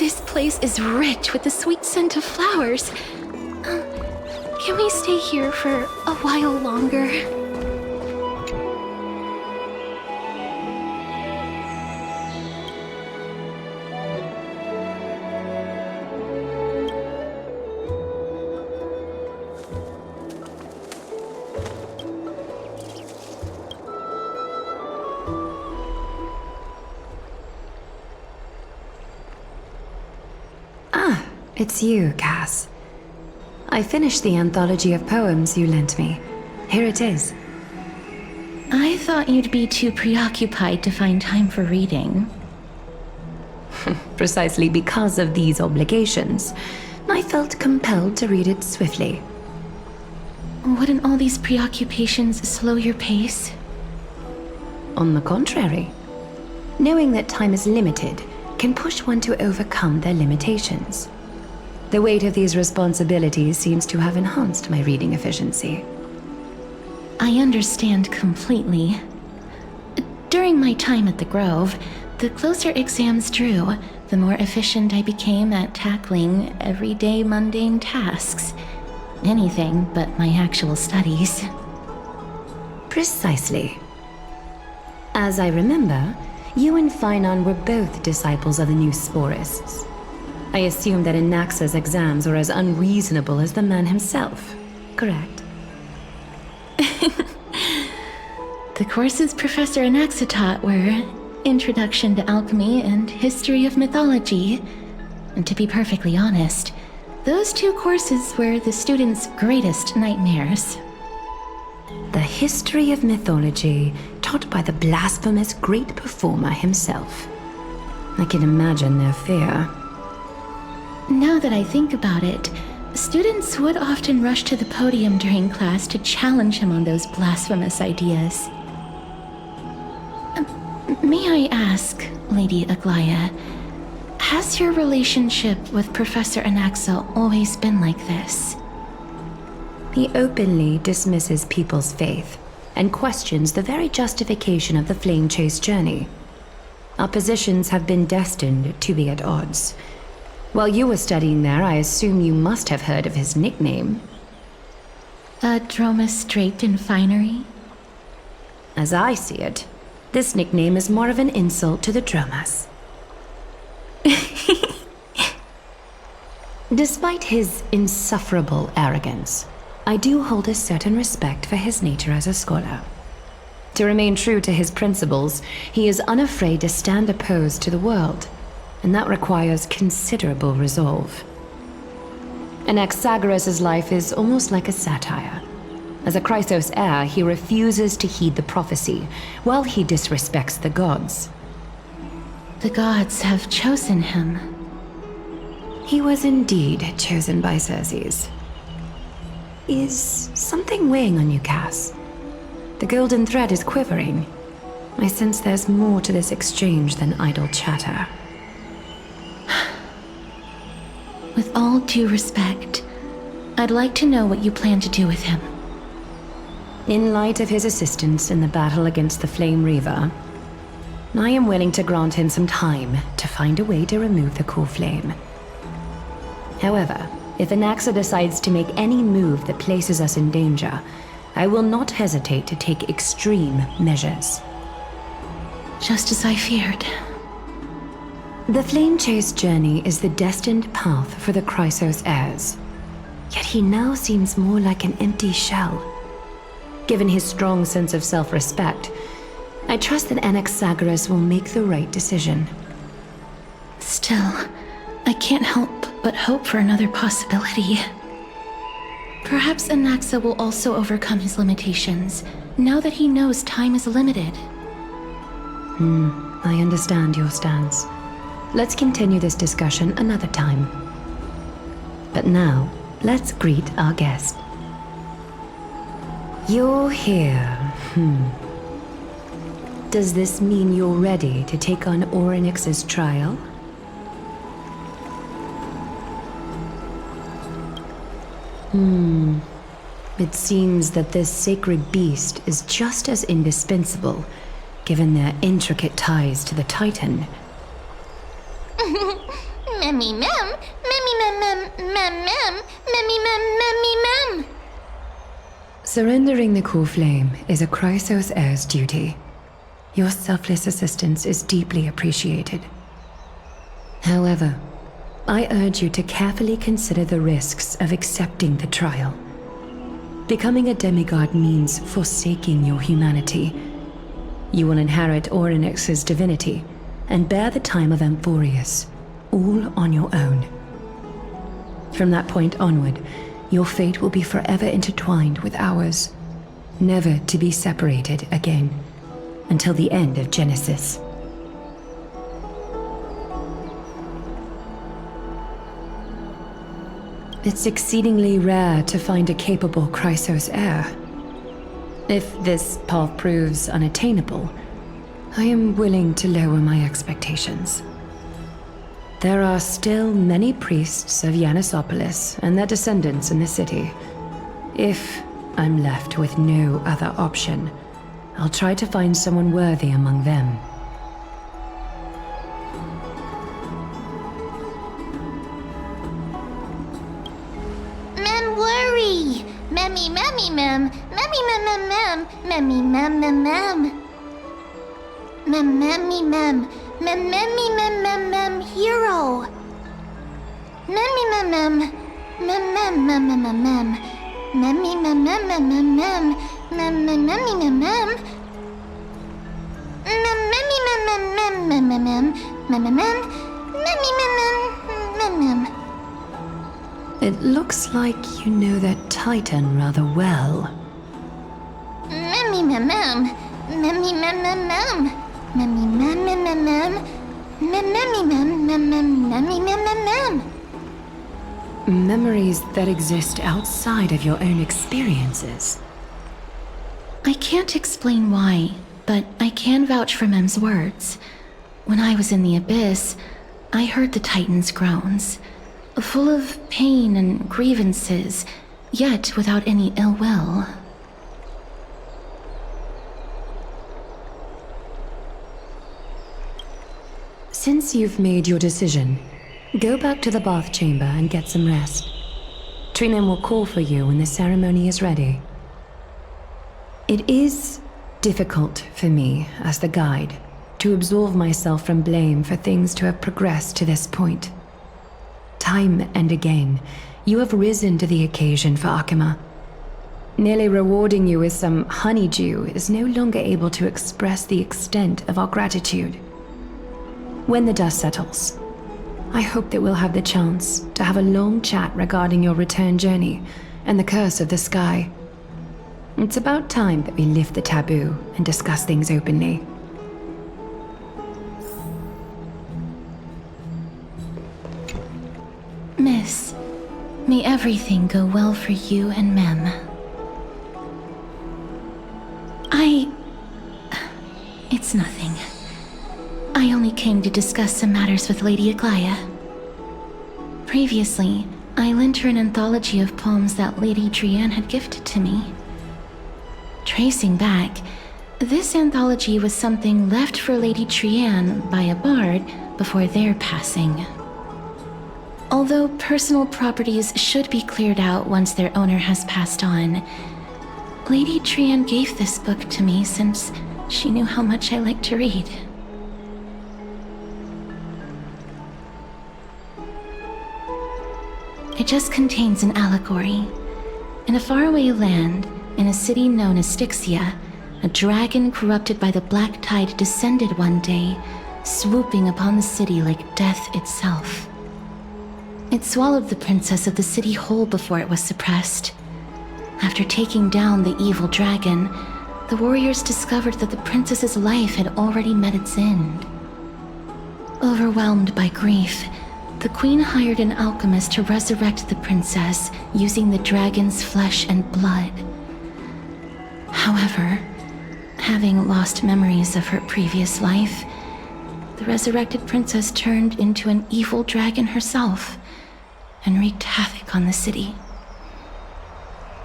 This place is rich with the sweet scent of flowers. Can we stay here for a while longer? It's you, Cass. I finished the anthology of poems you lent me. Here it is. I thought you'd be too preoccupied to find time for reading. Precisely because of these obligations, I felt compelled to read it swiftly. Wouldn't all these preoccupations slow your pace? On the contrary, knowing that time is limited can push one to overcome their limitations. The weight of these responsibilities seems to have enhanced my reading efficiency. I understand completely. During my time at the Grove, the closer exams drew, the more efficient I became at tackling everyday mundane tasks. Anything but my actual studies. Precisely. As I remember, you and Finon were both disciples of the new Sporists. I assume that Anaxa's exams were as unreasonable as the man himself, correct? The courses Professor Anaxa taught were Introduction to Alchemy and History of Mythology. And to be perfectly honest, those two courses were the students' greatest nightmares. The History of Mythology, taught by the blasphemous great performer himself. I can imagine their fear. Now that I think about it, students would often rush to the podium during class to challenge him on those blasphemous ideas. May I ask, Lady Aglaya, has your relationship with Professor Anaxa always been like this? He openly dismisses people's faith and questions the very justification of the Flame Chase journey. Our positions have been destined to be at odds. While you were studying there, I assume you must have heard of his nickname. A Dromus draped in finery? As I see it, this nickname is more of an insult to the Dromas. Despite his insufferable arrogance, I do hold a certain respect for his nature as a scholar. To remain true to his principles, he is unafraid to stand opposed to the world, and that requires considerable resolve. Anaxagoras' life is almost like a satire. As a Chrysos heir, he refuses to heed the prophecy, while he disrespects the gods. The gods have chosen him. He was indeed chosen by Circes. Is something weighing on you, Cass? The golden thread is quivering. I sense there's more to this exchange than idle chatter. With all due respect, I'd like to know what you plan to do with him. In light of his assistance in the battle against the Flame Reaver, I am willing to grant him some time to find a way to remove the core flame. However, if Anaxa decides to make any move that places us in danger, I will not hesitate to take extreme measures. Just as I feared. The Flame Chase journey is the destined path for the Chrysos heirs. Yet he now seems more like an empty shell. Given his strong sense of self-respect, I trust that Anaxagoras will make the right decision. Still, I can't help but hope for another possibility. Perhaps Anaxa will also overcome his limitations, now that he knows time is limited. I understand your stance. Let's continue this discussion another time. But now, let's greet our guest. You're here. Does this mean you're ready to take on Orynyx's trial? It seems that this sacred beast is just as indispensable, given their intricate ties to the Titan. Memmy mem, memmy mem mem mem mem, memmy mem memmy mem. Surrendering the core flame is a Chrysos heir's duty. Your selfless assistance is deeply appreciated. However, I urge you to carefully consider the risks of accepting the trial. Becoming a demigod means forsaking your humanity. You will inherit Orynyx's divinity and bear the time of Amphorius, all on your own. From that point onward, your fate will be forever intertwined with ours, never to be separated again, until the end of Genesis. It's exceedingly rare to find a capable Chrysos heir. If this path proves unattainable, I am willing to lower my expectations. There are still many priests of Yanissopolis and their descendants in the city. If I'm left with no other option, I'll try to find someone worthy among them. Mem worry. Memmy memmy mem, memmy mem mem mem, memmy mem mem mem. Mem memmy mem, mem memmy mem mem mem hero. Memmy mem mem, mem mem mem mem mem mem, memmy mem mem mem mem mem, mem mem memmy mem mem. Mem memmy mem mem mem mem mem mem, mem mem mem, memmy mem mem mem mem. It looks like you know that Titan rather well. Memmy mem mem, memmy mem mem mem, memmy mem mem mem mem, mem memmy mem mem mem, memmy mem mem mem. Memories that exist outside of your own experiences. I can't explain why, but I can vouch for Mem's words. When I was in the abyss, I heard the Titan's groans, full of pain and grievances, yet without any ill will. Since you've made your decision, go back to the bath chamber and get some rest. Trinem will call for you when the ceremony is ready. It is difficult for me, as the guide, to absolve myself from blame for things to have progressed to this point. Time and again, you have risen to the occasion for Akima. Nearly rewarding you with some honeydew is no longer able to express the extent of our gratitude. When the dust settles, I hope that we'll have the chance to have a long chat regarding your return journey and the curse of the sky. It's about time that we lift the taboo and discuss things openly. Miss, may everything go well for you and Mem. It's nothing. I only came to discuss some matters with Lady Aglaya. Previously, I lent her an anthology of poems that Lady Trianne had gifted to me. Tracing back, this anthology was something left for Lady Trianne by a bard before their passing. Although personal properties should be cleared out once their owner has passed on, Lady Trianne gave this book to me since she knew how much I liked to read. It just contains an allegory. In a faraway land, in a city known as Styxia, a dragon corrupted by the black tide descended one day, swooping upon the city like death itself. It swallowed the princess of the city whole before it was suppressed. After taking down the evil dragon, the warriors discovered that the princess's life had already met its end. Overwhelmed by grief, the queen hired an alchemist to resurrect the princess using the dragon's flesh and blood. However, having lost memories of her previous life, the resurrected princess turned into an evil dragon herself and wreaked havoc on the city.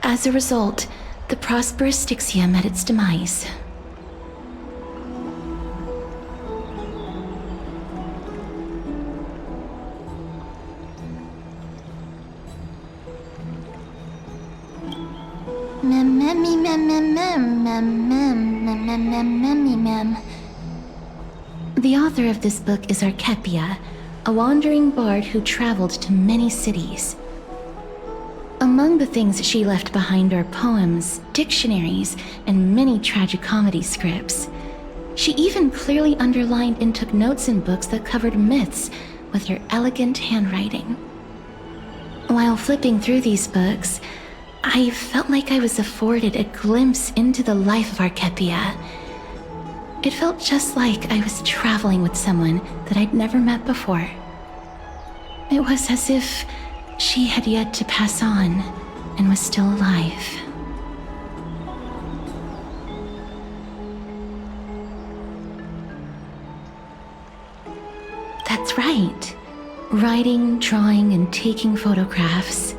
As a result, the prosperous Styxia met its demise. mem. The author of this book is Archepia, a wandering bard who traveled to many cities. Among the things she left behind are poems, dictionaries, and many tragicomedy scripts. She even clearly underlined and took notes in books that covered myths with her elegant handwriting. While flipping through these books, I felt like I was afforded a glimpse into the life of Archepia. It felt just like I was traveling with someone that I'd never met before. It was as if she had yet to pass on and was still alive. That's right. Writing, drawing, and taking photographs.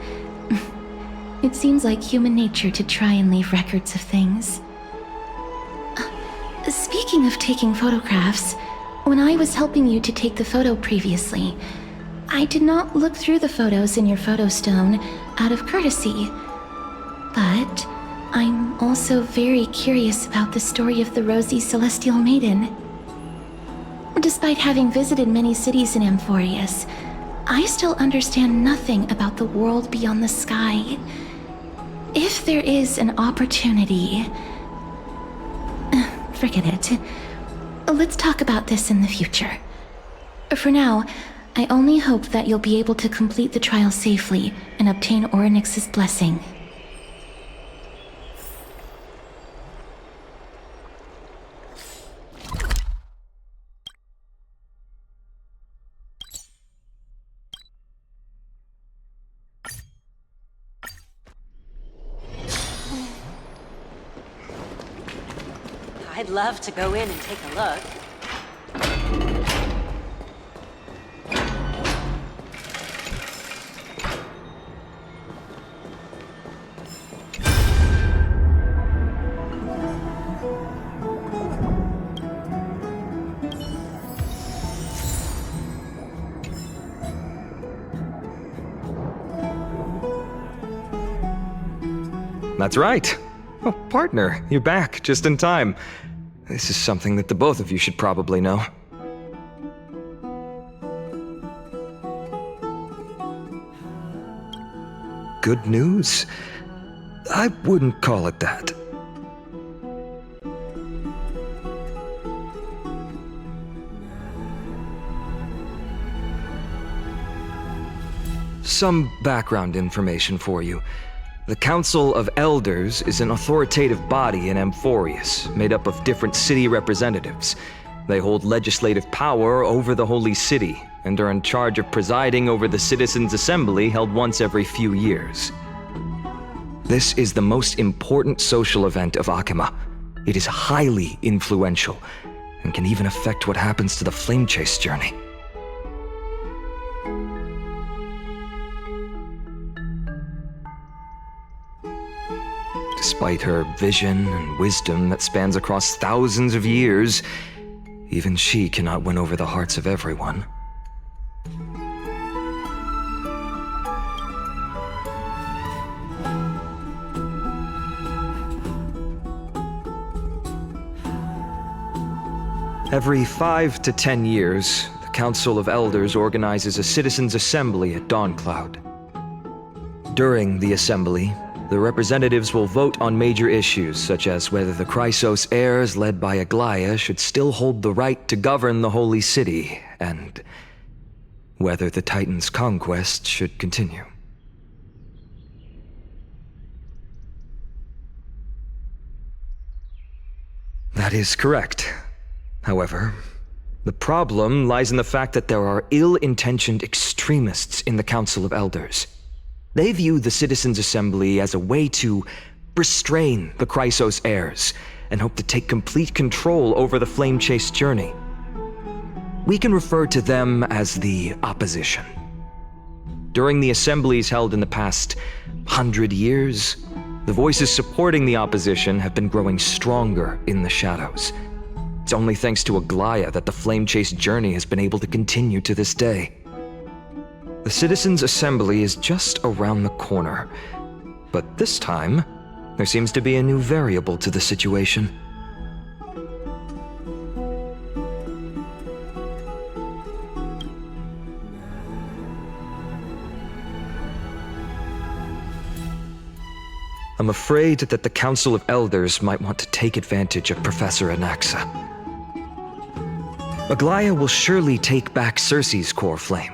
It seems like human nature to try and leave records of things. Speaking of taking photographs, when I was helping you to take the photo previously, I did not look through the photos in your photo stone out of courtesy. But I'm also very curious about the story of the Rosy Celestial Maiden. Despite having visited many cities in Amphorius, I still understand nothing about the world beyond the sky. If there is an opportunity... Forget it. Let's talk about this in the future. For now, I only hope that you'll be able to complete the trial safely and obtain Orynyx's blessing. I'd love to go in and take a look. That's right. Oh, partner, you're back just in time. This is something that the both of you should probably know. Good news? I wouldn't call it that. Some background information for you. The Council of Elders is an authoritative body in Amphorius, made up of different city representatives. They hold legislative power over the Holy City, and are in charge of presiding over the Citizens' Assembly held once every few years. This is the most important social event of Akima. It is highly influential, and can even affect what happens to the Flame Chase journey. Despite her vision and wisdom that spans across thousands of years, even she cannot win over the hearts of everyone. Every 5 to 10 years, the Council of Elders organizes a citizens' assembly at Dawncloud. During the assembly, the representatives will vote on major issues, such as whether the Chrysos heirs led by Aglaya should still hold the right to govern the Holy City, and whether the Titan's conquest should continue. That is correct. However, the problem lies in the fact that there are ill-intentioned extremists in the Council of Elders. They view the Citizens' Assembly as a way to restrain the Chrysos heirs, and hope to take complete control over the Flame Chase journey. We can refer to them as the Opposition. During the assemblies held in the past 100 years, the voices supporting the Opposition have been growing stronger in the shadows. It's only thanks to Aglaya that the Flame Chase journey has been able to continue to this day. The Citizens' Assembly is just around the corner, but this time, there seems to be a new variable to the situation. I'm afraid that the Council of Elders might want to take advantage of Professor Anaxa. Aglaia will surely take back Circe's core flame,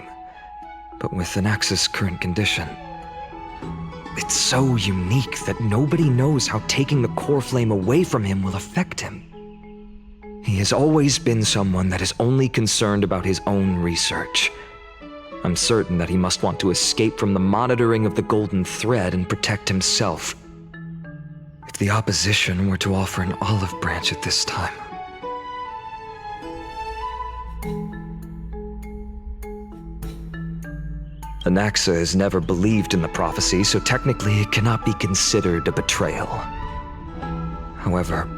but with Anaxa's current condition, it's so unique that nobody knows how taking the core flame away from him will affect him. He has always been someone that is only concerned about his own research. I'm certain that he must want to escape from the monitoring of the Golden Thread and protect himself. If the opposition were to offer an olive branch at this time... Anaxa has never believed in the prophecy, so technically it cannot be considered a betrayal. However,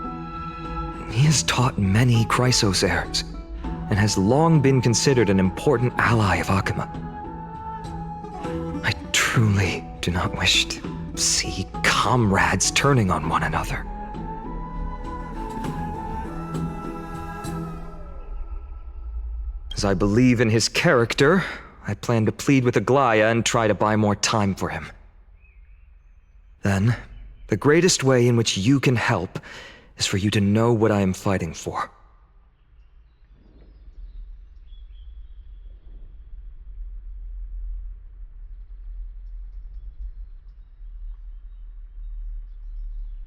he has taught many Chrysos heirs, and has long been considered an important ally of Akuma. I truly do not wish to see comrades turning on one another. As I believe in his character, I plan to plead with Aglaia and try to buy more time for him. Then, the greatest way in which you can help is for you to know what I am fighting for.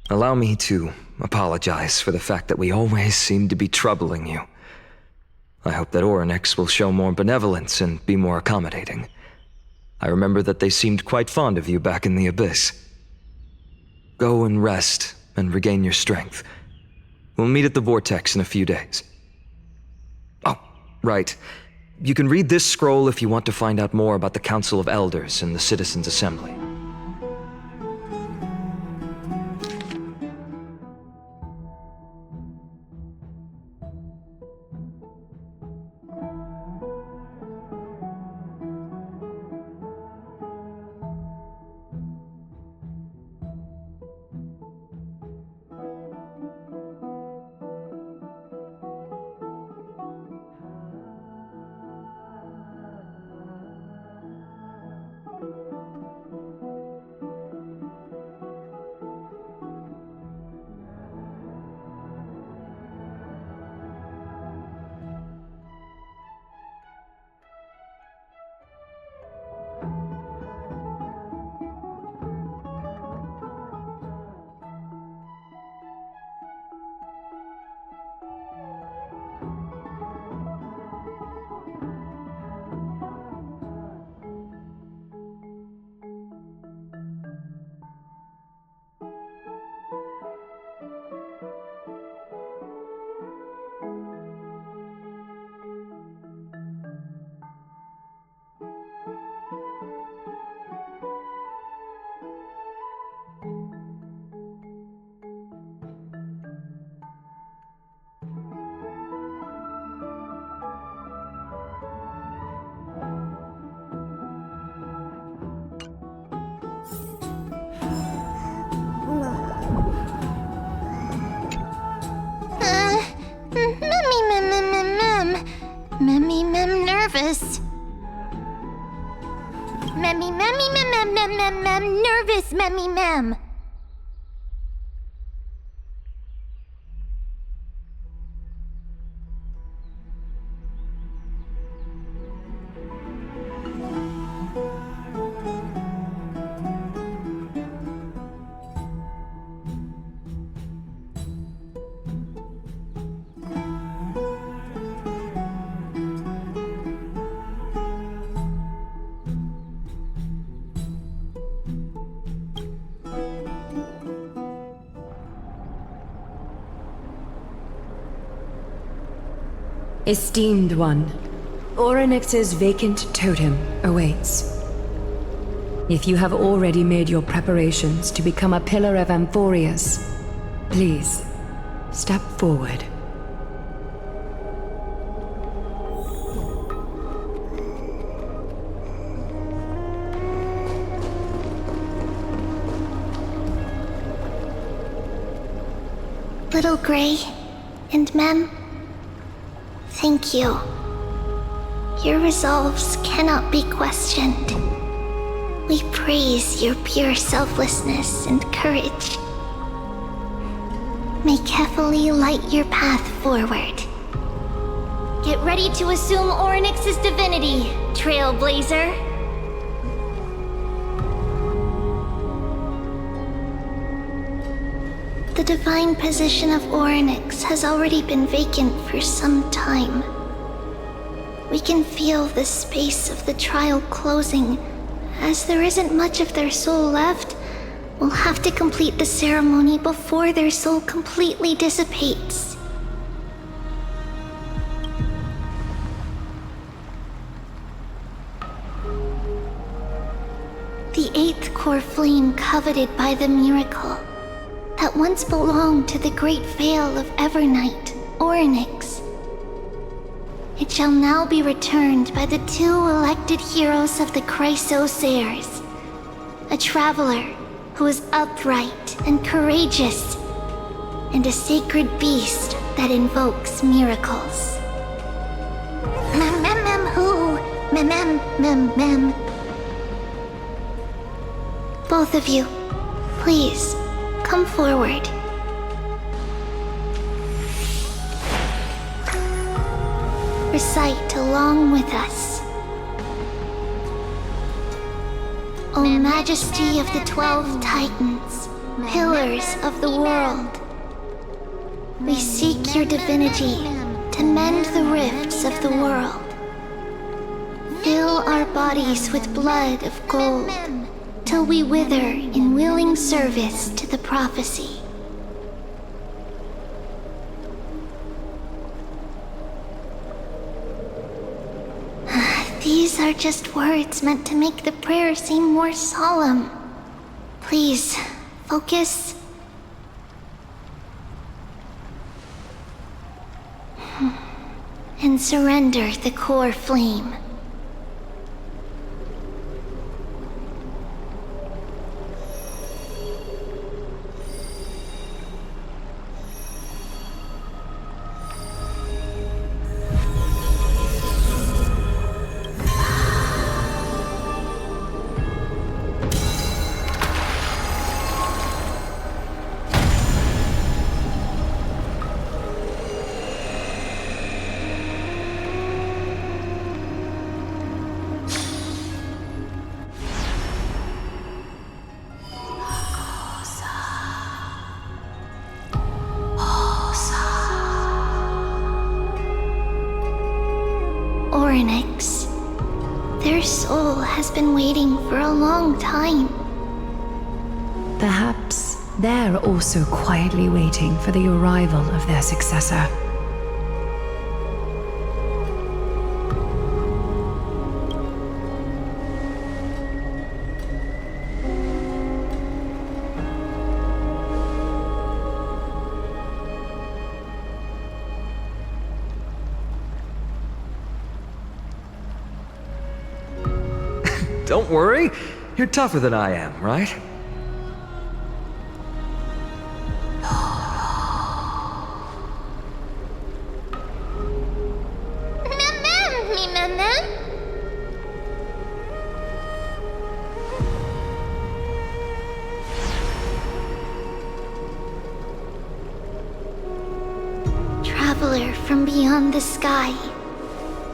Allow me to apologize for the fact that we always seem to be troubling you. I hope that Orynyx will show more benevolence and be more accommodating. I remember that they seemed quite fond of you back in the Abyss. Go and rest and regain your strength. We'll meet at the Vortex in a few days. Oh, right. You can read this scroll if you want to find out more about the Council of Elders and the Citizens' Assembly. Nervous. Nervous, mem. Esteemed one, Orynyx's vacant totem awaits. If you have already made your preparations to become a pillar of Amphorius, please, step forward. Little Gray and Mem, thank you. Your resolves cannot be questioned. We praise your pure selflessness and courage. May Kefali light your path forward. Get ready to assume Orynyx's divinity, Trailblazer. The divine position of Orynyx has already been vacant for some time. We can feel the space of the trial closing. As there isn't much of their soul left, we'll have to complete the ceremony before their soul completely dissipates. The 8th core flame coveted by the miracle that once belonged to the great Veil of Evernight, Orynyx. It shall now be returned by the 2 elected heroes of the Chrysosairs. A traveler who is upright and courageous, and a sacred beast that invokes miracles. Mem mem mem who? Mem mem mem mem. Both of you, please, come forward. Recite along with us. O Majesty of the 12 Titans, pillars of the world, we seek your divinity to mend the rifts of the world. Fill our bodies with blood of gold, till we wither in willing service to the prophecy. These are just words meant to make the prayer seem more solemn. Please, focus. And surrender the core flame. Orynyx. Their soul has been waiting for a long time. Perhaps they're also quietly waiting for the arrival of their successor. Don't worry, you're tougher than I am, right? Traveler from beyond the sky,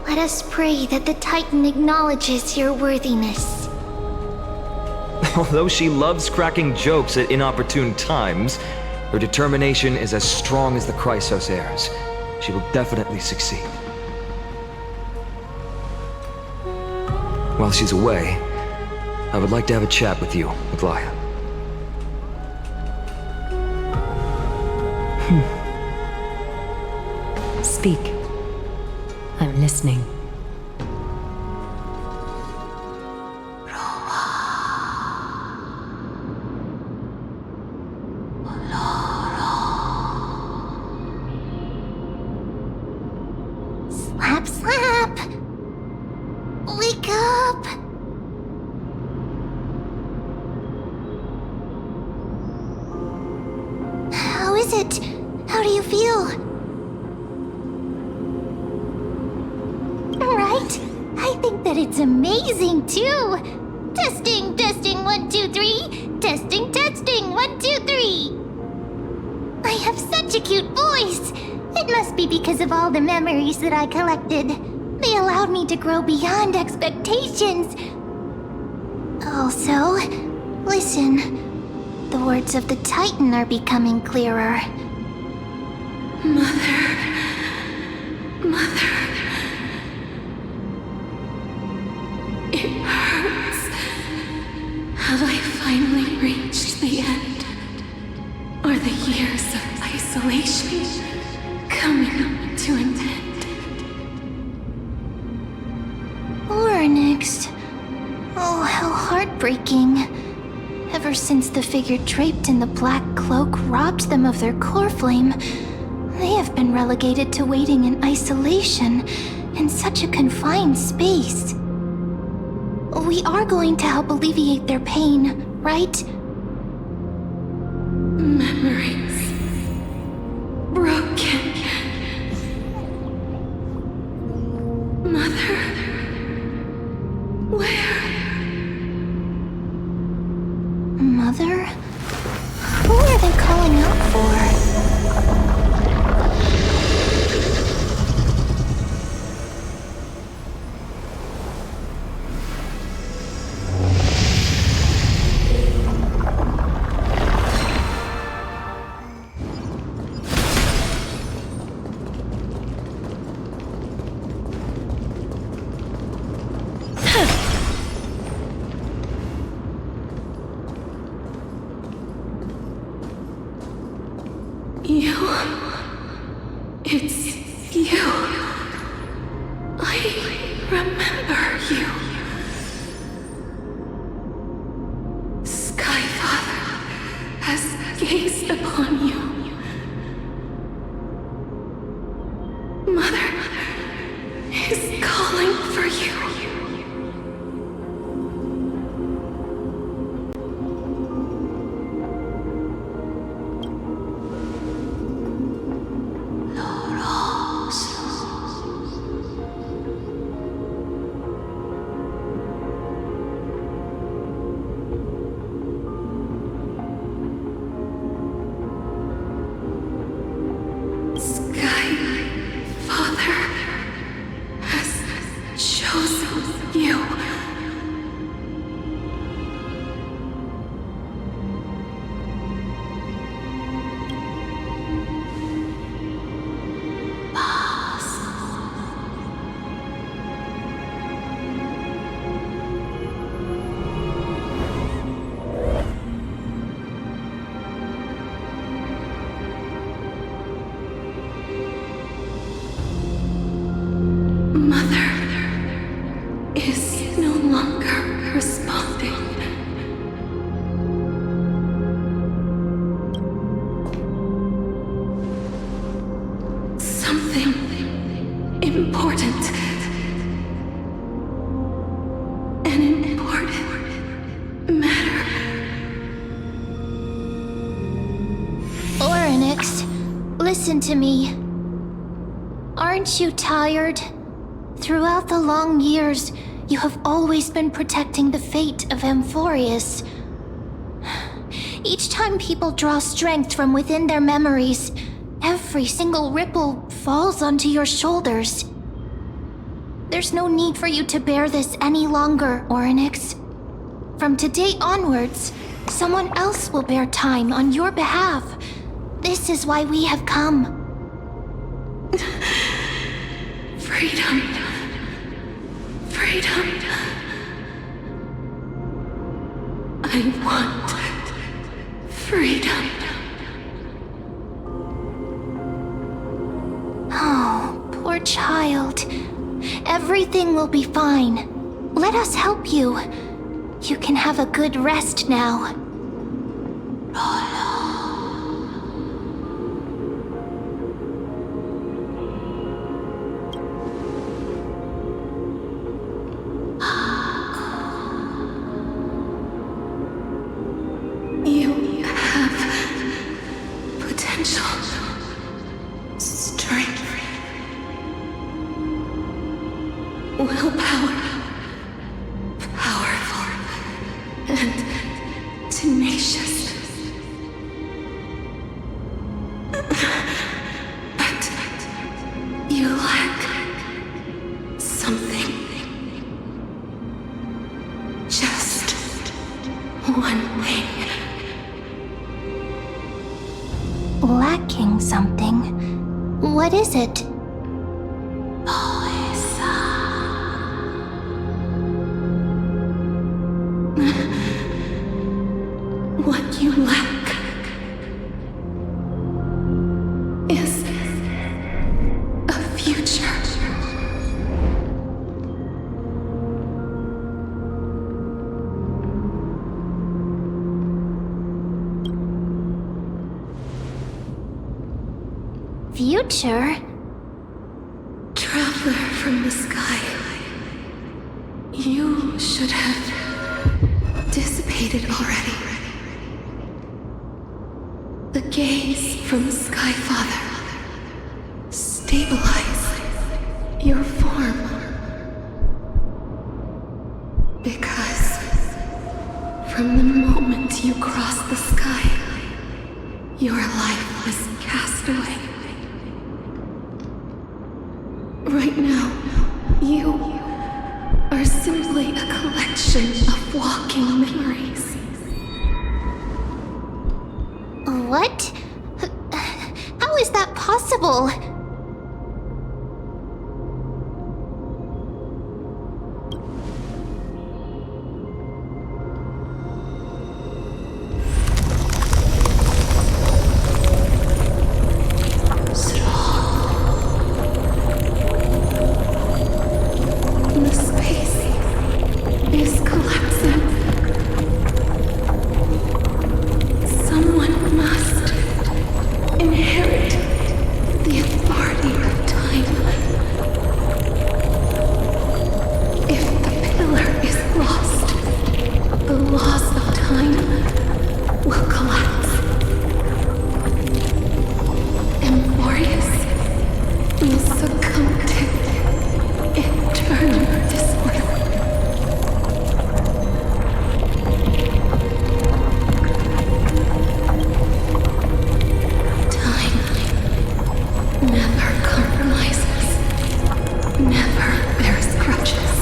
let us pray that the Titan acknowledges your worthiness. Although she loves cracking jokes at inopportune times, her determination is as strong as the Chrysosairs. She will definitely succeed. While she's away, I would like to have a chat with you, Aglaya. Speak. I'm listening. Slap, slap! Wake up! How is it? How do you feel? Right? I think that it's amazing too! Testing, testing, 1, 2, 3. Testing, testing, 1, 2, 3. I have such a cute voice. It must be because of all the memories that I collected. They allowed me to grow beyond expectations. Also, listen. The words of the Titan are becoming clearer. Mother. It hurts. Have I finally reached the end? Are the years of isolation coming to an end? Oryx. Oh, how heartbreaking. Ever since the figure draped in the black cloak robbed them of their core flame, they have been relegated to waiting in isolation in such a confined space. We are going to help alleviate their pain, right? Memories. Broken. Mother. Where? Mother? Who are they calling out for? You. It's you. I remember you. Skyfather has gazed upon you. Mother is calling for you. Mother is no longer responding. Something important. An important matter. Oryx, listen to me. Aren't you tired? Throughout the long years, you have always been protecting the fate of Amphorius. Each time people draw strength from within their memories, every single ripple falls onto your shoulders. There's no need for you to bear this any longer, Oryx. From today onwards, someone else will bear time on your behalf. This is why we have come. Freedom. Freedom. I want freedom. Oh, poor child. Everything will be fine. Let us help you. You can have a good rest now. You have potential, strength, willpower, powerful. You lack something. Just one thing. Lacking something? What is it? What you lack is a future. Future? Traveler from the sky, you should have dissipated already. The gaze from Sky Father stabilize your form. Because from the moment you crossed the sky, your life was cast away. Right now, you are simply a collection of walking memories. What? How is that possible? The space is collapsing. Someone must inherit the authority of time. If the pillar is lost, the laws of time will collapse. Emborius will succumb to eternal disorder. Time never compromises, never bears grudges,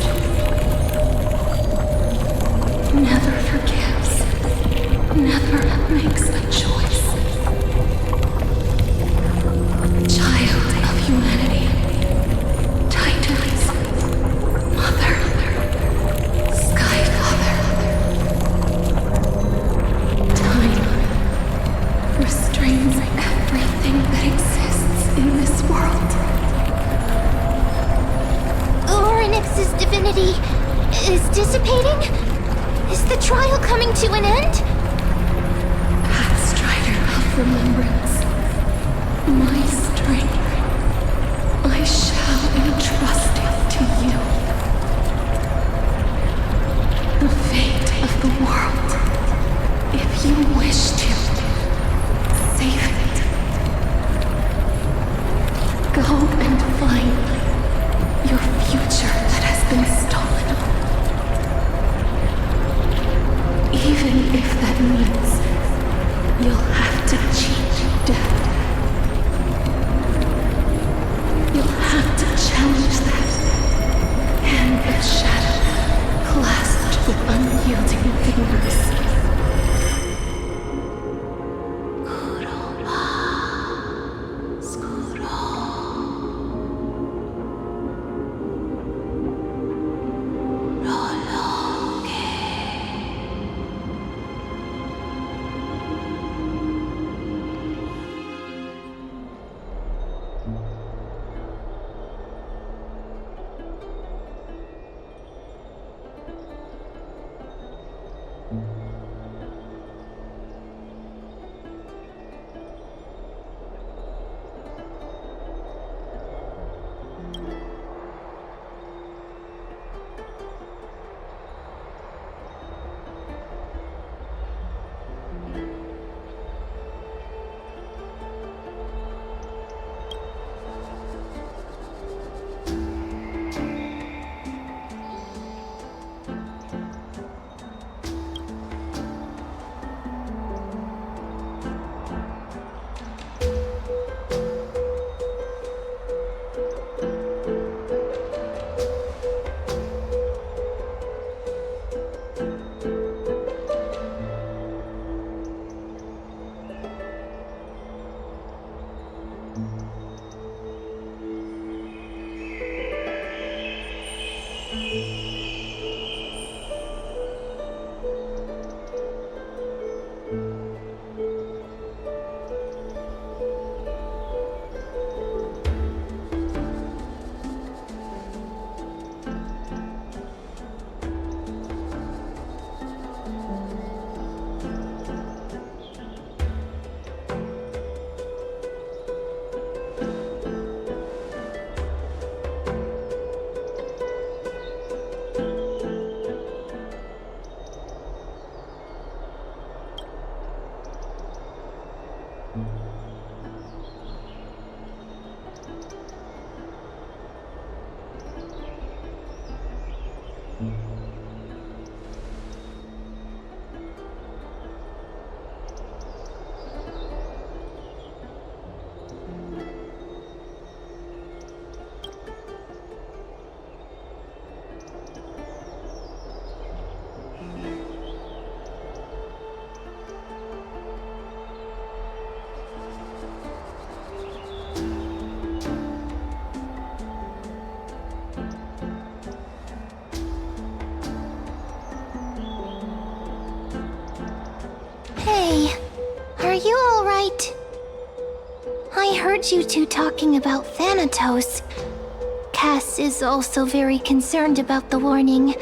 never forgives, never makes a choice. Child of humanity, Titans, Mother, Sky Father. Time restrains everything that exists in this world. Orynyx's divinity is dissipating? Is the trial coming to an end? Strider of remembrance, my strength, I shall entrust it to you. The fate of the world, if you wish to save it. Go and find your future that has been stolen. Even if that means you'll have to cheat death. heard you two talking about Thanatos. Cass is also very concerned about the warning.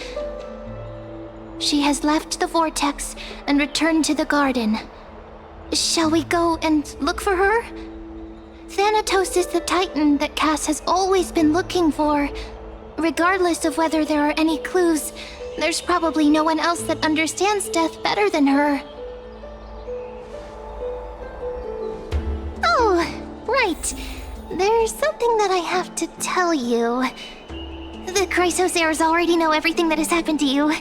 She has left the vortex and returned to the garden. Shall we go and look for her? Thanatos is the Titan that Cass has always been looking for. Regardless of whether there are any clues, there's probably no one else that understands death better than her. Oh, right. There's something that I have to tell you. The Chrysosaurs already know everything that has happened to you.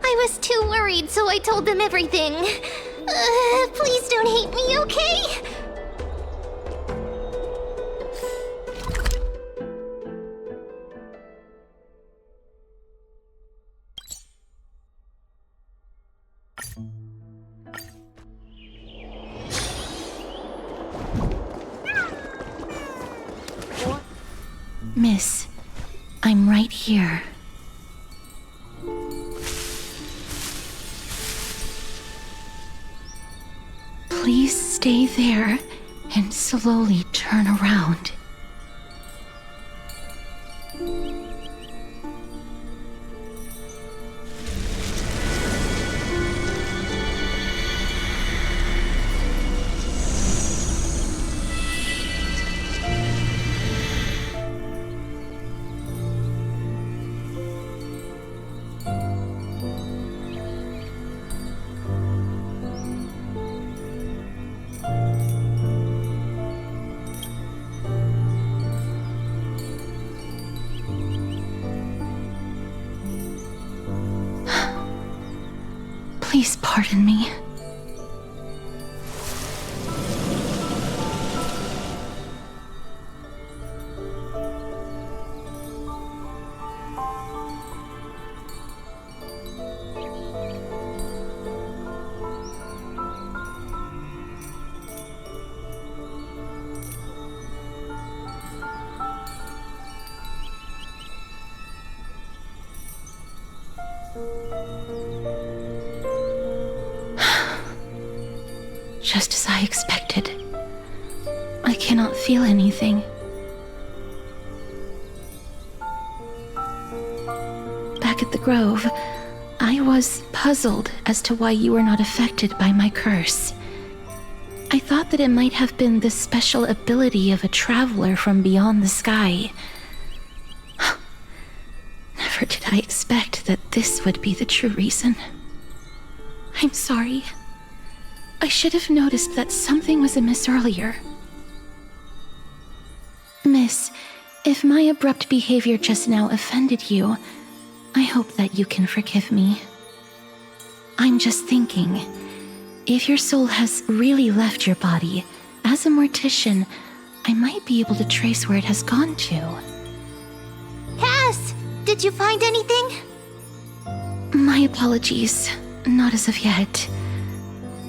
I was too worried, so I told them everything. Please don't hate me, okay? Miss, I'm right here. Please stay there and slowly turn around. Please pardon me. Just as I expected. I cannot feel anything. Back at the Grove, I was puzzled as to why you were not affected by my curse. I thought that it might have been the special ability of a traveler from beyond the sky. Never did I expect that this would be the true reason. I'm sorry. I should have noticed that something was amiss earlier. Miss, if my abrupt behavior just now offended you, I hope that you can forgive me. I'm just thinking, if your soul has really left your body, as a mortician, I might be able to trace where it has gone to. Cass, did you find anything? My apologies, not as of yet.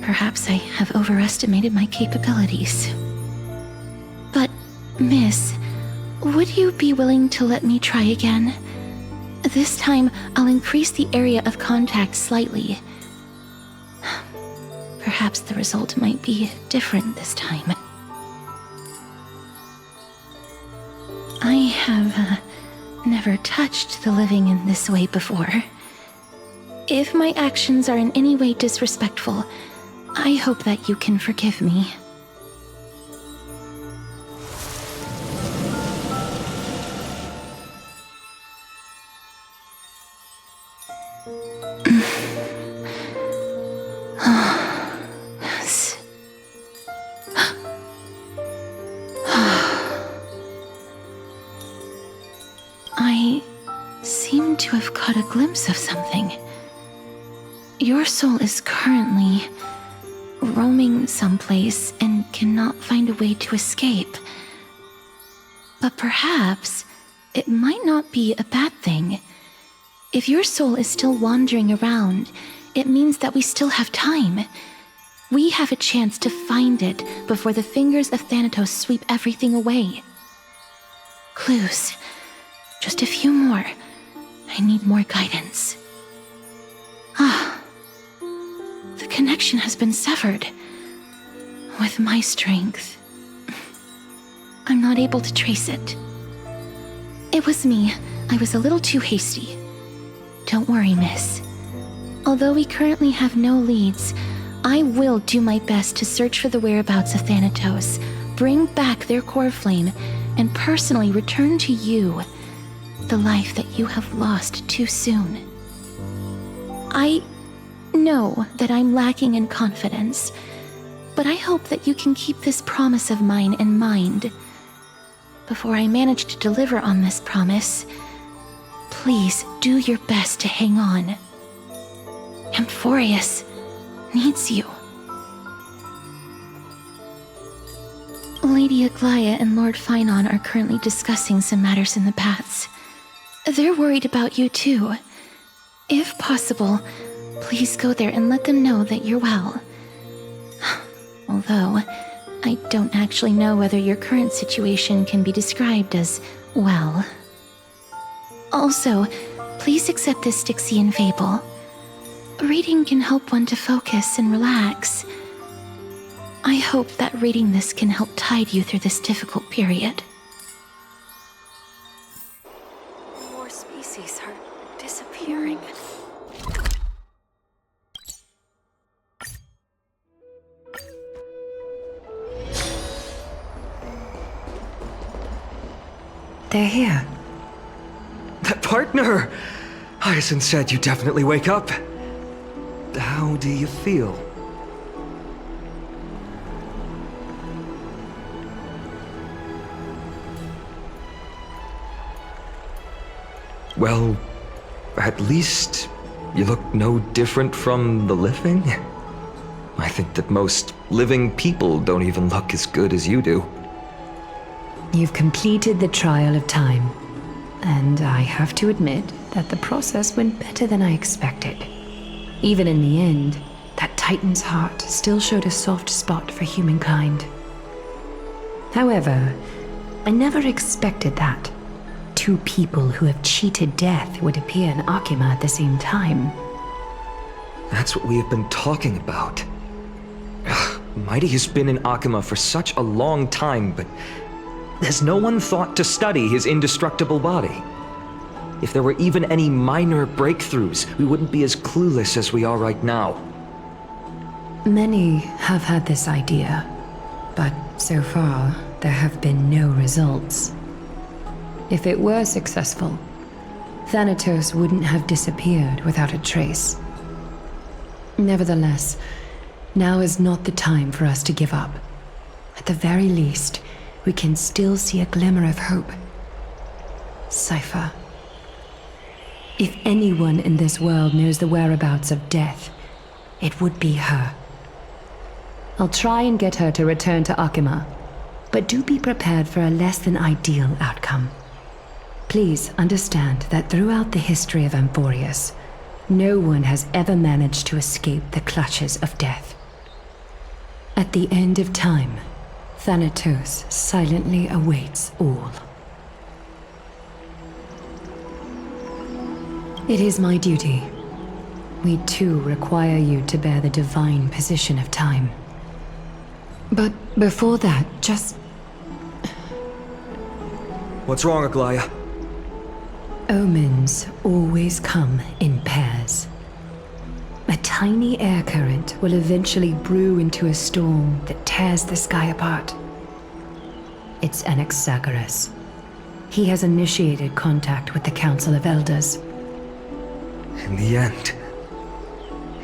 Perhaps I have overestimated my capabilities. But, Miss, would you be willing to let me try again? This time, I'll increase the area of contact slightly. Perhaps the result might be different this time. I have never touched the living in this way before. If my actions are in any way disrespectful, I hope that you can forgive me. I seem to have caught a glimpse of something. Your soul is currently roaming someplace and cannot find a way to escape. But perhaps it might not be a bad thing. If your soul is still wandering around, it means that we still have time. We have a chance to find it before the fingers of Thanatos sweep everything away. Clues. Just a few more. I need more guidance. The connection has been severed. With my strength, I'm not able to trace it. It was me. I was a little too hasty. Don't worry, miss. Although we currently have no leads, I will do my best to search for the whereabouts of Thanatos, bring back their core flame, and personally return to you the life that you have lost too soon. I know that I'm lacking in confidence, but I hope that you can keep this promise of mine in mind. Before I manage to deliver on this promise, please do your best to hang on. Amphorius needs you. Lady Aglaya and Lord Finon are currently discussing some matters in the paths. They're worried about you too. If possible, please go there and let them know that you're well. Although, I don't actually know whether your current situation can be described as well. Also, please accept this Styxian fable. Reading can help one to focus and relax. I hope that reading this can help tide you through this difficult period. More species are disappearing. They're here. Partner! Hyacinth said you definitely wake up. How do you feel? Well, at least you look no different from the living. I think that most living people don't even look as good as you do. You've completed the trial of time, and I have to admit that the process went better than I expected. Even in the end, that Titan's heart still showed a soft spot for humankind. However, I never expected that. Two people who have cheated death would appear in Akima at the same time. That's what we have been talking about. Mighty has been in Akima for such a long time, but has no one thought to study his indestructible body? If there were even any minor breakthroughs, we wouldn't be as clueless as we are right now. Many have had this idea, but so far, there have been no results. If it were successful, Thanatos wouldn't have disappeared without a trace. Nevertheless, now is not the time for us to give up. At the very least, we can still see a glimmer of hope. Cypher. If anyone in this world knows the whereabouts of death, it would be her. I'll try and get her to return to Akima, but do be prepared for a less than ideal outcome. Please understand that throughout the history of Amphorius, no one has ever managed to escape the clutches of death. At the end of time, Thanatos silently awaits all. It is my duty. We too require you to bear the divine position of time. But before that, just... What's wrong, Aglaya? Omens always come in pairs. A tiny air current will eventually brew into a storm that tears the sky apart. It's Anaxagoras. He has initiated contact with the Council of Elders. In the end,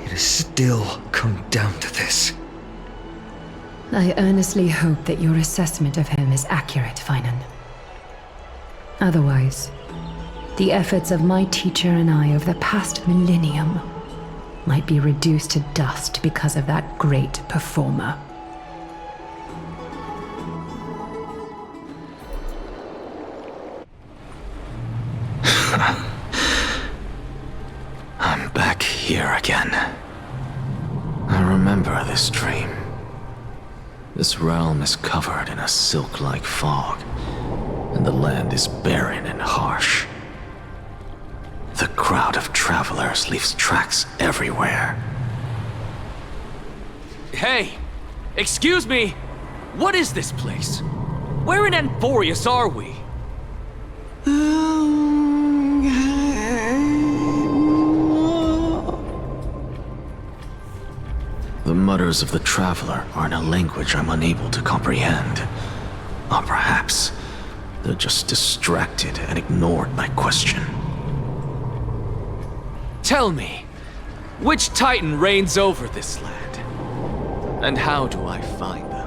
it has still come down to this. I earnestly hope that your assessment of him is accurate, Finan. Otherwise, the efforts of my teacher and I over the past millennium might be reduced to dust because of that great performer. I'm back here again. I remember this dream. This realm is covered in a silk-like fog, and the land is barren and harsh. The crowd of travelers leaves tracks everywhere. Hey! Excuse me! What is this place? Where in Anforius are we? The mutters of the Traveler are in a language I'm unable to comprehend. Or perhaps they're just distracted and ignored my question. Tell me, which Titan reigns over this land? And how do I find them?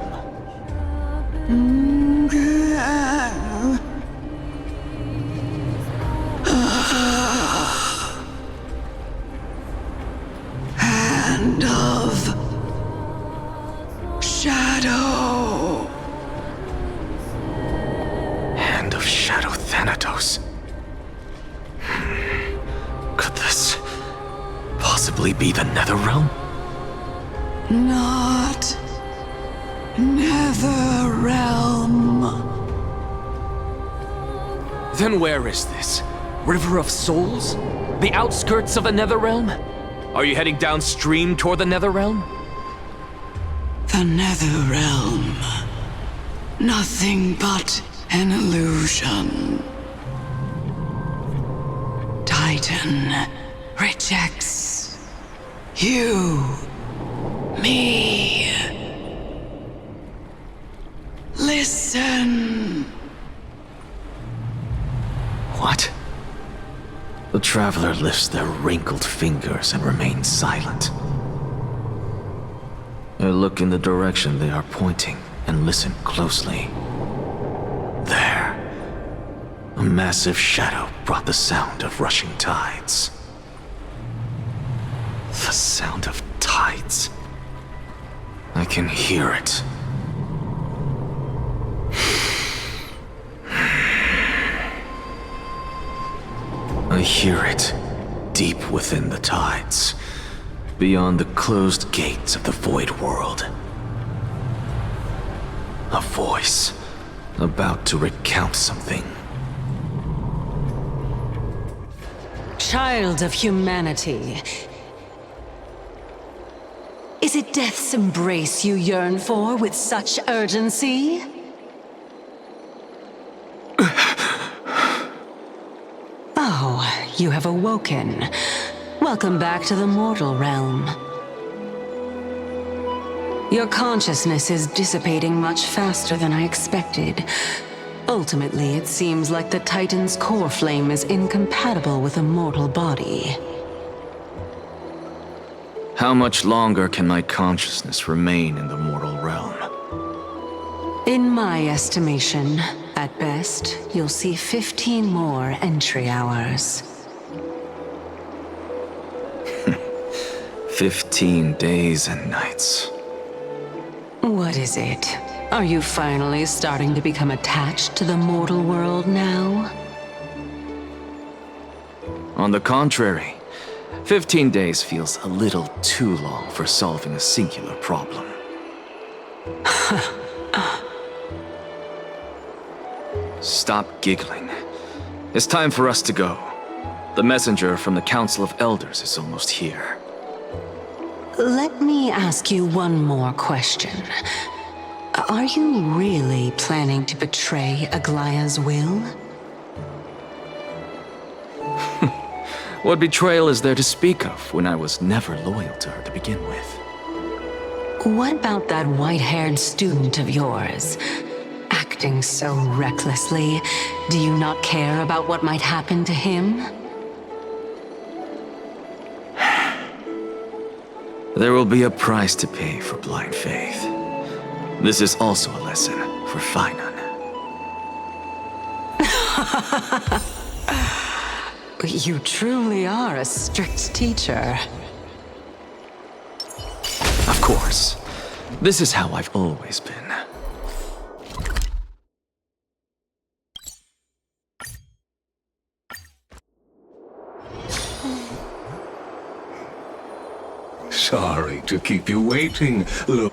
Hand of Shadow. Hand of Shadow Thanatos. Could this possibly be the Netherrealm? Not Netherrealm. Then where is this? River of Souls? The outskirts of the Netherrealm? Are you heading downstream toward the Netherrealm? The Netherrealm. Nothing but an illusion. Titan rejects you, me. Listen. What? The Traveler lifts their wrinkled fingers and remains silent. I look in the direction they are pointing and listen closely. There. A massive shadow brought the sound of rushing tides. The sound of tides. I can hear it. I hear it, deep within the tides, beyond the closed gates of the Void World. A voice, about to recount something. Child of humanity. Is it death's embrace you yearn for with such urgency? Oh, you have awoken. Welcome back to the mortal realm. Your consciousness is dissipating much faster than I expected. Ultimately, it seems like the Titan's core flame is incompatible with a mortal body. How much longer can my consciousness remain in the mortal realm? In my estimation, at best, you'll see 15 more entry hours. 15 days and nights. What is it? Are you finally starting to become attached to the mortal world now? On the contrary, 15 days feels a little too long for solving a singular problem. Stop giggling. It's time for us to go. The messenger from the Council of Elders is almost here. Let me ask you one more question. Are you really planning to betray Aglaya's will? What betrayal is there to speak of when I was never loyal to her to begin with? What about that white-haired student of yours? Acting so recklessly, do you not care about what might happen to him? There will be a price to pay for blind faith. This is also a lesson for Finan. You truly are a strict teacher. Of course. This is how I've always been. Sorry to keep you waiting. Look,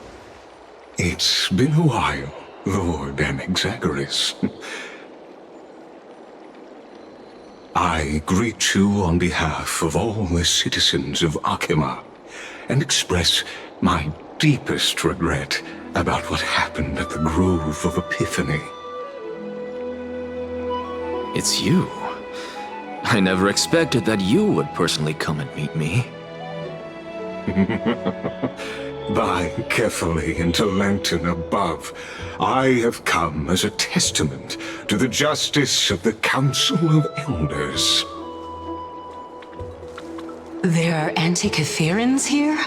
it's been a while, Lord Anaxagoras. I greet you on behalf of all the citizens of Akima and express my deepest regret about what happened at the Grove of Epiphany. It's you. I never expected that you would personally come and meet me. Bowing carefully into lantern above, I have come as a testament to the justice of the Council of Elders. There are Antikytherans here?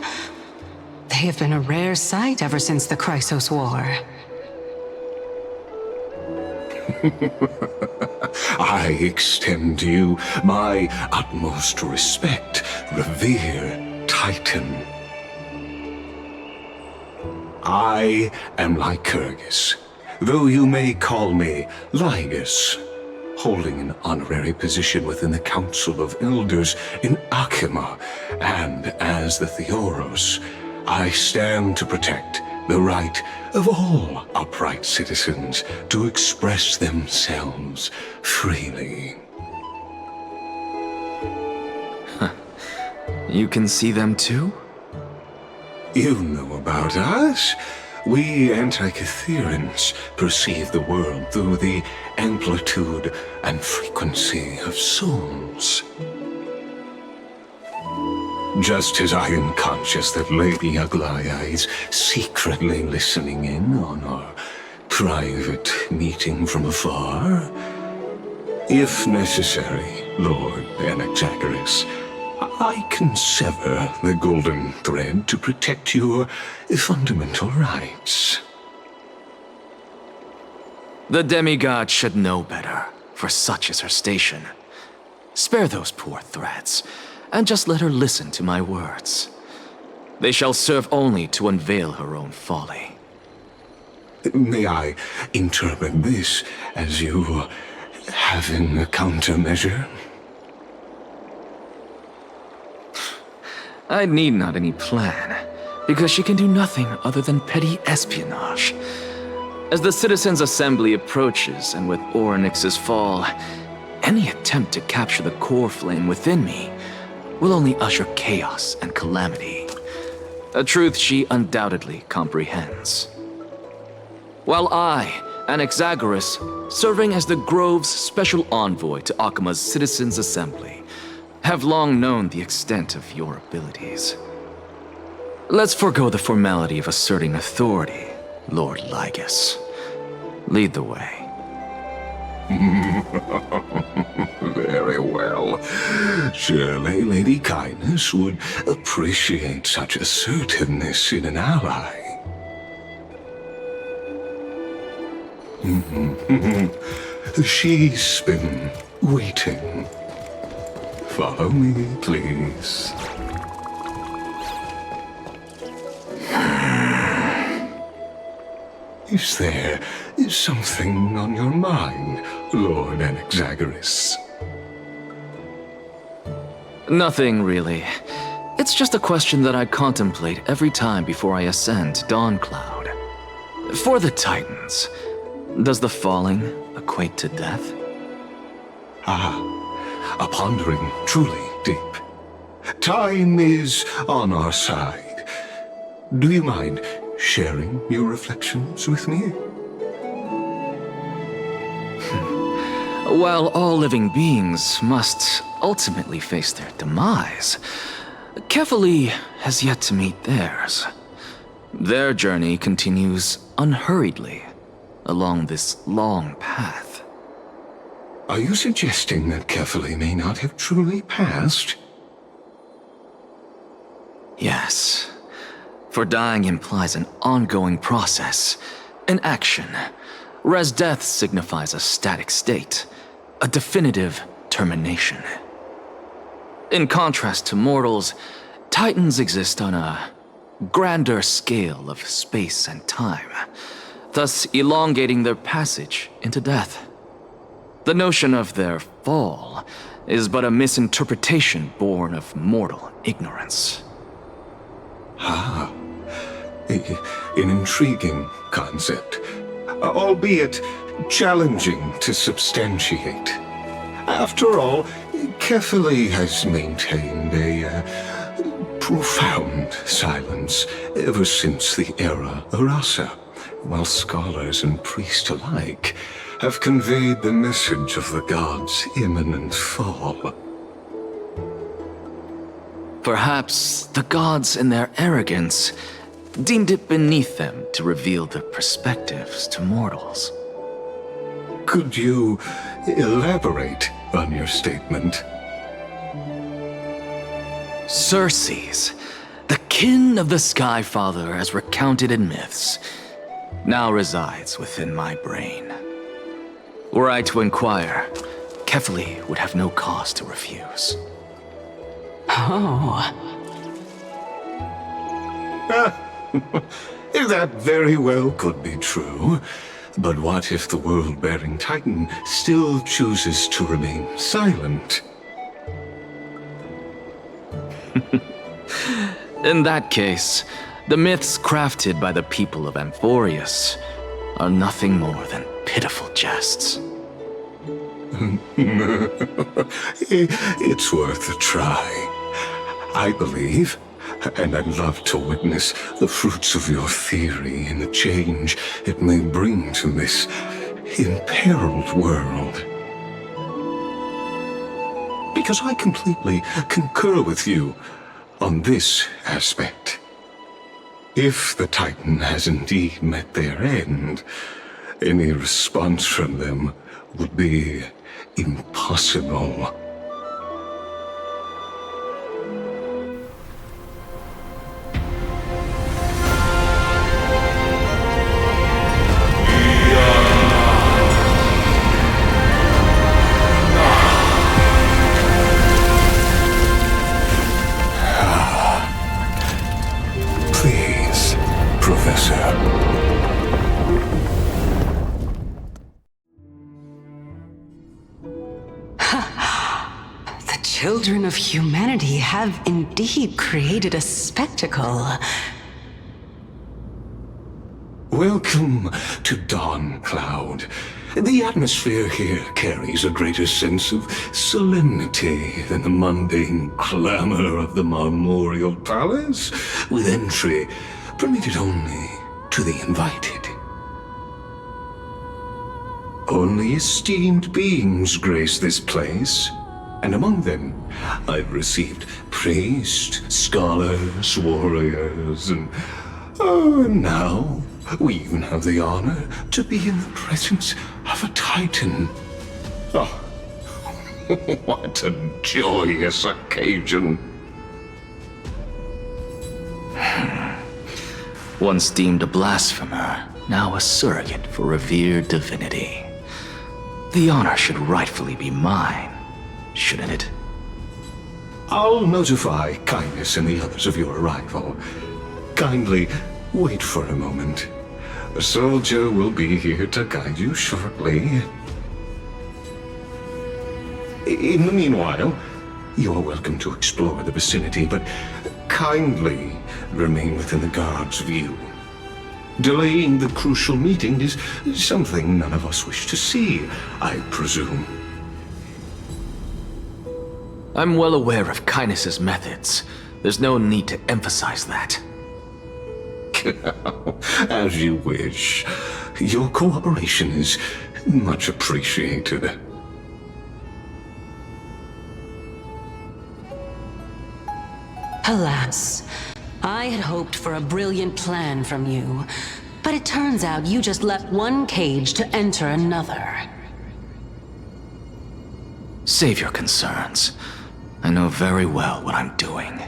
They have been a rare sight ever since the Chrysos War. I extend to you my utmost respect, revere Titan. I am Lycurgus, though you may call me Lygus, holding an honorary position within the Council of Elders in Akima, and as the Theoros, I stand to protect the right of all upright citizens to express themselves freely. You can see them too? You know about us. We Antikytherans perceive the world through the amplitude and frequency of souls. Just as I am conscious that Lady Aglaya is secretly listening in on our private meeting from afar, if necessary, Lord Anaxagoras, I can sever the golden thread to protect your fundamental rights. The demigod should know better, for such is her station. Spare those poor threads, and just let her listen to my words. They shall serve only to unveil her own folly. May I interpret this as you having a countermeasure? I need not any plan, because she can do nothing other than petty espionage. As the Citizens' Assembly approaches, and with Orynyx's fall, any attempt to capture the core flame within me will only usher chaos and calamity. A truth she undoubtedly comprehends. While I, Anaxagoras, serving as the Grove's special envoy to Akima's Citizens' Assembly, have long known the extent of your abilities. Let's forego the formality of asserting authority, Lord Lygus. Lead the way. Very well. Surely Lady Kindness would appreciate such assertiveness in an ally. She's been waiting. Follow me, please. Is there something on your mind, Lord Anaxagoras? Nothing, really. It's just a question that I contemplate every time before I ascend Dawncloud. For the Titans, does the falling equate to death? A pondering truly deep. Time is on our side. Do you mind sharing your reflections with me? While all living beings must ultimately face their demise, Kefali has yet to meet theirs. Their journey continues unhurriedly along this long path. Are you suggesting that Kefali may not have truly passed? Yes. For dying implies an ongoing process, an action, whereas death signifies a static state, a definitive termination. In contrast to mortals, Titans exist on a grander scale of space and time, thus elongating their passage into death. The notion of their fall is but a misinterpretation born of mortal ignorance. An intriguing concept, albeit challenging to substantiate. After all, Kefali has maintained a profound silence ever since the era Arasa, while scholars and priests alike have conveyed the message of the gods' imminent fall. Perhaps the gods, in their arrogance, deemed it beneath them to reveal their perspectives to mortals. Could you elaborate on your statement? Circes, the kin of the Skyfather as recounted in myths, now resides within my brain. Were I to inquire, Kefali would have no cause to refuse. Oh, That very well could be true. But what if the world-bearing Titan still chooses to remain silent? In that case, the myths crafted by the people of Amphorius are nothing more than pitiful jests. It's worth a try. I believe, and I'd love to witness the fruits of your theory and the change it may bring to this imperiled world. Because I completely concur with you on this aspect. If the Titan has indeed met their end, any response from them would be impossible. Please, Professor. the children of humanity have indeed created a spectacle. Welcome to Dawn Cloud. The atmosphere here carries a greater sense of solemnity than the mundane clamor of the Memorial Palace, with entry permitted only to the invited. Only esteemed beings grace this place, and among them I've received priests, scholars, warriors, and now we even have the honor to be in the presence of a Titan. Oh, what a joyous occasion. Once deemed a blasphemer, now a surrogate for revered divinity. The honor should rightfully be mine, shouldn't it? I'll notify Kindness and the others of your arrival. Kindly wait for a moment. A soldier will be here to guide you shortly. In the meanwhile, you are welcome to explore the vicinity, but kindly remain within the guard's view. Delaying the crucial meeting is something none of us wish to see, I presume. I'm well aware of Kindness's methods. There's no need to emphasize that. As you wish. Your cooperation is much appreciated. Alas, I had hoped for a brilliant plan from you, but it turns out you just left one cage to enter another. Save your concerns. I know very well what I'm doing.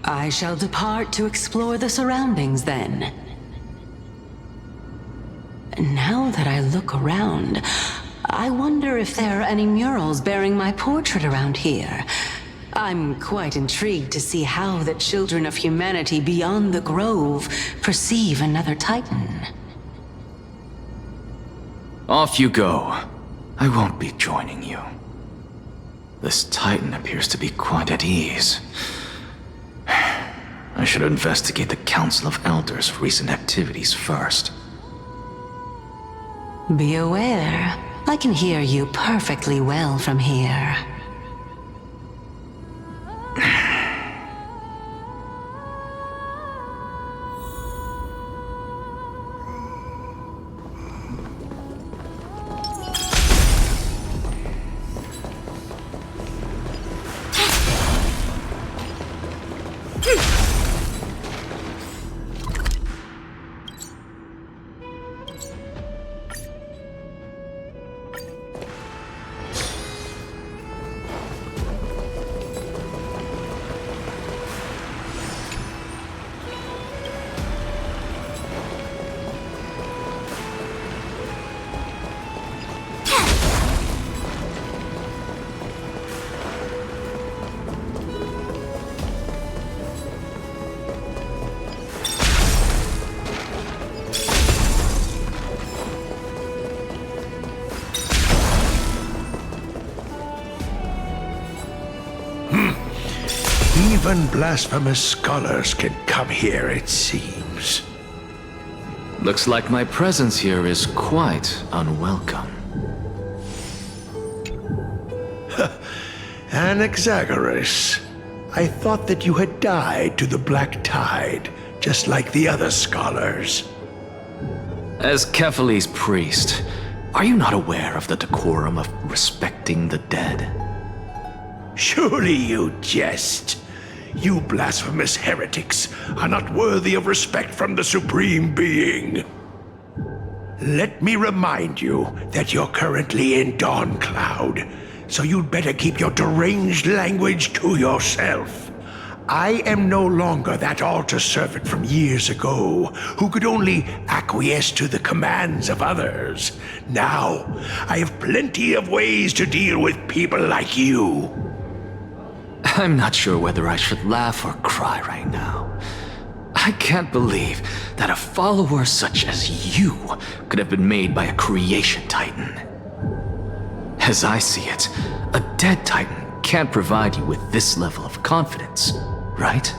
I shall depart to explore the surroundings then. Now that I look around, I wonder if there are any murals bearing my portrait around here. I'm quite intrigued to see how the children of humanity beyond the grove perceive another Titan. Off you go. I won't be joining you. This Titan appears to be quite at ease. I should investigate the Council of Elders' recent activities first. Be aware, I can hear you perfectly well from here. Even blasphemous scholars can come here, it seems. Looks like my presence here is quite unwelcome. Anaxagoras, I thought that you had died to the Black Tide, just like the other scholars. As Kephales's priest, are you not aware of the decorum of respecting the dead? Surely you jest. You blasphemous heretics are not worthy of respect from the Supreme Being. Let me remind you that you're currently in Dawn Cloud, so you'd better keep your deranged language to yourself. I am no longer that altar servant from years ago, who could only acquiesce to the commands of others. Now, I have plenty of ways to deal with people like you. I'm not sure whether I should laugh or cry right now. I can't believe that a follower such as you could have been made by a creation titan. As I see it, a dead titan can't provide you with this level of confidence, right?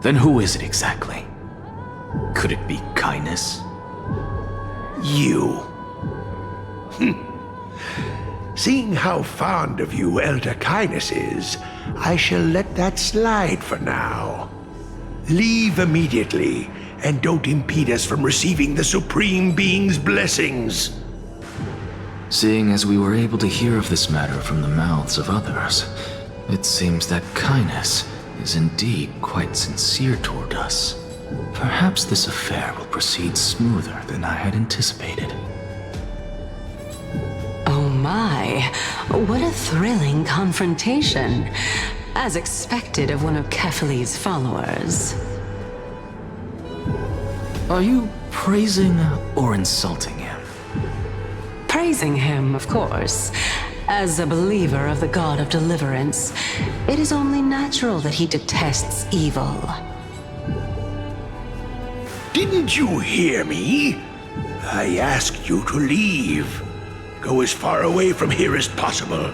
Then who is it exactly? Could it be kindness? You. Seeing how fond of you Elder Kindness is, I shall let that slide for now. Leave immediately, and don't impede us from receiving the Supreme Being's blessings. Seeing as we were able to hear of this matter from the mouths of others, it seems that kindness is indeed quite sincere toward us. Perhaps this affair will proceed smoother than I had anticipated. Oh my, what a thrilling confrontation. As expected of one of Kephales's followers. Are you praising or insulting him? Praising him, of course. As a believer of the God of Deliverance, it is only natural that he detests evil. Didn't you hear me? I asked you to leave. Go as far away from here as possible.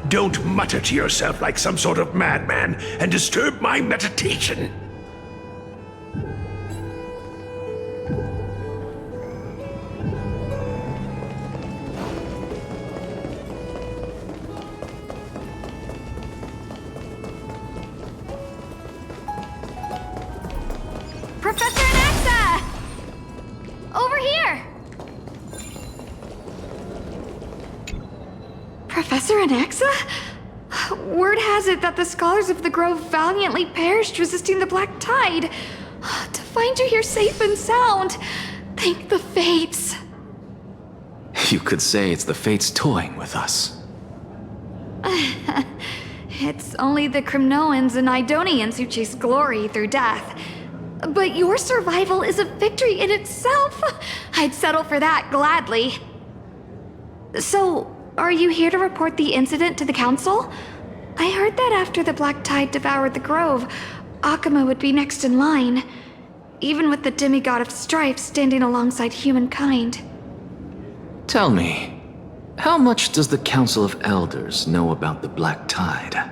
Don't mutter to yourself like some sort of madman and disturb my meditation. Professor Anaxa! Over here! Professor Anaxa? Word has it that the scholars of the Grove valiantly perished resisting the Black Tide. To find you here safe and sound, thank the Fates. You could say it's the Fates toying with us. It's only the Crimnoans and Idonians who chase glory through death. But your survival is a victory in itself. I'd settle for that gladly. So, are you here to report the incident to the Council? I heard that after the Black Tide devoured the Grove, Akama would be next in line, even with the demigod of strife standing alongside humankind. Tell me, how much does the Council of Elders know about the Black Tide?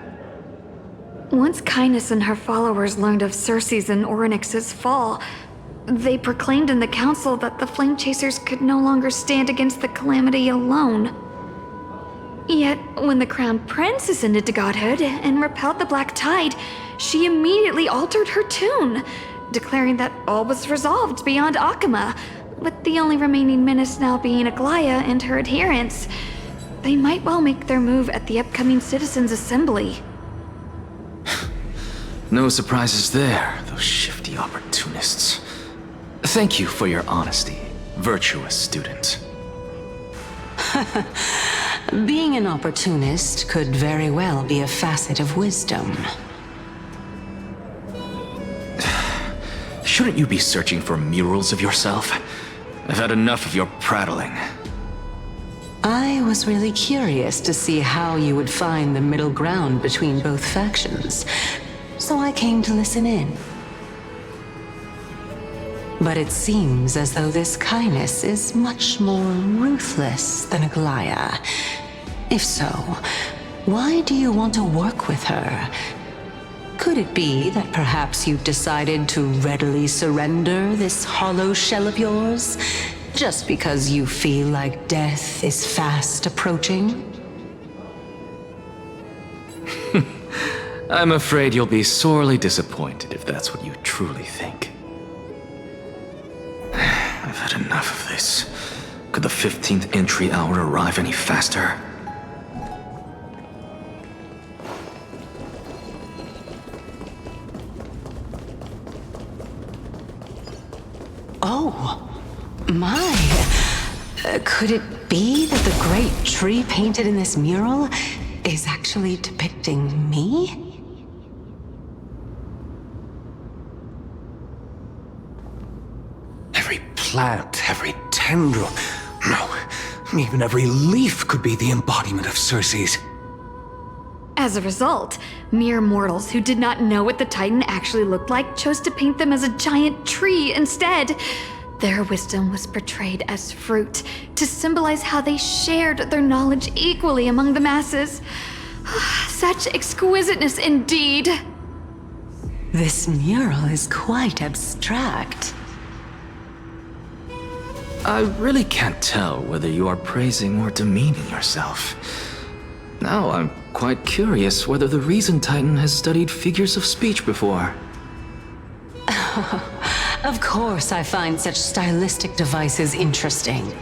Once Kindness and her followers learned of Circe's and Orynyx's fall, they proclaimed in the Council that the Flame Chasers could no longer stand against the calamity alone. Yet, when the Crown Prince ascended to godhood and repelled the Black Tide, she immediately altered her tune, declaring that all was resolved beyond Akama, with the only remaining menace now being Aglaya and her adherents. They might well make their move at the upcoming Citizens' Assembly. No surprises there, those shifty opportunists. Thank you for your honesty, virtuous student. Being an opportunist could very well be a facet of wisdom. Shouldn't you be searching for murals of yourself? I've had enough of your prattling. I was really curious to see how you would find the middle ground between both factions, so I came to listen in. But it seems as though this Kindness is much more ruthless than Aglaya. If so, why do you want to work with her? Could it be that perhaps you've decided to readily surrender this hollow shell of yours, just because you feel like death is fast approaching? I'm afraid you'll be sorely disappointed if that's what you truly think. I've had enough of this. Could the 15th entry hour arrive any faster? Oh, my. Could it be that the great tree painted in this mural is actually depicting me? Every plant, every tendril, no, even every leaf could be the embodiment of Circe's. As a result, mere mortals who did not know what the Titan actually looked like chose to paint them as a giant tree instead. Their wisdom was portrayed as fruit, to symbolize how they shared their knowledge equally among the masses. Such exquisiteness indeed. This mural is quite abstract. I really can't tell whether you are praising or demeaning yourself. Now I'm quite curious whether the Reason Titan has studied figures of speech before. Of course I find such stylistic devices interesting.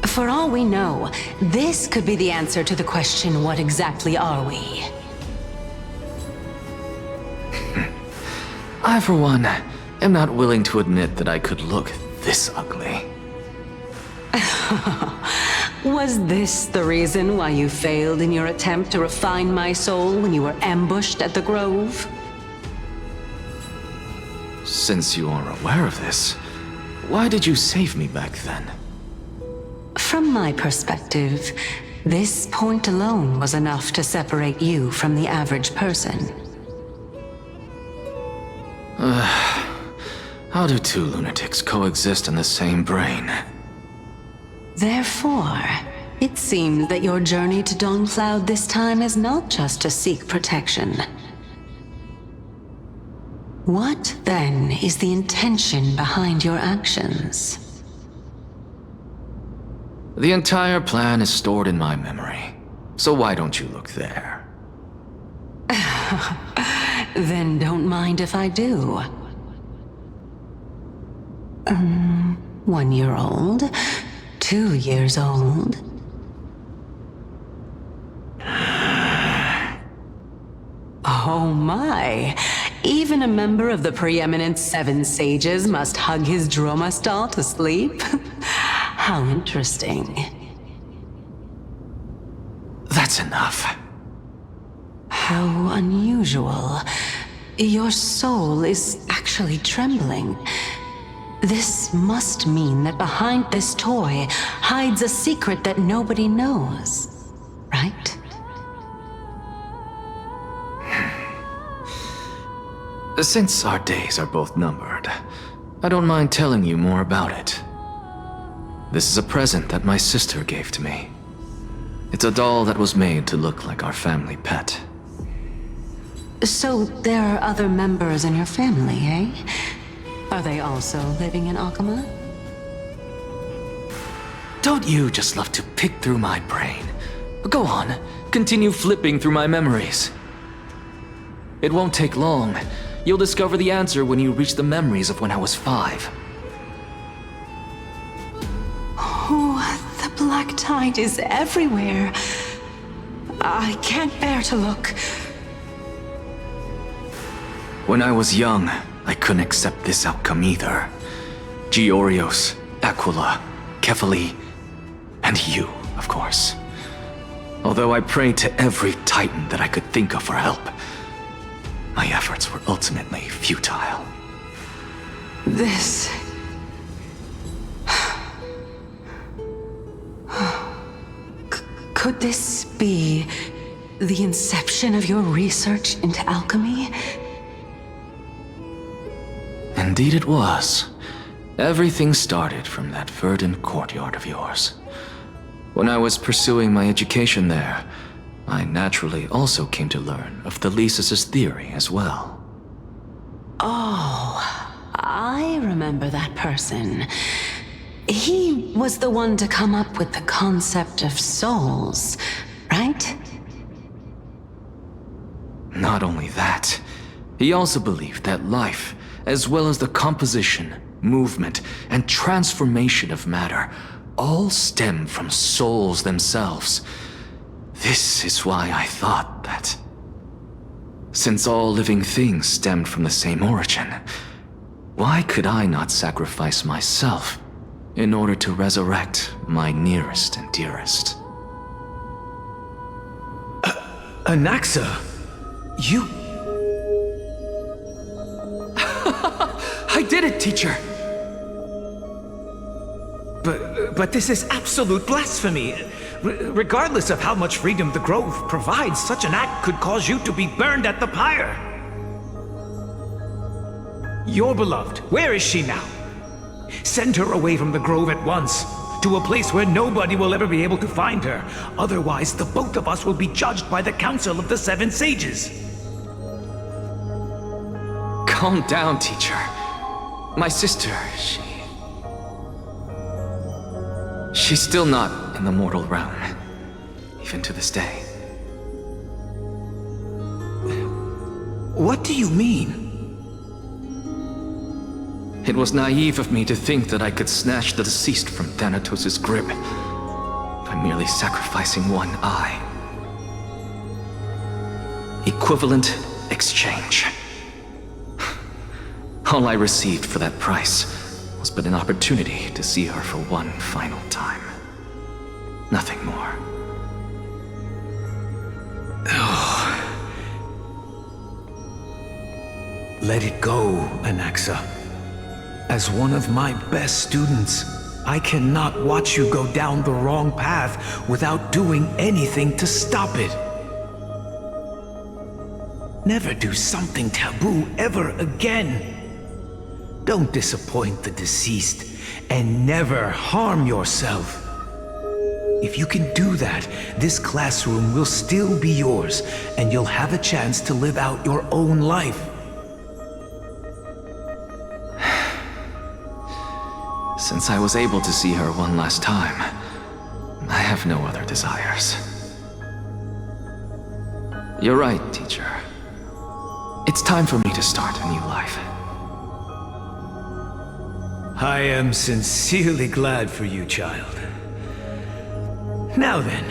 For all we know, this could be the answer to the question, what exactly are we? I, for one, am not willing to admit that I could look this ugly. Was this the reason why you failed in your attempt to refine my soul when you were ambushed at the Grove? Since you are aware of this, why did you save me back then? From my perspective, this point alone was enough to separate you from the average person. How do two lunatics coexist in the same brain? Therefore, it seems that your journey to Dawncloud this time is not just to seek protection. What, then, is the intention behind your actions? The entire plan is stored in my memory, so why don't you look there? Then don't mind if I do. 1 year old, 2 years old. Oh my! Even a member of the preeminent Seven Sages must hug his Dromastal to sleep? How interesting. That's enough. How unusual. Your soul is actually trembling. This must mean that behind this toy hides a secret that nobody knows, right? Since our days are both numbered, I don't mind telling you more about it. This is a present that my sister gave to me. It's a doll that was made to look like our family pet. So there are other members in your family, eh? Are they also living in Akama? Don't you just love to pick through my brain? Go on, continue flipping through my memories. It won't take long. You'll discover the answer when you reach the memories of when I was 5. Oh, the black tide is everywhere. I can't bear to look. When I was young, I couldn't accept this outcome either. Georios, Aquila, Kefali, and you, of course. Although I prayed to every Titan that I could think of for help, my efforts were ultimately futile. This... Could this be the inception of your research into alchemy? Indeed it was. Everything started from that verdant courtyard of yours. When I was pursuing my education there, I naturally also came to learn of Thelisis's theory as well. Oh, I remember that person. He was the one to come up with the concept of souls, right? Not only that, he also believed that life, as well as the composition, movement, and transformation of matter, all stem from souls themselves. This is why I thought that, since all living things stemmed from the same origin, why could I not sacrifice myself in order to resurrect my nearest and dearest? Anaxa, you... I did it, teacher! But this is absolute blasphemy. Regardless of how much freedom the Grove provides, such an act could cause you to be burned at the pyre. Your beloved, where is she now? Send her away from the Grove at once, to a place where nobody will ever be able to find her. Otherwise, the both of us will be judged by the Council of the Seven Sages. Calm down, teacher. My sister, she's still not in the mortal realm, even to this day. What do you mean? It was naive of me to think that I could snatch the deceased from Thanatos' grip by merely sacrificing one eye. Equivalent exchange. All I received for that price was but an opportunity to see her for one final time. Nothing more. Oh. Let it go, Anaxa. As one of my best students, I cannot watch you go down the wrong path without doing anything to stop it. Never do something taboo ever again. Don't disappoint the deceased, and never harm yourself. If you can do that, this classroom will still be yours, and you'll have a chance to live out your own life. Since I was able to see her one last time, I have no other desires. You're right, teacher. It's time for me to start a new life. I am sincerely glad for you, child. Now then,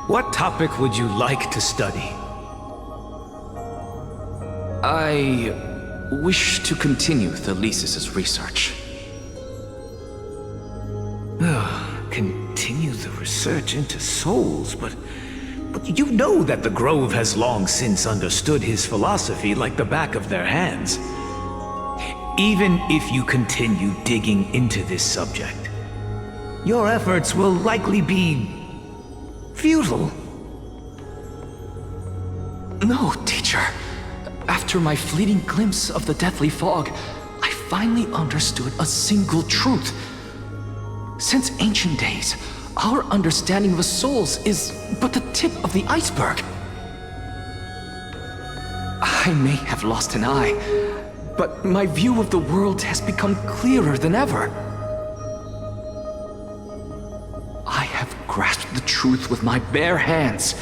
what topic would you like to study? I wish to continue Thelisis's research. Continue the research into souls, but you know that the Grove has long since understood his philosophy like the back of their hands. Even if you continue digging into this subject, your efforts will likely be futile. No, teacher. After my fleeting glimpse of the deathly fog, I finally understood a single truth. Since ancient days, our understanding of the souls is but the tip of the iceberg. I may have lost an eye, but my view of the world has become clearer than ever. I have grasped the truth with my bare hands.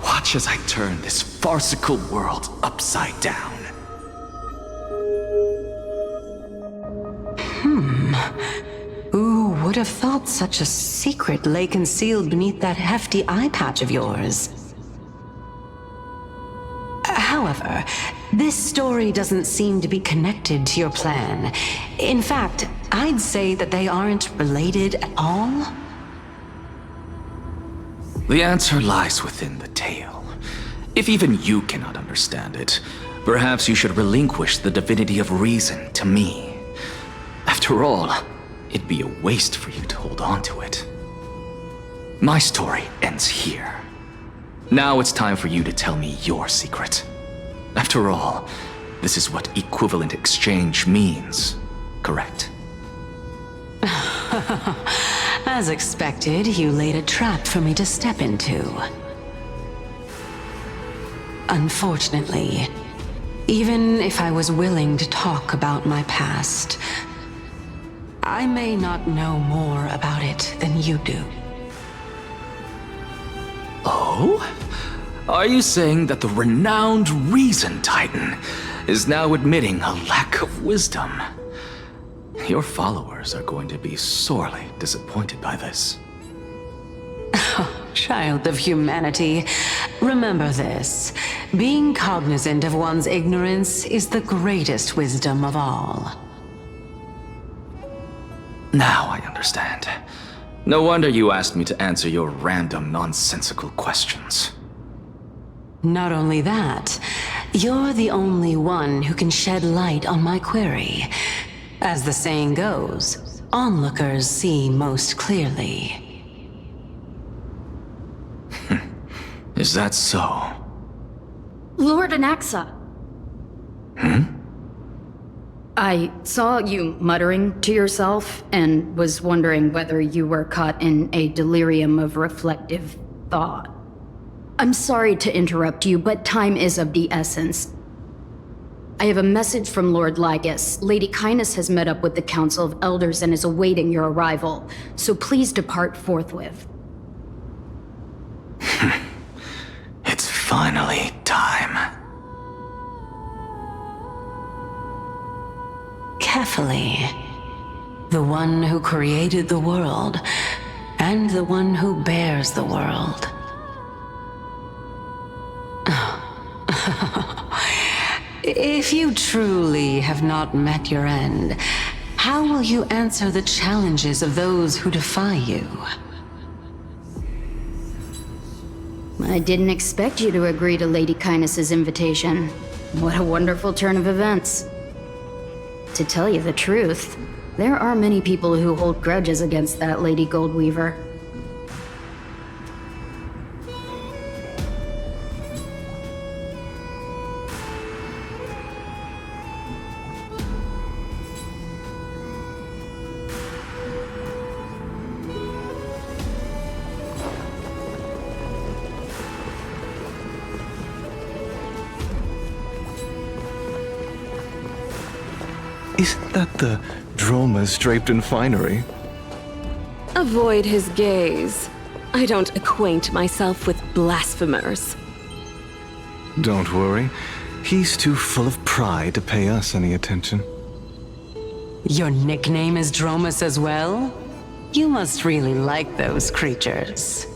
Watch as I turn this farcical world upside down. Who would have thought such a secret lay concealed beneath that hefty eye patch of yours? However, this story doesn't seem to be connected to your plan. In fact, I'd say that they aren't related at all. The answer lies within the tale. If even you cannot understand it, perhaps you should relinquish the divinity of reason to me. After all, it'd be a waste for you to hold on to it. My story ends here. Now it's time for you to tell me your secret. After all, this is what equivalent exchange means, correct? As expected, you laid a trap for me to step into. Unfortunately, even if I was willing to talk about my past, I may not know more about it than you do. Oh? Are you saying that the renowned Reason Titan is now admitting a lack of wisdom? Your followers are going to be sorely disappointed by this. Child of humanity, remember this. Being cognizant of one's ignorance is the greatest wisdom of all. Now I understand. No wonder you asked me to answer your random, nonsensical questions. Not only that, you're the only one who can shed light on my query. As the saying goes, onlookers see most clearly. Is that so? Lord Anaxa. I saw you muttering to yourself and was wondering whether you were caught in a delirium of reflective thought. I'm sorry to interrupt you, but time is of the essence. I have a message from Lord Lygus. Lady Kindness has met up with the Council of Elders and is awaiting your arrival, so please depart forthwith. It's finally time. Carefully. The one who created the world, and the one who bears the world. If you truly have not met your end, how will you answer the challenges of those who defy you? I didn't expect you to agree to Lady Kindness's invitation. What a wonderful turn of events. To tell you the truth, there are many people who hold grudges against that Lady Goldweaver. Isn't that the dromas draped in finery? Avoid his gaze. I don't acquaint myself with blasphemers. Don't worry. He's too full of pride to pay us any attention. Your nickname is Dromus as well? You must really like those creatures.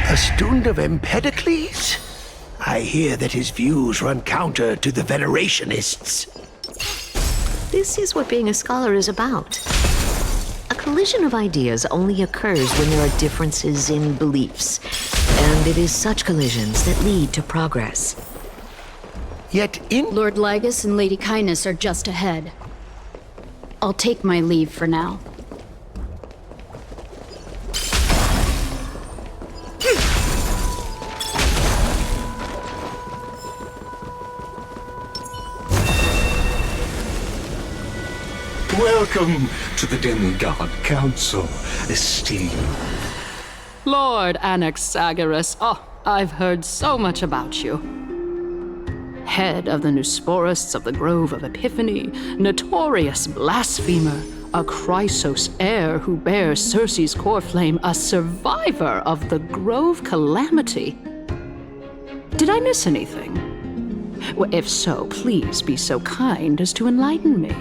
A student of Empedocles? I hear that his views run counter to the Venerationists. This is what being a scholar is about. A collision of ideas only occurs when there are differences in beliefs, and it is such collisions that lead to progress. Yet in... Lord Lygus and Lady Kindness are just ahead. I'll take my leave for now. Welcome to the Demigod Council, esteemed. Lord Anaxagoras, I've heard so much about you. Head of the Nusporists of the Grove of Epiphany, notorious blasphemer, a Chrysos heir who bears Circe's core flame, a survivor of the Grove calamity. Did I miss anything? Well, if so, please be so kind as to enlighten me.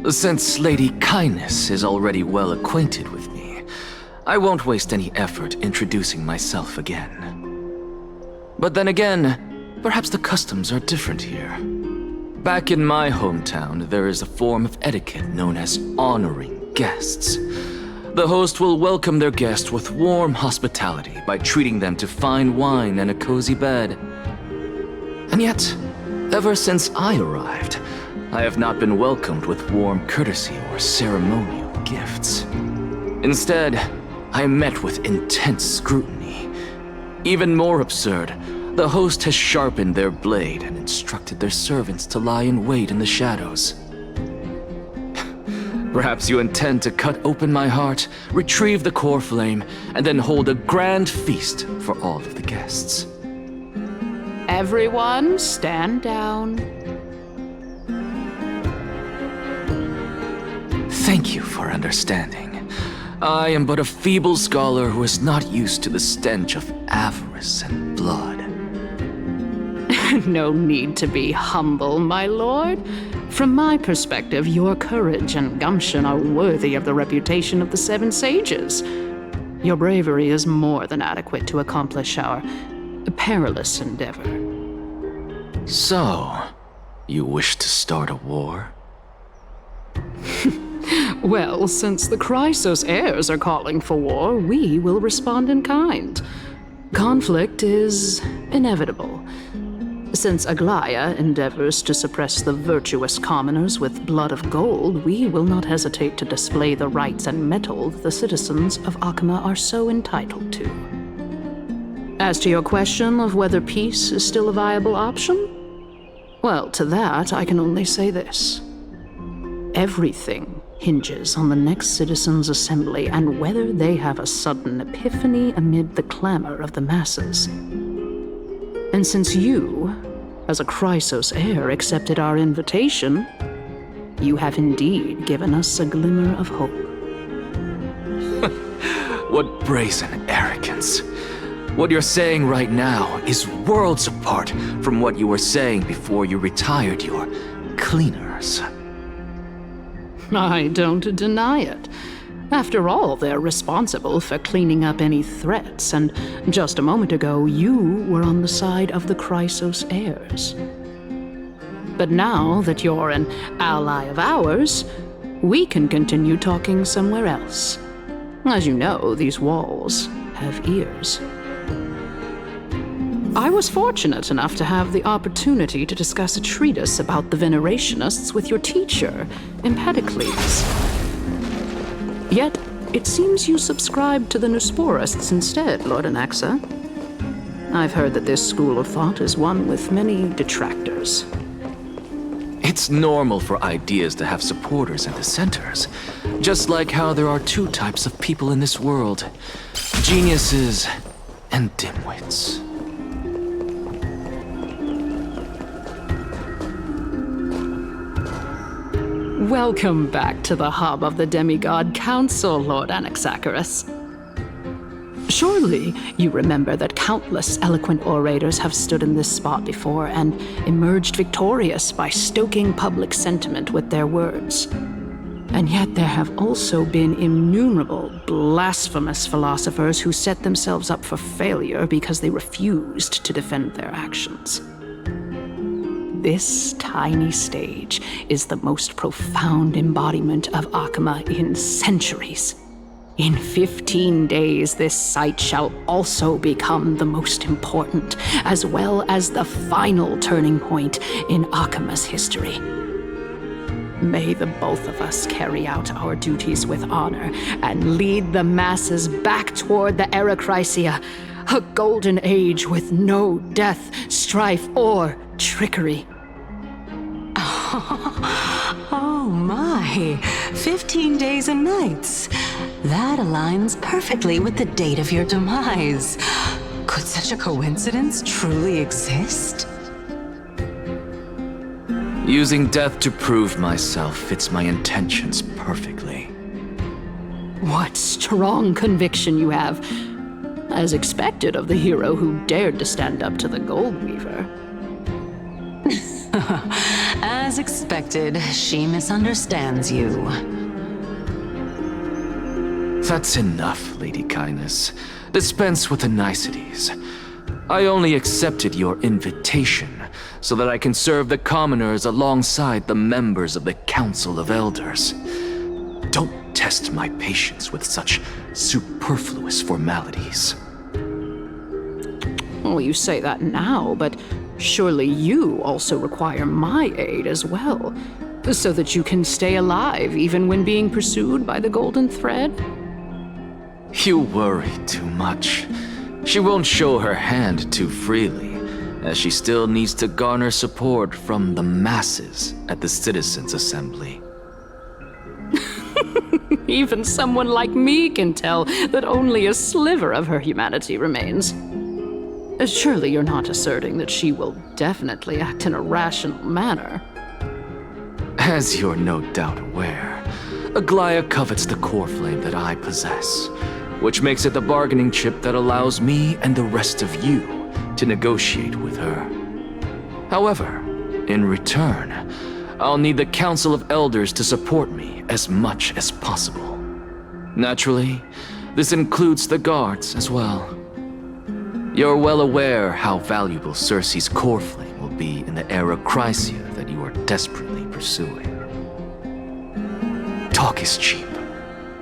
Since Lady Kindness is already well acquainted with me, I won't waste any effort introducing myself again. But then again, perhaps the customs are different here. Back in my hometown, there is a form of etiquette known as honoring guests. The host will welcome their guest with warm hospitality by treating them to fine wine and a cozy bed. And yet, ever since I arrived, I have not been welcomed with warm courtesy or ceremonial gifts. Instead, I am met with intense scrutiny. Even more absurd, the host has sharpened their blade and instructed their servants to lie in wait in the shadows. Perhaps you intend to cut open my heart, retrieve the core flame, and then hold a grand feast for all of the guests. Everyone, stand down. Thank you for understanding. I am but a feeble scholar who is not used to the stench of avarice and blood. No need to be humble, my lord. From my perspective, your courage and gumption are worthy of the reputation of the Seven Sages. Your bravery is more than adequate to accomplish our perilous endeavor. So, you wish to start a war? Well, since the Chrysos heirs are calling for war, we will respond in kind. Conflict is inevitable. Since Aglaya endeavors to suppress the virtuous commoners with blood of gold, we will not hesitate to display the rights and mettle the citizens of Akama are so entitled to. As to your question of whether peace is still a viable option, well, to that I can only say this. Everything hinges on the next citizens' assembly and whether they have a sudden epiphany amid the clamor of the masses. And since you, as a Chrysos heir, accepted our invitation, you have indeed given us a glimmer of hope. What brazen arrogance. What you're saying right now is worlds apart from what you were saying before you retired your cleaners. I don't deny it. After all, they're responsible for cleaning up any threats, and just a moment ago, you were on the side of the Chrysos heirs. But now that you're an ally of ours, we can continue talking somewhere else. As you know, these walls have ears. I was fortunate enough to have the opportunity to discuss a treatise about the Venerationists with your teacher, Empedocles. Yet, it seems you subscribe to the Nusporists instead, Lord Anaxa. I've heard that this school of thought is one with many detractors. It's normal for ideas to have supporters and dissenters, just like how there are two types of people in this world: geniuses and dimwits. Welcome back to the hub of the Demigod Council, Lord Anaxagoras. Surely you remember that countless eloquent orators have stood in this spot before and emerged victorious by stoking public sentiment with their words. And yet there have also been innumerable blasphemous philosophers who set themselves up for failure because they refused to defend their actions. This tiny stage is the most profound embodiment of Akama in centuries. In 15 days, this site shall also become the most important, as well as the final turning point in Akama's history. May the both of us carry out our duties with honor and lead the masses back toward the Era Chrysia, a golden age with no death, strife, or trickery. Oh my, 15 days and nights. That aligns perfectly with the date of your demise. Could such a coincidence truly exist? Using death to prove myself fits my intentions perfectly. What strong conviction you have, as expected of the hero who dared to stand up to the Gold Weaver. As expected, she misunderstands you. That's enough, Lady Kindness. Dispense with the niceties. I only accepted your invitation so that I can serve the commoners alongside the members of the Council of Elders. Don't test my patience with such superfluous formalities. Well, you say that now, but Surely you also require my aid as well, so that you can stay alive even when being pursued by the Golden Thread? You worry too much. She won't show her hand too freely, as she still needs to garner support from the masses at the Citizens' Assembly. Even someone like me can tell that only a sliver of her humanity remains. Surely you're not asserting that she will definitely act in a rational manner. As you're no doubt aware, Aglaya covets the core flame that I possess, which makes it the bargaining chip that allows me and the rest of you to negotiate with her. However, in return, I'll need the Council of Elders to support me as much as possible. Naturally, this includes the guards as well. You're well aware how valuable Cersei's core flame will be in the era Chrysia that you are desperately pursuing. Talk is cheap,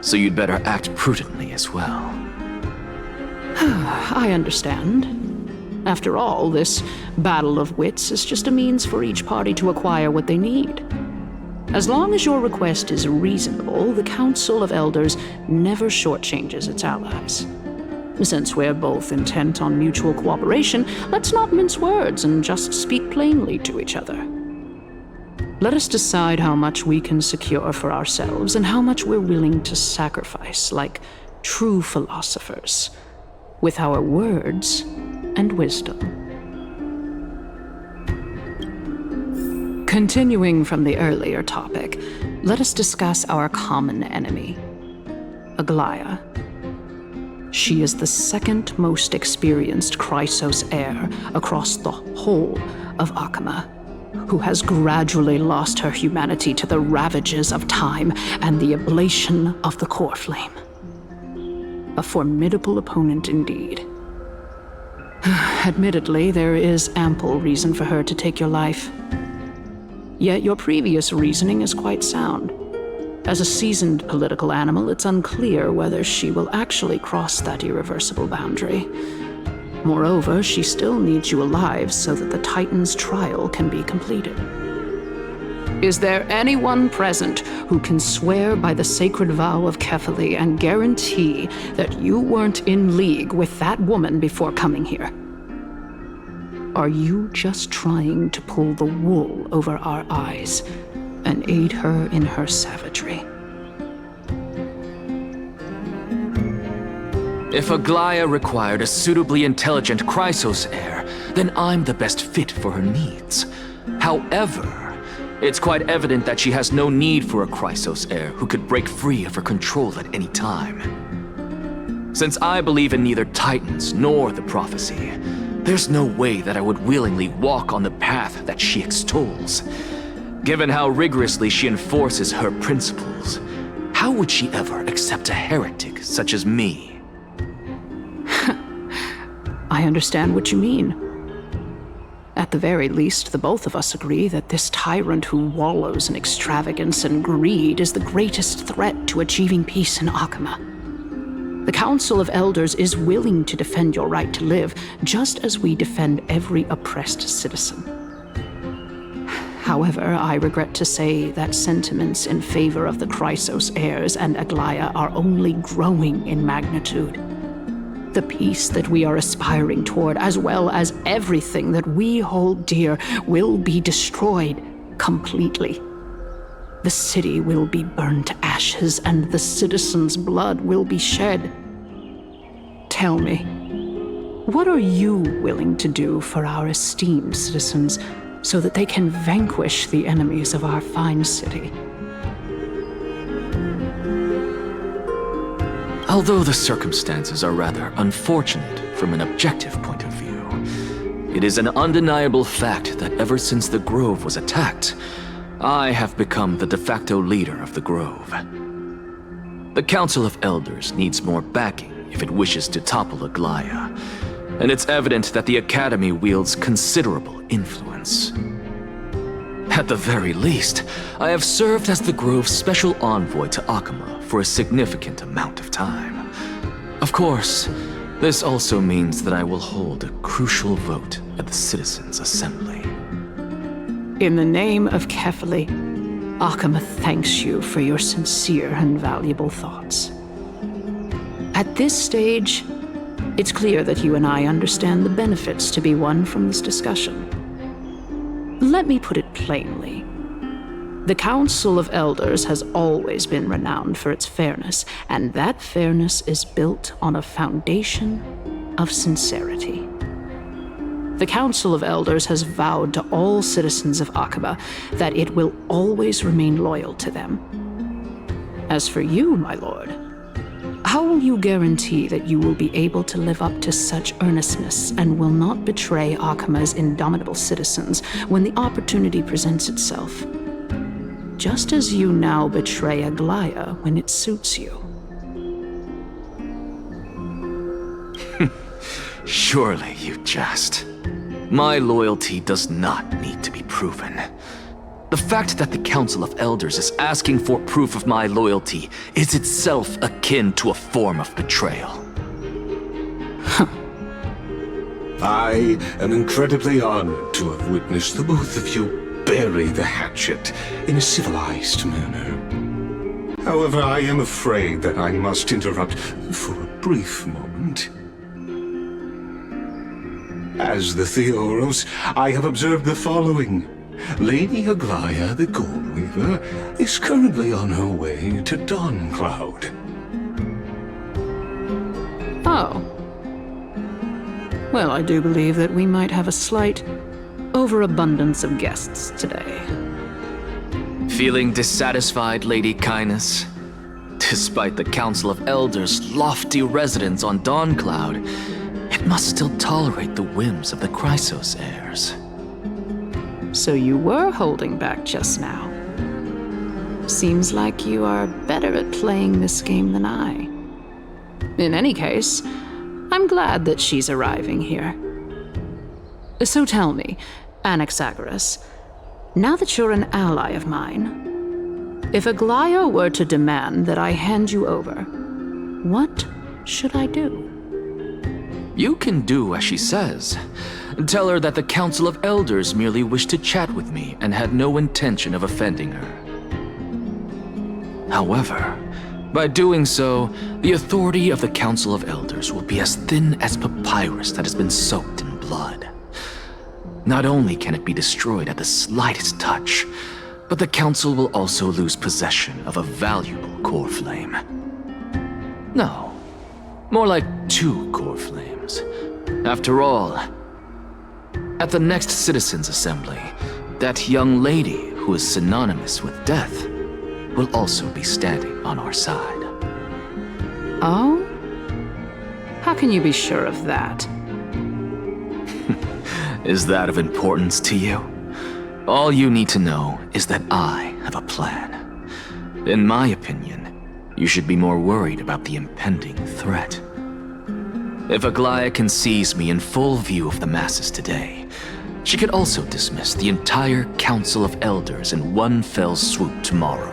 so you'd better act prudently as well. I understand. After all, this battle of wits is just a means for each party to acquire what they need. As long as your request is reasonable, the Council of Elders never shortchanges its allies. Since we're both intent on mutual cooperation, let's not mince words and just speak plainly to each other. Let us decide how much we can secure for ourselves and how much we're willing to sacrifice, like true philosophers, with our words and wisdom. Continuing from the earlier topic, let us discuss our common enemy, Aglaya. She is the second most experienced Chrysos heir across the whole of Akama, who has gradually lost her humanity to the ravages of time and the ablation of the core flame. A formidable opponent indeed. Admittedly, there is ample reason for her to take your life. Yet your previous reasoning is quite sound. As a seasoned political animal, it's unclear whether she will actually cross that irreversible boundary. Moreover, she still needs you alive so that the Titan's trial can be completed. Is there anyone present who can swear by the sacred vow of Kefali and guarantee that you weren't in league with that woman before coming here? Are you just trying to pull the wool over our eyes and aid her in her savagery? If Aglaya required a suitably intelligent Chrysos heir, then I'm the best fit for her needs. However, it's quite evident that she has no need for a Chrysos heir who could break free of her control at any time. Since I believe in neither Titans nor the prophecy, there's no way that I would willingly walk on the path that she extols. Given how rigorously she enforces her principles, how would she ever accept a heretic such as me? I understand what you mean. At the very least, the both of us agree that this tyrant who wallows in extravagance and greed is the greatest threat to achieving peace in Akama. The Council of Elders is willing to defend your right to live, just as we defend every oppressed citizen. However, I regret to say that sentiments in favor of the Chrysos heirs and Aglaya are only growing in magnitude. The peace that we are aspiring toward, as well as everything that we hold dear, will be destroyed completely. The city will be burned to ashes, and the citizens' blood will be shed. Tell me, what are you willing to do for our esteemed citizens so that they can vanquish the enemies of our fine city? Although the circumstances are rather unfortunate from an objective point of view, it is an undeniable fact that ever since the Grove was attacked, I have become the de facto leader of the Grove. The Council of Elders needs more backing if it wishes to topple Aglaya, and it's evident that the Academy wields considerable influence. At the very least, I have served as the Grove's special envoy to Akama for a significant amount of time. Of course, this also means that I will hold a crucial vote at the Citizens' Assembly. In the name of Kefali, Akama thanks you for your sincere and valuable thoughts. At this stage, it's clear that you and I understand the benefits to be won from this discussion. Let me put it plainly. The Council of Elders has always been renowned for its fairness, and that fairness is built on a foundation of sincerity. The Council of Elders has vowed to all citizens of Akaba that it will always remain loyal to them. As for you, my lord, how will you guarantee that you will be able to live up to such earnestness and will not betray Akama's indomitable citizens when the opportunity presents itself? Just as you now betray Aglaya when it suits you. Surely you jest. My loyalty does not need to be proven. The fact that the Council of Elders is asking for proof of my loyalty is itself akin to a form of betrayal. I am incredibly honored to have witnessed the both of you bury the hatchet in a civilized manner. However, I am afraid that I must interrupt for a brief moment. As the Theoros, I have observed the following. Lady Aglaya, the Gold Weaver, is currently on her way to Dawncloud. Oh. Well, I do believe that we might have a slight overabundance of guests today. Feeling dissatisfied, Lady Kindness? Despite the Council of Elders' lofty residence on Dawncloud, it must still tolerate the whims of the Chrysos heirs. So you were holding back just now. Seems like you are better at playing this game than I. In any case, I'm glad that she's arriving here. So tell me, Anaxagoras, now that you're an ally of mine, if Aglaya were to demand that I hand you over, what should I do? You can do as she says. Tell her that the Council of Elders merely wished to chat with me and had no intention of offending her. However, by doing so, the authority of the Council of Elders will be as thin as papyrus that has been soaked in blood. Not only can it be destroyed at the slightest touch, but the Council will also lose possession of a valuable core flame. No, more like 2 core flames. After all, at the next Citizens' Assembly, that young lady who is synonymous with death will also be standing on our side. Oh? How can you be sure of that? Is that of importance to you? All you need to know is that I have a plan. In my opinion, you should be more worried about the impending threat. If Aglaya can seize me in full view of the masses today, she could also dismiss the entire Council of Elders in one fell swoop tomorrow.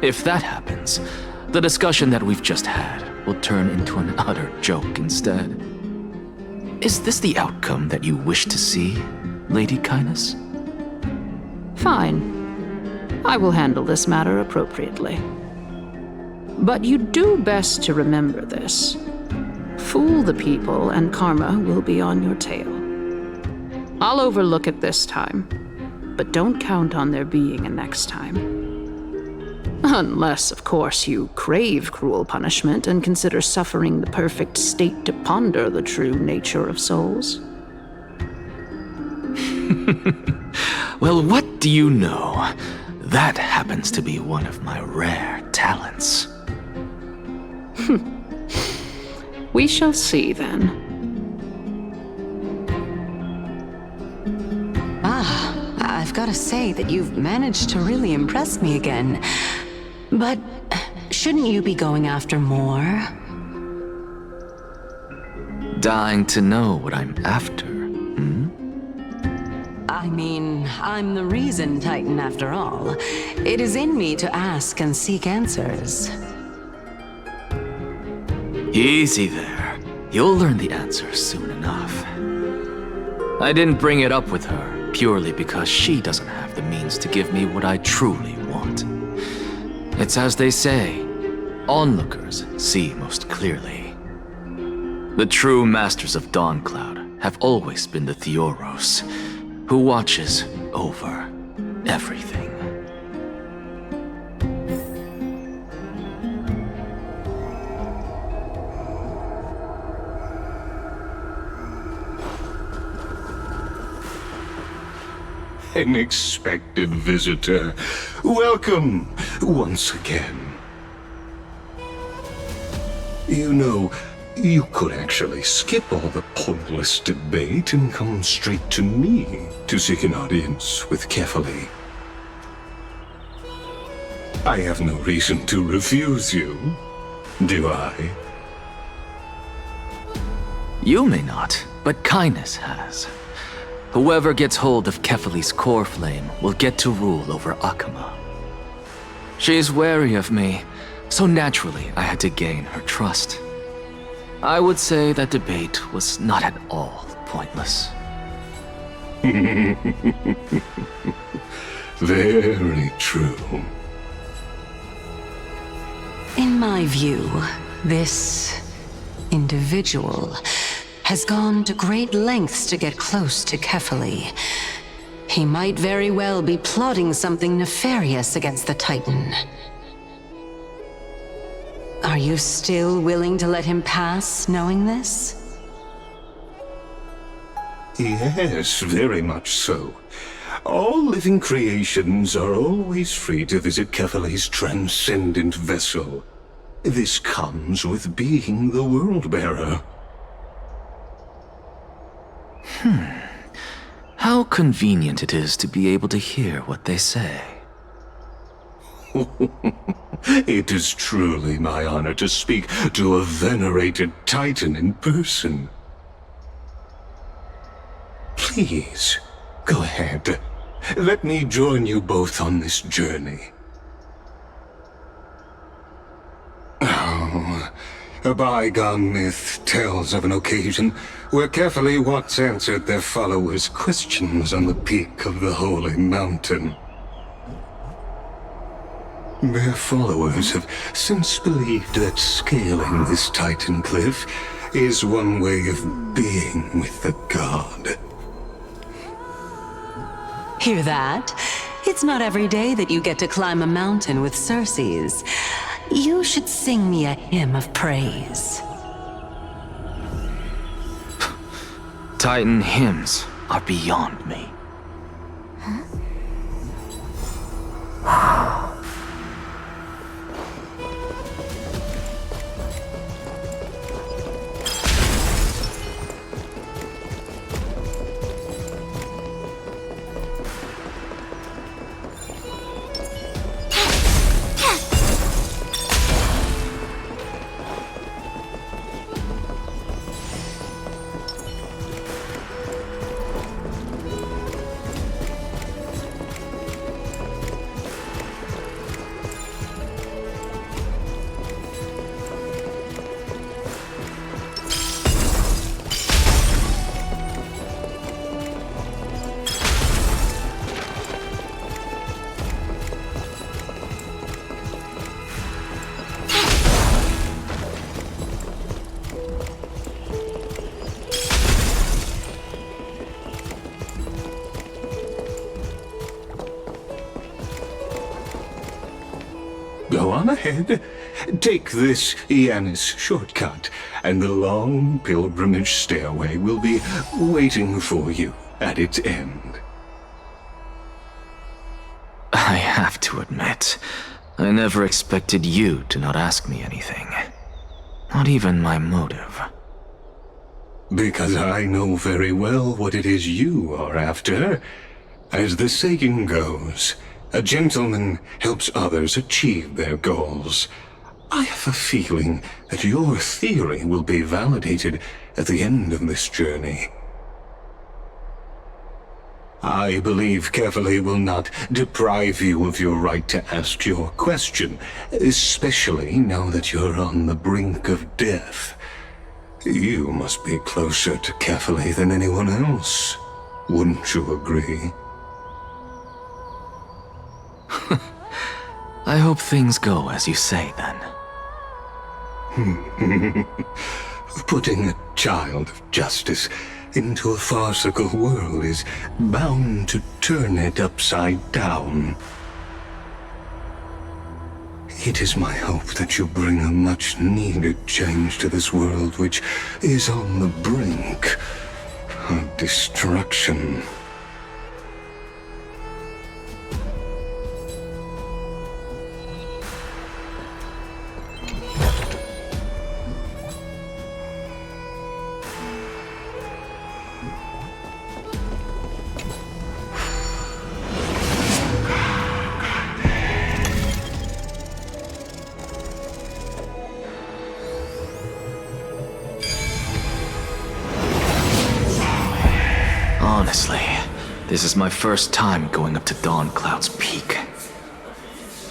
If that happens, the discussion that we've just had will turn into an utter joke instead. Is this the outcome that you wish to see, Lady Kindness? Fine. I will handle this matter appropriately. But you do best to remember this. Fool the people and karma will be on your tail. I'll overlook it this time, but don't count on there being a next time. Unless, of course, you crave cruel punishment and consider suffering the perfect state to ponder the true nature of souls. Well, what do you know? That happens to be one of my rare talents. We shall see then. I've got to say that you've managed to really impress me again. But shouldn't you be going after more? Dying to know what I'm after, I mean, I'm the reason Titan after all. It is in me to ask and seek answers. Easy there. You'll learn the answers soon enough. I didn't bring it up with her purely because she doesn't have the means to give me what I truly want. It's as they say, onlookers see most clearly. The true masters of Dawncloud have always been the Theoros, who watches over everything. An expected visitor. Welcome once again. You know, you could actually skip all the pointless debate and come straight to me to seek an audience with Kefali. I have no reason to refuse you, do I? You may not, but Kindness has. Whoever gets hold of Kefali's core flame will get to rule over Akama. She's wary of me, so naturally I had to gain her trust. I would say that debate was not at all pointless. Very true. In my view, this individual has gone to great lengths to get close to Kefali. He might very well be plotting something nefarious against the Titan. Are you still willing to let him pass, knowing this? Yes, very much so. All living creations are always free to visit Kefali's transcendent vessel. This comes with being the World-Bearer. How convenient it is to be able to hear what they say. It is truly my honor to speak to a venerated Titan in person. Please, go ahead. Let me join you both on this journey. Oh, a bygone myth tells of an occasion where Kefali once answered their followers' questions on the peak of the Holy Mountain. Their followers have since believed that scaling this Titan cliff is one way of being with the god. Hear that? It's not every day that you get to climb a mountain with Circes. You should sing me a hymn of praise. Titan hymns are beyond me. Go on ahead. Take this Yanis shortcut, and the long pilgrimage stairway will be waiting for you at its end. I have to admit, I never expected you to not ask me anything. Not even my motive. Because I know very well what it is you are after. As the saying goes, a gentleman helps others achieve their goals. I have a feeling that your theory will be validated at the end of this journey. I believe Kefali will not deprive you of your right to ask your question, especially now that you're on the brink of death. You must be closer to Kefali than anyone else, Wouldn't you agree? I hope things go as you say, then. Putting a child of justice into a farcical world is bound to turn it upside down. It is my hope that you bring a much-needed change to this world which is on the brink of destruction. Honestly, this is my first time going up to Dawn Cloud's peak.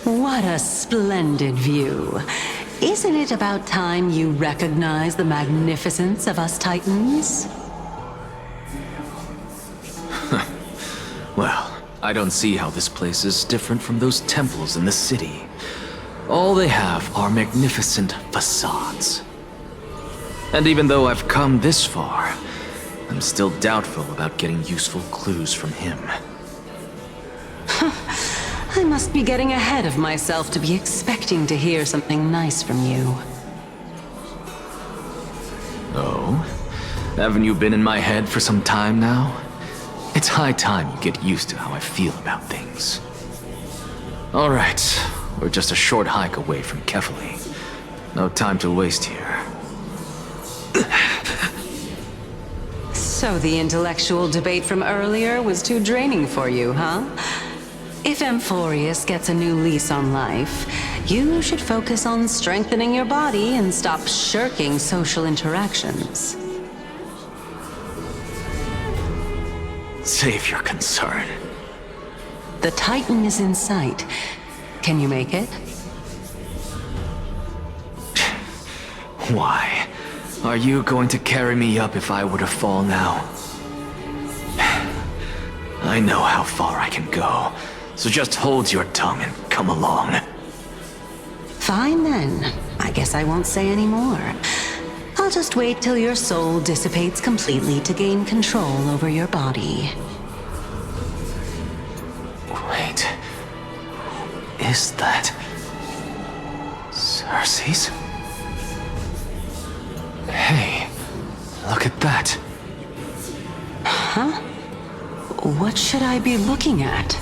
What a splendid view. Isn't it about time you recognize the magnificence of us Titans? Well, I don't see how this place is different from those temples in the city. All they have are magnificent facades. And even though I've come this far, I'm still doubtful about getting useful clues from him. I must be getting ahead of myself to be expecting to hear something nice from you. Oh? Haven't you been in my head for some time now? It's high time you get used to how I feel about things. Alright, we're just a short hike away from Kefali. No time to waste here. So the intellectual debate from earlier was too draining for you, huh? If Amphorius gets a new lease on life, you should focus on strengthening your body and stop shirking social interactions. Save your concern. The Titan is in sight. Can you make it? Why? Are you going to carry me up if I were to fall now? I know how far I can go, so just hold your tongue and come along. Fine then. I guess I won't say any more. I'll just wait till your soul dissipates completely to gain control over your body. Wait. Who is that? Circe's? Hey, look at that. Huh? What should I be looking at?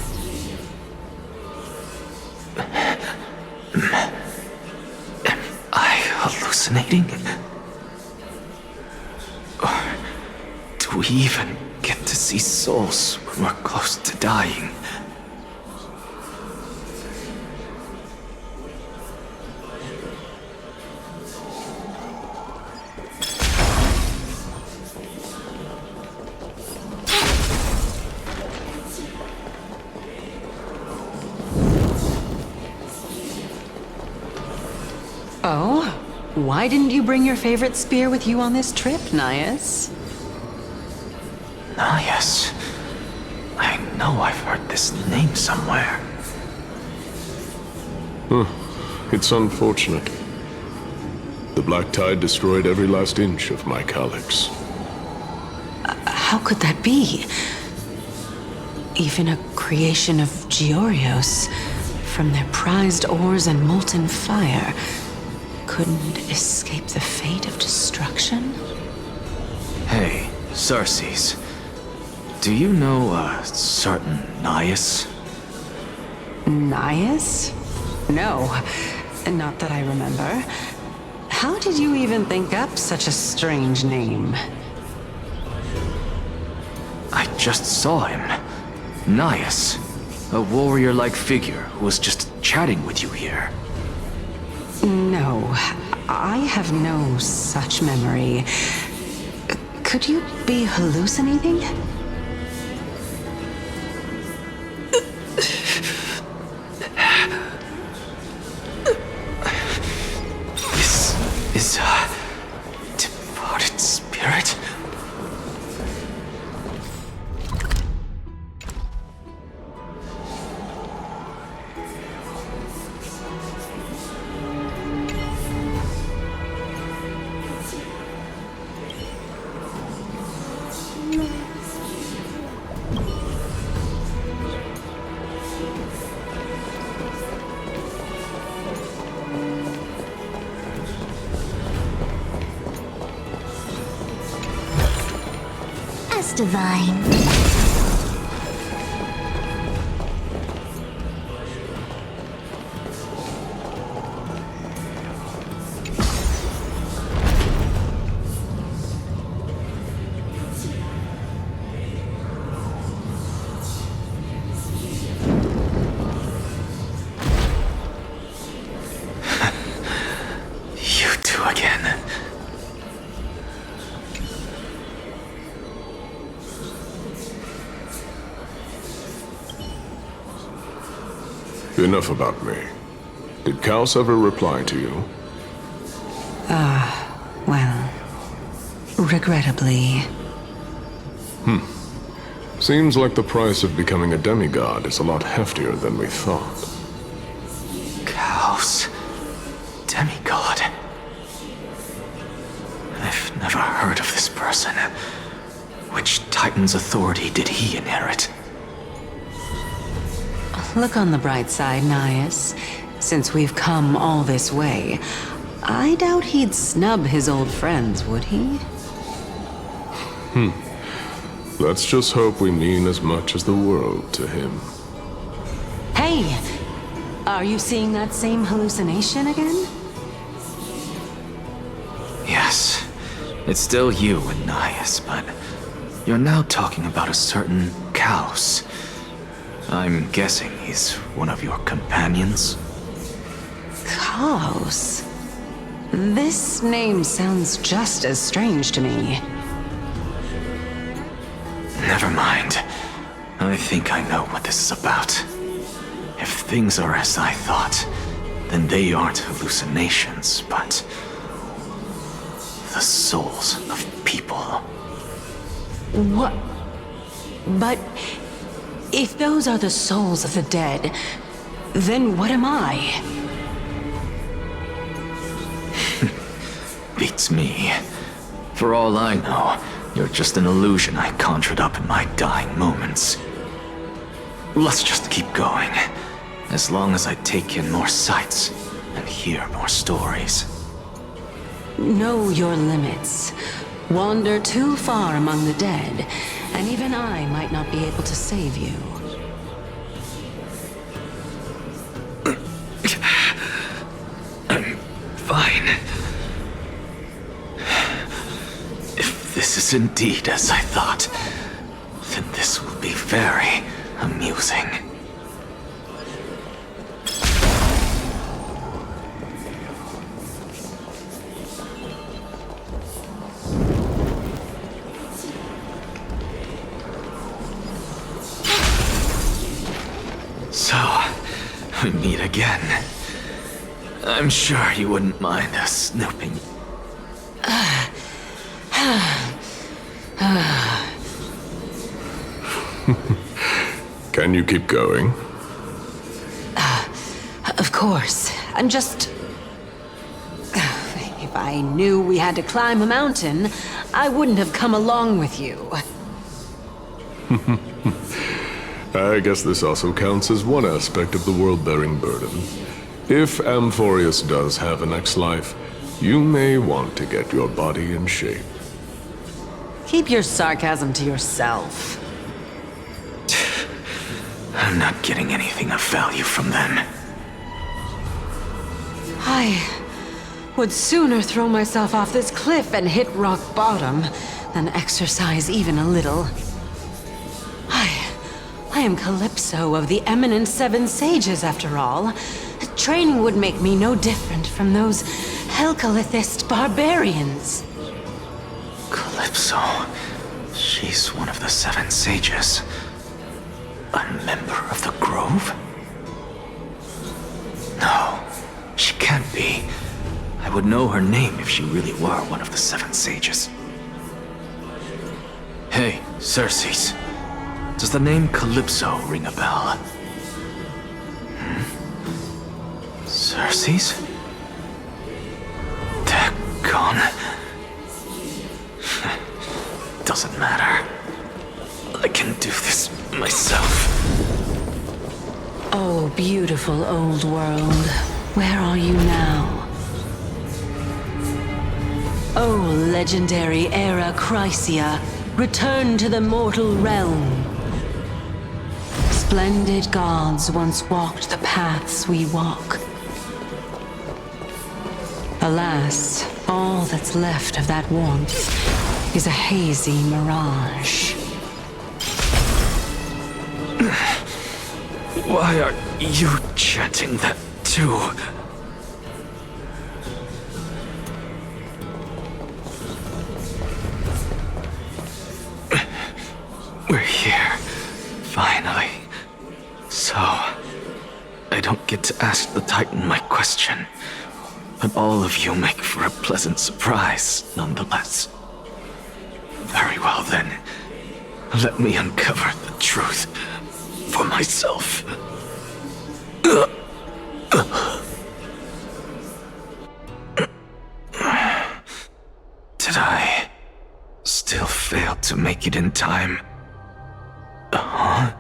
Am I hallucinating? Or do we even get to see souls when we're close to dying? Oh? Why didn't you bring your favorite spear with you on this trip, Nias? Nias. I know I've heard this name somewhere. It's unfortunate. The Black Tide destroyed every last inch of my calyx. How could that be? Even a creation of Georios, from their prized ores and molten fire, couldn't escape the fate of destruction? Hey, Circes. Do you know a certain Nias? Nias? No, not that I remember. How did you even think up such a strange name? I just saw him. Nias. A warrior-like figure who was just chatting with you here. No, I have no such memory. Could you be hallucinating? This is a departed spirit? As divine. You two again. Enough about me. Did Kaos ever reply to you? Well, regrettably. Seems like the price of becoming a demigod is a lot heftier than we thought. Kaos. Demigod. I've never heard of this person. Which Titan's authority did he inherit? Look on the bright side, Nias. Since we've come all this way, I doubt he'd snub his old friends, would he? Let's just hope we mean as much as the world to him. Hey! Are you seeing that same hallucination again? Yes. It's still you and Nias, but you're now talking about a certain Kaos. I'm guessing he's one of your companions? Kaos? This name sounds just as strange to me. Never mind. I think I know what this is about. If things are as I thought, then they aren't hallucinations, but the souls of people. What? But if those are the souls of the dead, then what am I? Beats me. For all I know, you're just an illusion I conjured up in my dying moments. Let's just keep going. As long as I take in more sights and hear more stories. Know your limits. Wander too far among the dead, and even I might not be able to save you. I'm fine. If this is indeed as I thought, then this will be very amusing. So, we meet again. I'm sure you wouldn't mind us snooping. Can you keep going? Of course. I'm just... If I knew we had to climb a mountain, I wouldn't have come along with you. I guess this also counts as one aspect of the world-bearing burden. If Amphorius does have a next life, you may want to get your body in shape. Keep your sarcasm to yourself. I'm not getting anything of value from them. I would sooner throw myself off this cliff and hit rock bottom than exercise even a little. I am Calypso of the eminent Seven Sages, after all. Training would make me no different from those Helcalithist barbarians. Calypso. She's one of the Seven Sages. A member of the Grove? No, she can't be. I would know her name if she really were one of the Seven Sages. Hey, Circes. Does the name Calypso ring a bell? Circes? Daggone. Doesn't matter. I can do this myself. Oh, beautiful old world. Where are you now? Oh, legendary era Chrysia, return to the mortal realm. Splendid gods once walked the paths we walk. Alas, all that's left of that warmth is a hazy mirage. Why are you chanting that too? We're here, finally. So, I don't get to ask the Titan my question, but all of you make for a pleasant surprise, nonetheless. Very well then, let me uncover the truth for myself. Did I still fail to make it in time? Huh?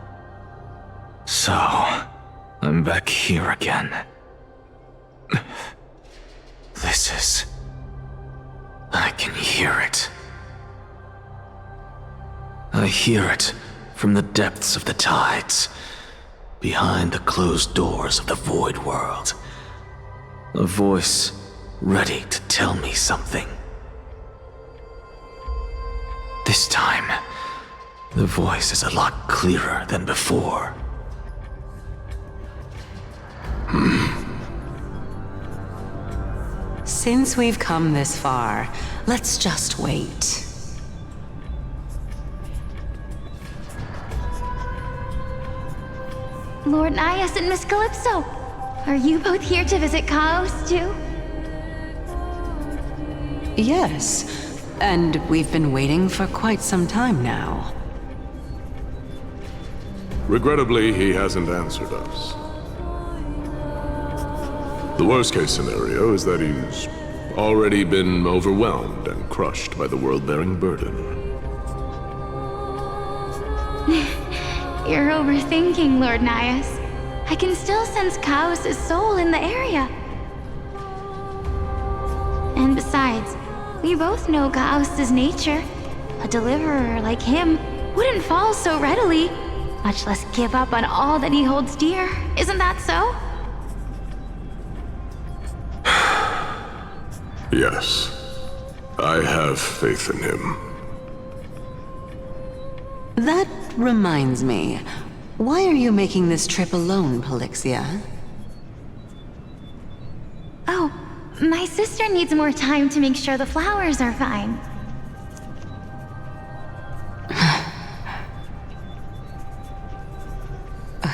So, I'm back here again. This is... I can hear it. I hear it from the depths of the tides, behind the closed doors of the void world. A voice ready to tell me something. This time, the voice is a lot clearer than before. Since we've come this far, let's just wait. Lord Nias and Miss Calypso, are you both here to visit Chaos too? Yes, and we've been waiting for quite some time now. Regrettably, he hasn't answered us. The worst-case scenario is that he's already been overwhelmed and crushed by the world-bearing burden. You're overthinking, Lord Nias. I can still sense Chaos' soul in the area. And besides, we both know Chaos' nature. A deliverer like him wouldn't fall so readily, much less give up on all that he holds dear. Isn't that so? Yes, I have faith in him. That reminds me. Why are you making this trip alone, Polixia? Oh, my sister needs more time to make sure the flowers are fine.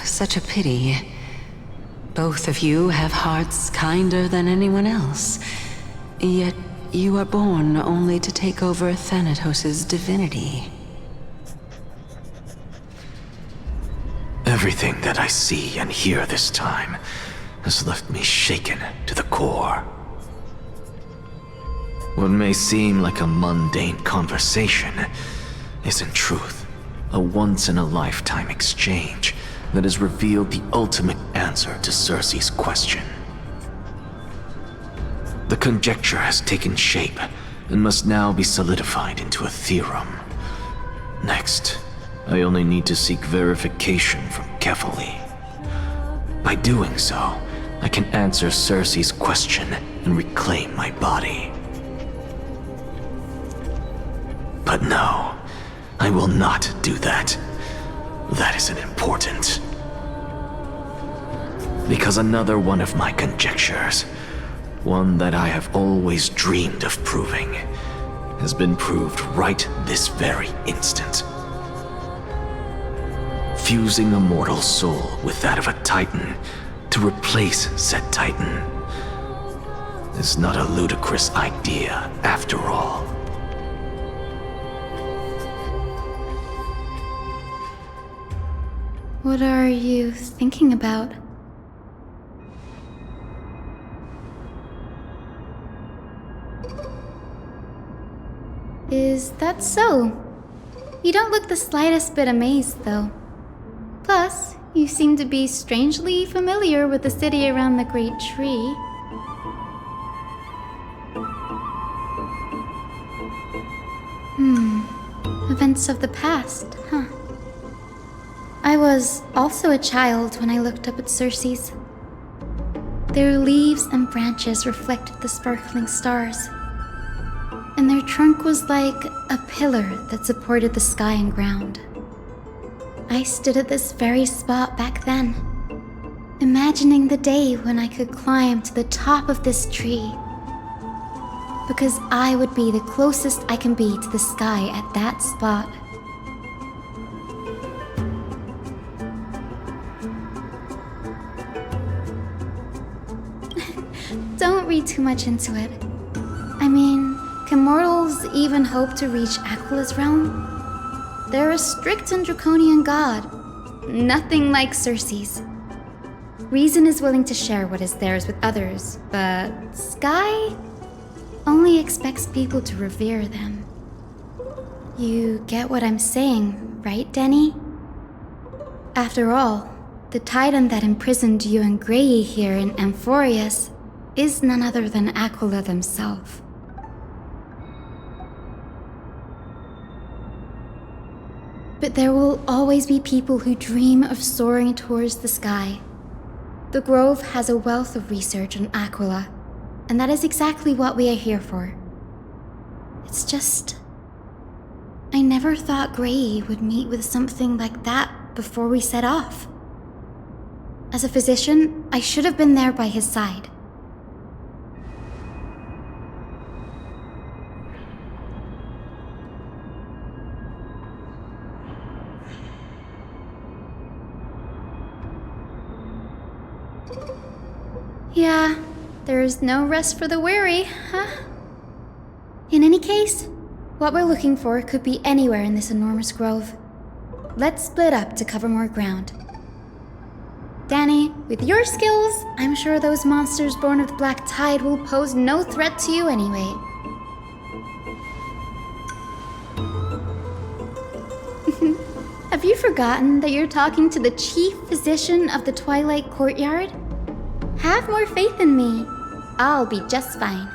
Such a pity. Both of you have hearts kinder than anyone else. Yet you are born only to take over Thanatos' divinity. Everything that I see and hear this time has left me shaken to the core. What may seem like a mundane conversation is in truth a once-in-a-lifetime exchange that has revealed the ultimate answer to Circe's question. The conjecture has taken shape and must now be solidified into a theorem. Next, I only need to seek verification from Kefali. By doing so, I can answer Circe's question and reclaim my body. But no, I will not do that. That isn't important. Because another one of my conjectures, one that I have always dreamed of proving, has been proved right this very instant. Fusing a mortal soul with that of a Titan to replace said Titan is not a ludicrous idea after all. What are you thinking about? Is that so? You don't look the slightest bit amazed, though. Plus, you seem to be strangely familiar with the city around the Great Tree. Events of the past, huh? I was also a child when I looked up at Circe's. Their leaves and branches reflected the sparkling stars, and their trunk was like a pillar that supported the sky and ground. I stood at this very spot back then, imagining the day when I could climb to the top of this tree, because I would be the closest I can be to the sky at that spot. Don't read too much into it. I mean, can mortals even hope to reach Aquila's realm? They're a strict and draconian god. Nothing like Circe's. Reason is willing to share what is theirs with others, but Sky only expects people to revere them. You get what I'm saying, right, Denny? After all, the titan that imprisoned you and Grey here in Amphorius is none other than Aquila themselves. But there will always be people who dream of soaring towards the sky. The Grove has a wealth of research on Aquila, and that is exactly what we are here for. It's just, I never thought Grey would meet with something like that before we set off. As a physician, I should have been there by his side. Yeah, there is no rest for the weary, huh? In any case, what we're looking for could be anywhere in this enormous grove. Let's split up to cover more ground. Danny, with your skills, I'm sure those monsters born of the Black Tide will pose no threat to you anyway. Have you forgotten that you're talking to the chief physician of the Twilight Courtyard? Have more faith in me. I'll be just fine.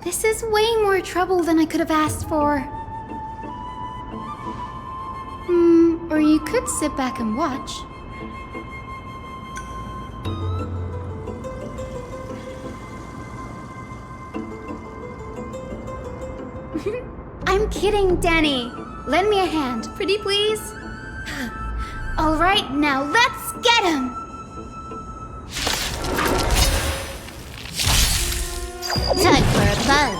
This is way more trouble than I could have asked for. Or you could sit back and watch. I'm kidding, Danny. Lend me a hand, pretty please. All right, now let's get him. Time for a buzz.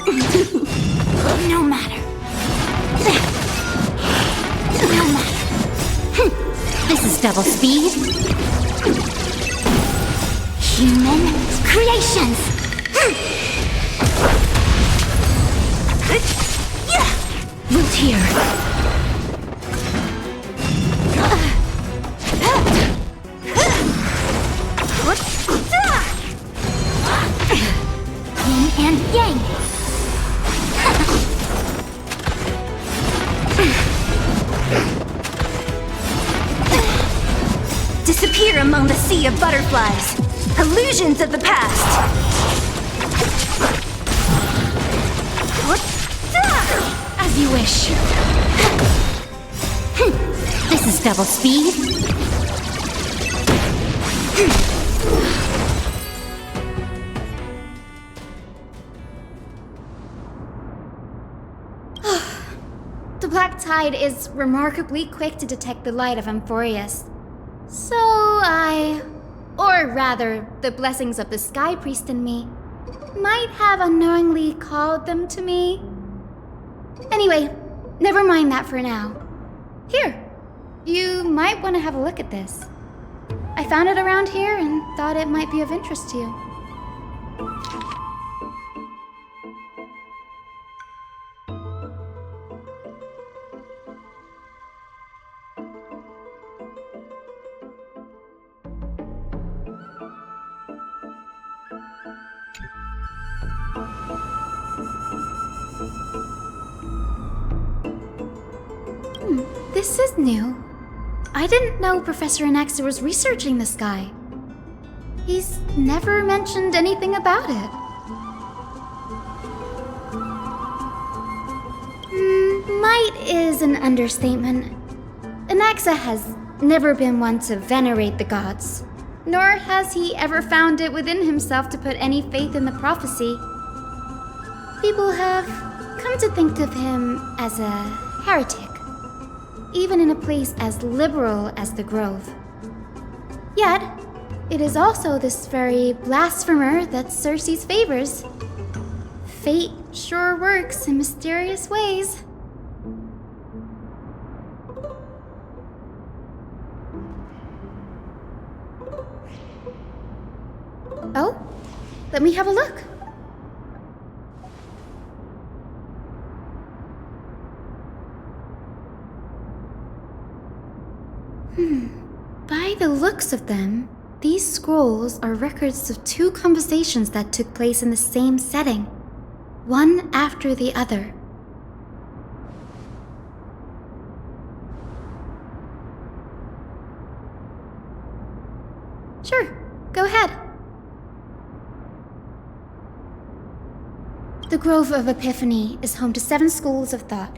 No matter. No matter. This is double speed. Human creations. Root here. Yin and yang. Disappear among the sea of butterflies. Illusions of the past. As you wish. This is double speed. The Black Tide is remarkably quick to detect the light of Amphorius. So or rather, the blessings of the Sky Priest in me, might have unknowingly called them to me. Anyway, never mind that for now. Here, you might want to have a look at this. I found it around here and thought it might be of interest to you. This is new. I didn't know Professor Anaxa was researching the sky. He's never mentioned anything about it. Might is an understatement. Anaxa has never been one to venerate the gods, nor has he ever found it within himself to put any faith in the prophecy. People have come to think of him as a heretic, even in a place as liberal as the Grove. Yet, it is also this very blasphemer that Cersei favors. Fate sure works in mysterious ways. Oh, let me have a look. By the looks of them, these scrolls are records of two conversations that took place in the same setting, one after the other. Sure, go ahead. The Grove of Epiphany is home to 7 schools of thought.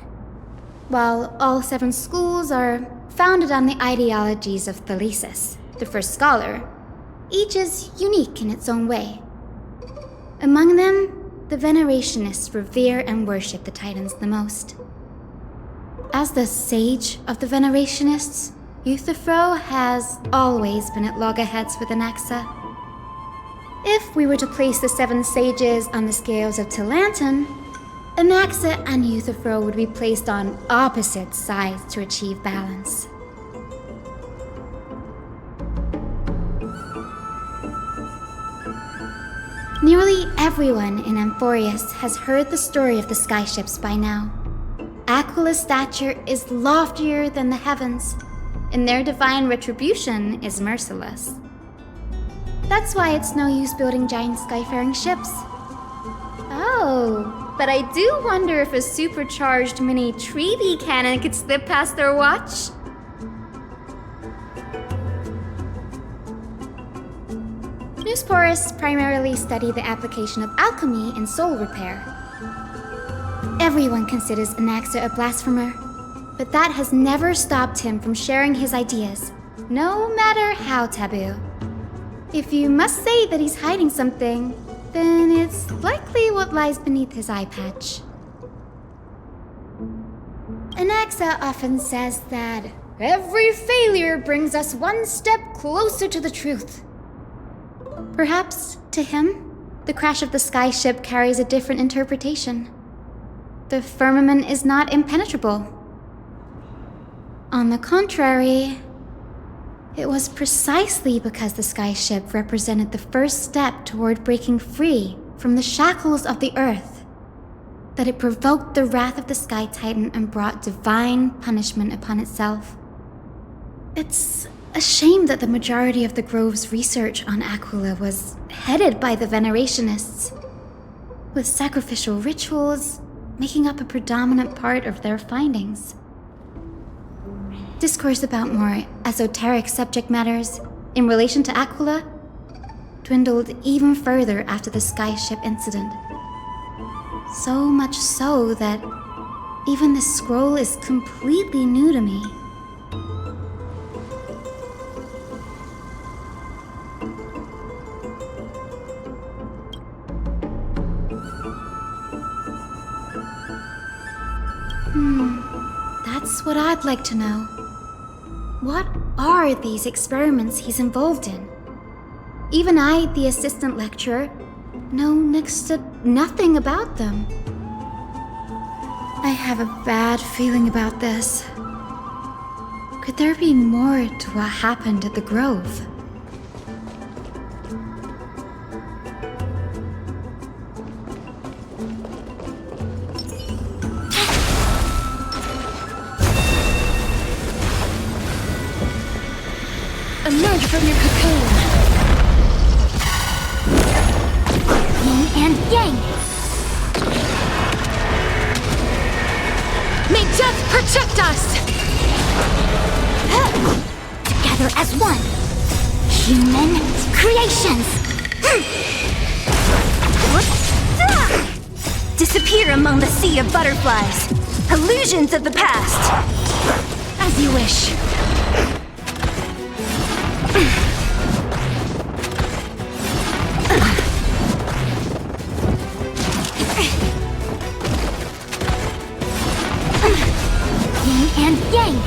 While all 7 schools are founded on the ideologies of Thalesis, the first scholar, each is unique in its own way. Among them, the Venerationists revere and worship the Titans the most. As the sage of the Venerationists, Euthyphro has always been at loggerheads with Anaxa. If we were to place the 7 sages on the scales of Tilanton, Anaxa and Euthyphro would be placed on opposite sides to achieve balance. Nearly everyone in Amphorius has heard the story of the skyships by now. Aquila's stature is loftier than the heavens, and their divine retribution is merciless. That's why it's no use building giant skyfaring ships. Oh, but I do wonder if a supercharged mini treaty cannon could slip past their watch. Newsporists primarily study the application of alchemy in soul repair, Everyone considers Anaxa a blasphemer, but that has never stopped him from sharing his ideas, no matter how taboo. If you must say that he's hiding something, then it's likely what lies beneath his eye patch. Anaxa often says that every failure brings us one step closer to the truth. Perhaps, to him, the crash of the skyship carries a different interpretation. The firmament is not impenetrable. On the contrary, it was precisely because the skyship represented the first step toward breaking free from the shackles of the earth that it provoked the wrath of the Sky Titan and brought divine punishment upon itself. It's a shame that the majority of the Grove's research on Aquila was headed by the Venerationists, with sacrificial rituals making up a predominant part of their findings. Discourse about more esoteric subject matters in relation to Aquila dwindled even further after the skyship incident. So much so that even this scroll is completely new to me. That's what I'd like to know. What are these experiments he's involved in? Even I, the assistant lecturer, know next to nothing about them. I have a bad feeling about this. Could there be more to what happened at the Grove? Emerge from your cocoon. Yin and yang. May death protect us! Together as one. Human creations. Disappear among the sea of butterflies. Illusions of the past. As you wish. Yin and yang.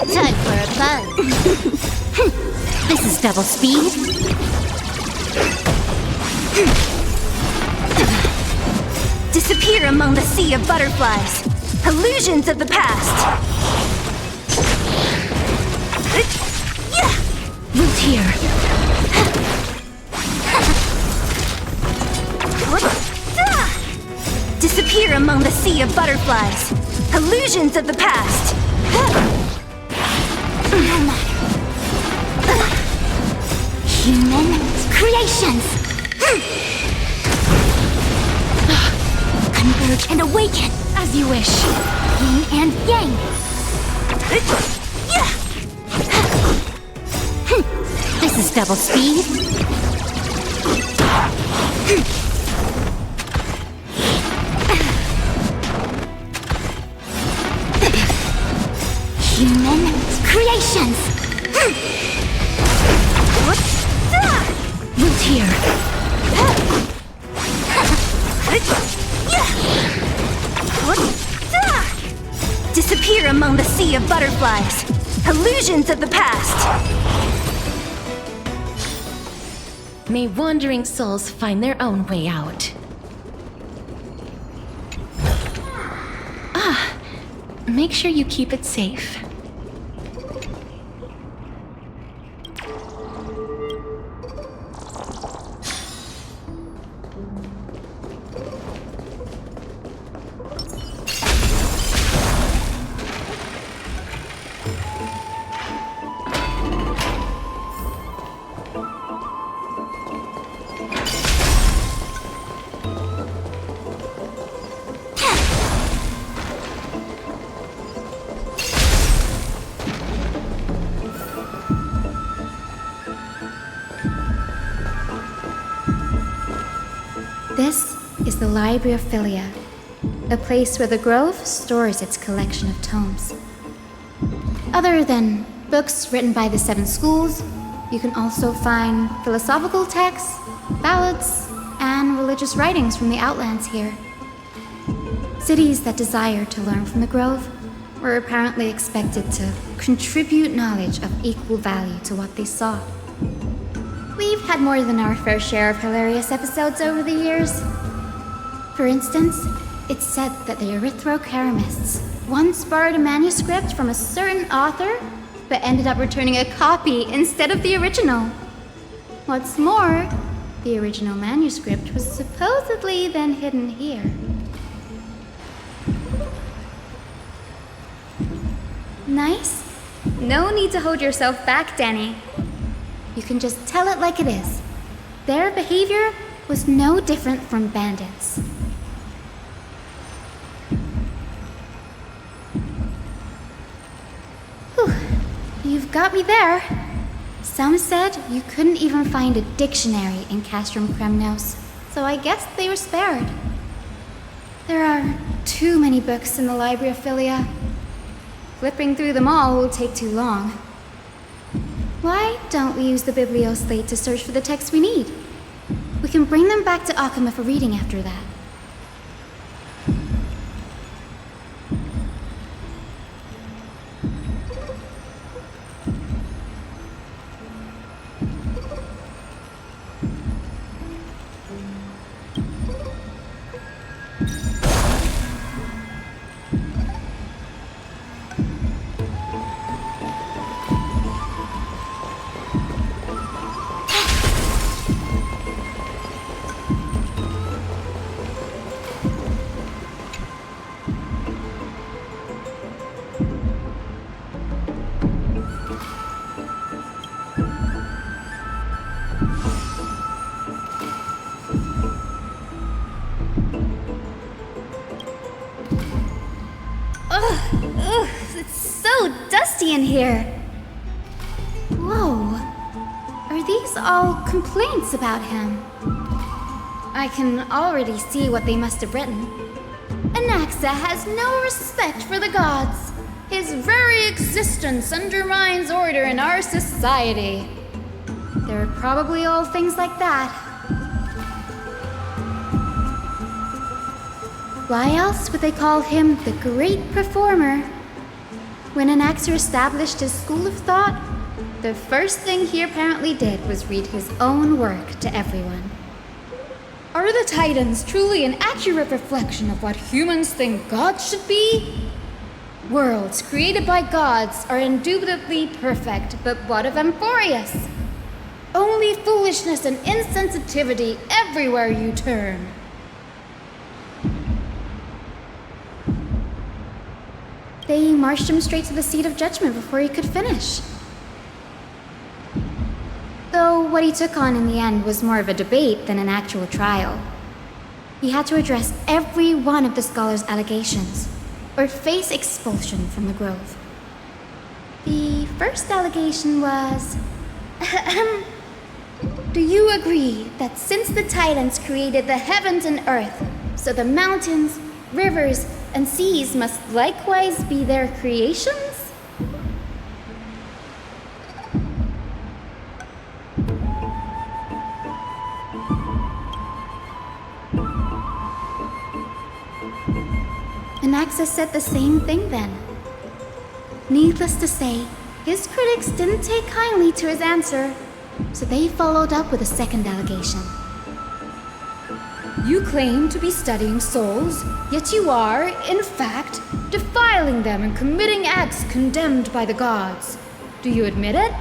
Time for a buzz. This is double speed. Disappear among the sea of butterflies. Illusions of the past. Root here. Disappear among the sea of butterflies. Illusions of the past. No matter. Human creations. Converge and awaken. As you wish. Yin and yang. This is double speed. Human creations. Root here. Disappear among the sea of butterflies. Illusions of the past. May wandering souls find their own way out. Make sure you keep it safe. This is the Library of Philia, a place where the Grove stores its collection of tomes. Other than books written by the 7 schools, you can also find philosophical texts, ballads, and religious writings from the Outlands here. Cities that desire to learn from the Grove were apparently expected to contribute knowledge of equal value to what they saw. We've had more than our fair share of hilarious episodes over the years. For instance, it's said that the Erythrocheramists once borrowed a manuscript from a certain author, but ended up returning a copy instead of the original. What's more, the original manuscript was supposedly then hidden here. Nice? No need to hold yourself back, Danny. You can just tell it like it is. Their behavior was no different from bandits. Whew. You've got me there. Some said you couldn't even find a dictionary in Castrum Kremnos, so I guess they were spared. There are too many books in the Library of Philia. Flipping through them all will take too long. Why don't we use the Biblioslate to search for the texts we need? We can bring them back to Akama for reading after that. Ugh, it's so dusty in here. Whoa. Are these all complaints about him? I can already see what they must have written. Anaxa has no respect for the gods. His very existence undermines order in our society. They're probably all things like that. Why else would they call him the Great Performer? When Anaxer established his school of thought, the first thing he apparently did was read his own work to everyone. Are the Titans truly an accurate reflection of what humans think gods should be? Worlds created by gods are indubitably perfect, but what of Amphorius? Only foolishness and insensitivity everywhere you turn. They marched him straight to the seat of judgment before he could finish. Though what he took on in the end was more of a debate than an actual trial. He had to address every one of the scholar's allegations, or face expulsion from the Grove. The first allegation was... Do you agree that since the Titans created the heavens and earth, so the mountains, rivers, and seas must likewise be their creations? Anaxa said the same thing then. Needless to say, his critics didn't take kindly to his answer, so they followed up with a second allegation. You claim to be studying souls, yet you are, in fact, defiling them and committing acts condemned by the gods. Do you admit it?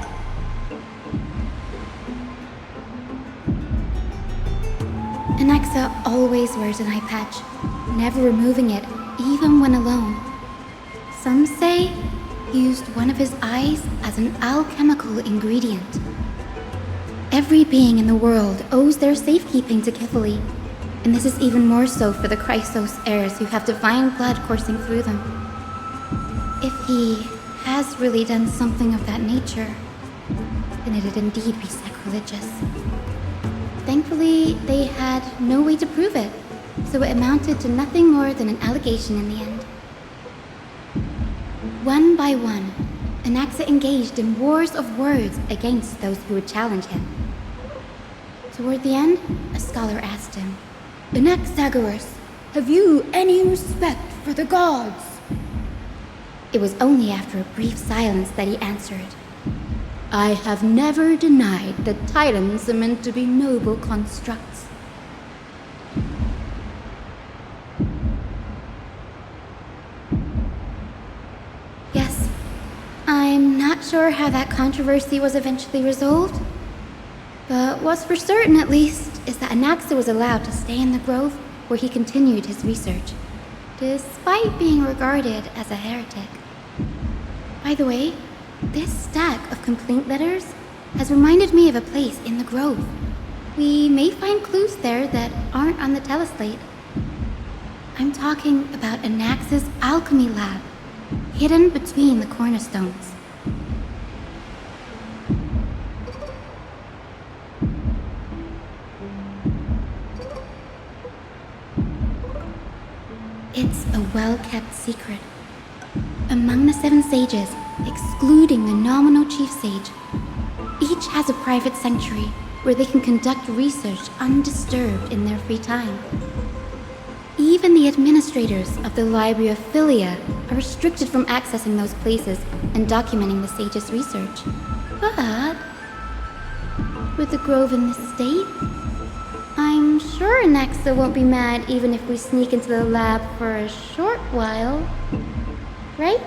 Anaxa always wears an eye patch, never removing it, even when alone. Some say he used one of his eyes as an alchemical ingredient. Every being in the world owes their safekeeping to Kifili, and this is even more so for the Chrysos heirs who have divine blood coursing through them. If he has really done something of that nature, then it'd indeed be sacrilegious. Thankfully, they had no way to prove it, so it amounted to nothing more than an allegation in the end. One by one, Anaxa engaged in wars of words against those who would challenge him. Toward the end, a scholar asked him, "Anaxagoras, have you any respect for the gods?" It was only after a brief silence that he answered, "I have never denied that titans are meant to be noble constructs." Yes, I'm not sure how that controversy was eventually resolved, but what's for certain at least is that Anaxa was allowed to stay in the grove where he continued his research, despite being regarded as a heretic. By the way, this stack of complaint letters has reminded me of a place in the grove. We may find clues there that aren't on the teleslate. I'm talking about Anaxa's alchemy lab, hidden between the cornerstones. It's a well-kept secret. Among the 7 sages, excluding the nominal chief sage, each has a private sanctuary where they can conduct research undisturbed in their free time. Even the administrators of the Library of Philia are restricted from accessing those places and documenting the sage's research. But with the grove in this state, I'm sure Anaxa won't be mad even if we sneak into the lab for a short while. Right?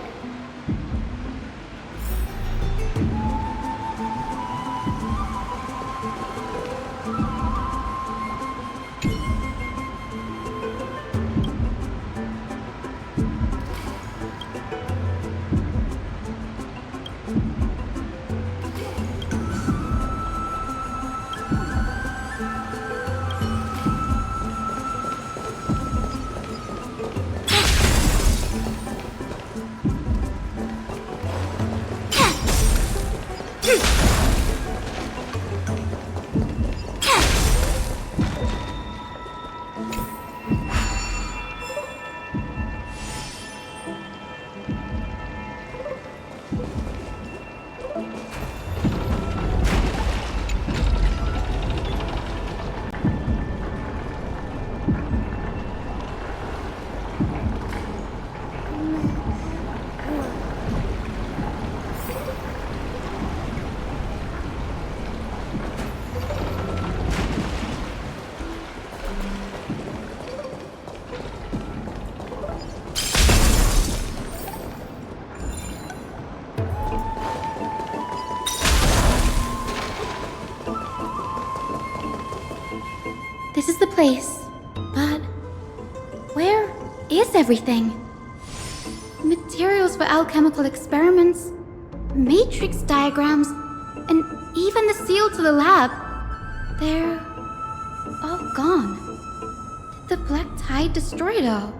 This is the place, but where is everything? Materials for alchemical experiments, matrix diagrams, and even the seal to the lab. They're all gone. Did the Black Tide destroy it all?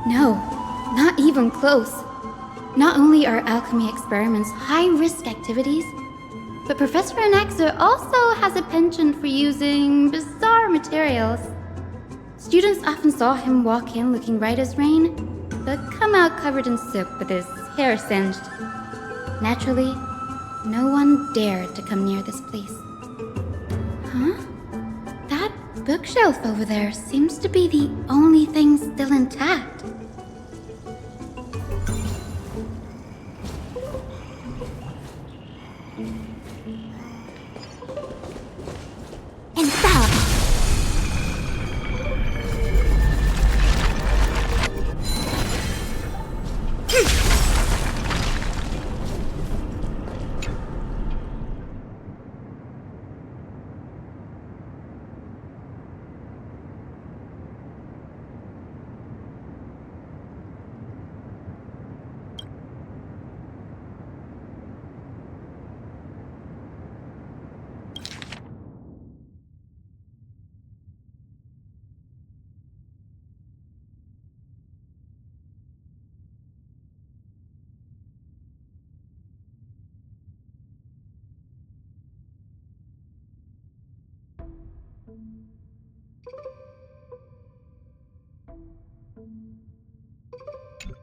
No, not even close. Not only are alchemy experiments high-risk activities, but Professor Anaxa also has a penchant for using bizarre materials. Students often saw him walk in looking right as rain, but come out covered in soot with his hair singed. Naturally, no one dared to come near this place. Huh? That bookshelf over there seems to be the only thing still intact.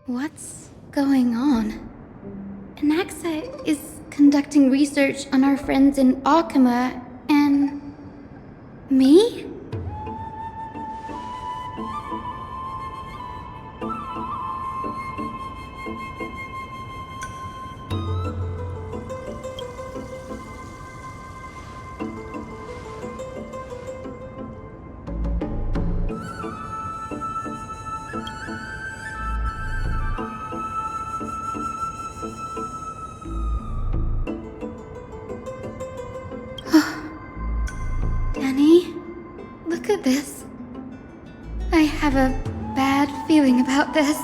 What's going on? Anaxa is conducting research on our friends in Alchema and... me? Danny, look at this. I have a bad feeling about this.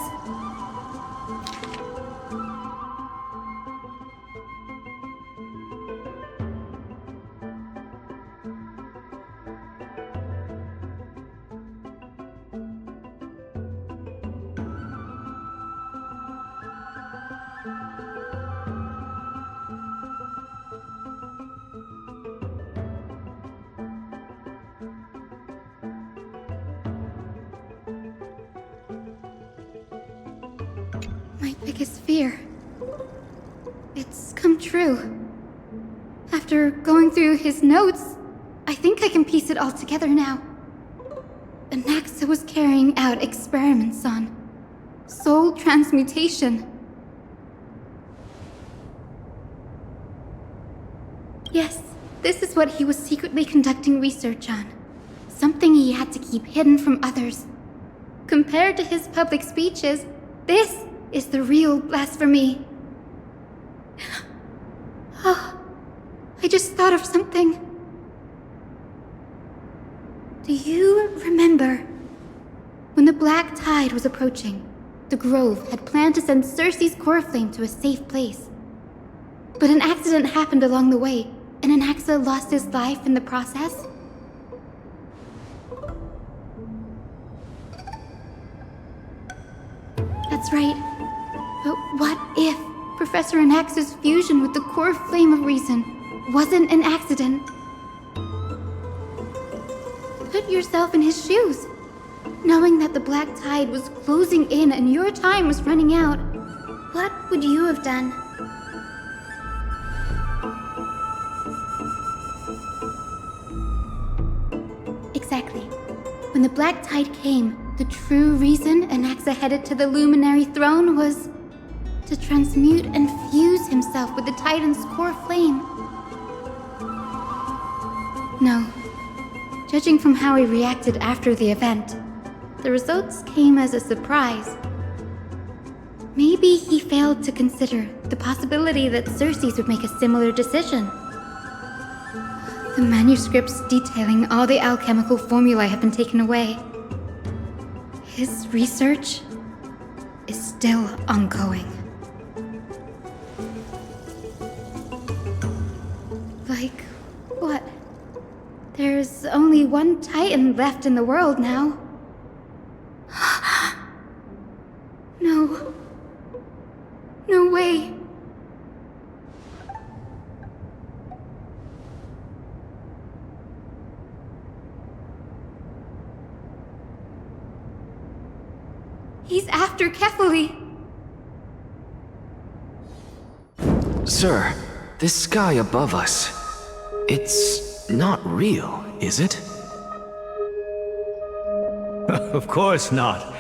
My biggest fear. It's come true. After going through his notes, I think I can piece it all together now. Anaxa was carrying out experiments on soul transmutation. Yes, this is what he was secretly conducting research on. Something he had to keep hidden from others. Compared to his public speeches, this is the real blasphemy. Oh, I just thought of something. Do you remember when the black tide was approaching? The Grove had planned to send Circe's core flame to a safe place. But an accident happened along the way, and Anaxa lost his life in the process. That's right. But what if Professor Anaxa's fusion with the core flame of reason wasn't an accident? Put yourself in his shoes. Knowing that the black tide was closing in and your time was running out, what would you have done? Exactly. When the black tide came, the true reason Anaxa headed to the Luminary Throne was to transmute and fuse himself with the Titan's core flame. No. Judging from how he reacted after the event, the results came as a surprise. Maybe he failed to consider the possibility that Circe's would make a similar decision. The manuscripts detailing all the alchemical formulae have been taken away. His research is still ongoing. Like, what? There's only one Titan left in the world now. No. No way. He's after Kefali. Sir, this sky above us, it's not real, is it? Of course not.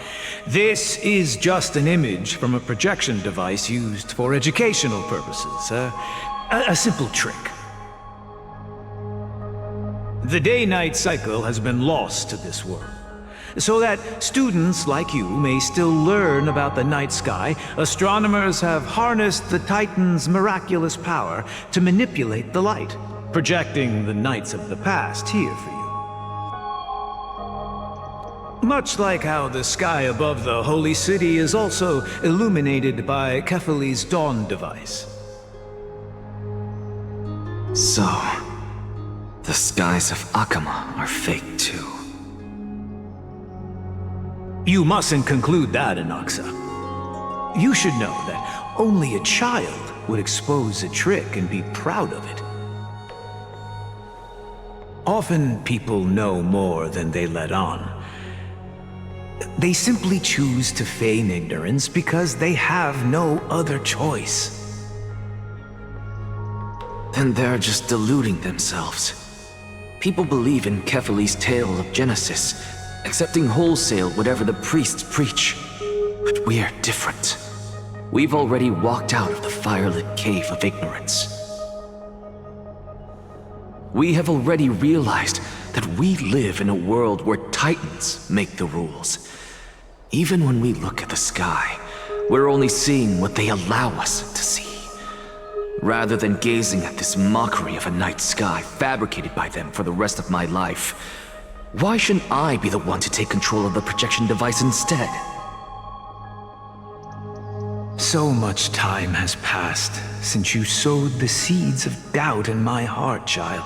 This is just an image from a projection device used for educational purposes. A simple trick. The day-night cycle has been lost to this world. So that students like you may still learn about the night sky, astronomers have harnessed the Titan's miraculous power to manipulate the light, projecting the nights of the past here for you. Much like how the sky above the Holy City is also illuminated by Kefali's dawn device. So, the skies of Akama are fake too. You mustn't conclude that, Anaxa. You should know that only a child would expose a trick and be proud of it. Often people know more than they let on. They simply choose to feign ignorance because they have no other choice. Then they're just deluding themselves. People believe in Kefali's tale of Genesis, accepting wholesale whatever the priests preach. But we're different. We've already walked out of the firelit cave of ignorance. We have already realized that we live in a world where Titans make the rules. Even when we look at the sky, we're only seeing what they allow us to see. Rather than gazing at this mockery of a night sky fabricated by them for the rest of my life, why shouldn't I be the one to take control of the projection device instead? So much time has passed since you sowed the seeds of doubt in my heart, child.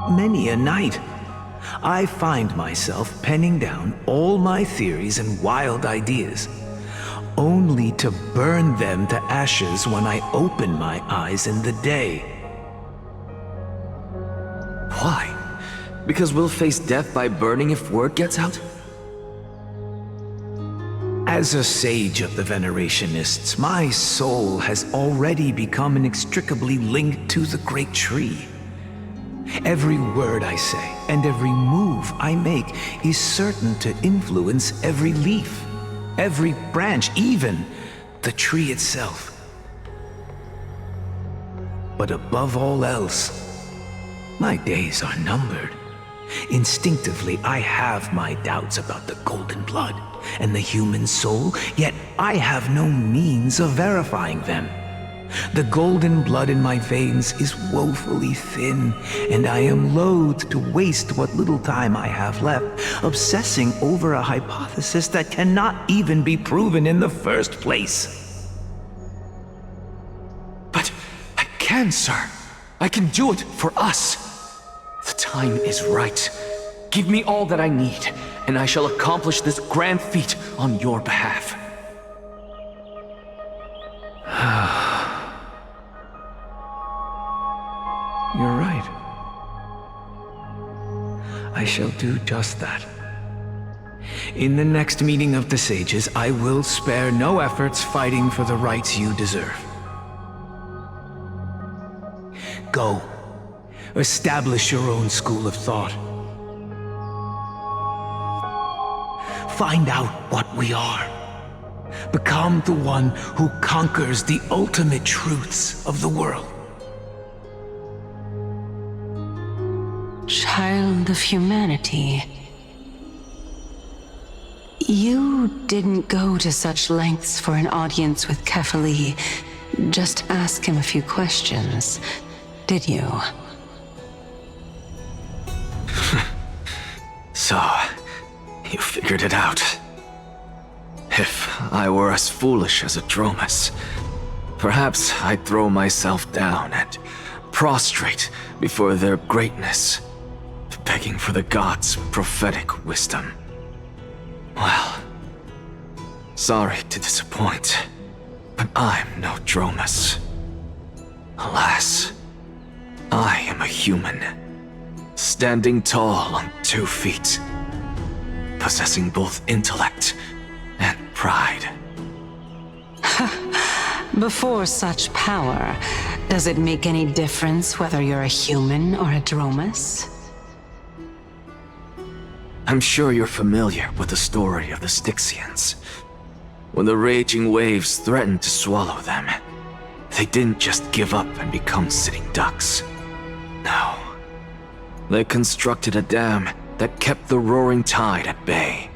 Many a night, I find myself penning down all my theories and wild ideas, only to burn them to ashes when I open my eyes in the day. Why? Because we'll face death by burning if word gets out? As a sage of the Venerationists, my soul has already become inextricably linked to the great tree. Every word I say and every move I make is certain to influence every leaf, every branch, even the tree itself. But above all else, my days are numbered. Instinctively, I have my doubts about the golden blood and the human soul, yet I have no means of verifying them. The golden blood in my veins is woefully thin, and I am loath to waste what little time I have left obsessing over a hypothesis that cannot even be proven in the first place. But I can, sir. I can do it for us. The time is right. Give me all that I need, and I shall accomplish this grand feat on your behalf. You're right. I shall do just that. In the next meeting of the sages, I will spare no efforts fighting for the rights you deserve. Go. Establish your own school of thought. Find out what we are. Become the one who conquers the ultimate truths of the world. Child of humanity. You didn't go to such lengths for an audience with Kefali. Just ask him a few questions, did you? So, you figured it out. If I were as foolish as a Dromus, perhaps I'd throw myself down and prostrate before their greatness, begging for the gods' prophetic wisdom. Well, sorry to disappoint, but I'm no Dromus. Alas, I am a human, standing tall on 2 feet, possessing both intellect and pride. Before such power, does it make any difference whether you're a human or a Dromus? I'm sure you're familiar with the story of the Styxians. When the raging waves threatened to swallow them, they didn't just give up and become sitting ducks. No. They constructed a dam that kept the roaring tide at bay,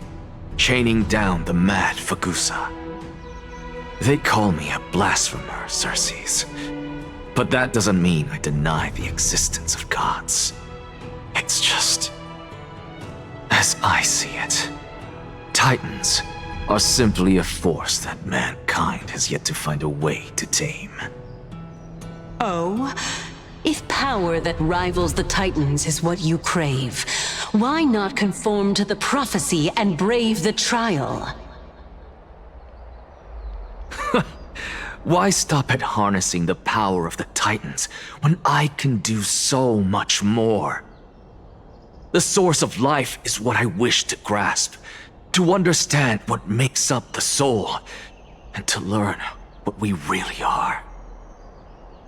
chaining down the mad Fagusa. They call me a blasphemer, Circes. But that doesn't mean I deny the existence of gods. It's just, as I see it, Titans are simply a force that mankind has yet to find a way to tame. Oh? If power that rivals the Titans is what you crave, why not conform to the prophecy and brave the trial? Why stop at harnessing the power of the Titans when I can do so much more? The source of life is what I wish to grasp, to understand what makes up the soul, and to learn what we really are.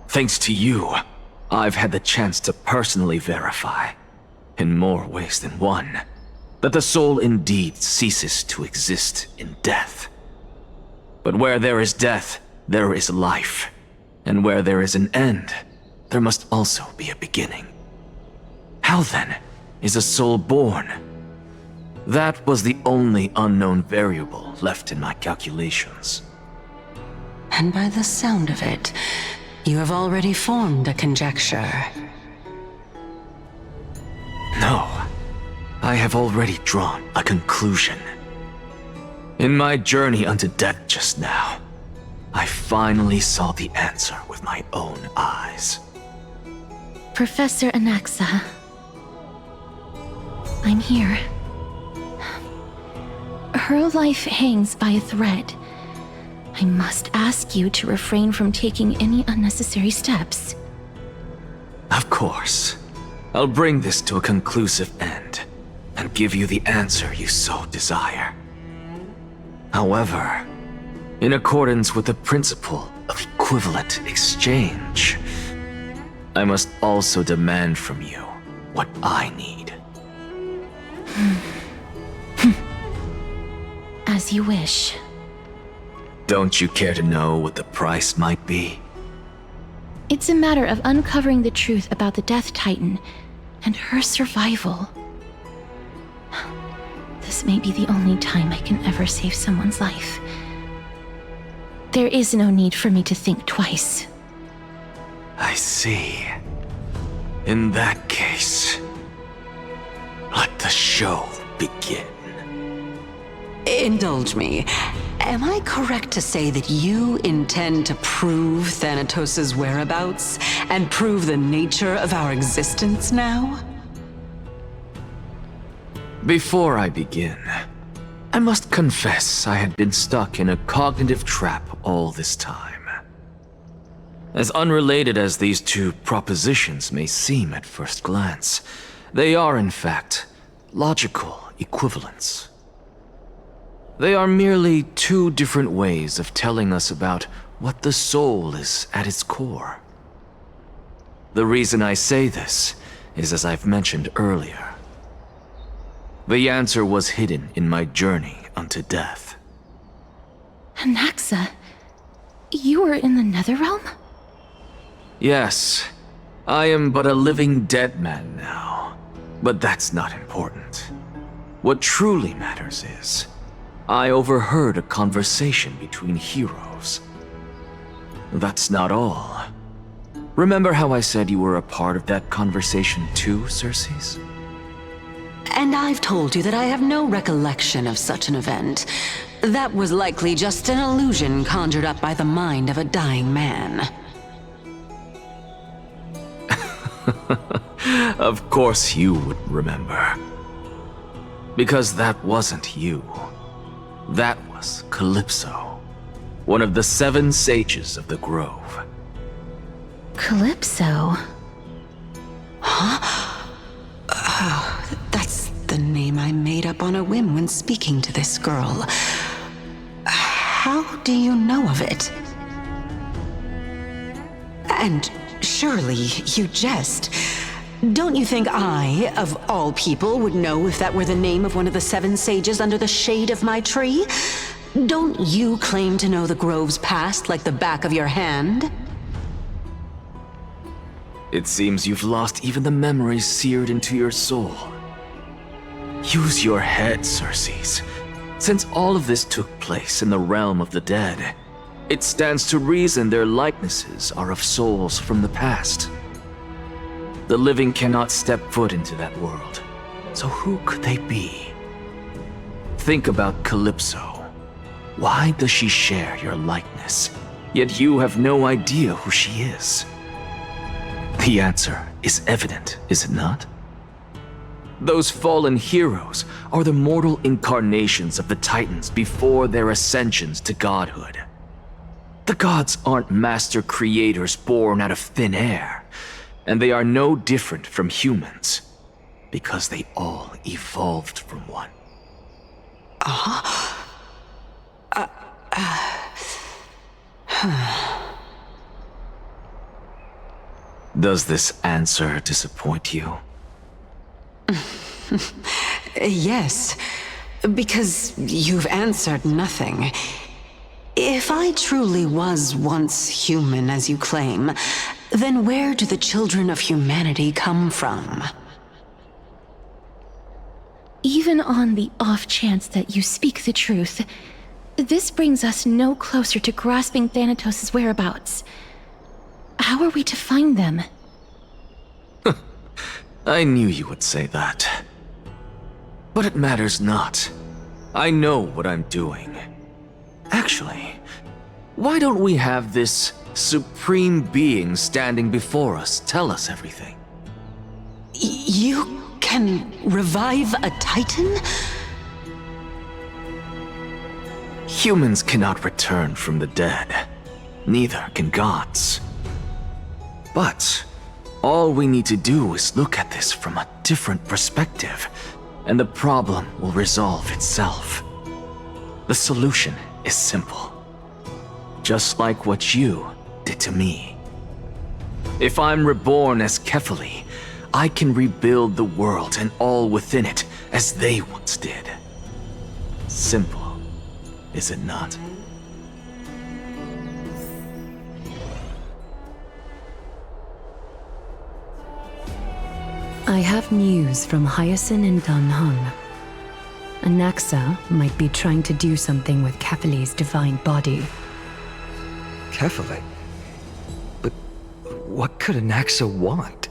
Thanks to you, I've had the chance to personally verify, in more ways than one, that the soul indeed ceases to exist in death. But where there is death, there is life. And where there is an end, there must also be a beginning. How then is a soul born? That was the only unknown variable left in my calculations. And by the sound of it, you have already formed a conjecture. No, I have already drawn a conclusion. In my journey unto death just now, I finally saw the answer with my own eyes. Professor Anaxa, I'm here. Her life hangs by a thread. I must ask you to refrain from taking any unnecessary steps. Of course. I'll bring this to a conclusive end, and give you the answer you so desire. However, in accordance with the principle of equivalent exchange, I must also demand from you what I need. As you wish. Don't you care to know what the price might be? It's a matter of uncovering the truth about the Death Titan and her survival. This may be the only time I can ever save someone's life. There is no need for me to think twice. I see. In that case, let the show begin. Indulge me. Am I correct to say that you intend to prove Thanatos' whereabouts and prove the nature of our existence now? Before I begin, I must confess I had been stuck in a cognitive trap all this time. As unrelated as these two propositions may seem at first glance, they are in fact logical equivalents. They are merely two different ways of telling us about what the soul is at its core. The reason I say this is as I've mentioned earlier. The answer was hidden in my journey unto death. Anaxa, you were in the Netherrealm? Yes, I am but a living dead man now, but that's not important. What truly matters is, I overheard a conversation between heroes. That's not all. Remember how I said you were a part of that conversation too, Circes? And I've told you that I have no recollection of such an event. That was likely just an illusion conjured up by the mind of a dying man. Of course you would remember. Because that wasn't you. That was Calypso, one of the 7 sages of the Grove. Calypso? Huh? Oh, that's the name I made up on a whim when speaking to this girl. How do you know of it? And surely you jest. Don't you think I, of all people, would know if that were the name of one of the 7 sages under the shade of my tree? Don't you claim to know the Grove's past like the back of your hand? It seems you've lost even the memories seared into your soul. Use your head, Circes. Since all of this took place in the realm of the dead, it stands to reason their likenesses are of souls from the past. The living cannot step foot into that world, so who could they be? Think about Calypso. Why does she share your likeness, yet you have no idea who she is? The answer is evident, is it not? Those fallen heroes are the mortal incarnations of the Titans before their ascensions to godhood. The gods aren't master creators born out of thin air, and they are no different from humans, because they all evolved from one. Does this answer disappoint you? Yes, because you've answered nothing. If I truly was once human, as you claim, then where do the children of humanity come from? Even on the off chance that you speak the truth, this brings us no closer to grasping Thanatos' whereabouts. How are we to find them? I knew you would say that. But it matters not. I know what I'm doing. Actually, why don't we have this supreme being standing before us tell us everything? You can revive a Titan? Humans cannot return from the dead. Neither can gods. But all we need to do is look at this from a different perspective, and the problem will resolve itself. The solution is simple. Just like what you did to me. If I'm reborn as Kefali, I can rebuild the world and all within it as they once did. Simple, is it not? I have news from Hyacinth and Danhun. Anaxa might be trying to do something with Kefali's divine body. Kefali? But what could Anaxa want?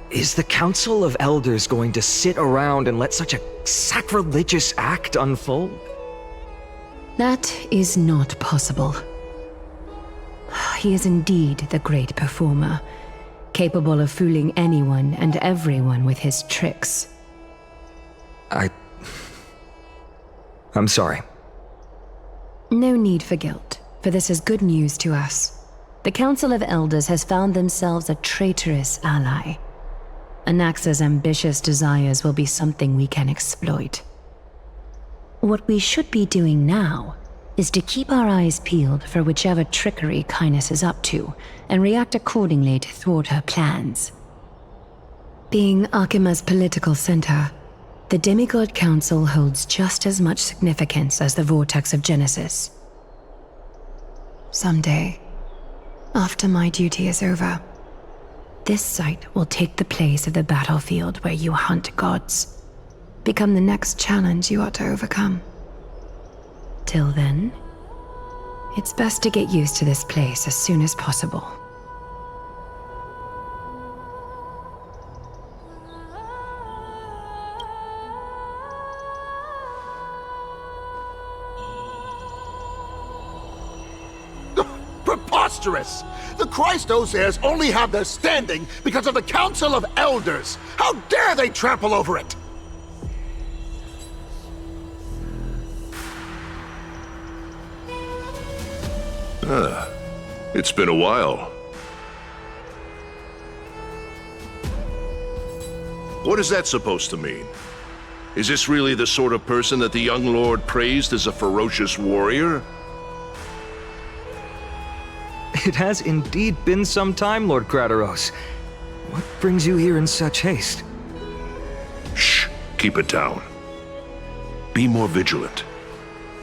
Is the Council of Elders going to sit around and let such a sacrilegious act unfold? That is not possible. He is indeed the great performer, capable of fooling anyone and everyone with his tricks. I'm sorry. No need for guilt, for this is good news to us. The Council of Elders has found themselves a traitorous ally. Anaxa's ambitious desires will be something we can exploit. What we should be doing now is to keep our eyes peeled for whichever trickery Kynus is up to, and react accordingly to thwart her plans. Being Akima's political center, the Demigod Council holds just as much significance as the Vortex of Genesis. Someday, after my duty is over, this site will take the place of the battlefield where you hunt gods, become the next challenge you ought to overcome. Till then, it's best to get used to this place as soon as possible. Preposterous! The Christos heirs only have their standing because of the Council of Elders! How dare they trample over it! It's been a while. What is that supposed to mean? Is this really the sort of person that the young lord praised as a ferocious warrior? It has indeed been some time, Lord Krateros. What brings you here in such haste? Shh, keep it down. Be more vigilant.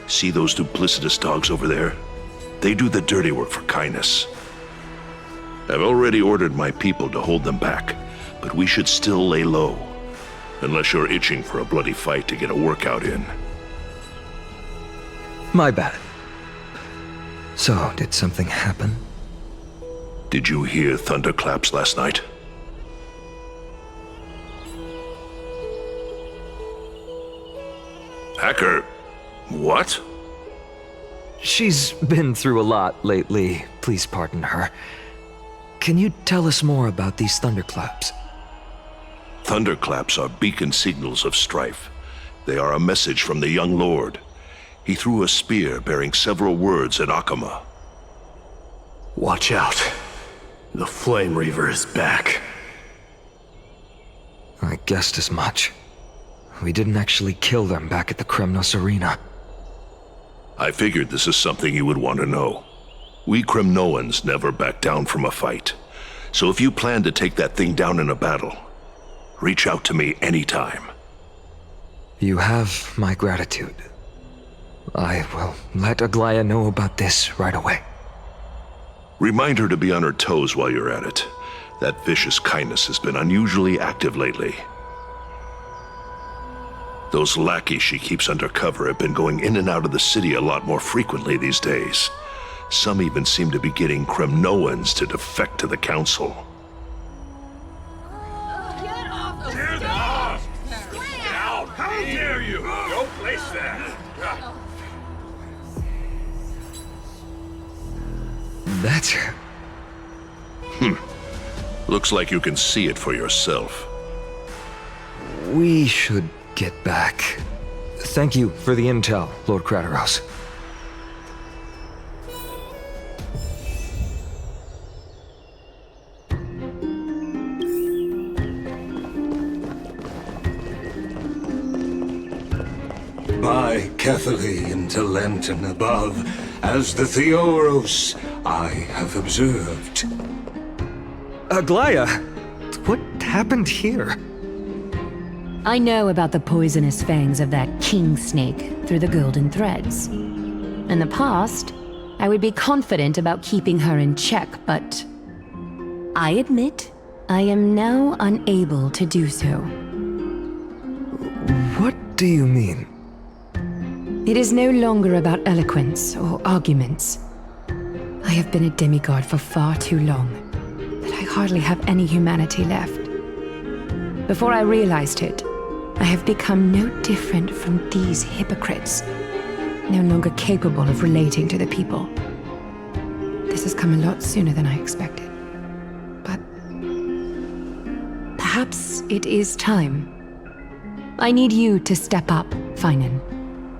See those duplicitous dogs over there? They do the dirty work for Kynus. I've already ordered my people to hold them back, but we should still lay low. Unless you're itching for a bloody fight to get a workout in. My bad. So, did something happen? Did you hear thunderclaps last night? Hacker, what? She's been through a lot lately. Please pardon her. Can you tell us more about these thunderclaps? Thunderclaps are beacon signals of strife. They are a message from the young lord. He threw a spear bearing several words at Akama. Watch out. The Flame Reaver is back. I guessed as much. We didn't actually kill them back at the Kremnos Arena. I figured this is something you would want to know. We Kremnoans never back down from a fight. So if you plan to take that thing down in a battle, reach out to me anytime. You have my gratitude. I will let Aglaya know about this right away. Remind her to be on her toes while you're at it. That vicious kindness has been unusually active lately. Those lackeys she keeps undercover have been going in and out of the city a lot more frequently these days. Some even seem to be getting Kremnoans to defect to the Council. Get off! How dare you! Don't place that! That's... Looks like you can see it for yourself. We should get back. Thank you for the intel, Lord Crateros. By Catholic into Lenten above, as the Theoros I have observed. Aglaya, what happened here? I know about the poisonous fangs of that king snake through the golden threads. In the past, I would be confident about keeping her in check, but I admit I am now unable to do so. What do you mean? It is no longer about eloquence or arguments. I have been a demigod for far too long that I hardly have any humanity left. Before I realized it, I have become no different from these hypocrites, no longer capable of relating to the people. This has come a lot sooner than I expected. But perhaps it is time. I need you to step up, Finan,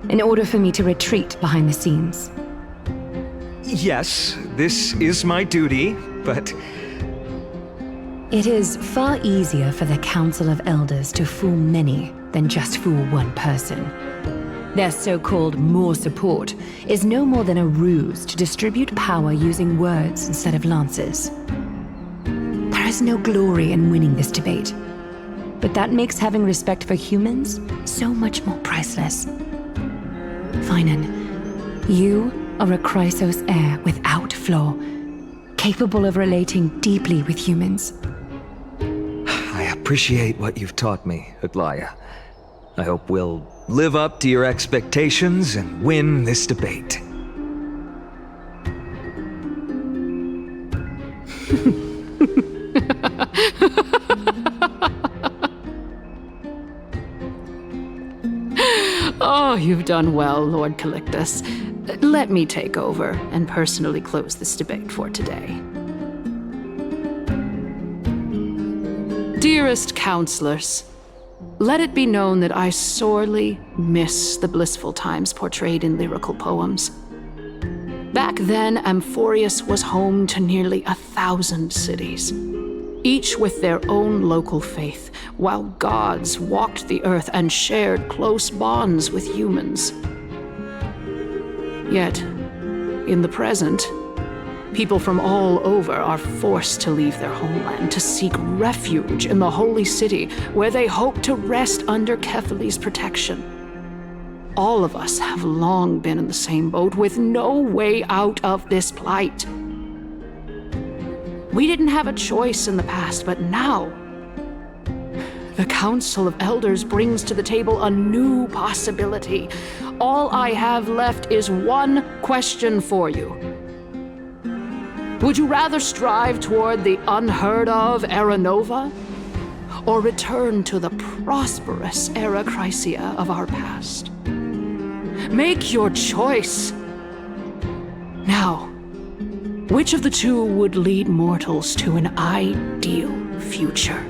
in order for me to retreat behind the scenes. Yes, this is my duty, but... It is far easier for the Council of Elders to fool many than just fool one person. Their so-called more support is no more than a ruse to distribute power using words instead of lances. There is no glory in winning this debate, but that makes having respect for humans so much more priceless. Finan, you are a Chrysos heir without flaw, capable of relating deeply with humans. I appreciate what you've taught me, Aglaya. I hope we'll live up to your expectations and win this debate. Oh, you've done well, Lord Calictus. Let me take over and personally close this debate for today. Dearest counselors, let it be known that I sorely miss the blissful times portrayed in lyrical poems. Back then, Amphorius was home to nearly 1,000 cities, each with their own local faith, while gods walked the earth and shared close bonds with humans. Yet, in the present, people from all over are forced to leave their homeland to seek refuge in the holy city, where they hope to rest under Kefali's protection. All of us have long been in the same boat, with no way out of this plight. We didn't have a choice in the past, but now, the Council of Elders brings to the table a new possibility. All I have left is one question for you. Would you rather strive toward the unheard of Era Nova, or return to the prosperous Era Chrysia of our past? Make your choice. Now, which of the two would lead mortals to an ideal future?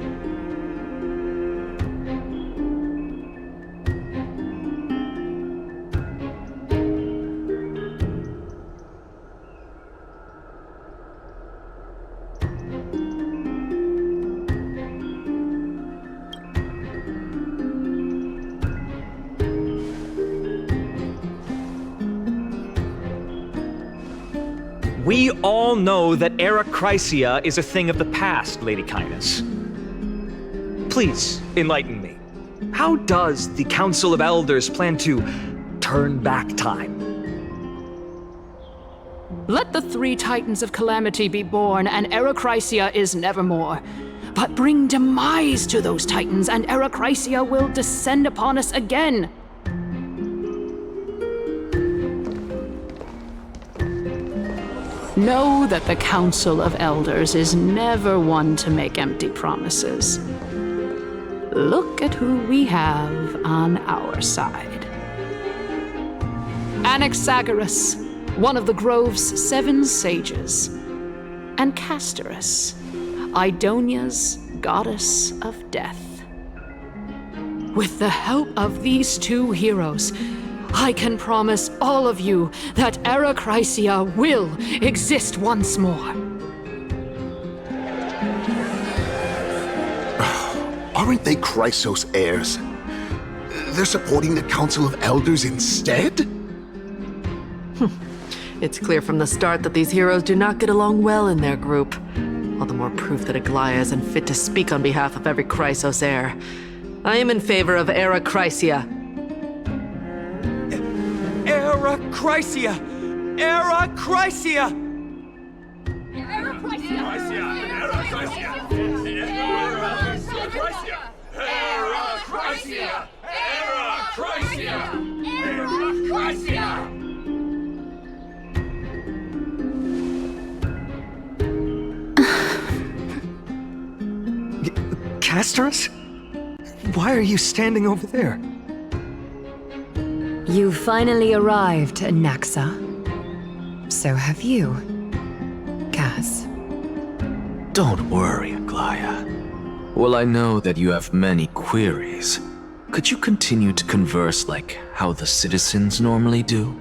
We all know that Erechrysia is a thing of the past, Lady Kindness. Please, enlighten me. How does the Council of Elders plan to turn back time? Let the three Titans of Calamity be born, and Erechrysia is nevermore. But bring demise to those Titans, and Erechrysia will descend upon us again. Know that the Council of Elders is never one to make empty promises. Look at who we have on our side. Anaxagoras, one of the Grove's 7 sages, and Castorice, Idonia's goddess of death. With the help of these 2 heroes, I can promise all of you that Erechrysia will exist once more. Aren't they Chrysos heirs? They're supporting the Council of Elders instead? It's clear from the start that these heroes do not get along well in their group. All the more proof that Aglaia isn't fit to speak on behalf of every Chrysos heir. I am in favor of Erechrysia. Erechrysia! Erechrysia! Castorice? Why are you standing over there? You finally arrived, Naxa. So have you, Cass. Don't worry, Aglaia. While I know that you have many queries, could you continue to converse like how the citizens normally do?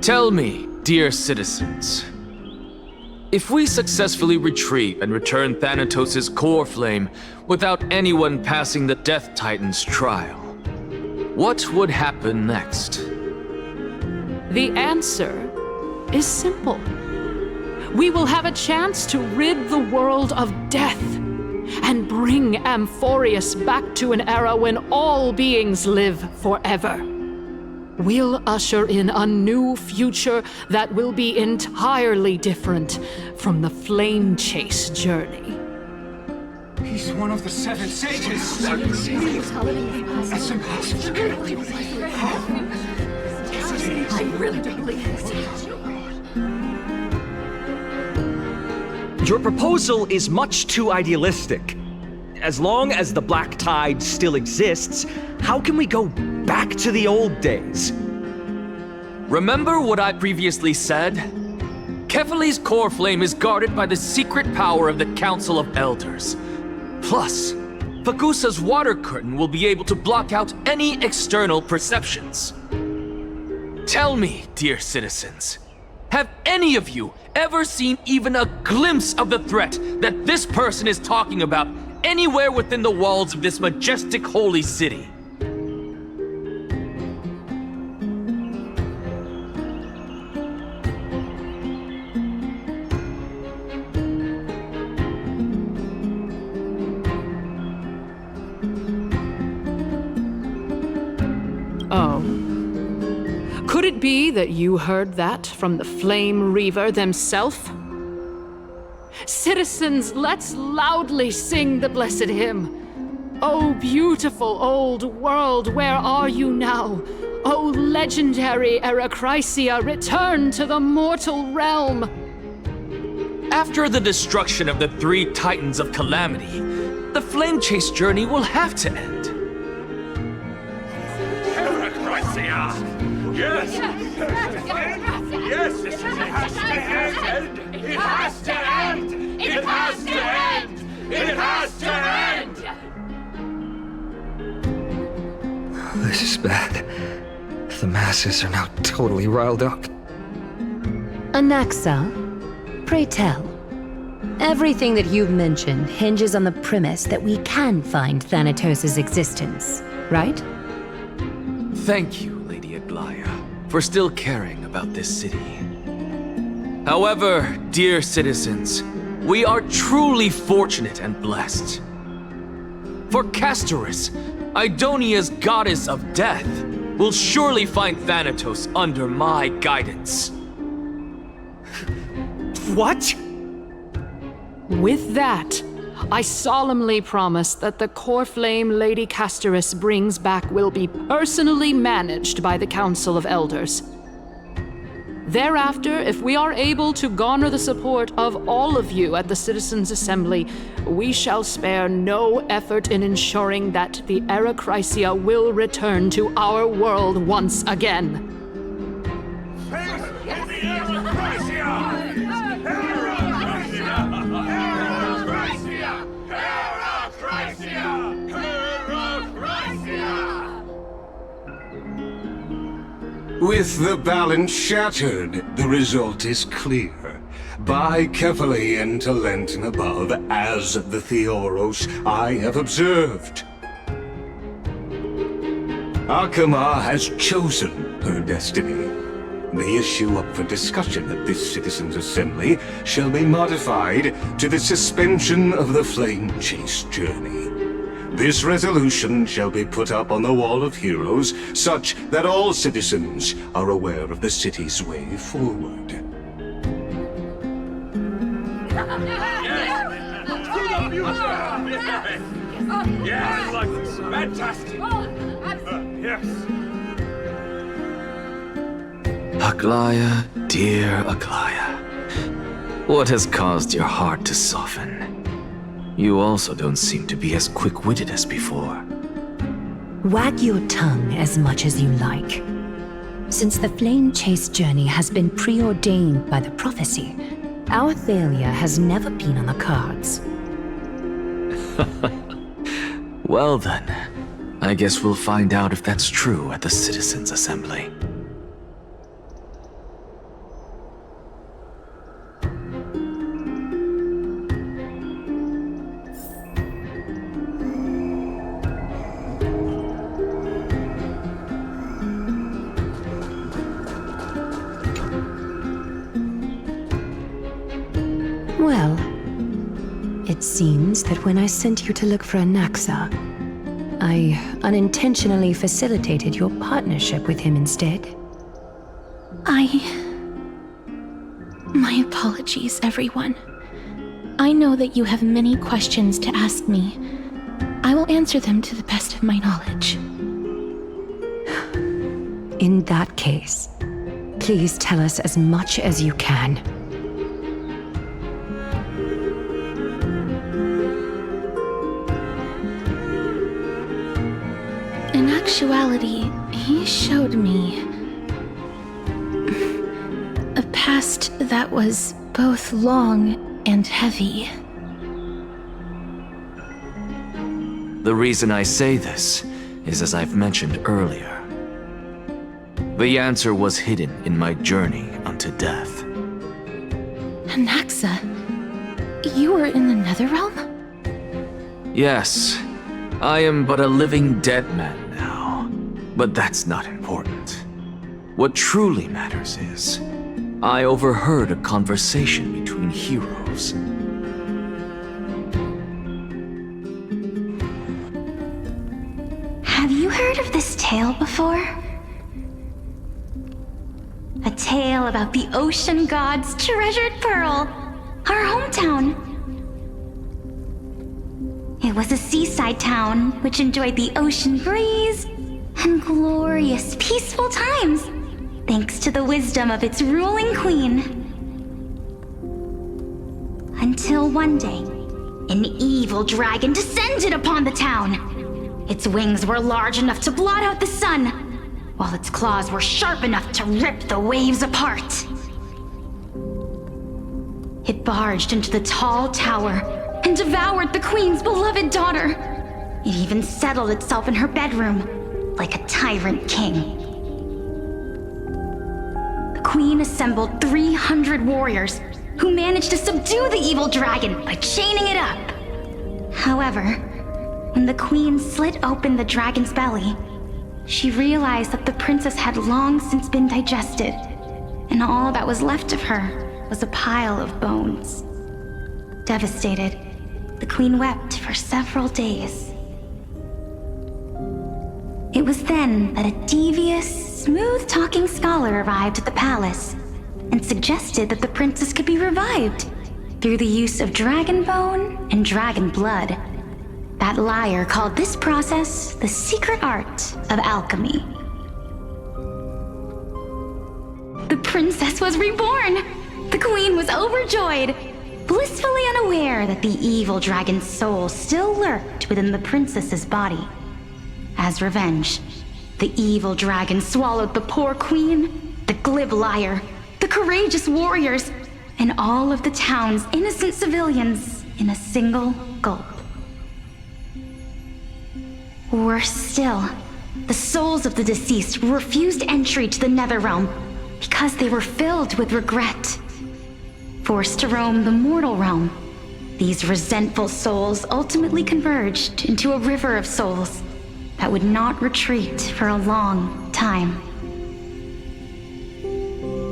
Tell me, dear citizens, if we successfully retrieve and return Thanatos' core flame without anyone passing the Death Titan's trial, what would happen next? The answer is simple. We will have a chance to rid the world of death and bring Amphorius back to an era when all beings live forever. We'll usher in a new future that will be entirely different from the Flame Chase journey. He's one of the 7 sages. That's impossible. I really believe this. Your proposal is much too idealistic. As long as the Black Tide still exists, how can we go back to the old days? Remember what I previously said? Kephale's core flame is guarded by the secret power of the Council of Elders. Plus, Fagusa's water curtain will be able to block out any external perceptions. Tell me, dear citizens, have any of you ever seen even a glimpse of the threat that this person is talking about anywhere within the walls of this majestic holy city? Oh. Could it be that you heard that from the Flame Reaver themself? Citizens, let's loudly sing the blessed hymn. Oh, beautiful old world, where are you now? Oh, legendary Erechrysia, return to the mortal realm. After the destruction of the 3 Titans of Calamity, the Flame Chase journey will have to end. Yes! Yes! It has to end! It has to end! It has to end! It has to end! This is bad. The masses are now totally riled up. Anaxa, pray tell. Everything that you've mentioned hinges on the premise that we can find Thanatos' existence, right? Thank you, Lady Aglaia, for still caring about this city. However, dear citizens, we are truly fortunate and blessed. For Castorice, Idonia's goddess of death, will surely find Thanatos under my guidance. What? With that, I solemnly promise that the core flame Lady Castorice brings back will be personally managed by the Council of Elders. Thereafter, if we are able to garner the support of all of you at the Citizens' Assembly, we shall spare no effort in ensuring that the Era Chrysia will return to our world once again. With the balance shattered, the result is clear. Buy carefully into Lenten above, as the Theoros I have observed. Akama has chosen her destiny. The issue up for discussion at this Citizens' Assembly shall be modified to the suspension of the Flame Chase journey. This resolution shall be put up on the Wall of Heroes, such that all citizens are aware of the city's way forward. Yes, like this. Fantastic. Yes. Aglaya, dear Aglaya, what has caused your heart to soften? You also don't seem to be as quick-witted as before. Wag your tongue as much as you like. Since the Flame Chase journey has been preordained by the prophecy, our failure has never been on the cards. Well then, I guess we'll find out if that's true at the Citizens' Assembly. Well, it seems that when I sent you to look for Anaxa, I unintentionally facilitated your partnership with him instead. My apologies, everyone. I know that you have many questions to ask me. I will answer them to the best of my knowledge. In that case, please tell us as much as you can. In actuality, he showed me a past that was both long and heavy. The reason I say this is as I've mentioned earlier. The answer was hidden in my journey unto death. Anaxa, you were in the Netherrealm? Yes, I am but a living dead man now, but that's not important. What truly matters is, I overheard a conversation between heroes. Have you heard of this tale before? A tale about the ocean god's treasured pearl, our hometown. It was a seaside town which enjoyed the ocean breeze and glorious, peaceful times, thanks to the wisdom of its ruling queen. Until one day, an evil dragon descended upon the town. Its wings were large enough to blot out the sun, while its claws were sharp enough to rip the waves apart. It barged into the tall tower and devoured the queen's beloved daughter. It even settled itself in her bedroom, like a tyrant king. The queen assembled 300 warriors who managed to subdue the evil dragon by chaining it up. However, when the queen slit open the dragon's belly, she realized that the princess had long since been digested, and all that was left of her was a pile of bones. Devastated, the queen wept for several days. It was then that a devious, smooth-talking scholar arrived at the palace and suggested that the princess could be revived through the use of dragon bone and dragon blood. That liar called this process the secret art of alchemy. The princess was reborn! The queen was overjoyed, blissfully unaware that the evil dragon's soul still lurked within the princess's body. As revenge, the evil dragon swallowed the poor queen, the glib liar, the courageous warriors, and all of the town's innocent civilians in a single gulp. Worse still, the souls of the deceased refused entry to the Netherrealm because they were filled with regret. Forced to roam the mortal realm, these resentful souls ultimately converged into a river of souls that would not retreat for a long time.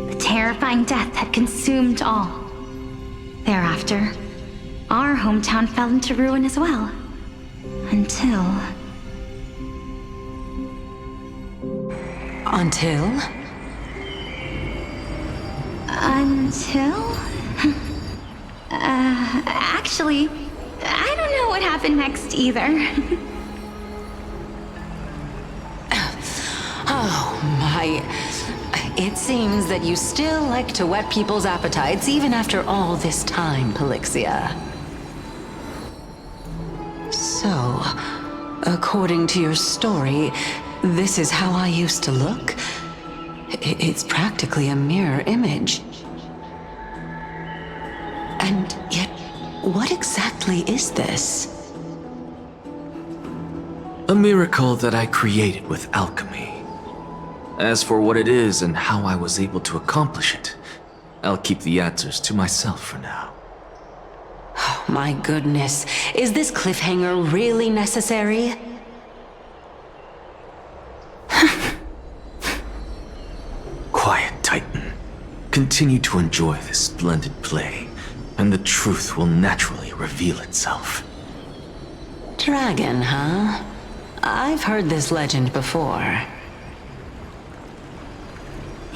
The terrifying death had consumed all. Thereafter, our hometown fell into ruin as well. Until... Actually, I don't know what happened next either. Oh my... It seems that you still like to whet people's appetites even after all this time, Pelixia. So, according to your story, this is how I used to look? It's practically a mirror image. And yet, what exactly is this? A miracle that I created with alchemy. As for what it is and how I was able to accomplish it, I'll keep the answers to myself for now. Oh, my goodness, is this cliffhanger really necessary? Quiet, Titan. Continue to enjoy this splendid play, and the truth will naturally reveal itself. Dragon, huh? I've heard this legend before.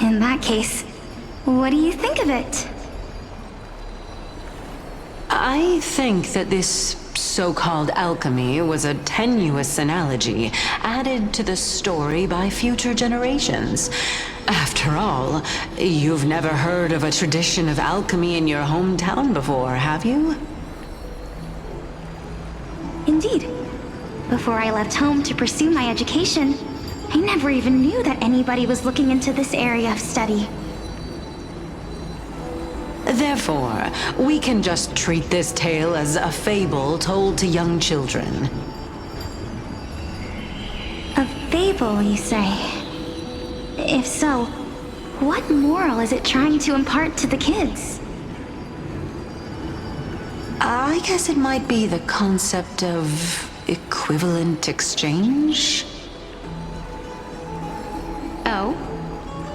In that case, what do you think of it? I think that this so-called alchemy was a tenuous analogy added to the story by future generations. After all, you've never heard of a tradition of alchemy in your hometown before, have you? Indeed. Before I left home to pursue my education, I never even knew that anybody was looking into this area of study. Therefore, we can just treat this tale as a fable told to young children. A fable, you say? If so, what moral is it trying to impart to the kids? I guess it might be the concept of equivalent exchange? Oh?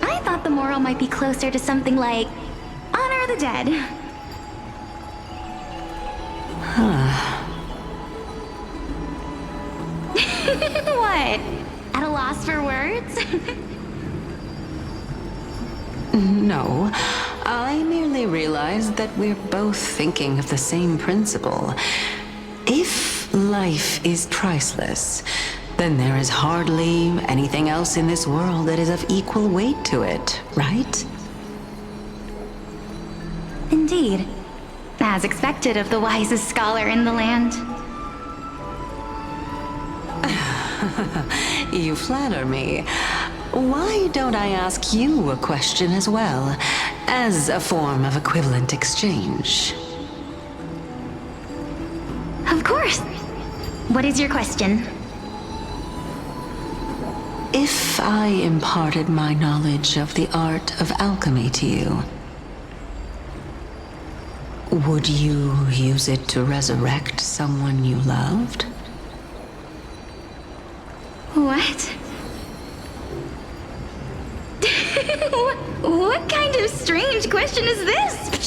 I thought the moral might be closer to something like honor the dead. What? At a loss for words? No, I merely realized that we're both thinking of the same principle. If life is priceless, then there is hardly anything else in this world that is of equal weight to it, right? Indeed. As expected of the wisest scholar in the land. You flatter me. Why don't I ask you a question as well, as a form of equivalent exchange? Of course. What is your question? If I imparted my knowledge of the art of alchemy to you, would you use it to resurrect someone you loved? What? What kind of strange question is this?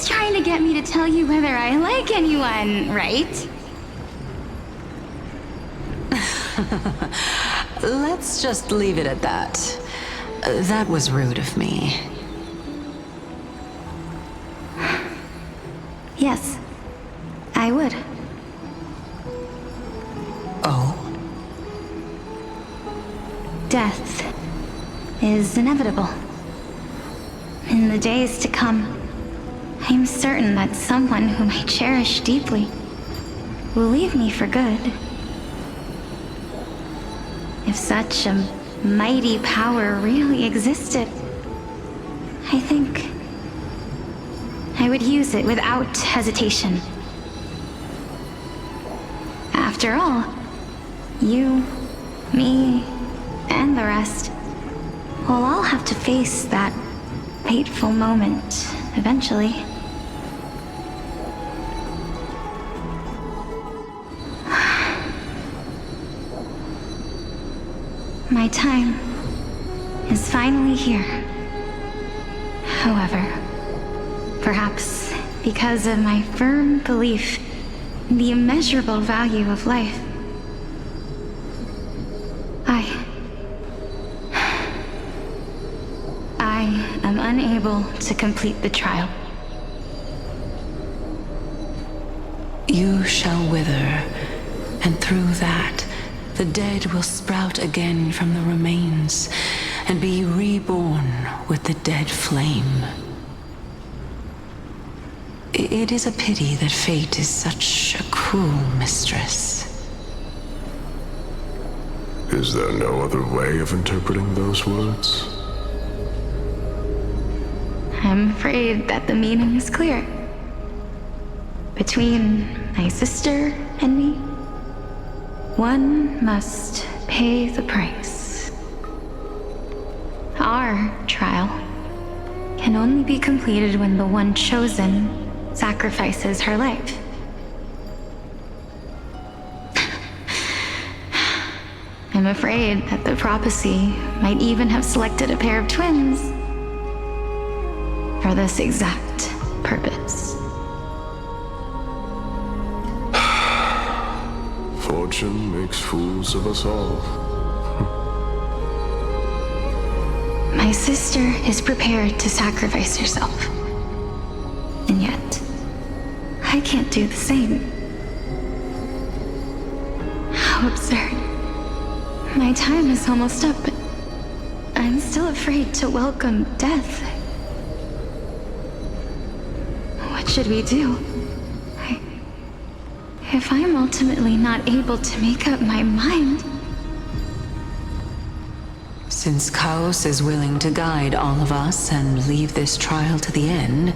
just trying to get me to tell you whether I like anyone, right? Let's just leave it at that. That was rude of me. Yes, I would. Oh? Death is inevitable. In the days to come, I'm certain that someone whom I cherish deeply will leave me for good. If such a mighty power really existed, I think I would use it without hesitation. After all, you, me, and the rest will all have to face that fateful moment eventually. My time is finally here. However, perhaps because of my firm belief in the immeasurable value of life, I am unable to complete the trial. You shall wither, and through that, the dead will sprout again from the remains, and be reborn with the dead flame. It is a pity that fate is such a cruel mistress. Is there no other way of interpreting those words? I'm afraid that the meaning is clear. Between my sister and me, one must pay the price. Our trial can only be completed when the one chosen sacrifices her life. I'm afraid that the prophecy might even have selected a pair of twins for this exact purpose. Fortune makes fools of us all. My sister is prepared to sacrifice herself. And yet, I can't do the same. How absurd. My time is almost up, but I'm still afraid to welcome death. What should we do? If I'm ultimately not able to make up my mind... Since Chaos is willing to guide all of us and leave this trial to the end,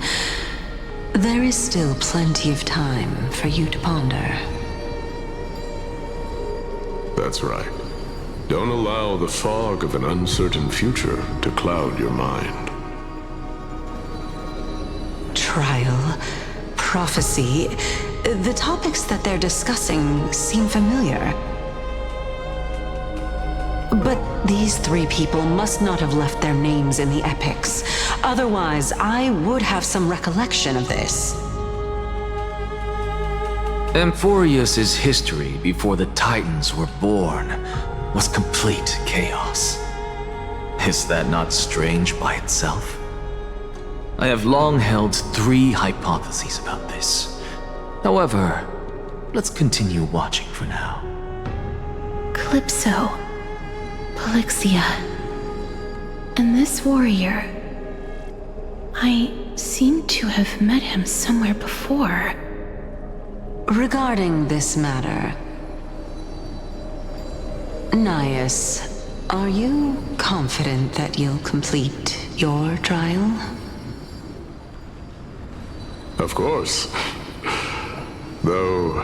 there is still plenty of time for you to ponder. That's right. Don't allow the fog of an uncertain future to cloud your mind. Trial, prophecy, the topics that they're discussing seem familiar. But these three people must not have left their names in the epics. Otherwise, I would have some recollection of this. Amphorius's history before the Titans were born was complete chaos. Is that not strange by itself? I have long held 3 hypotheses about this. However, let's continue watching for now. Calypso, Polixia, and this warrior. I seem to have met him somewhere before. Regarding this matter, Nias, are you confident that you'll complete your trial? Of course. Though,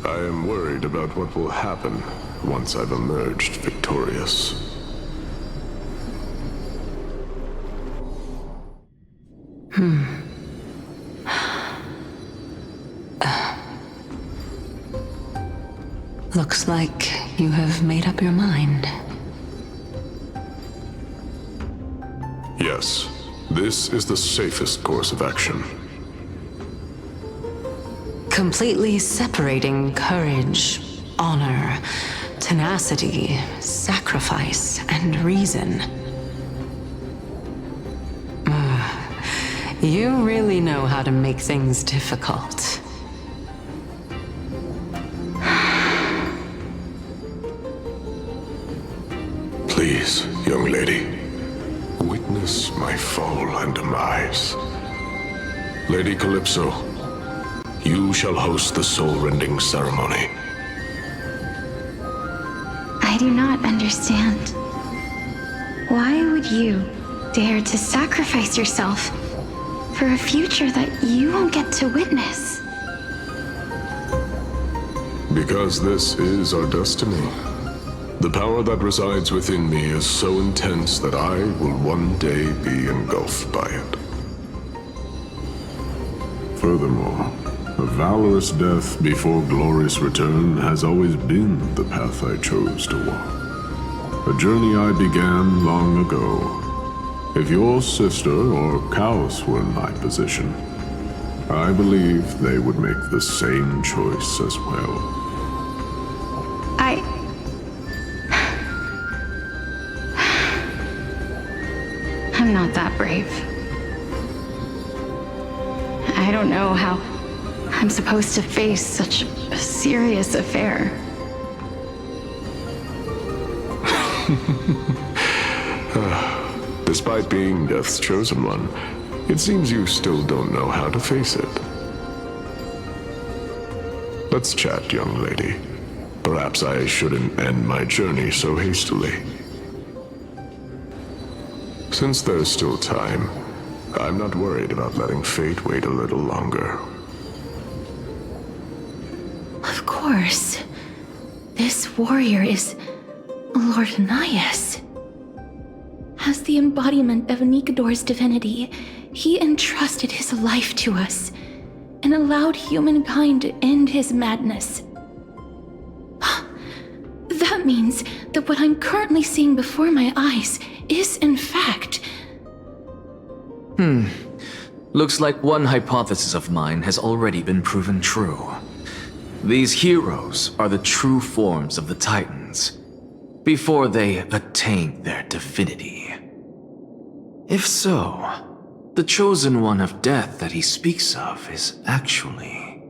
I am worried about what will happen once I've emerged victorious. Looks like you have made up your mind. Yes, this is the safest course of action. Completely separating courage, honor, tenacity, sacrifice, and reason. You really know how to make things difficult. Please, young lady, witness my fall and demise. Lady Calypso, you shall host the soul-rending ceremony. I do not understand. Why would you dare to sacrifice yourself for a future that you won't get to witness? Because this is our destiny. The power that resides within me is so intense that I will one day be engulfed by it. Furthermore, a valorous death before glorious return has always been the path I chose to walk. A journey I began long ago. If your sister or Kaos were in my position, I believe they would make the same choice as well. I'm not that brave. I don't know how I'm supposed to face such a serious affair. Despite being Death's chosen one, it seems you still don't know how to face it. Let's chat, young lady. Perhaps I shouldn't end my journey so hastily. Since there's still time, I'm not worried about letting fate wait a little longer. Of course. This warrior is Lord Anias. As the embodiment of Nikador's divinity, he entrusted his life to us and allowed humankind to end his madness. That means that what I'm currently seeing before my eyes is, in fact... Looks like one hypothesis of mine has already been proven true. These heroes are the true forms of the Titans, before they attain their divinity. If so, the chosen one of death that he speaks of is actually...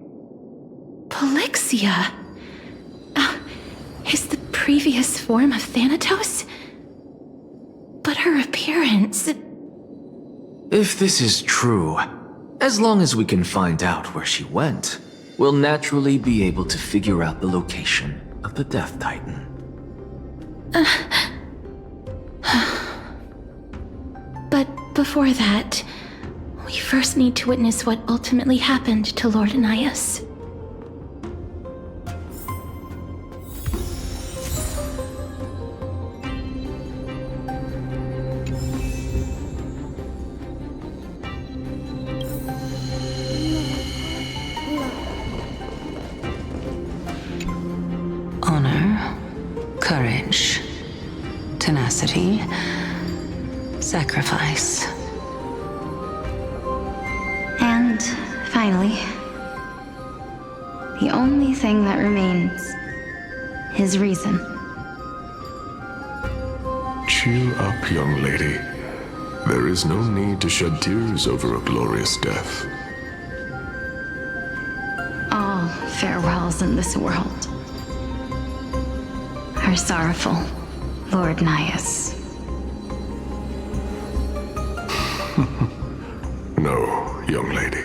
Polixia? Is the previous form of Thanatos? But her appearance... If this is true, as long as we can find out where she went, we'll naturally be able to figure out the location of the Death Titan. But before that, we first need to witness what ultimately happened to Lord Anias. Honor, courage, tenacity, sacrifice. And finally, the only thing that remains is reason. Cheer up, young lady. There is no need to shed tears over a glorious death. All farewells in this world are sorrowful, Lord Nias. No, young lady.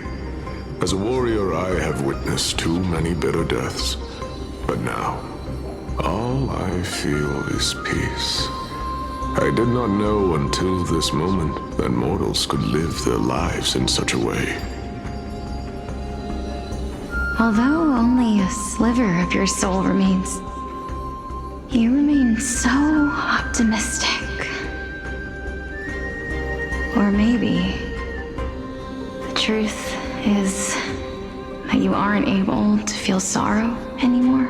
As a warrior, I have witnessed too many bitter deaths. But now, all I feel is peace. I did not know until this moment that mortals could live their lives in such a way. Although only a sliver of your soul remains, you remain so optimistic. Or maybe the truth is that you aren't able to feel sorrow anymore.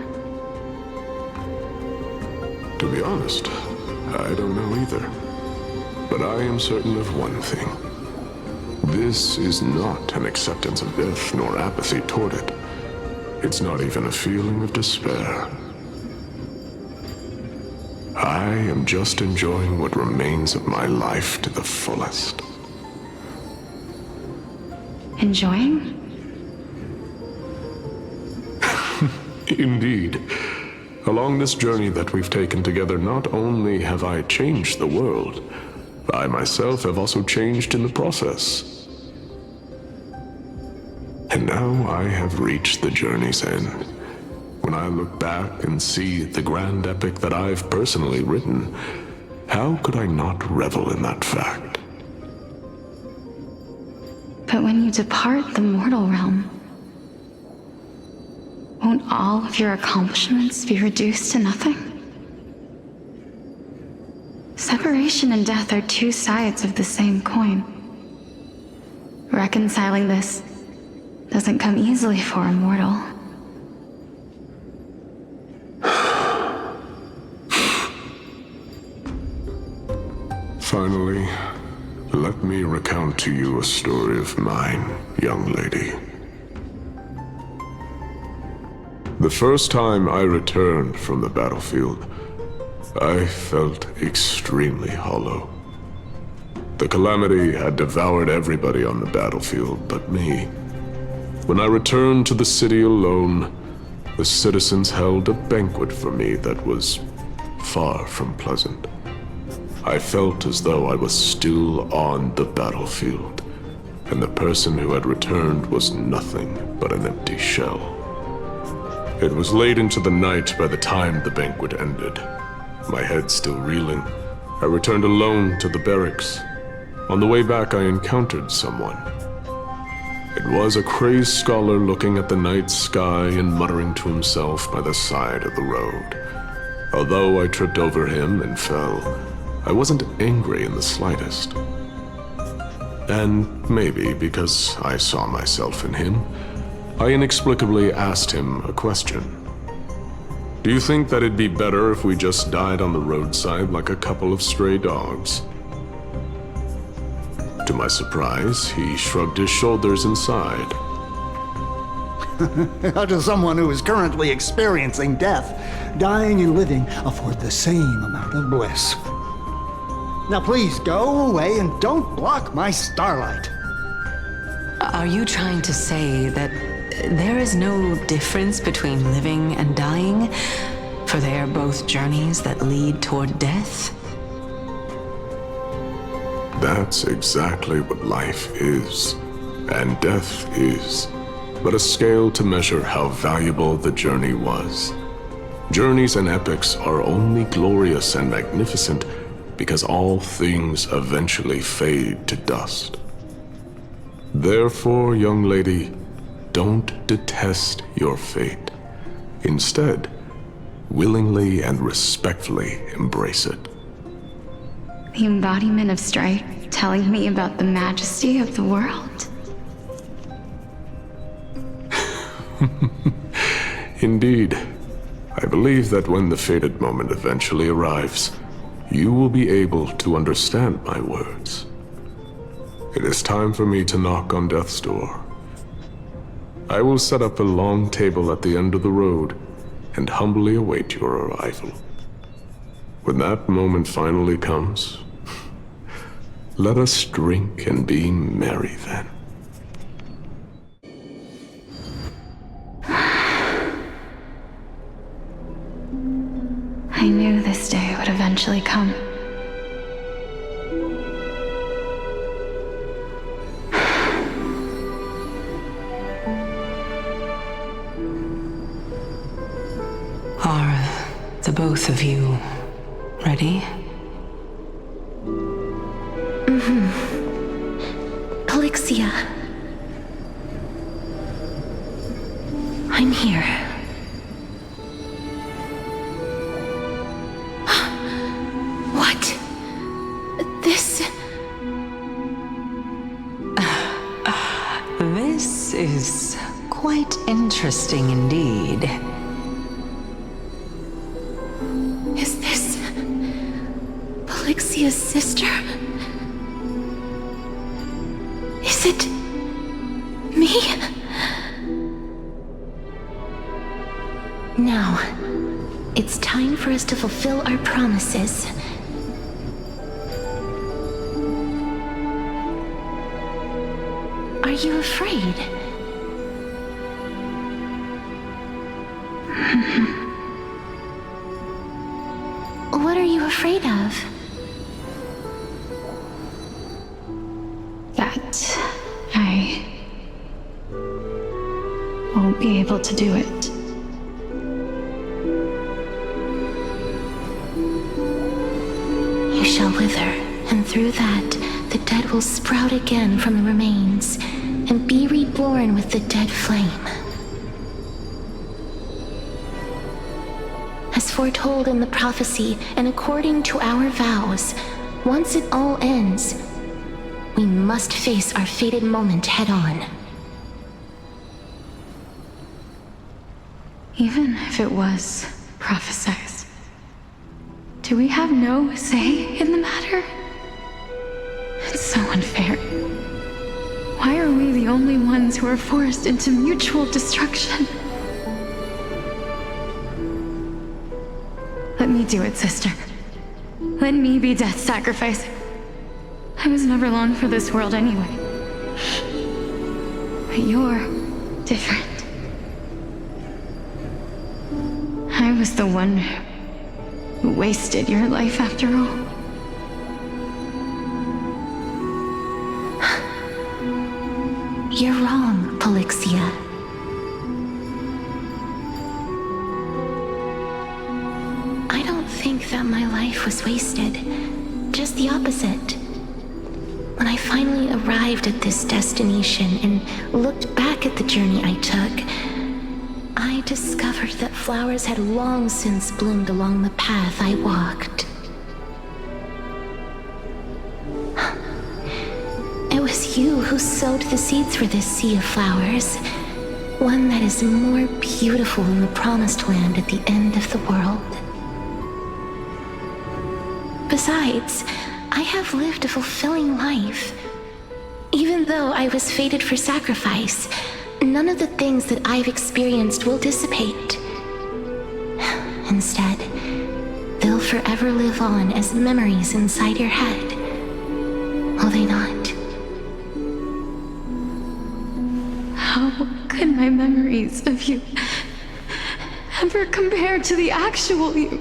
To be honest, I don't know either. But I am certain of one thing. This is not an acceptance of death nor apathy toward it. It's not even a feeling of despair. I am just enjoying what remains of my life to the fullest. Enjoying? Indeed. Along this journey that we've taken together, not only have I changed the world, I myself have also changed in the process. And now I have reached the journey's end. When I look back and see the grand epic that I've personally written, how could I not revel in that fact? But when you depart the mortal realm, won't all of your accomplishments be reduced to nothing? Separation and death are two sides of the same coin. Reconciling this doesn't come easily for a mortal. Finally, let me recount to you a story of mine, young lady. The first time I returned from the battlefield, I felt extremely hollow. The calamity had devoured everybody on the battlefield but me. When I returned to the city alone, the citizens held a banquet for me that was far from pleasant. I felt as though I was still on the battlefield, and the person who had returned was nothing but an empty shell. It was late into the night by the time the banquet ended. My head still reeling, I returned alone to the barracks. On the way back, I encountered someone. It was a crazed scholar looking at the night sky and muttering to himself by the side of the road. Although I tripped over him and fell, I wasn't angry in the slightest. And maybe because I saw myself in him, I inexplicably asked him a question. Do you think that it'd be better if we just died on the roadside like a couple of stray dogs? To my surprise, he shrugged his shoulders and sighed. How does someone who is currently experiencing death, dying and living, afford the same amount of bliss? Now please go away and don't block my starlight. Are you trying to say that there is no difference between living and dying? For they are both journeys that lead toward death? That's exactly what life is, and death is, but a scale to measure how valuable the journey was. Journeys and epics are only glorious and magnificent because all things eventually fade to dust. Therefore, young lady, don't detest your fate. Instead, willingly and respectfully embrace it. The embodiment of strife telling me about the majesty of the world. Indeed. I believe that when the fated moment eventually arrives, you will be able to understand my words. It is time for me to knock on death's door. I will set up a long table at the end of the road and humbly await your arrival. When that moment finally comes, let us drink and be merry then. I knew this day would eventually come. Are the both of you ready? Polixia. I'm here. What? This... This is quite interesting indeed. Is this... Polixia's sister? Is it... me? Now, it's time for us to fulfill our promises. Are you afraid? What are you afraid of? That I won't be able to do it. You shall wither, and through that, the dead will sprout again from the remains, and be reborn with the dead flame. As foretold in the prophecy, and according to our vows, once it all ends, we must face our fated moment head-on. Even if it was prophesied, do we have no say in the matter? It's so unfair. Why are we the only ones who are forced into mutual destruction? Let me do it, sister. Let me be death's sacrifice. I was never long for this world anyway. But you're different. I was the one who wasted your life after all. You're wrong, Polixia. I don't think that my life was wasted. Just the opposite. When I finally arrived at this destination and looked back at the journey I took, I discovered that flowers had long since bloomed along the path I walked. It was you who sowed the seeds for this sea of flowers, one that is more beautiful than the promised land at the end of the world. Besides, I have lived a fulfilling life. Even though I was fated for sacrifice, none of the things that I've experienced will dissipate. Instead, they'll forever live on as memories inside your head. Will they not? How could my memories of you ever compare to the actual you?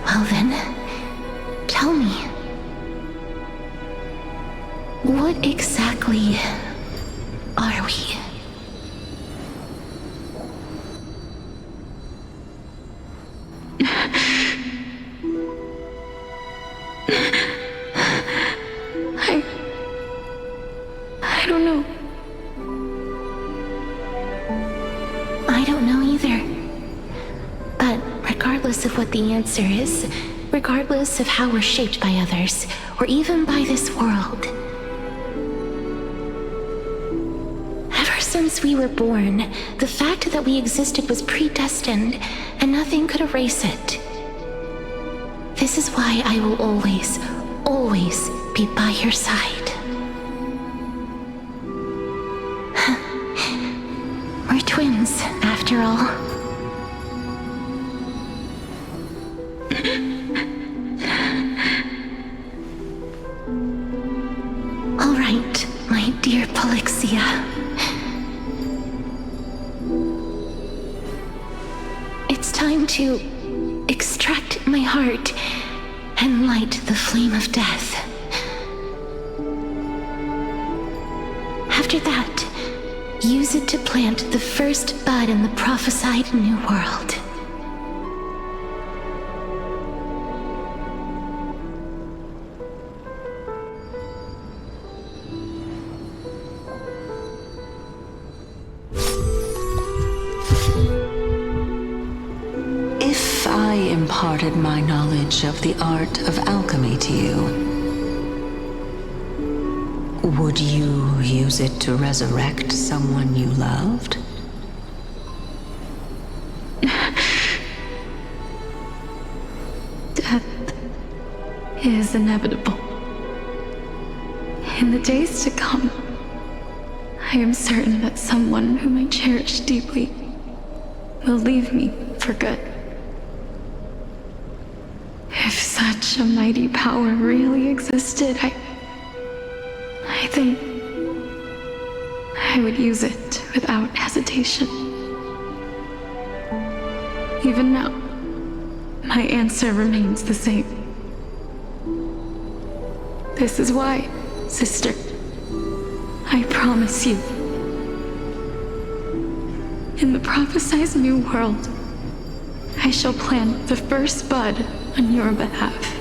Well then, tell me. What exactly are we? I don't know. I don't know either. But regardless of what the answer is, regardless of how we're shaped by others, or even by this world, ever since we were born, the fact that we existed was predestined, and nothing could erase it. This is why I will always, always be by your side. We're twins, after all. All right, my dear Polixia. It's time to extract my heart and light the flame of death. After that, use it to plant the first bud in the prophesied new world. If I imparted my knowledge of the art of alchemy to you, would you use it to resurrect someone you loved? Death is inevitable. In the days to come, I am certain that someone whom I cherish deeply will leave me for good. If such a mighty power really existed, I think I would use it without hesitation. Even now, my answer remains the same. This is why, sister, I promise you, in the prophesized new world, I shall plant the first bud on your behalf.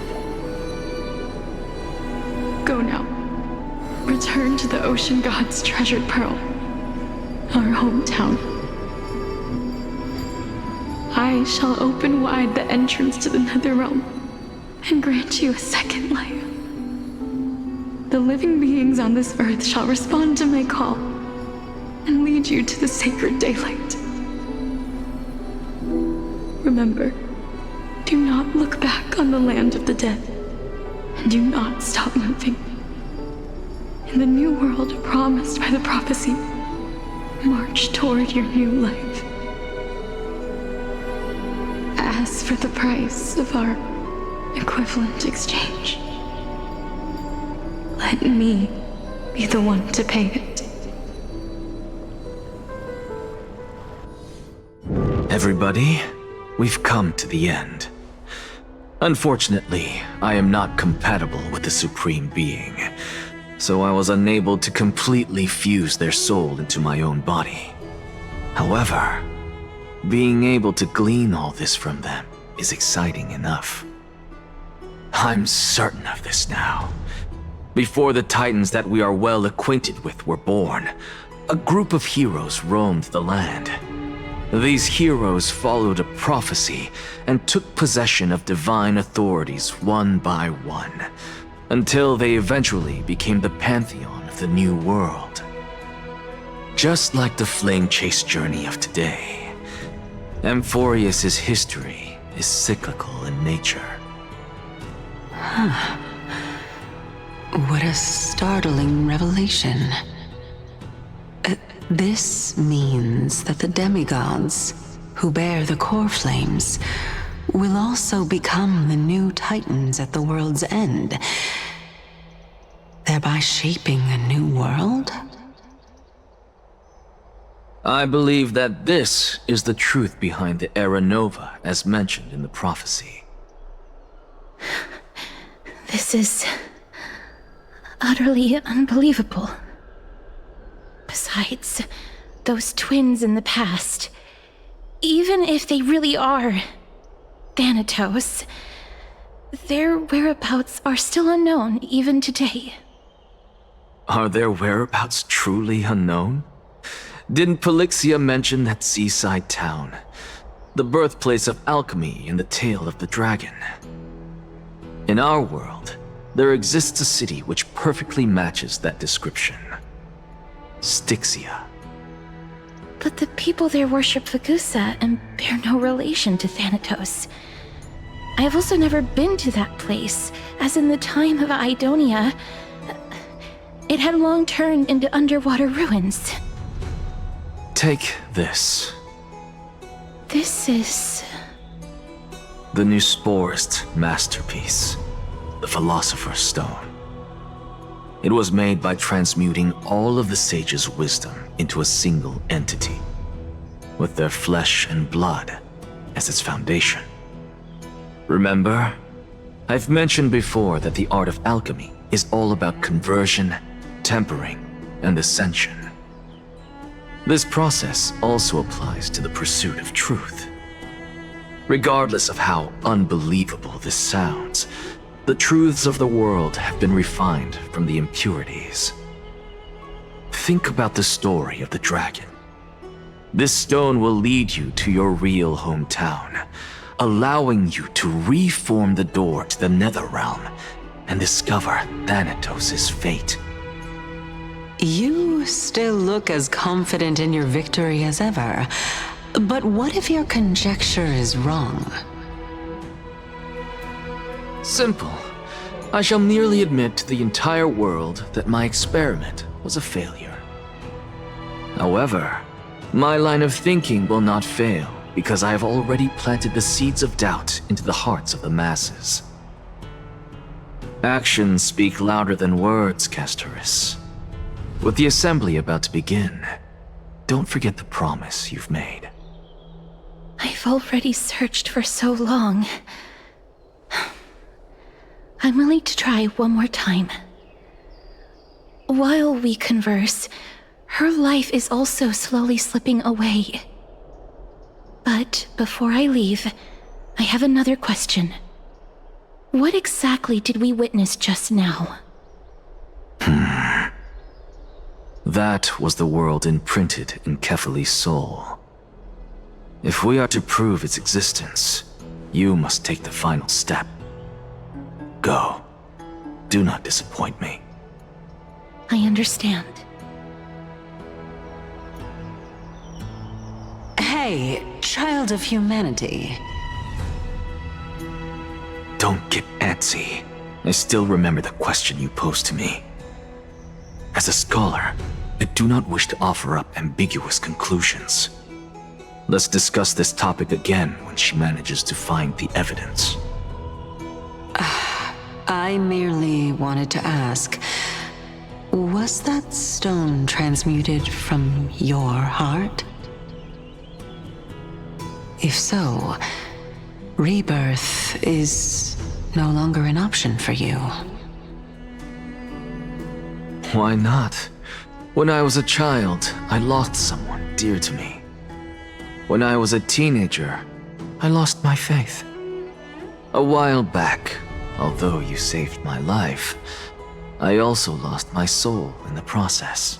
Go now. Return to the ocean god's treasured pearl, our hometown. I shall open wide the entrance to the Netherrealm and grant you a second life. The living beings on this earth shall respond to my call and lead you to the sacred daylight. Remember, do not look back on the land of the dead, and do not stop moving. In the new world promised by the prophecy, march toward your new life. As for the price of our equivalent exchange, let me be the one to pay it. Everybody, we've come to the end. Unfortunately, I am not compatible with the Supreme Being, so I was unable to completely fuse their soul into my own body. However, being able to glean all this from them is exciting enough. I'm certain of this now. Before the Titans that we are well acquainted with were born, a group of heroes roamed the land. These heroes followed a prophecy and took possession of divine authorities one by one, until they eventually became the pantheon of the new world. Just like the flame chase journey of today, Amphorius' history is cyclical in nature. Huh. What a startling revelation. This means that the demigods, who bear the core flames, will also become the new Titans at the world's end, thereby shaping a new world? I believe that this is the truth behind the Era Nova as mentioned in the prophecy. This is utterly unbelievable. Besides, those twins in the past, even if they really are Thanatos, their whereabouts are still unknown even today. Are their whereabouts truly unknown? Didn't Polixia mention that seaside town, the birthplace of alchemy in the Tale of the Dragon? In our world, there exists a city which perfectly matches that description. Styxia. But the people there worship Vagusa and bear no relation to Thanatos. I have also never been to that place, as in the time of Idonia, it had long turned into underwater ruins. Take this. This is... the Nusporist masterpiece, the Philosopher's Stone. It was made by transmuting all of the sages' wisdom into a single entity, with their flesh and blood as its foundation. Remember, I've mentioned before that the art of alchemy is all about conversion, tempering, and ascension. This process also applies to the pursuit of truth. Regardless of how unbelievable this sounds, the truths of the world have been refined from the impurities. Think about the story of the dragon. This stone will lead you to your real hometown, allowing you to reform the door to the Netherrealm and discover Thanatos' fate. You still look as confident in your victory as ever, but what if your conjecture is wrong? Simple. I shall merely admit to the entire world that my experiment was a failure. However, my line of thinking will not fail because I have already planted the seeds of doubt into the hearts of the masses. Actions speak louder than words, Castorice. With the assembly about to begin, don't forget the promise you've made. I've already searched for so long. I'm willing to try one more time. While we converse, her life is also slowly slipping away. But before I leave, I have another question. What exactly did we witness just now? That was the world imprinted in Kefali's soul. If we are to prove its existence, you must take the final step. Go. Do not disappoint me. I understand. Hey, child of humanity. Don't get antsy. I still remember the question you posed to me. As a scholar, I do not wish to offer up ambiguous conclusions. Let's discuss this topic again when she manages to find the evidence. I merely wanted to ask, was that stone transmuted from your heart? If so, rebirth is no longer an option for you. Why not? When I was a child, I lost someone dear to me. When I was a teenager, I lost my faith. A while back, although you saved my life, I also lost my soul in the process.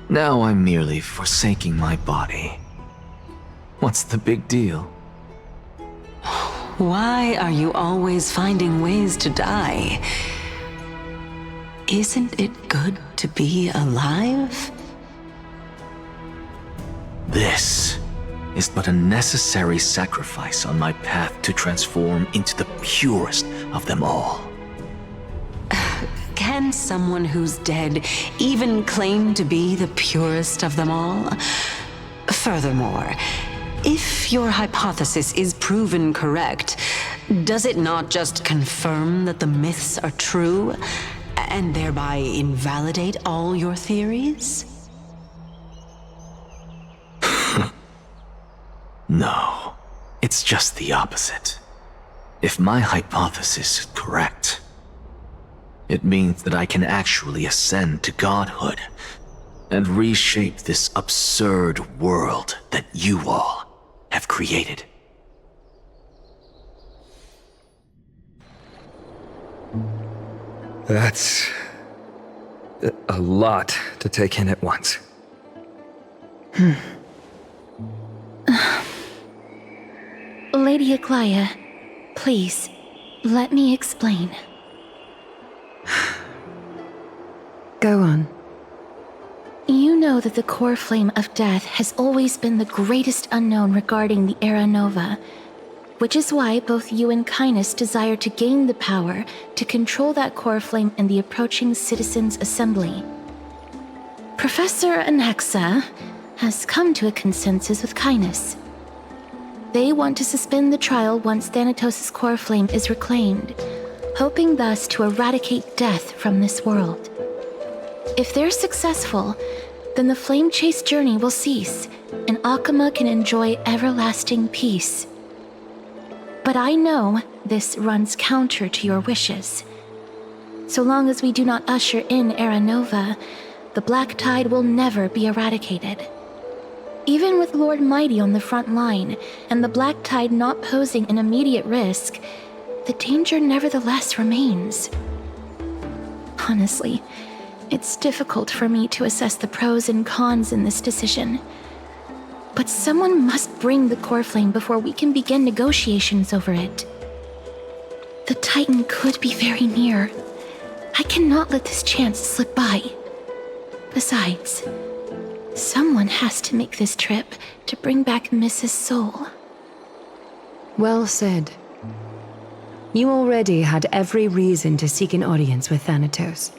Now I'm merely forsaking my body. What's the big deal? Why are you always finding ways to die? Isn't it good to be alive? This is but a necessary sacrifice on my path to transform into the purest of them all. Can someone who's dead even claim to be the purest of them all? Furthermore, if your hypothesis is proven correct, does it not just confirm that the myths are true, and thereby invalidate all your theories? No, it's just the opposite. If my hypothesis is correct, it means that I can actually ascend to godhood and reshape this absurd world that you all have created. That's a lot to take in at once. Lady Aglaya, please, let me explain. Go on. You know that the core flame of death has always been the greatest unknown regarding the Era Nova, which is why both you and Kindness desire to gain the power to control that core flame in the approaching Citizens' Assembly. Professor Anaxa has come to a consensus with Kindness. They want to suspend the trial once Thanatos' core flame is reclaimed, hoping thus to eradicate death from this world. If they're successful, then the flame chase journey will cease, and Akama can enjoy everlasting peace. But I know this runs counter to your wishes. So long as we do not usher in Era Nova, the Black Tide will never be eradicated. Even with Lord Mighty on the front line, and the Black Tide not posing an immediate risk, the danger nevertheless remains. Honestly, it's difficult for me to assess the pros and cons in this decision. But someone must bring the core flame before we can begin negotiations over it. The Titan could be very near. I cannot let this chance slip by. Besides, someone has to make this trip to bring back Mrs. Soul. Well said. You already had every reason to seek an audience with Thanatos.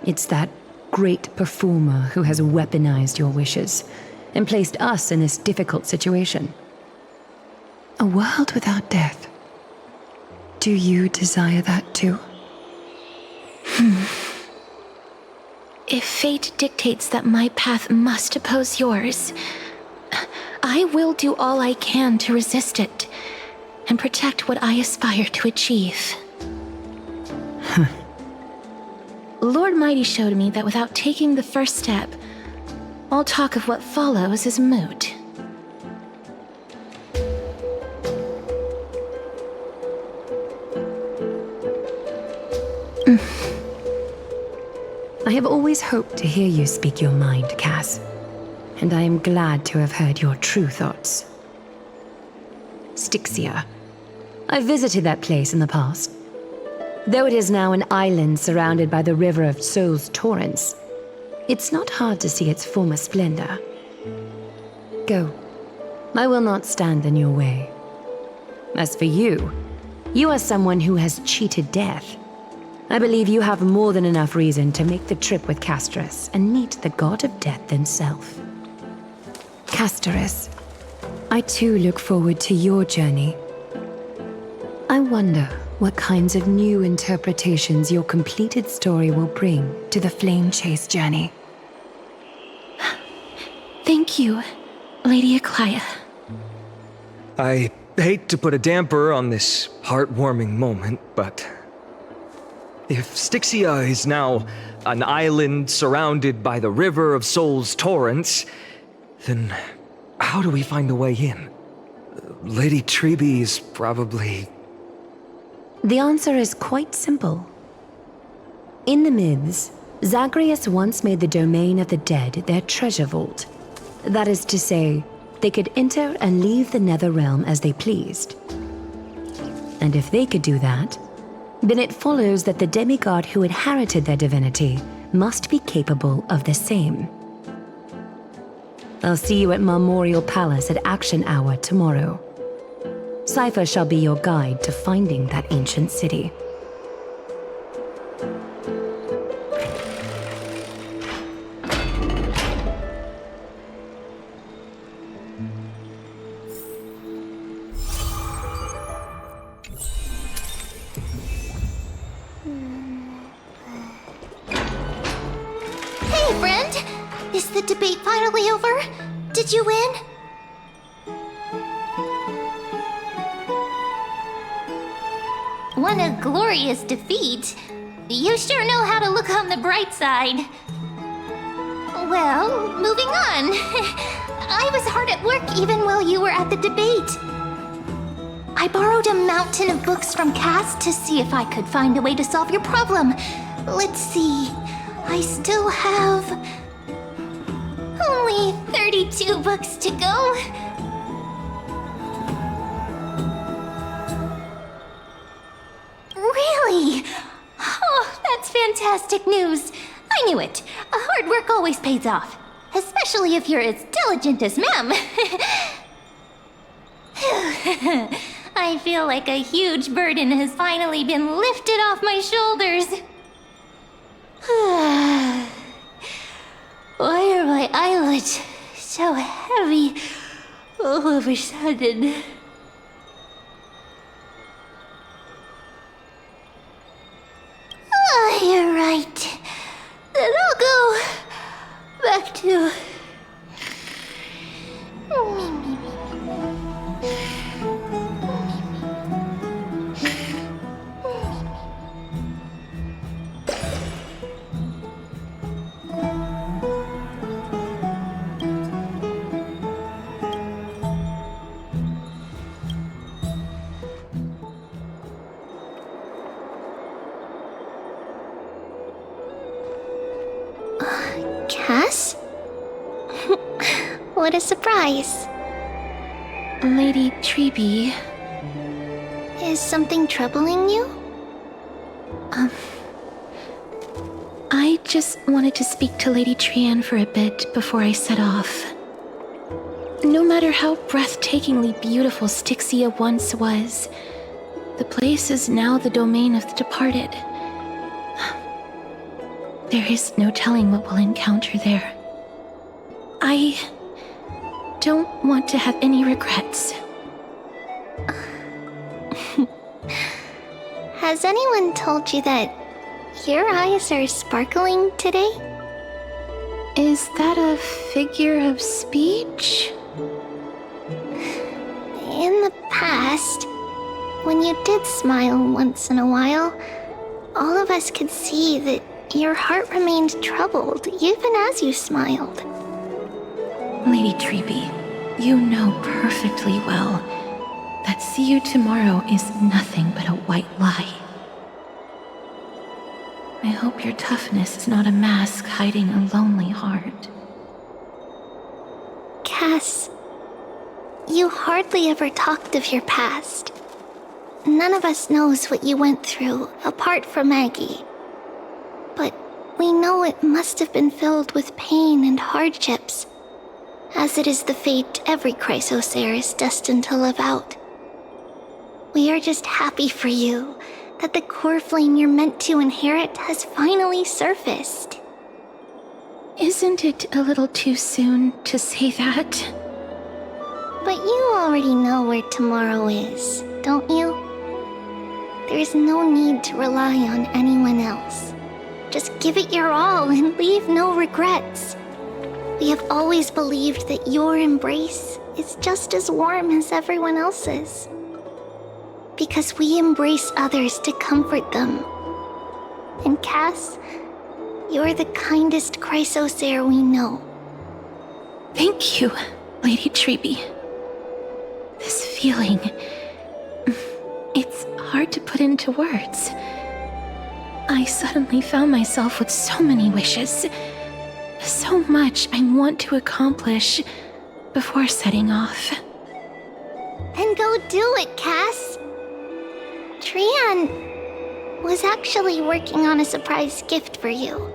It's that great performer who has weaponized your wishes and placed us in this difficult situation. A world without death. Do you desire that too? If fate dictates that my path must oppose yours, I will do all I can to resist it and protect what I aspire to achieve. Lord Mighty showed me that without taking the first step, all talk of what follows is moot. I have always hoped to hear you speak your mind, Cass, and I am glad to have heard your true thoughts. Styxia. I visited that place in the past. Though it is now an island surrounded by the river of Soul's torrents, it's not hard to see its former splendor. Go. I will not stand in your way. As for you, you are someone who has cheated death. I believe you have more than enough reason to make the trip with Castorice and meet the god of death himself. Castorice, I too look forward to your journey. I wonder what kinds of new interpretations your completed story will bring to the Flame Chase journey. Thank you, Lady Eclia. I hate to put a damper on this heartwarming moment, but if Styxia is now an island surrounded by the river of Soul's torrents, then how do we find a way in? Lady Treeby is probably... The answer is quite simple. In the myths, Zagreus once made the domain of the dead their treasure vault. That is to say, they could enter and leave the nether realm as they pleased. And if they could do that, then it follows that the demigod who inherited their divinity must be capable of the same. I'll see you at Marmorial Palace at Action Hour tomorrow. Cypher shall be your guide to finding that ancient city. Hey, friend! Is the debate finally over? Did you win? What a glorious defeat. You sure know how to look on the bright side. Well, moving on. I was hard at work even while you were at the debate. I borrowed a mountain of books from Cass to see if I could find a way to solve your problem. Let's see. I still have only 32 books to go. Really? Oh, that's fantastic news. I knew it. Hard work always pays off. Especially if you're as diligent as Mem. I feel like a huge burden has finally been lifted off my shoulders. Why are my eyelids so heavy all of a sudden? You're right. Then I'll go back to... Cass? What a surprise. Lady Treeby. Is something troubling you? I just wanted to speak to Lady Trianne for a bit before I set off. No matter how breathtakingly beautiful Styxia once was, the place is now the domain of the departed. There is no telling what we'll encounter there. I don't want to have any regrets. Has anyone told you that your eyes are sparkling today? Is that a figure of speech? In the past, when you did smile once in a while, all of us could see that your heart remained troubled even as you smiled. Lady Treeby, you know perfectly well that see you tomorrow is nothing but a white lie. I hope your toughness is not a mask hiding a lonely heart. Cass, you hardly ever talked of your past. None of us knows what you went through, apart from Maggie. But we know it must have been filled with pain and hardships, as it is the fate every Chrysosaur is destined to live out. We are just happy for you that the core flame you're meant to inherit has finally surfaced. Isn't it a little too soon to say that? But you already know where tomorrow is, don't you? There's no need to rely on anyone else. Just give it your all and leave no regrets. We have always believed that your embrace is just as warm as everyone else's. Because we embrace others to comfort them. And Cass, you're the kindest Chrysosaur we know. Thank you, Lady Treeby. This feeling... it's hard to put into words. I suddenly found myself with so many wishes. So much I want to accomplish before setting off. Then go do it, Cass. Trian was actually working on a surprise gift for you.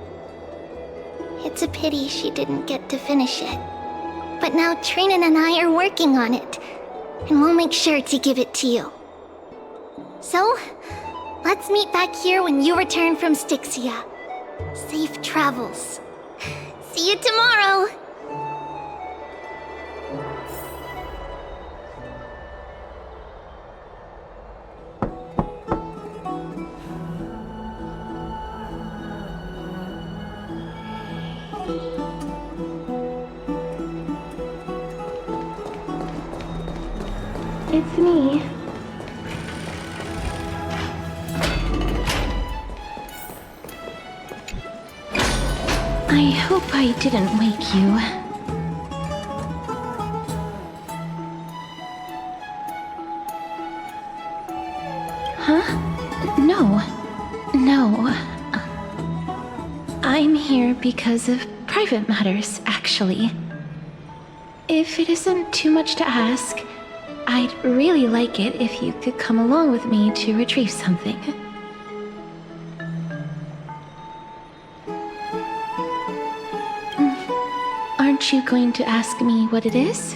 It's a pity she didn't get to finish it. But now Trinan and I are working on it, and we'll make sure to give it to you. So, let's meet back here when you return from Styxia. Safe travels. See you tomorrow! It's me. I hope I didn't wake you. Huh? No. No. I'm here because of private matters, actually. If it isn't too much to ask, I'd really like it if you could come along with me to retrieve something. Aren't you going to ask me what it is?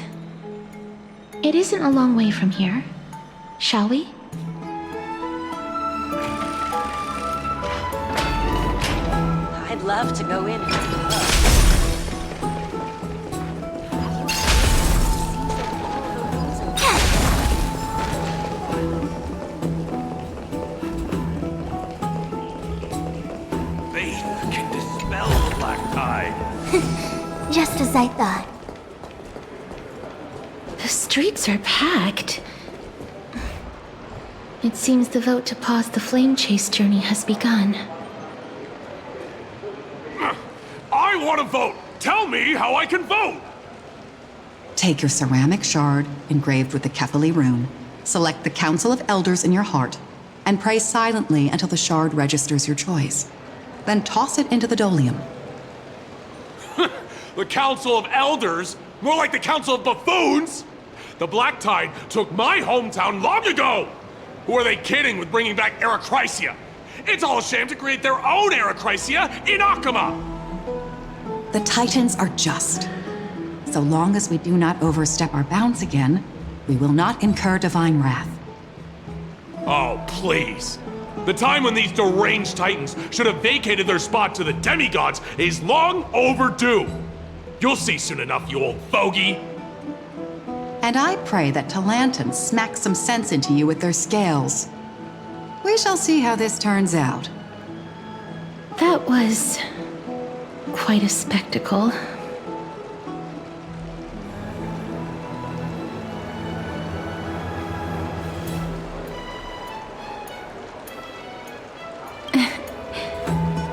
It isn't a long way from here. Shall we? I'd love to go in. Faith can dispel the black tide. Just as I thought. The streets are packed. It seems the vote to pause the flame chase journey has begun. I want to vote! Tell me how I can vote! Take your ceramic shard, engraved with the Kefali rune, select the Council of Elders in your heart, and pray silently until the shard registers your choice. Then toss it into the Dolium. The Council of Elders? More like the Council of Buffoons! The Black Tide took my hometown long ago! Who are they kidding with bringing back Eracrysia? It's all a sham to create their own Eracrysia in Akama! The Titans are just. So long as we do not overstep our bounds again, we will not incur divine wrath. Oh, please. The time when these deranged titans should have vacated their spot to the demigods is long overdue. You'll see soon enough, you old fogey. And I pray that Talanton smacks some sense into you with their scales. We shall see how this turns out. That was quite a spectacle.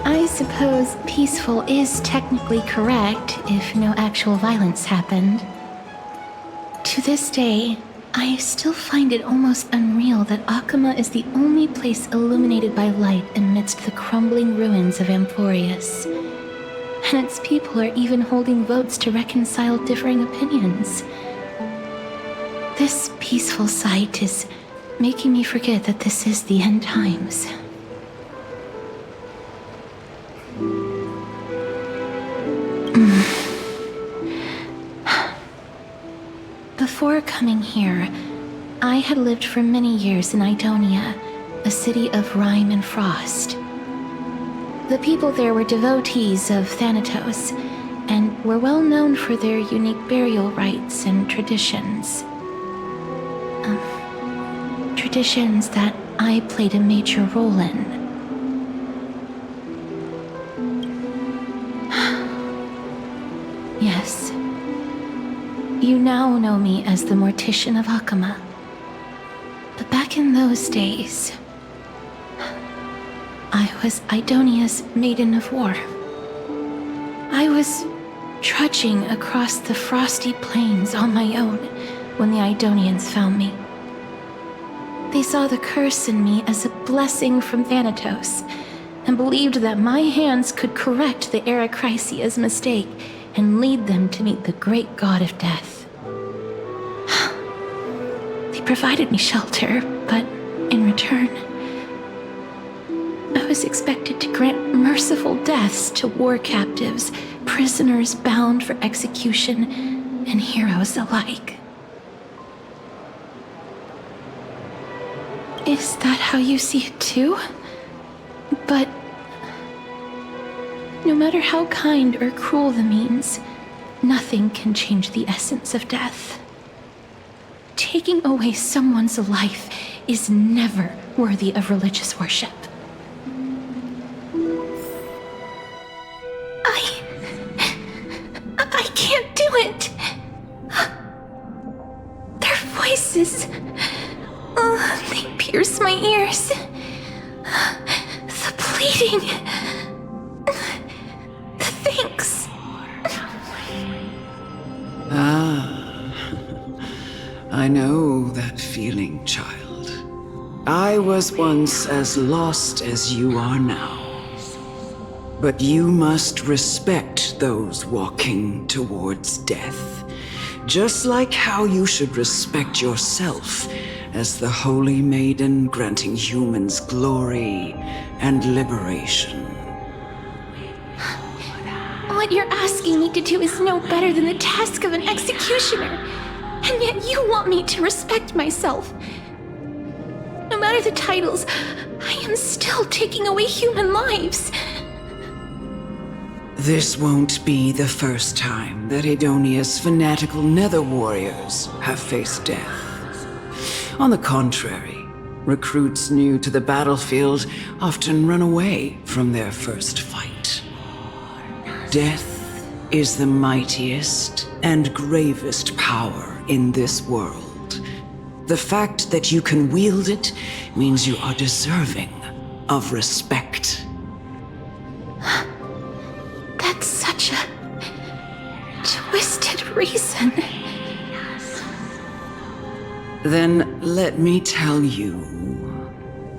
I suppose peaceful is technically correct if no actual violence happened. To this day, I still find it almost unreal that Akama is the only place illuminated by light amidst the crumbling ruins of Amphorius. And its people are even holding votes to reconcile differing opinions. This peaceful sight is making me forget that this is the end times. Before coming here, I had lived for many years in Idonia, a city of rime and frost. The people there were devotees of Thanatos, and were well known for their unique burial rites and traditions. Traditions that I played a major role in. Yes. You now know me as the Mortician of Akama. But back in those days, I was Idonia's Maiden of War. I was trudging across the frosty plains on my own when the Idonians found me. They saw the curse in me as a blessing from Thanatos, and believed that my hands could correct the Eracrisia's mistake and lead them to meet the great god of death. They provided me shelter, but in return, I was expected to grant merciful deaths to war captives, prisoners bound for execution, and heroes alike. Is that how you see it too? But no matter how kind or cruel the means, nothing can change the essence of death. Taking away someone's life is never worthy of religious worship. I can't do it. Their voices, they pierce my ears. The pleading, the thanks. I know that feeling, child. I was once as lost as you are now. But you must respect those walking towards death, just like how you should respect yourself as the Holy Maiden granting humans glory and liberation. What you're asking me to do is no better than the task of an executioner. And yet you want me to respect myself. No matter the titles, I am still taking away human lives. This won't be the first time that Idonia's fanatical nether warriors have faced death. On the contrary, recruits new to the battlefield often run away from their first fight. Death is the mightiest and gravest power in this world. The fact that you can wield it means you are deserving of respect. That's such a twisted reason. Then let me tell you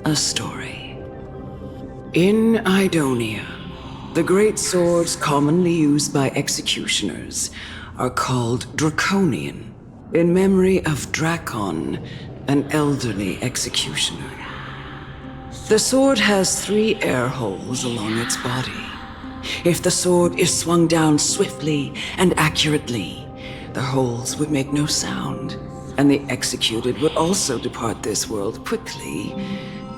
a story. In Idonia, the great swords commonly used by executioners are called Draconian, in memory of Drakon, an elderly executioner. The sword has 3 air holes along its body. If the sword is swung down swiftly and accurately, the holes would make no sound, and the executed would also depart this world quickly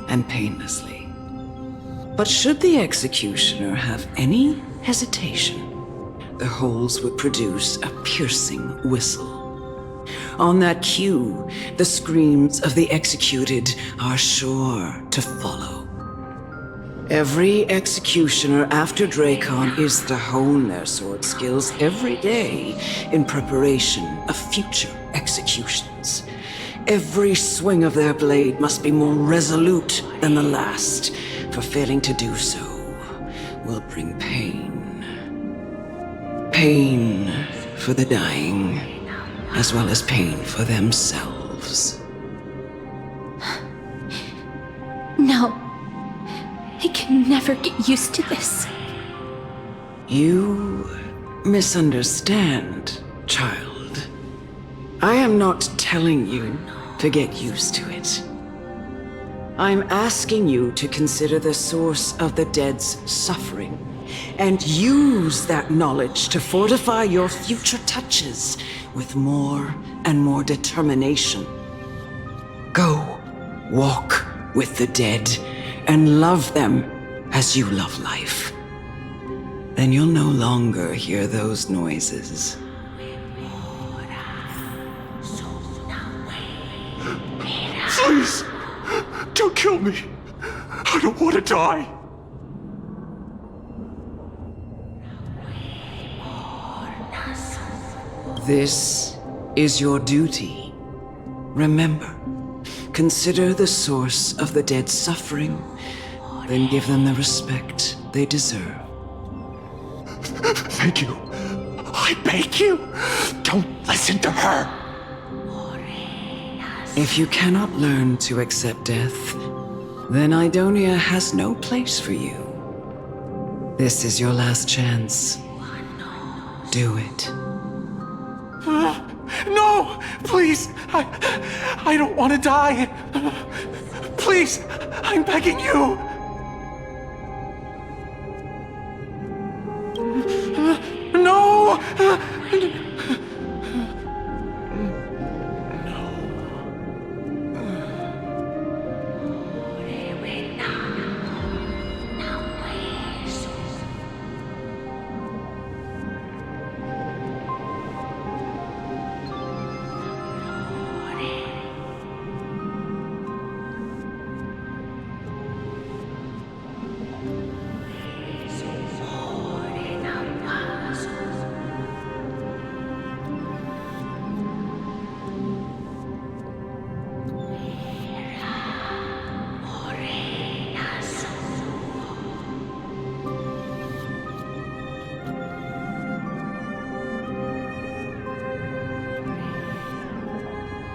and painlessly. But should the executioner have any hesitation, the holes would produce a piercing whistle. On that cue, the screams of the executed are sure to follow. Every executioner after Dracon is to hone their sword skills every day in preparation of future executions. Every swing of their blade must be more resolute than the last, for failing to do so will bring pain. Pain for the dying, as well as pain for themselves. No. I can never get used to this. You misunderstand, child. I am not telling you to get used to it. I'm asking you to consider the source of the dead's suffering and use that knowledge to fortify your future touches with more and more determination. Go, walk with the dead and love them as you love life. Then you'll no longer hear those noises. Please, don't kill me. I don't want to die. This is your duty. Remember, consider the source of the dead's suffering, then give them the respect they deserve. Thank you. I beg you, don't listen to her. If you cannot learn to accept death, then Idonia has no place for you. This is your last chance. Do it. No! Please! I don't want to die! Please! I'm begging you! No!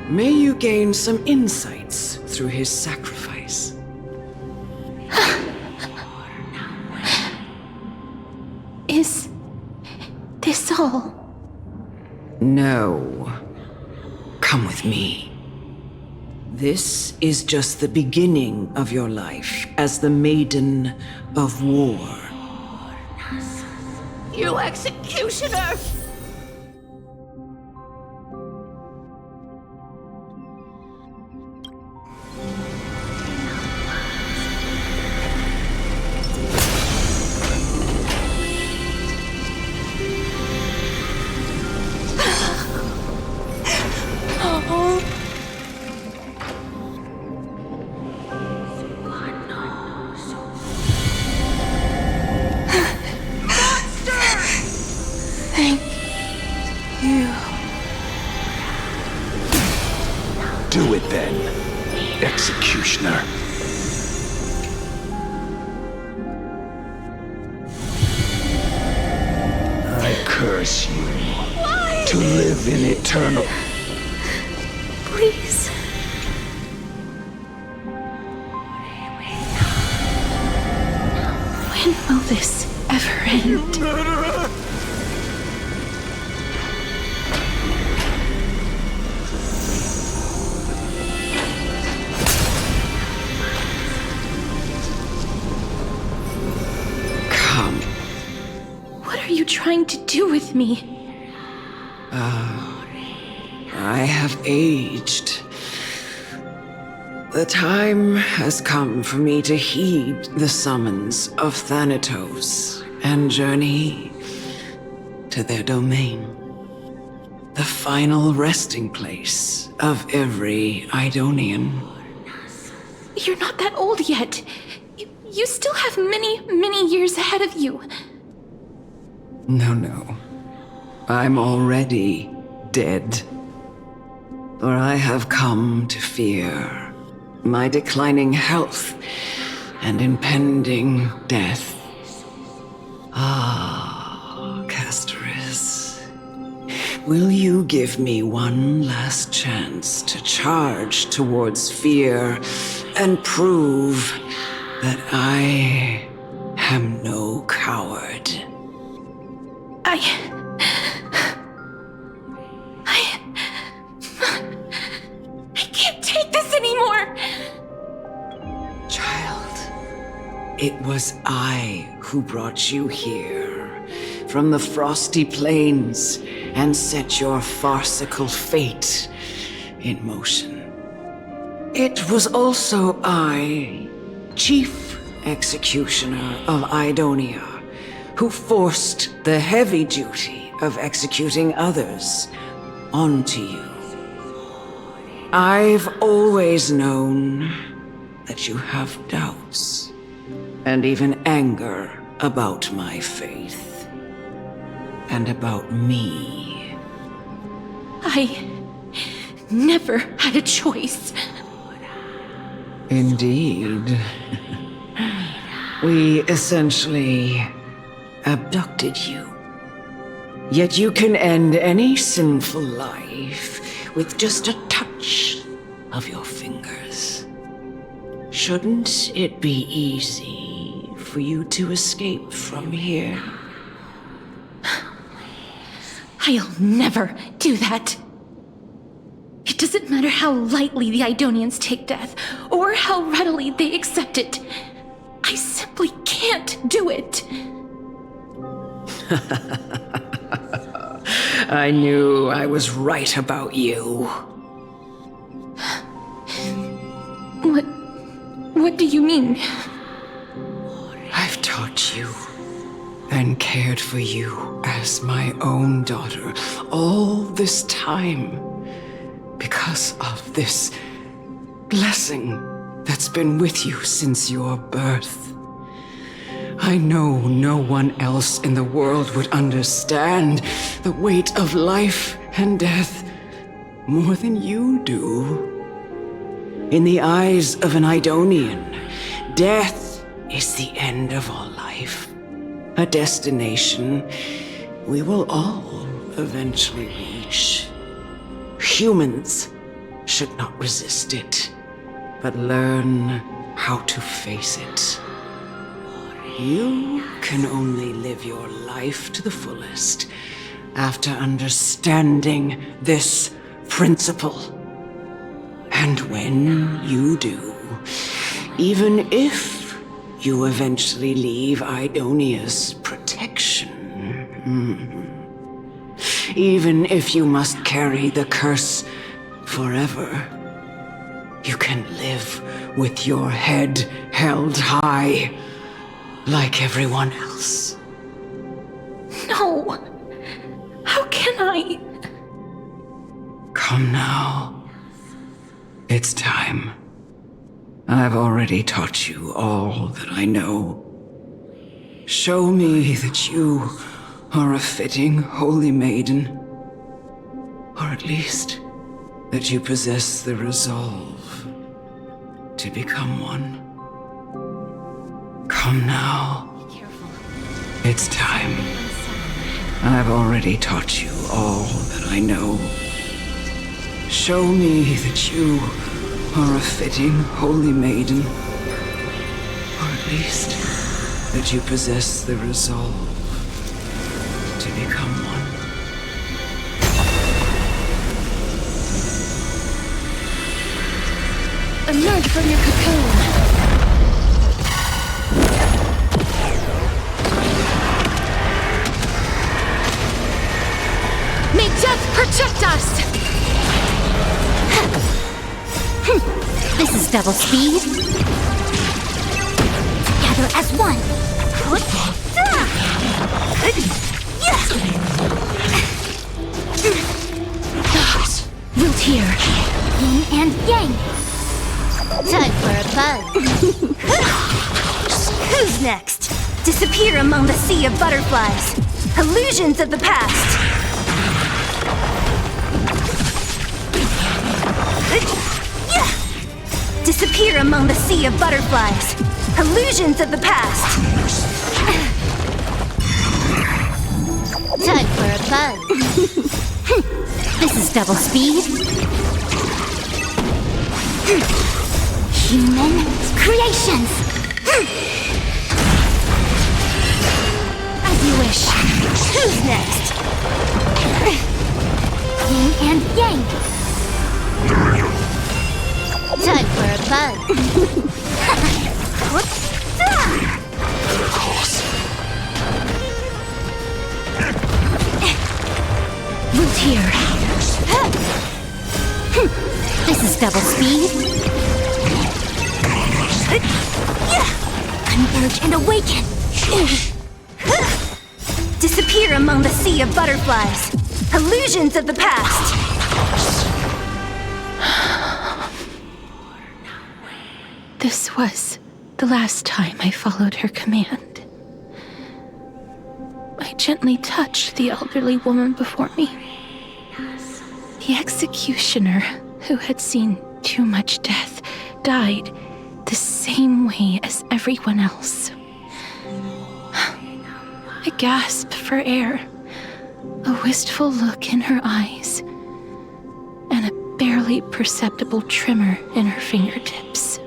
May you gain some insights through his sacrifice. Is this all? No. Come with me. This is just the beginning of your life as the Maiden of War. You executioner! Do it then, executioner. I curse you to live in eternal. Please. When will this ever end? What are you trying to do with me? I have aged. The time has come for me to heed the summons of Thanatos and journey to their domain. The final resting place of every Idonian. You're not that old yet. You still have many, many years ahead of you. No. I'm already dead. For I have come to fear my declining health and impending death. Ah, Castorice, will you give me one last chance to charge towards fear and prove that I am no coward? I can't take this anymore! Child, it was I who brought you here from the frosty plains and set your farcical fate in motion. It was also I, Chief Executioner of Idonia, who forced the heavy duty of executing others onto you. I've always known that you have doubts and even anger about my faith and about me. I never had a choice. Indeed. We essentially abducted you. Yet you can end any sinful life with just a touch of your fingers. Shouldn't it be easy for you to escape from here? I'll never do that. It doesn't matter how lightly the Idonians take death, or how readily they accept it. I simply can't do it. I knew I was right about you. What do you mean? I've taught you and cared for you as my own daughter all this time because of this blessing that's been with you since your birth. I know no one else in the world would understand the weight of life and death more than you do. In the eyes of an Idonian, death is the end of all life. A destination we will all eventually reach. Humans should not resist it, but learn how to face it. You can only live your life to the fullest after understanding this principle. And when you do, even if you eventually leave Idonia's protection, even if you must carry the curse forever, you can live with your head held high, like everyone else. No! How can I? Come now. It's time. I've already taught you all that I know. Show me that you are a fitting holy maiden. Or at least that you possess the resolve to become one. Come now. It's time. I've already taught you all that I know. Show me that you are a fitting holy maiden. Or at least that you possess the resolve to become one. Emerge from your cocoon. May death protect us! This is double speed. Together as one. Root here. Yin and yang. Time for a buzz. Who's next? Disappear among the sea of butterflies. Illusions of the past. Disappear among the sea of butterflies. Illusions of the past. Time for a buzz. This is double speed. Human creations. As you wish. Who's next? Yin and yang. Time for a buzz. Root here. This is double speed. Converge and awaken. Disappear among the sea of butterflies. Illusions of the past. This was the last time I followed her command. I gently touched the elderly woman before me. The executioner, who had seen too much death, died the same way as everyone else. A gasp for air, a wistful look in her eyes, and a barely perceptible tremor in her fingertips.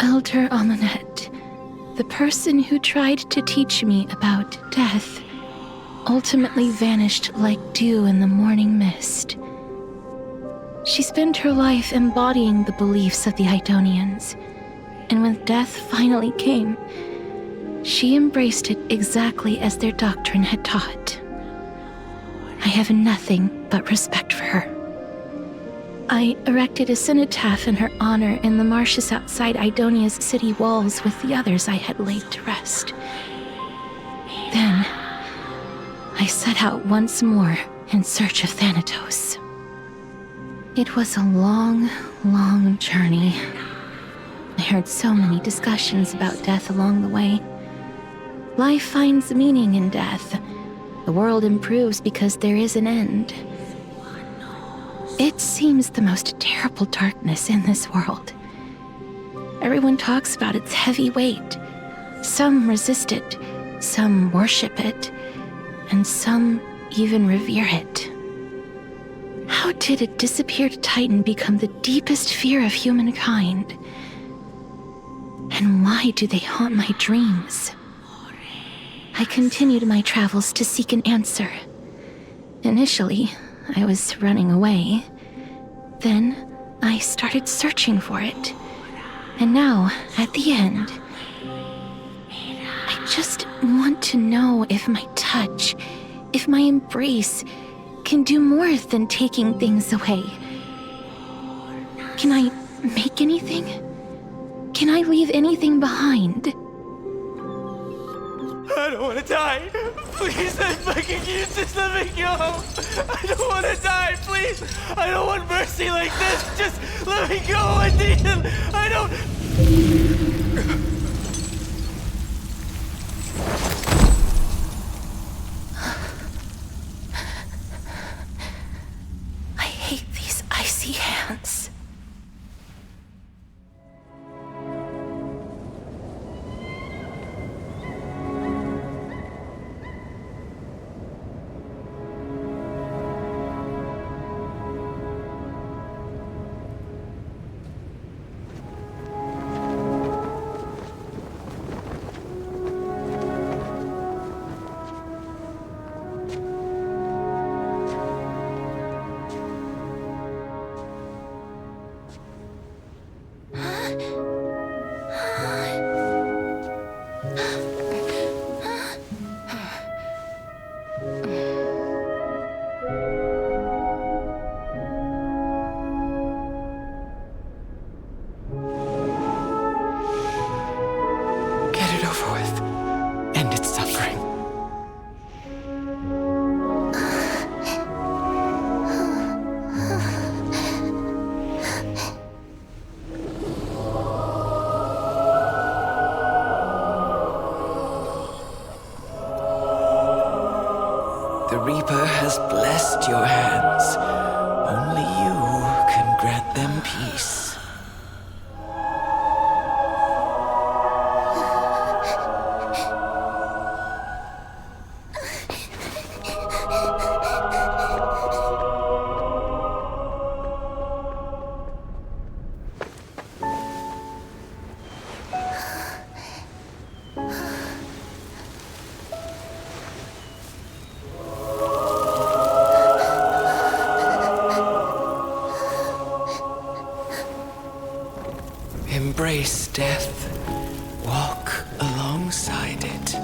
Elder Amunet, the person who tried to teach me about death, ultimately vanished like dew in the morning mist. She spent her life embodying the beliefs of the Idonians, and when death finally came, she embraced it exactly as their doctrine had taught. I have nothing but respect for her. I erected a cenotaph in her honor in the marshes outside Idonia's city walls with the others I had laid to rest. Then, I set out once more in search of Thanatos. It was a long, long journey. I heard so many discussions about death along the way. Life finds meaning in death. The world improves because there is an end. It seems the most terrible darkness in this world. Everyone talks about its heavy weight. Some resist it, some worship it, and some even revere it. How did a disappeared titan become the deepest fear of humankind? And why do they haunt my dreams? I continued my travels to seek an answer. Initially, I was running away. Then, I started searching for it. And now, at the end, I just want to know if my touch, if my embrace, can do more than taking things away. Can I make anything? Can I leave anything behind? I don't want to die. Please, I fucking you just let me go. I don't want to die, please. I don't want mercy like this. Just let me go. I need him. I don't. I hate these icy hands. The Reaper has blessed your hands. Only you can grant them peace. Embrace death. Walk alongside it.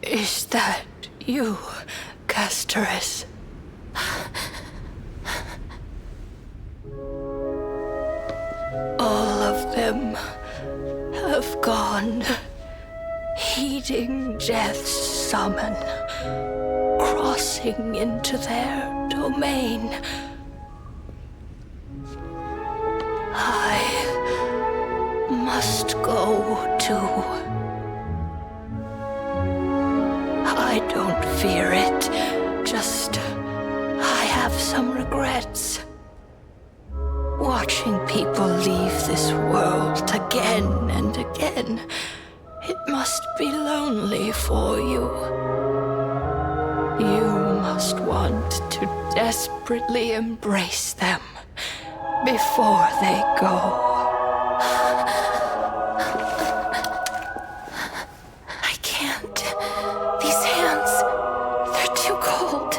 Is that you, Castorice? All of them have gone, heeding death's summon, crossing into their domain. I must go too. I don't fear it, just I have some regrets. Watching people leave this world again and again, it must be lonely for you. You must want to desperately embrace them before they go. I can't. These hands, they're too cold.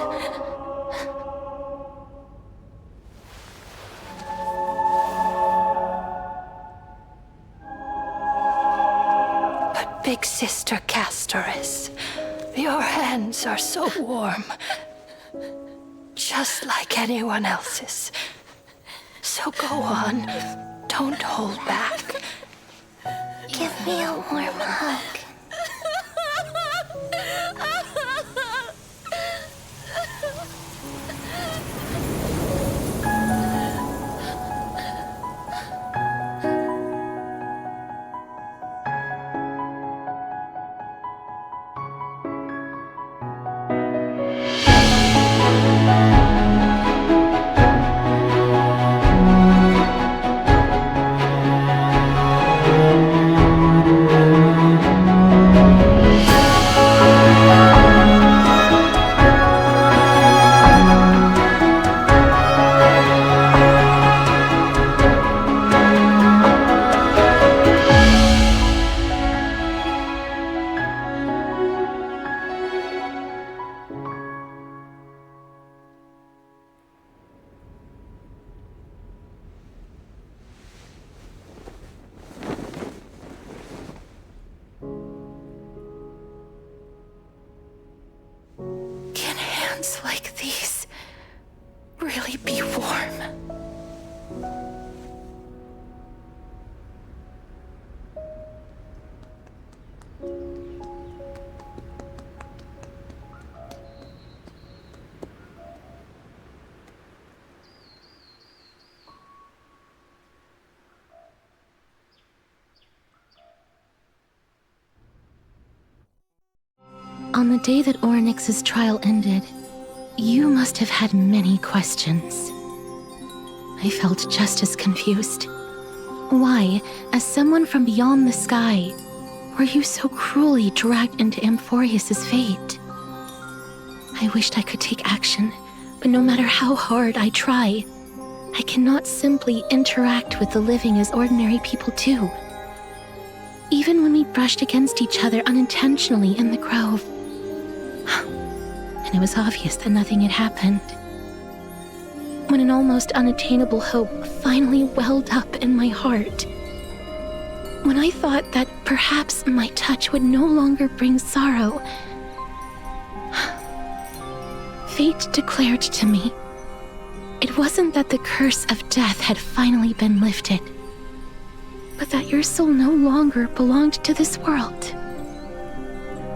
But Big Sister Castorice, your hands are so warm. Just like anyone else's. So go on. Don't hold back. Give me a warm hug. On the day that Orynyx's trial ended, you must have had many questions. I felt just as confused. Why, as someone from beyond the sky, were you so cruelly dragged into Amphorius's fate? I wished I could take action, but no matter how hard I try, I cannot simply interact with the living as ordinary people do. Even when we brushed against each other unintentionally in the grove, and it was obvious that nothing had happened. When an almost unattainable hope finally welled up in my heart. When I thought that perhaps my touch would no longer bring sorrow, fate declared to me, it wasn't that the curse of death had finally been lifted, but that your soul no longer belonged to this world.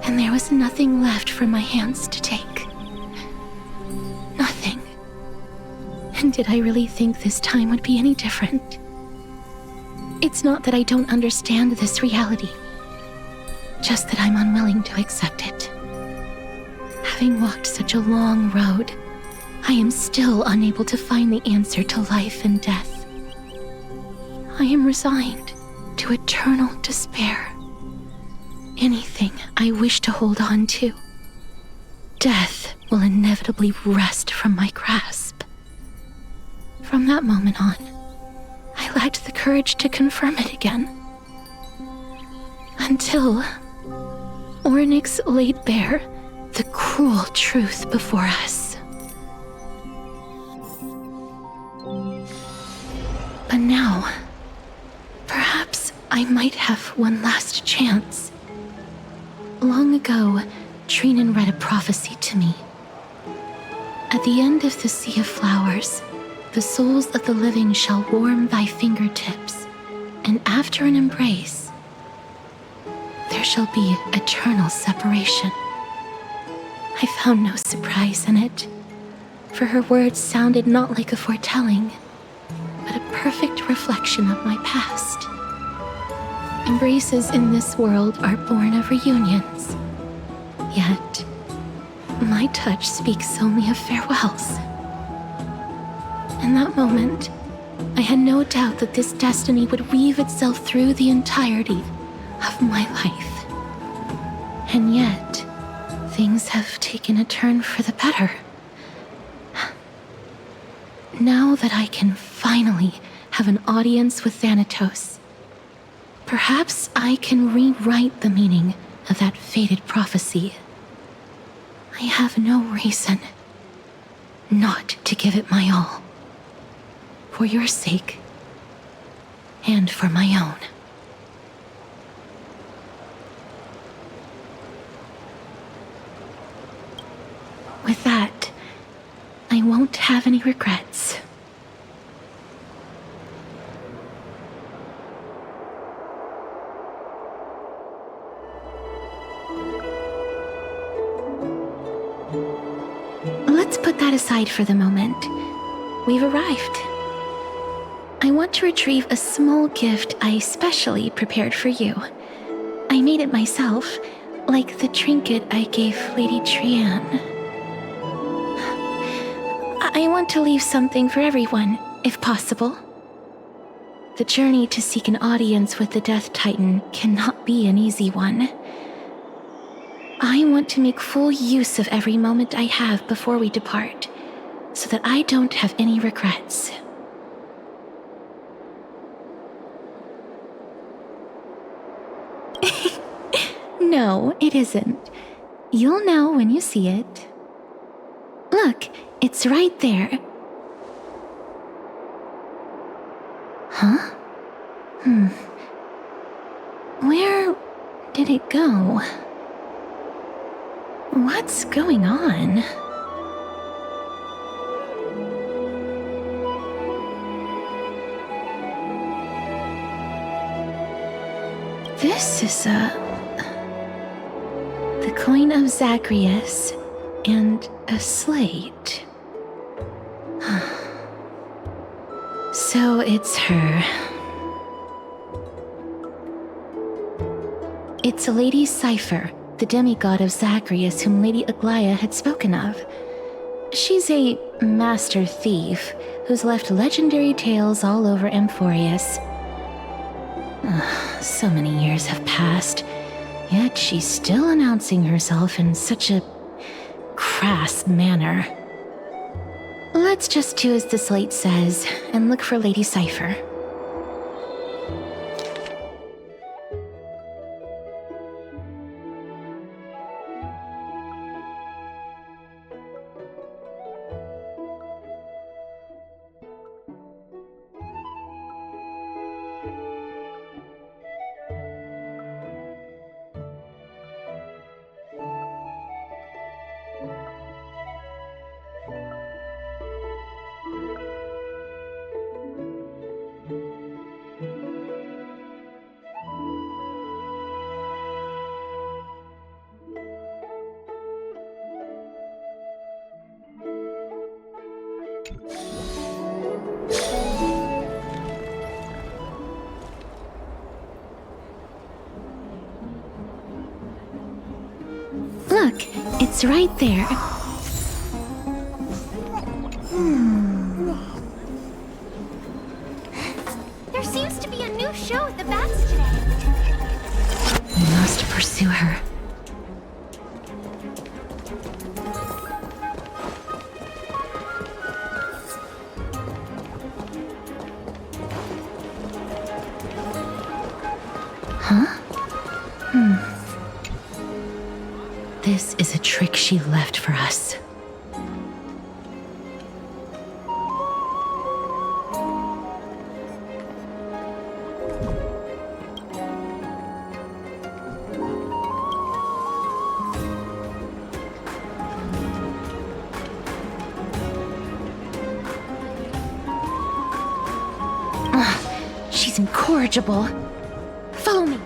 And there was nothing left for my hands to take. Nothing. And did I really think this time would be any different? It's not that I don't understand this reality, just that I'm unwilling to accept it. Having walked such a long road, I am still unable to find the answer to life and death. I am resigned to eternal despair. Anything I wish to hold on to, death will inevitably wrest from my grasp. From that moment on, I lacked the courage to confirm it again. Until Orynyx laid bare the cruel truth before us. But now, perhaps I might have one last chance. Long ago, Trinan read a prophecy to me. At the end of the Sea of Flowers, the souls of the living shall warm thy fingertips, and after an embrace, there shall be eternal separation. I found no surprise in it, for her words sounded not like a foretelling, but a perfect reflection of my past. Embraces in this world are born of reunions, yet my touch speaks only of farewells. In that moment, I had no doubt that this destiny would weave itself through the entirety of my life. And yet, things have taken a turn for the better. Now that I can finally have an audience with Thanatos, perhaps I can rewrite the meaning of that fated prophecy. I have no reason not to give it my all. For your sake, and for my own. With that, I won't have any regrets. Let's put that aside for the moment. We've arrived. I want to retrieve a small gift I specially prepared for you. I made it myself, like the trinket I gave Lady Trian. I want to leave something for everyone, if possible. The journey to seek an audience with the Death Titan cannot be an easy one. I want to make full use of every moment I have before we depart, so that I don't have any regrets. No, it isn't. You'll know when you see it. Look, it's right there. Huh? Where did it go? What's going on? This is the coin of Zagreus and a slate. So it's her. It's a lady's cipher the demigod of Zacharias whom Lady Aglaia had spoken of. She's a master thief who's left legendary tales all over Amphorius. So many years have passed, yet she's still announcing herself in such a crass manner. Let's just do as the slate says and look for Lady Cypher. Look, it's right there. There seems to be a new show at the bats today. We must pursue her. Huh? This is a trick she left for us. She's incorrigible. Follow me.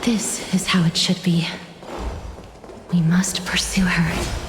This is how it should be. We must pursue her.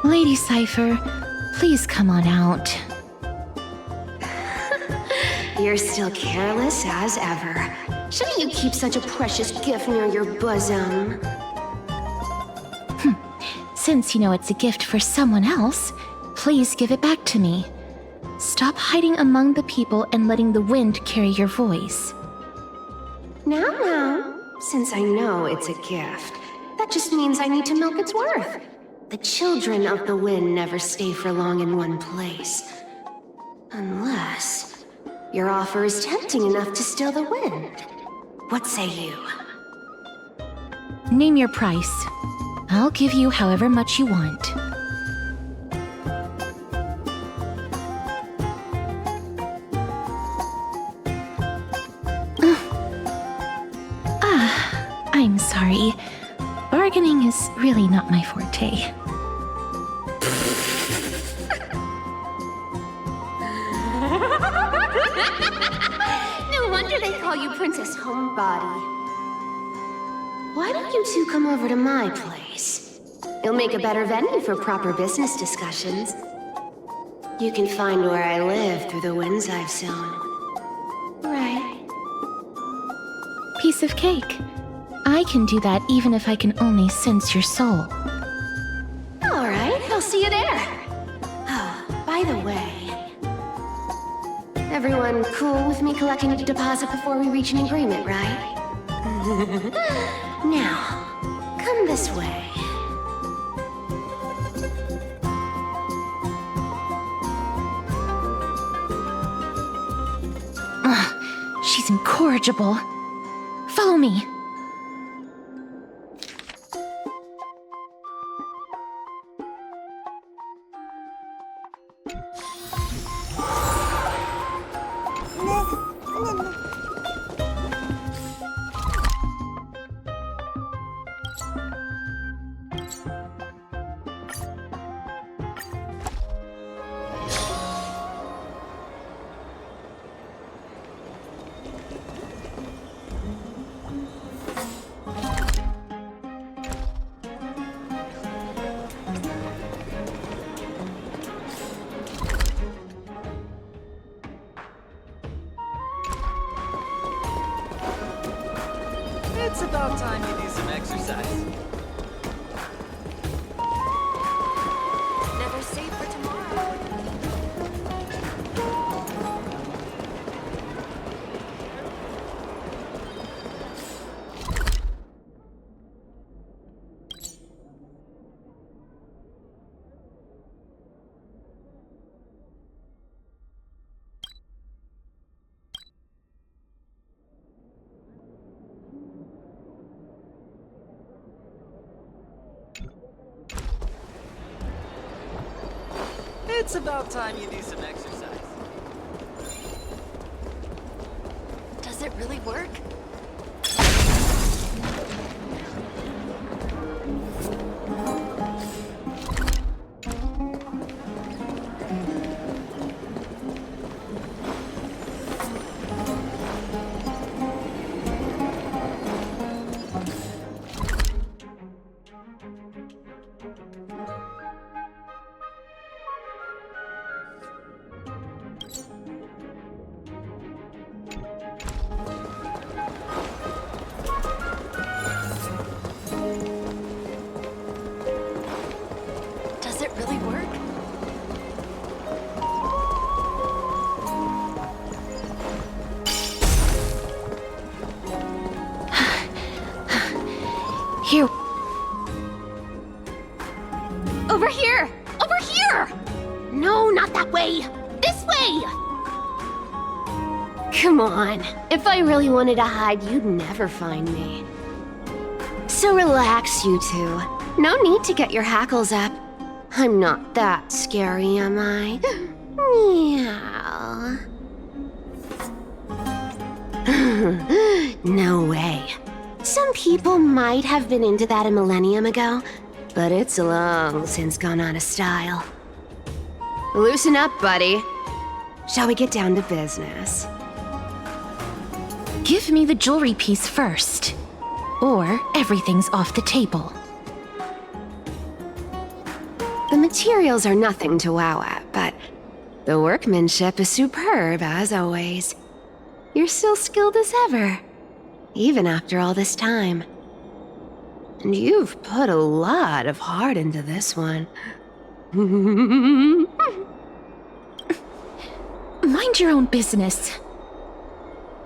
Lady Cypher, please come on out. You're still careless as ever. Shouldn't you keep such a precious gift near your bosom? Since you know it's a gift for someone else, please give it back to me. Stop hiding among the people and letting the wind carry your voice. Now, since I know it's a gift, that just means I need to milk its worth. The children of the wind never stay for long in one place. Unless your offer is tempting enough to steal the wind. What say you? Name your price. I'll give you however much you want. I'm sorry. Bargaining is really not my forte. No wonder they call you Princess Homebody. Why don't you two come over to my place? It'll make a better venue for proper business discussions. You can find where I live through the winds I've sown. Right. Piece of cake. I can do that even if I can only sense your soul. All right, I'll see you there. Oh, by the way, everyone cool with me collecting a deposit before we reach an agreement, right? Now, Come this way. She's incorrigible. Follow me. It's about time you do some exercise. Never save for tomorrow. It's about time you do some exercise. Does it really work? Does it really work? Here. Over here! Over here! No, not that way! This way! Come on. If I really wanted to hide, you'd never find me. So relax, you two. No need to get your hackles up. I'm not that scary, am I? Meow. No way. Some people might have been into that a millennium ago, but it's long since gone out of style. Loosen up, buddy. Shall we get down to business? Give me the jewelry piece first, or everything's off the table. The materials are nothing to wow at, but the workmanship is superb, as always. You're still skilled as ever, even after all this time. And you've put a lot of heart into this one. Mind your own business.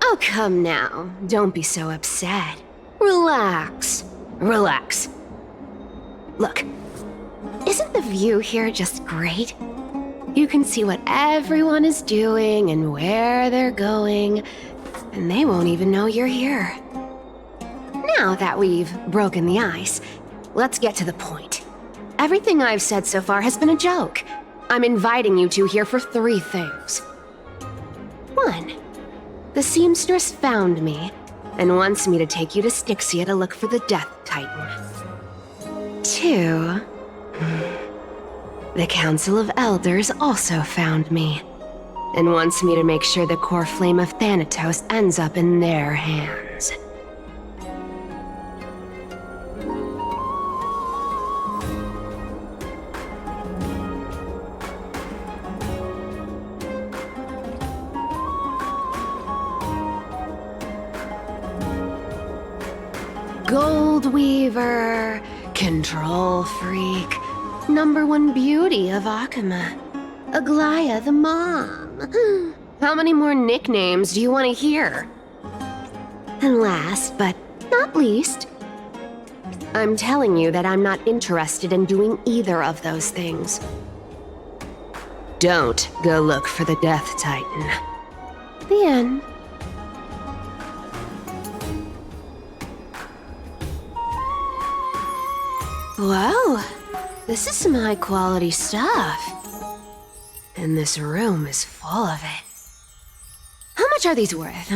Oh, come now. Don't be so upset. Relax. Relax. Look, isn't the view here just great? You can see what everyone is doing and where they're going, and they won't even know you're here. Now that we've broken the ice, let's get to the point. Everything I've said so far has been a joke. I'm inviting you two here for 3 things. 1. The seamstress found me and wants me to take you to Styxia to look for the Death Titan. 2. The Council of Elders also found me and wants me to make sure the core flame of Thanatos ends up in their hands. Gold Weaver, Control Freak, #1 beauty of Akama, Aglaya the Mom. How many more nicknames do you want to hear? And last but not least, I'm telling you that I'm not interested in doing either of those things. Don't go look for the Death Titan. The end. Wow, this is some high-quality stuff. And this room is full of it. How much are these worth,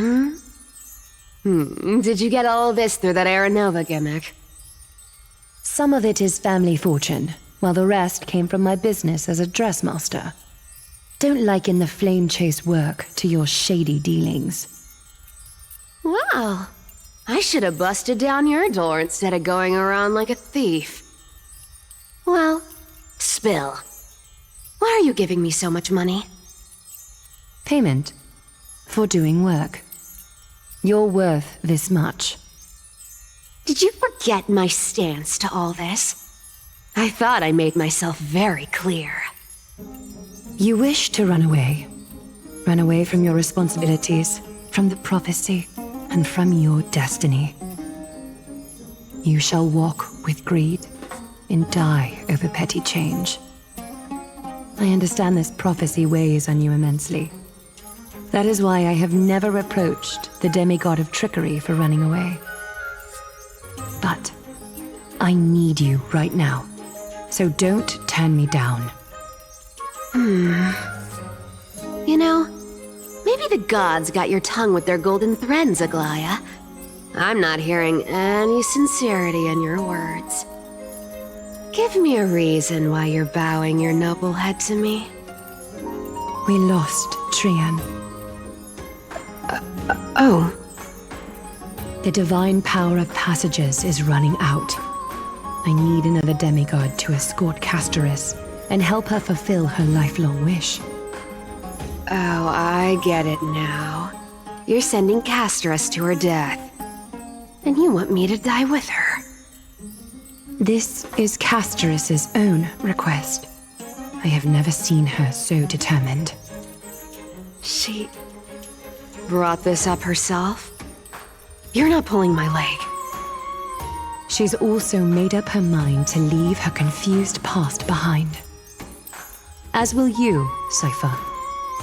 Did you get all this through that Aranova gimmick? Some of it is family fortune, while the rest came from my business as a dressmaster. Don't liken the flame chase work to your shady dealings. Wow, I should have busted down your door instead of going around like a thief. Well, spill. Why are you giving me so much money? Payment for doing work. You're worth this much. Did you forget my stance to all this? I thought I made myself very clear. You wish to run away. Run away from your responsibilities, from the prophecy, and from your destiny. You shall walk with greed and die over petty change. I understand this prophecy weighs on you immensely. That is why I have never reproached the demigod of trickery for running away. But I need you right now, so don't turn me down. You know, maybe the gods got your tongue with their golden threads, Aglaya. I'm not hearing any sincerity in your words. Give me a reason why you're bowing your noble head to me. We lost Trian. Oh. The divine power of passages is running out. I need another demigod to escort Castorice and help her fulfill her lifelong wish. Oh, I get it now. You're sending Castorice to her death. And you want me to die with her. This is Castorice's own request. I have never seen her so determined. She brought this up herself? You're not pulling my leg. She's also made up her mind to leave her confused past behind. As will you, Cypher,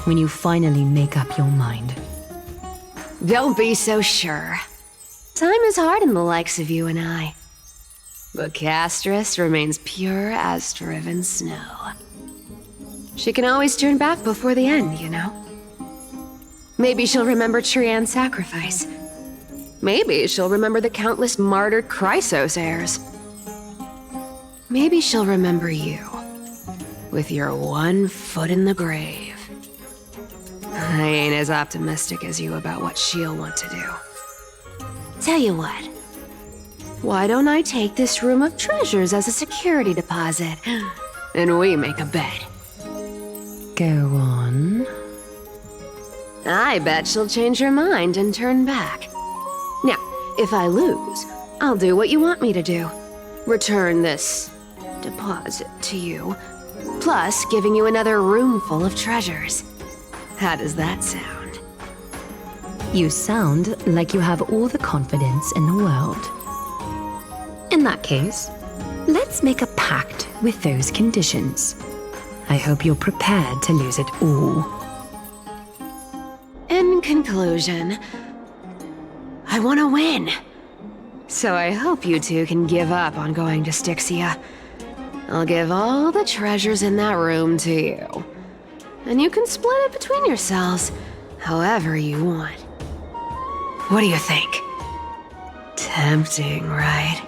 when you finally make up your mind. Don't be so sure. Time is hard in the likes of you and I. But Castorice remains pure as driven snow. She can always turn back before the end, you know? Maybe she'll remember Trian's sacrifice. Maybe she'll remember the countless martyred Chrysos heirs. Maybe she'll remember you, with your one foot in the grave. I ain't as optimistic as you about what she'll want to do. Tell you what, why don't I take this room of treasures as a security deposit, and we make a bet? Go on. I bet she'll change her mind and turn back. Now, if I lose, I'll do what you want me to do. Return this deposit to you, plus giving you another room full of treasures. How does that sound? You sound like you have all the confidence in the world. In that case, let's make a pact with those conditions. I hope you're prepared to lose it all. In conclusion, I want to win. So I hope you two can give up on going to Styxia. I'll give all the treasures in that room to you. And you can split it between yourselves, however you want. What do you think? Tempting, right?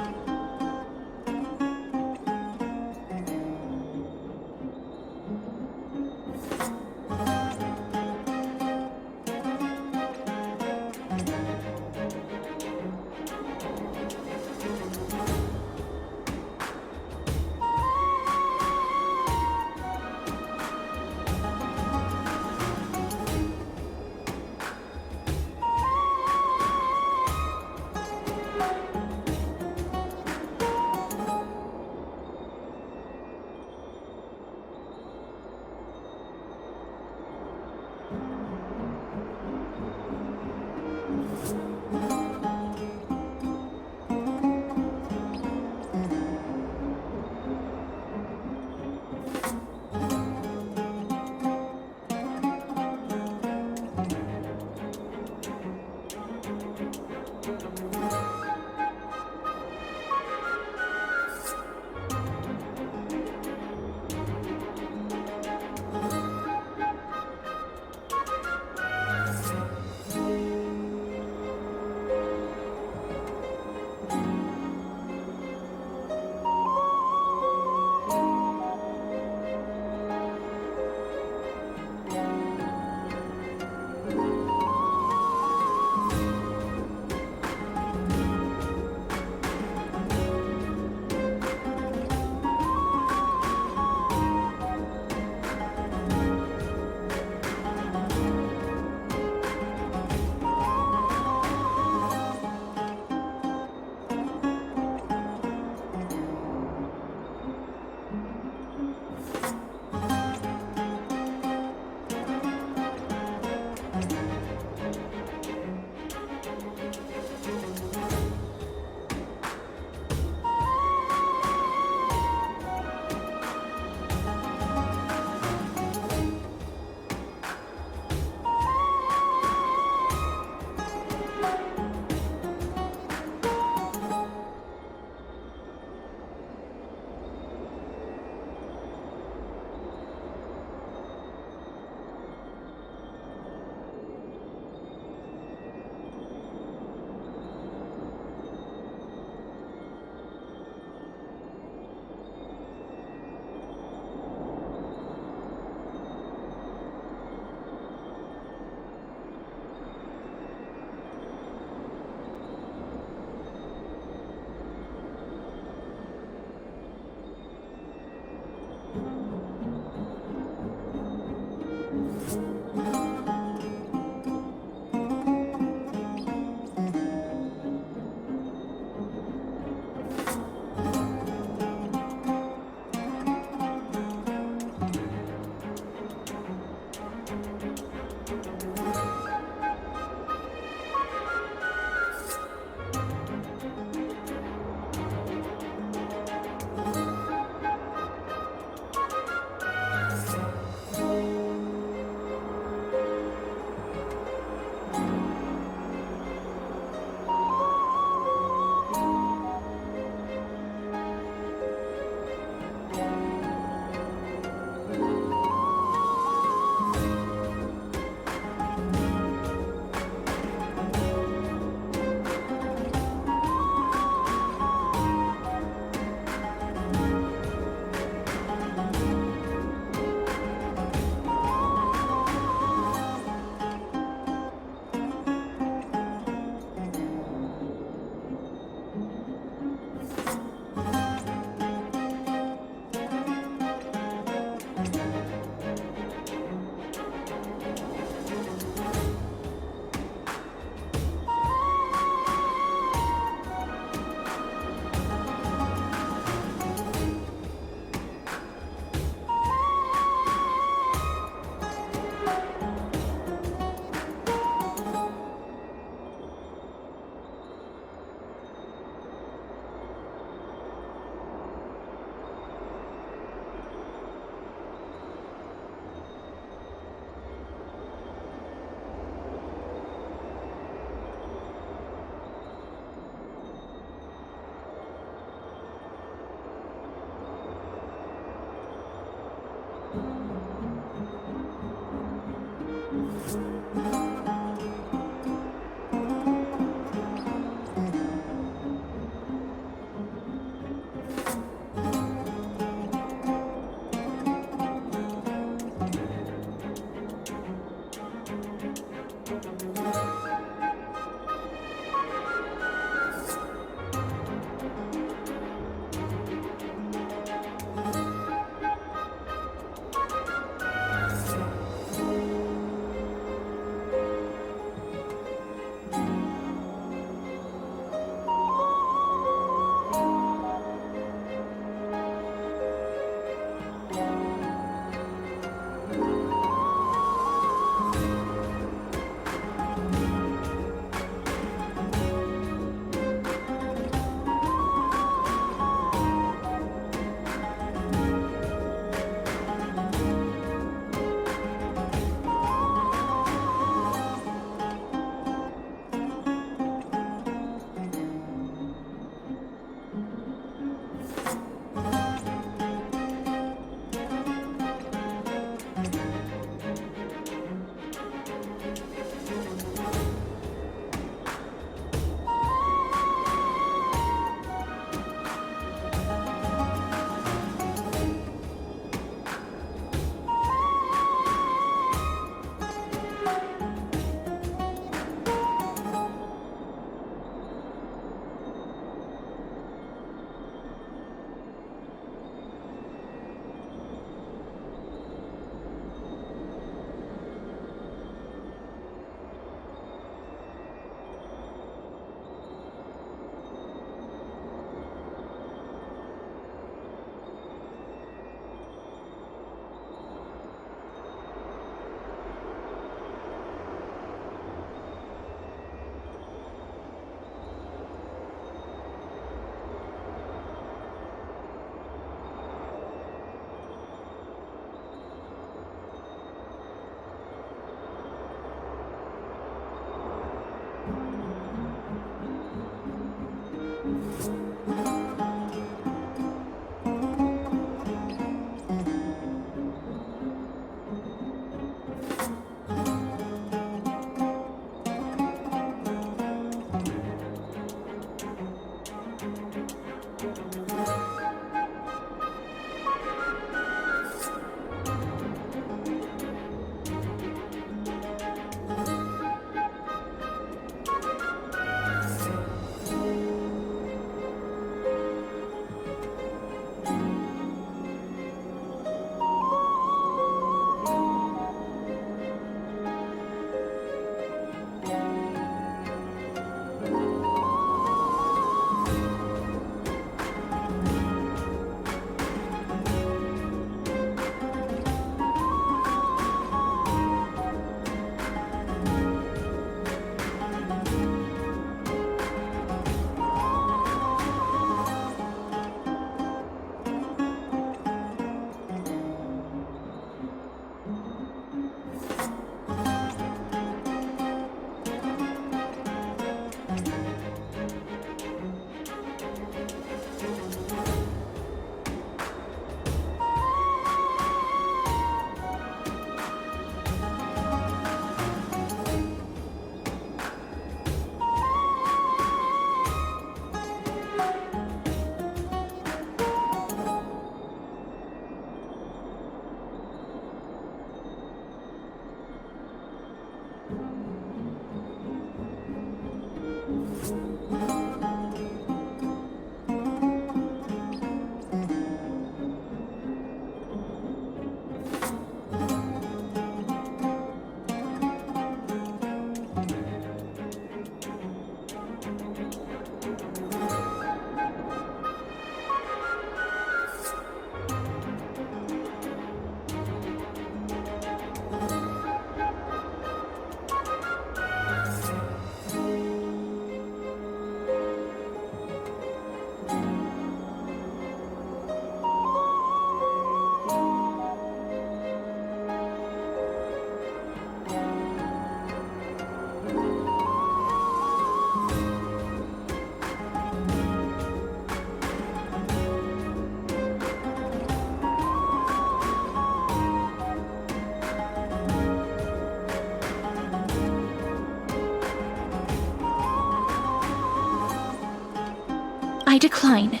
I decline.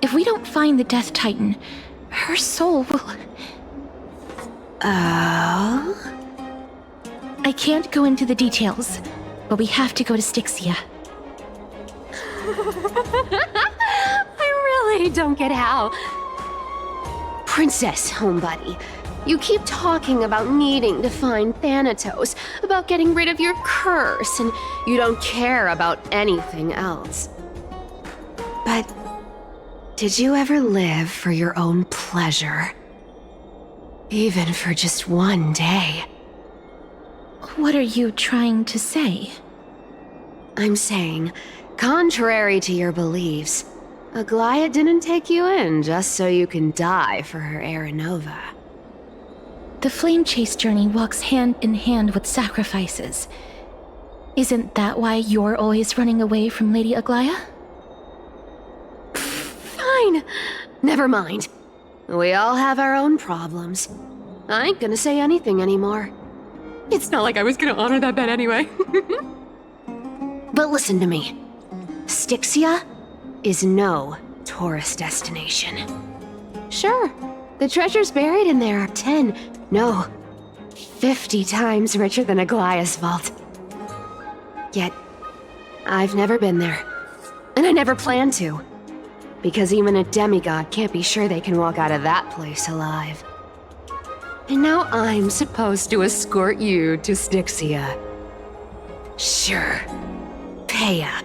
If we don't find the Death Titan, her soul will... Oh? I can't go into the details, but we have to go to Styxia. I really don't get how. Princess, homebuddy, you keep talking about needing to find Thanatos, about getting rid of your curse, and you don't care about anything else. But did you ever live for your own pleasure? Even for just one day? What are you trying to say? I'm saying, contrary to your beliefs, Aglaia didn't take you in just so you can die for her Aranova. The flame chase journey walks hand in hand with sacrifices. Isn't that why you're always running away from Lady Aglaia? Fine. Never mind. We all have our own problems. I ain't gonna say anything anymore. It's not like I was gonna honor that bet anyway. But listen to me. Styxia is no tourist destination. Sure, the treasures buried in there are 10, no, 50 times richer than Aglaia's vault. Yet, I've never been there. And I never plan to. Because even a demigod can't be sure they can walk out of that place alive. And now I'm supposed to escort you to Styxia. Sure. Pay up.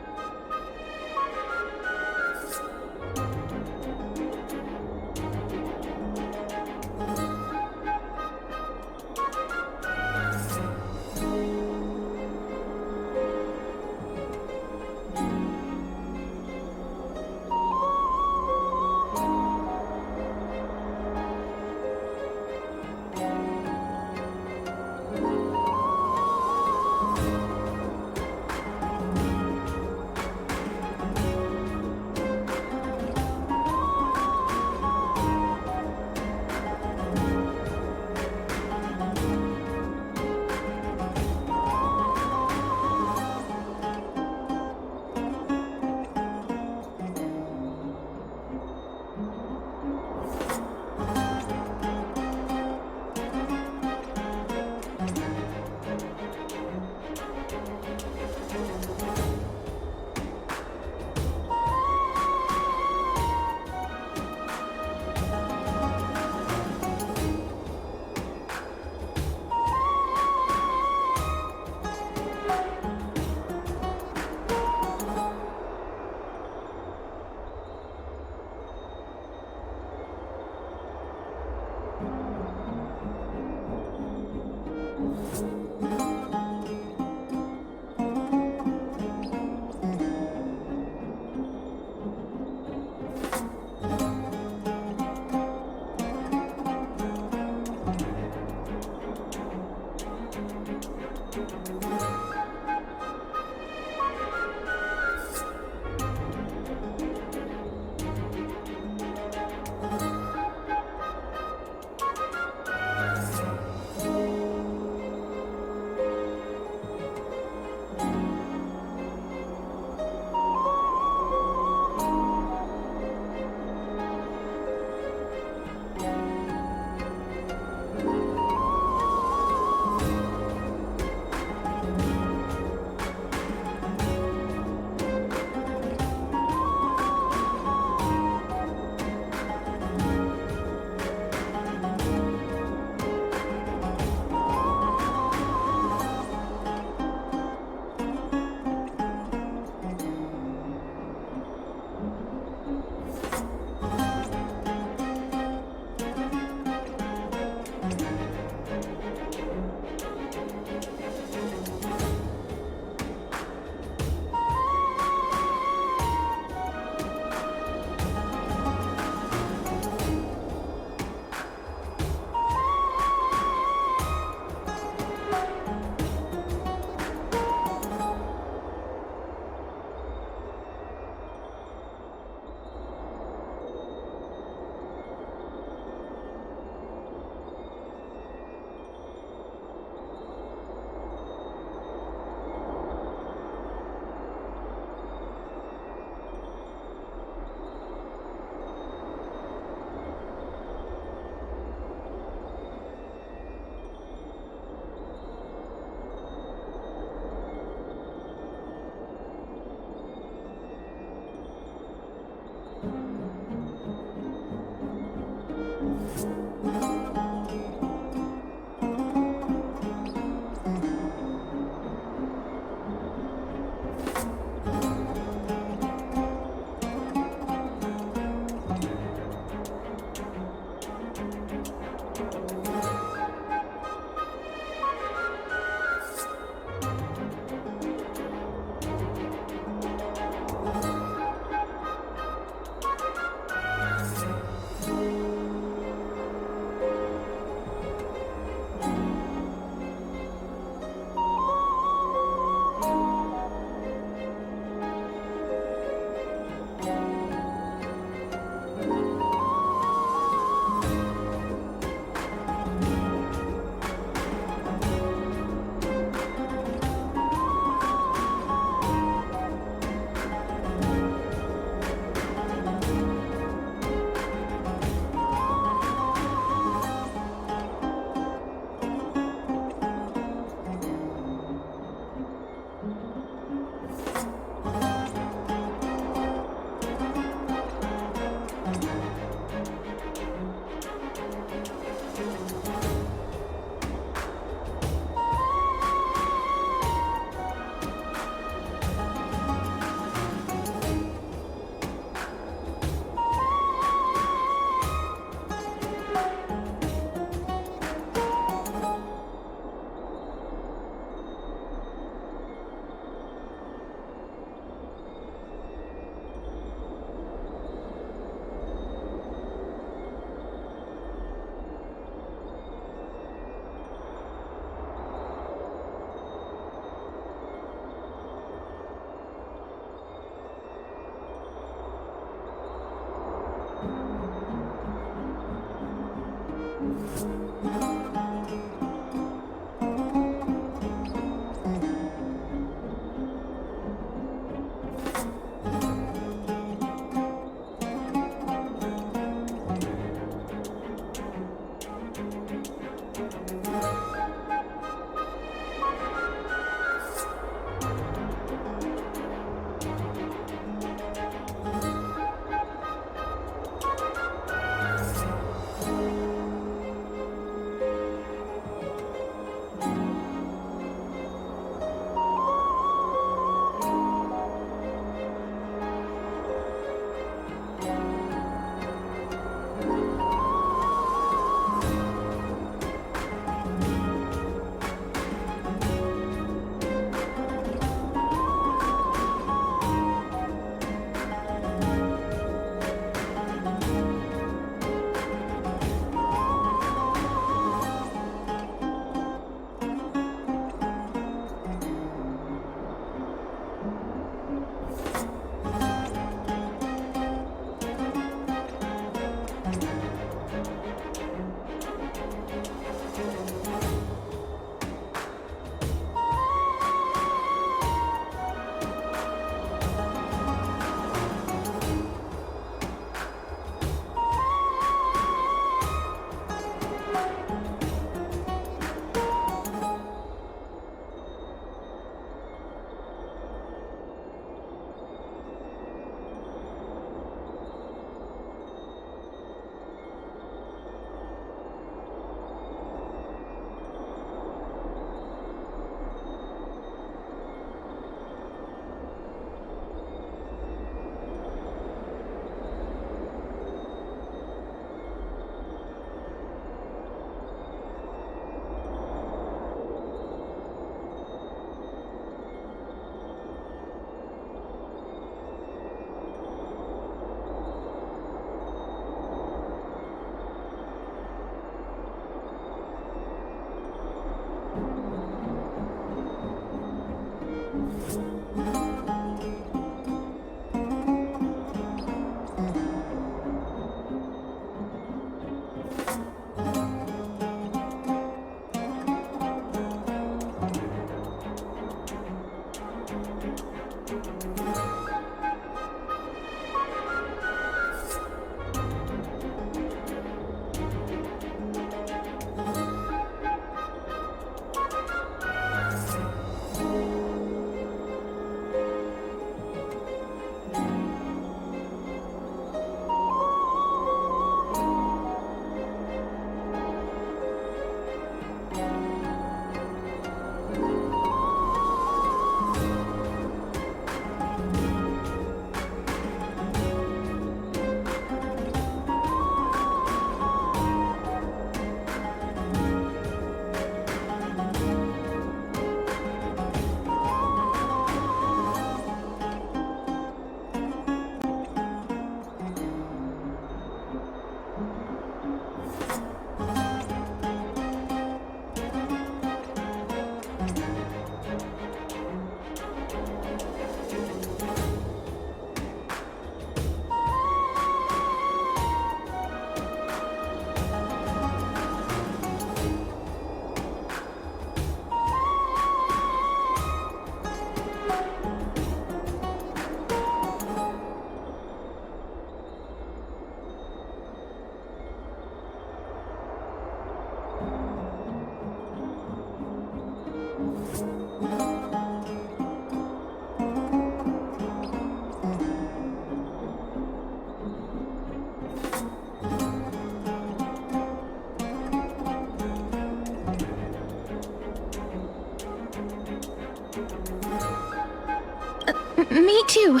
Me too.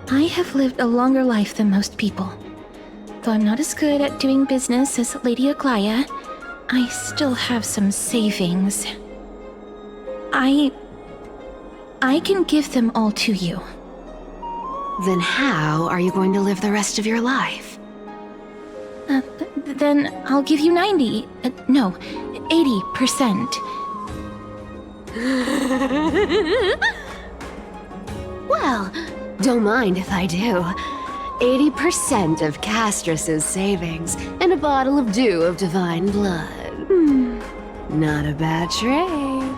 I have lived a longer life than most people. Though I'm not as good at doing business as Lady Aglaya, I still have some savings. I can give them all to you. Then how are you going to live the rest of your life? Then I'll give you 90, no, 80%. Well, don't mind if I do. 80% of Castorice's savings and a bottle of dew of divine blood. Not a bad trade.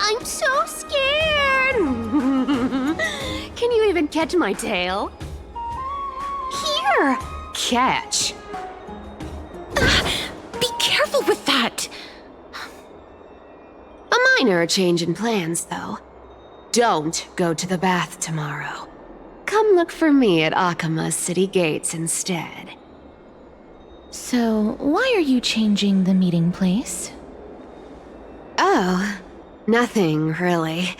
I'm so scared! Can you even catch my tail? Here! Catch! Be careful with that! A minor change in plans, though. Don't go to the bath tomorrow. Come look for me at Akima's city gates instead. So, why are you changing the meeting place? Oh, nothing really.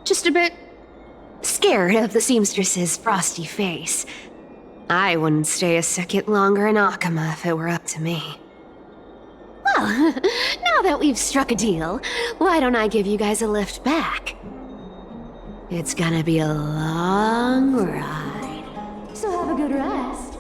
Just a bit scared of the seamstress's frosty face. I wouldn't stay a second longer in Akima if it were up to me. Well, now that we've struck a deal, why don't I give you guys a lift back? It's gonna be a long ride. So have a good rest.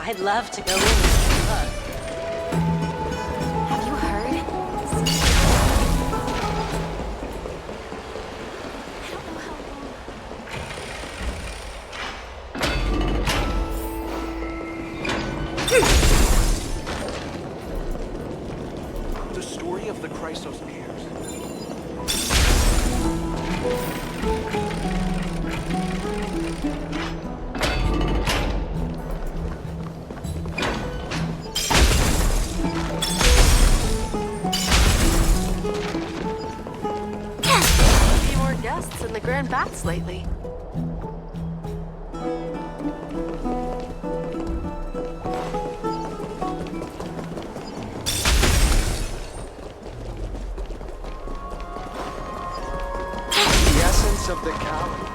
I'd love to go in and look. Have you heard? The story of the Chrysos peers. and bats lately. The essence of the cow.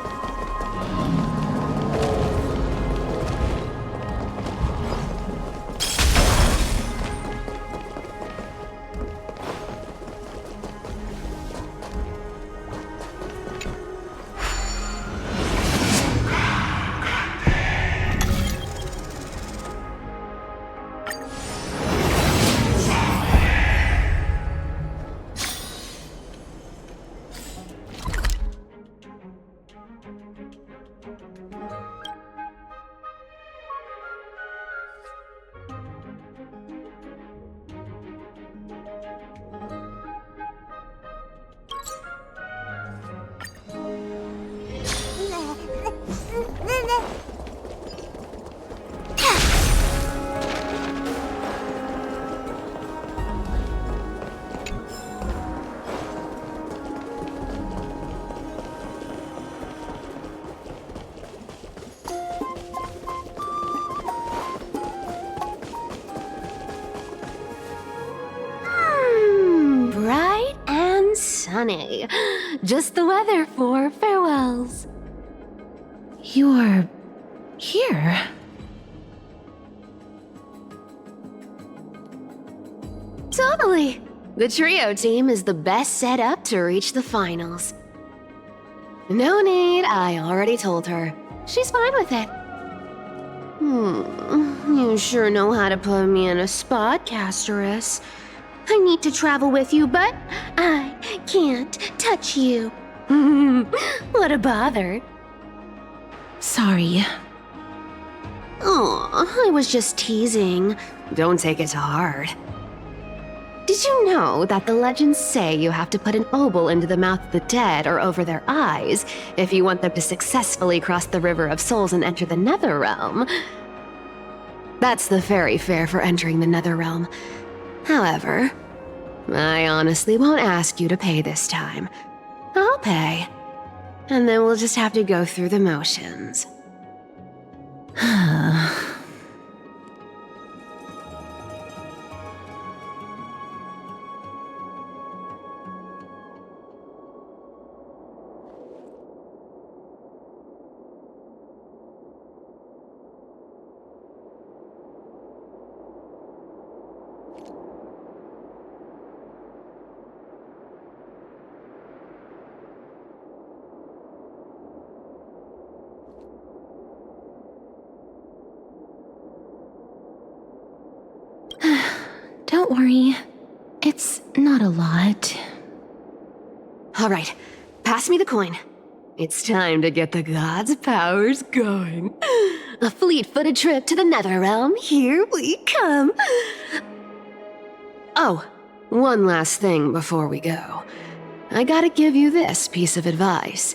Bright and sunny. Just the weather for farewells. You're here. Totally. The trio team is the best set up to reach the finals. No need, I already told her. She's fine with it. You sure know how to put me in a spot, Castorice. I need to travel with you, but I can't touch you. What a bother. Sorry. Aw, I was just teasing. Don't take it to heart. Did you know that the legends say you have to put an obol into the mouth of the dead or over their eyes if you want them to successfully cross the River of Souls and enter the Netherrealm? That's the fairy fare for entering the Netherrealm. However, I honestly won't ask you to pay this time. I'll pay. And then we'll just have to go through the motions. Don't worry. It's not a lot. All right, pass me the coin. It's time to get the gods' powers going. A fleet-footed trip to the Netherrealm. Here we come. Oh, one last thing before we go. I gotta give you this piece of advice,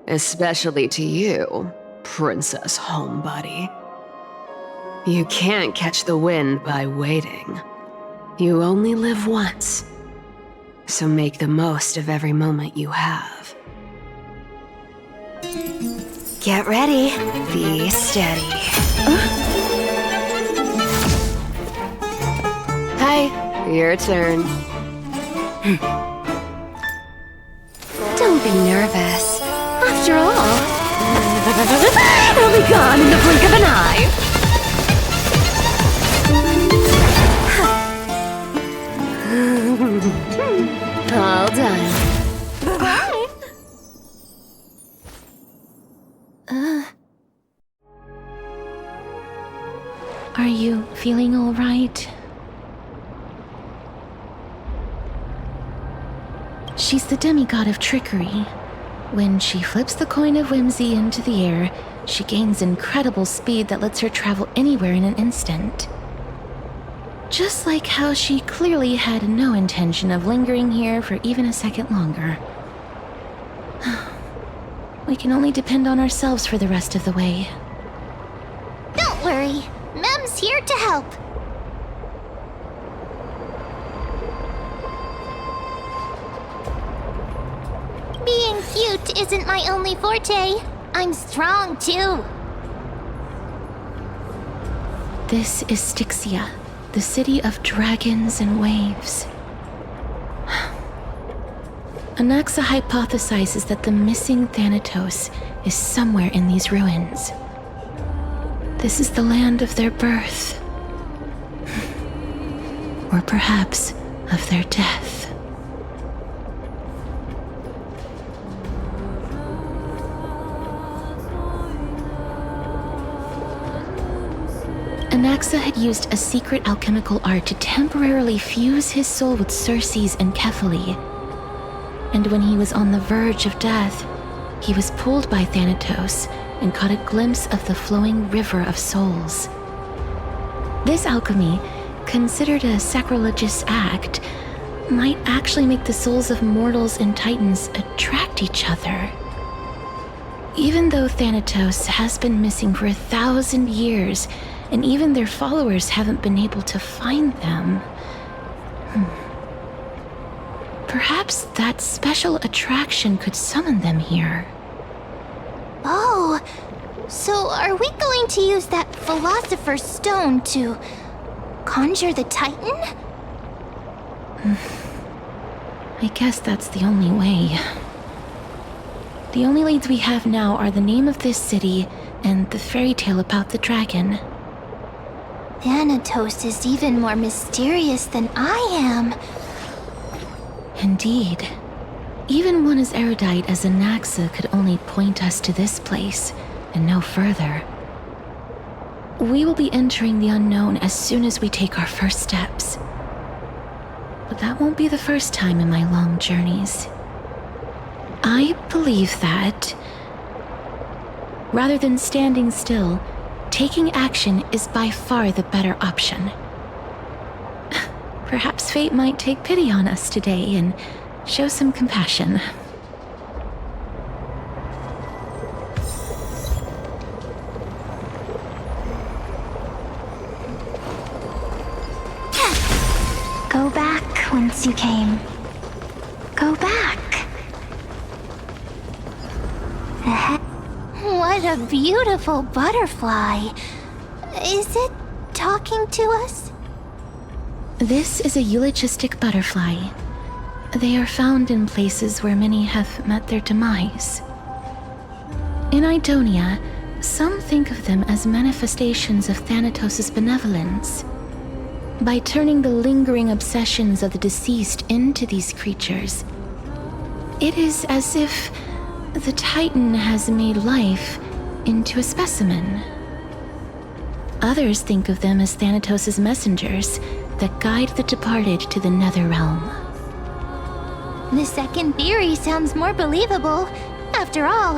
especially to you, Princess Homebody. You can't catch the wind by waiting. You only live once, so make the most of every moment you have. Get ready, be steady. Hi, your turn. Don't be nervous. After all, it'll be gone in the blink of an eye. All done. Bye. Are you feeling all right? She's the demigod of trickery. When she flips the coin of whimsy into the air, she gains incredible speed that lets her travel anywhere in an instant. Just like how she clearly had no intention of lingering here for even a second longer. We can only depend on ourselves for the rest of the way. Don't worry, Mem's here to help. Being cute isn't my only forte. I'm strong, too. This is Styxia, the city of dragons and waves. Anaxa hypothesizes that the missing Thanatos is somewhere in these ruins. This is the land of their birth. Or perhaps of their death. Anaxa had used a secret alchemical art to temporarily fuse his soul with Circe's and Kephae. And when he was on the verge of death, he was pulled by Thanatos and caught a glimpse of the flowing river of souls. This alchemy, considered a sacrilegious act, might actually make the souls of mortals and titans attract each other. Even though Thanatos has been missing for 1,000 years, and even their followers haven't been able to find them, perhaps that special attraction could summon them here. Oh, so are we going to use that Philosopher's Stone to conjure the Titan? I guess that's the only way. The only leads we have now are the name of this city and the fairy tale about the dragon. Thanatos is even more mysterious than I am. Indeed. Even one as erudite as Anaxa could only point us to this place, and no further. We will be entering the unknown as soon as we take our first steps. But that won't be the first time in my long journeys. I believe that, rather than standing still, taking action is by far the better option. Perhaps fate might take pity on us today and show some compassion. Go back whence you came. Go back. What a beautiful butterfly. Is it talking to us? This is a eulogistic butterfly. They are found in places where many have met their demise. In Idonia, some think of them as manifestations of Thanatos' benevolence. By turning the lingering obsessions of the deceased into these creatures, it is as if the Titan has made life into a specimen. Others think of them as Thanatos' messengers that guide the departed to the nether realm. The second theory sounds more believable. After all,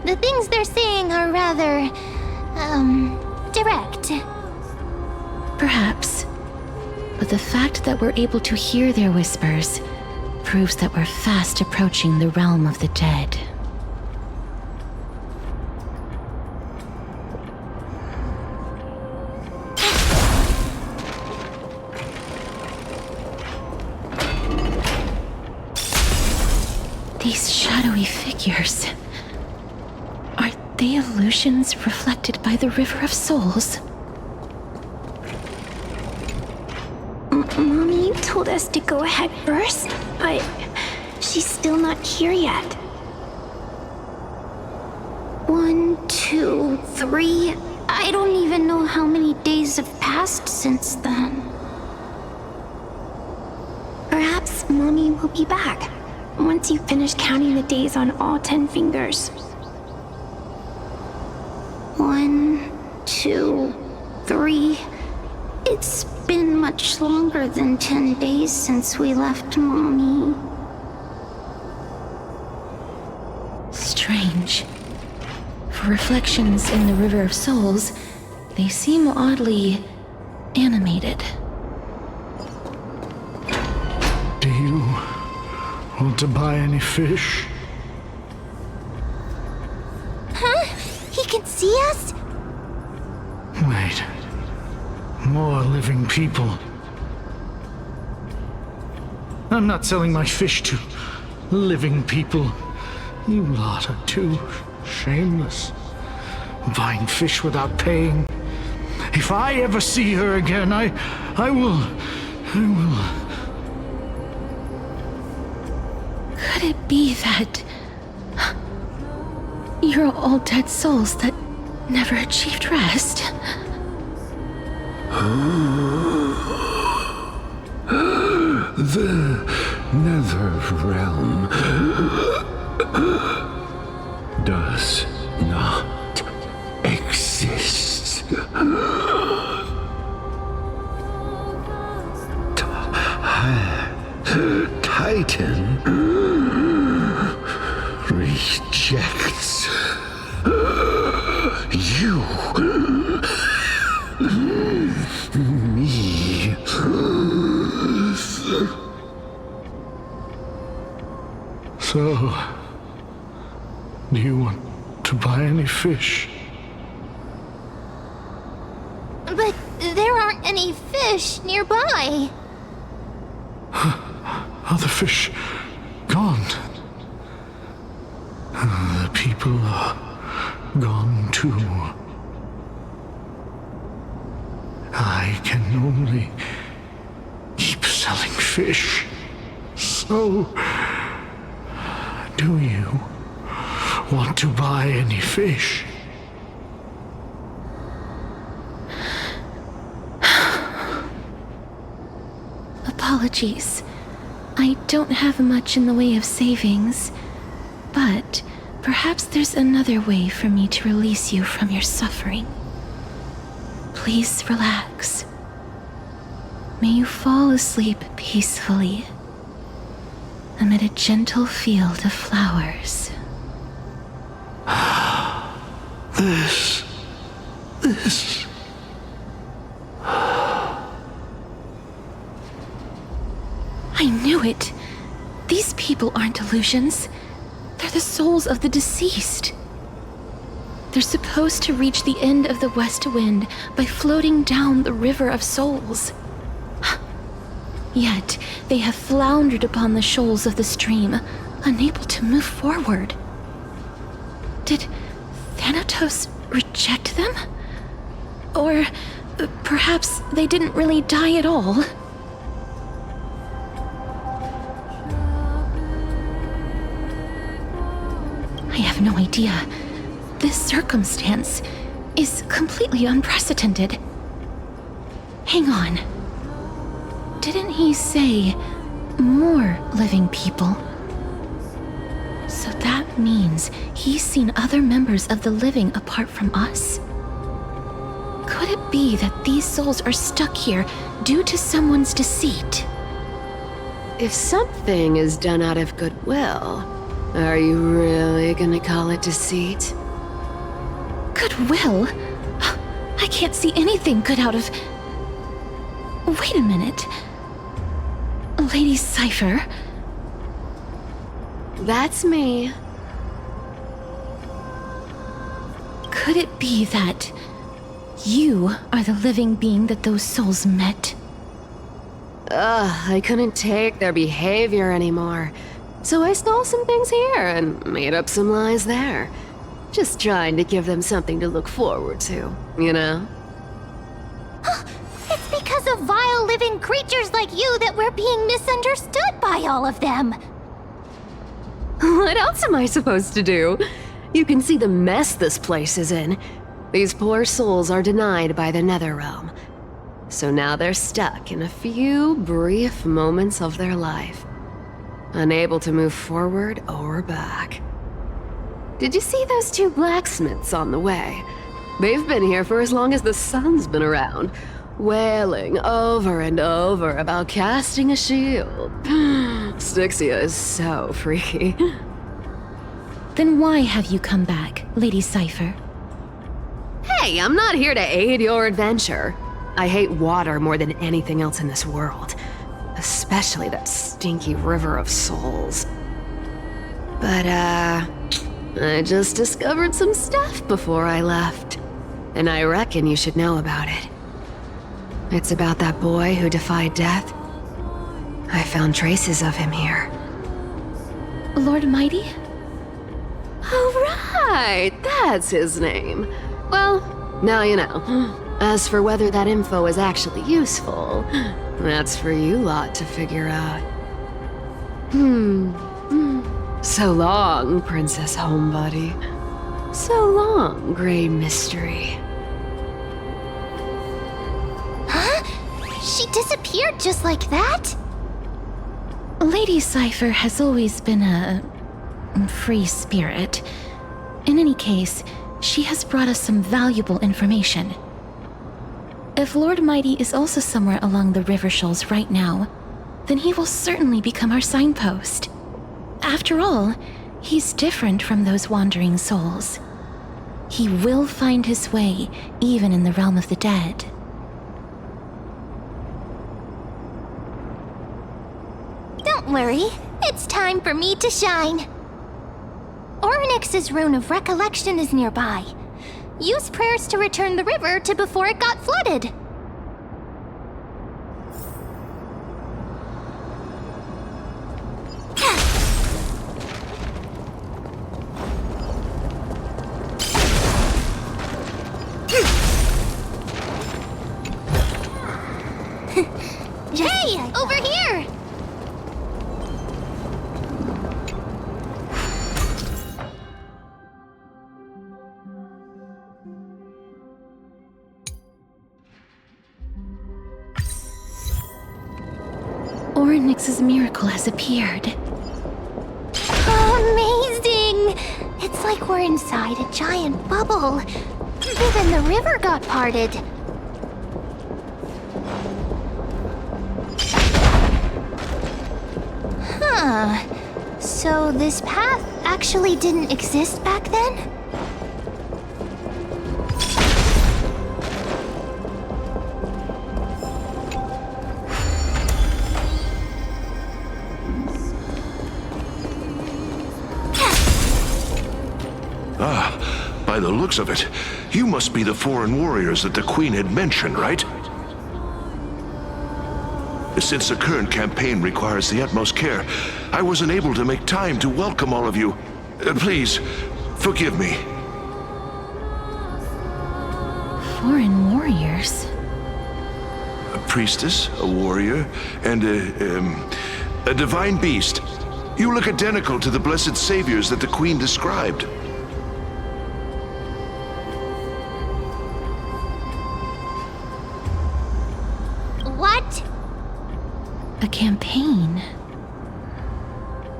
the things they're saying are rather, direct. Perhaps. But the fact that we're able to hear their whispers proves that we're fast approaching the realm of the dead. These shadowy figures. Are they illusions reflected by the River of Souls? Mommy told us to go ahead first, but she's still not here yet. 1, 2, 3. I don't even know how many days have passed since then. Perhaps Mommy will be back once you finish counting the days on all 10 fingers. 1, 2, 3. It's been much longer than 10 days since we left Mommy. Strange. For reflections in the River of Souls, they seem oddly animated. Do you want to buy any fish? Huh? He can see us? Wait. More living people. I'm not selling my fish to living people. You lot are too shameless. Buying fish without paying. If I ever see her again, I will. Could it be that you're all dead souls that never achieved rest? The Nether Realm does not exist. Titan rejects you. Me. So, do you want to buy any fish? But there aren't any fish nearby. Other fish gone. The people are gone too. I can only keep selling fish. So, do you want to buy any fish? Apologies. I don't have much in the way of savings, but perhaps there's another way for me to release you from your suffering. Please relax. May you fall asleep peacefully amid a gentle field of flowers. This. I knew it. These people aren't illusions. They're the souls of the deceased. They're supposed to reach the end of the west wind by floating down the river of souls. Yet, they have floundered upon the shoals of the stream, unable to move forward. Did Thanatos reject them? Or perhaps they didn't really die at all? I have no idea. This circumstance is completely unprecedented. Hang on. Didn't he say more living people? So that means he's seen other members of the living apart from us? Could it be that these souls are stuck here due to someone's deceit? If something is done out of goodwill, are you really gonna call it deceit? Goodwill? I can't see anything good out of... Wait a minute. Lady Cypher? That's me. Could it be that you are the living being that those souls met? I couldn't take their behavior anymore. So I stole some things here and made up some lies there. Just trying to give them something to look forward to, you know? It's because of vile living creatures like you that we're being misunderstood by all of them. What else am I supposed to do? You can see the mess this place is in. These poor souls are denied by the Netherrealm. So now they're stuck in a few brief moments of their life. Unable to move forward or back. Did you see those two blacksmiths on the way? They've been here for as long as the sun's been around, wailing over and over about casting a shield. Styxia is so freaky. Then why have you come back, Lady Cypher? Hey, I'm not here to aid your adventure. I hate water more than anything else in this world. Especially that stinky river of souls. But, I just discovered some stuff before I left. And I reckon you should know about it. It's about that boy who defied death. I found traces of him here. Lord Mighty? Oh, right, that's his name. Well, now you know. As for whether that info is actually useful, that's for you lot to figure out. So long, Princess Homebody. So long, Grey Mystery. Huh? She disappeared just like that? Lady Cypher has always been a free spirit. In any case, she has brought us some valuable information. If Lord Mighty is also somewhere along the river shoals right now, then he will certainly become our signpost. After all, he's different from those wandering souls. He will find his way, even in the realm of the dead. Don't worry, it's time for me to shine. Ornyx's rune of recollection is nearby. Use prayers to return the river to before it got flooded. Hey, over here! Ornyx's miracle has appeared. Amazing! It's like we're inside a giant bubble. Even the river got parted. Huh. So this path actually didn't exist back then? By the looks of it, you must be the foreign warriors that the Queen had mentioned, right? Since the current campaign requires the utmost care, I wasn't able to make time to welcome all of you. Please, forgive me. Foreign warriors? A priestess, a warrior, and a divine beast. You look identical to the blessed saviors that the Queen described. What? A campaign?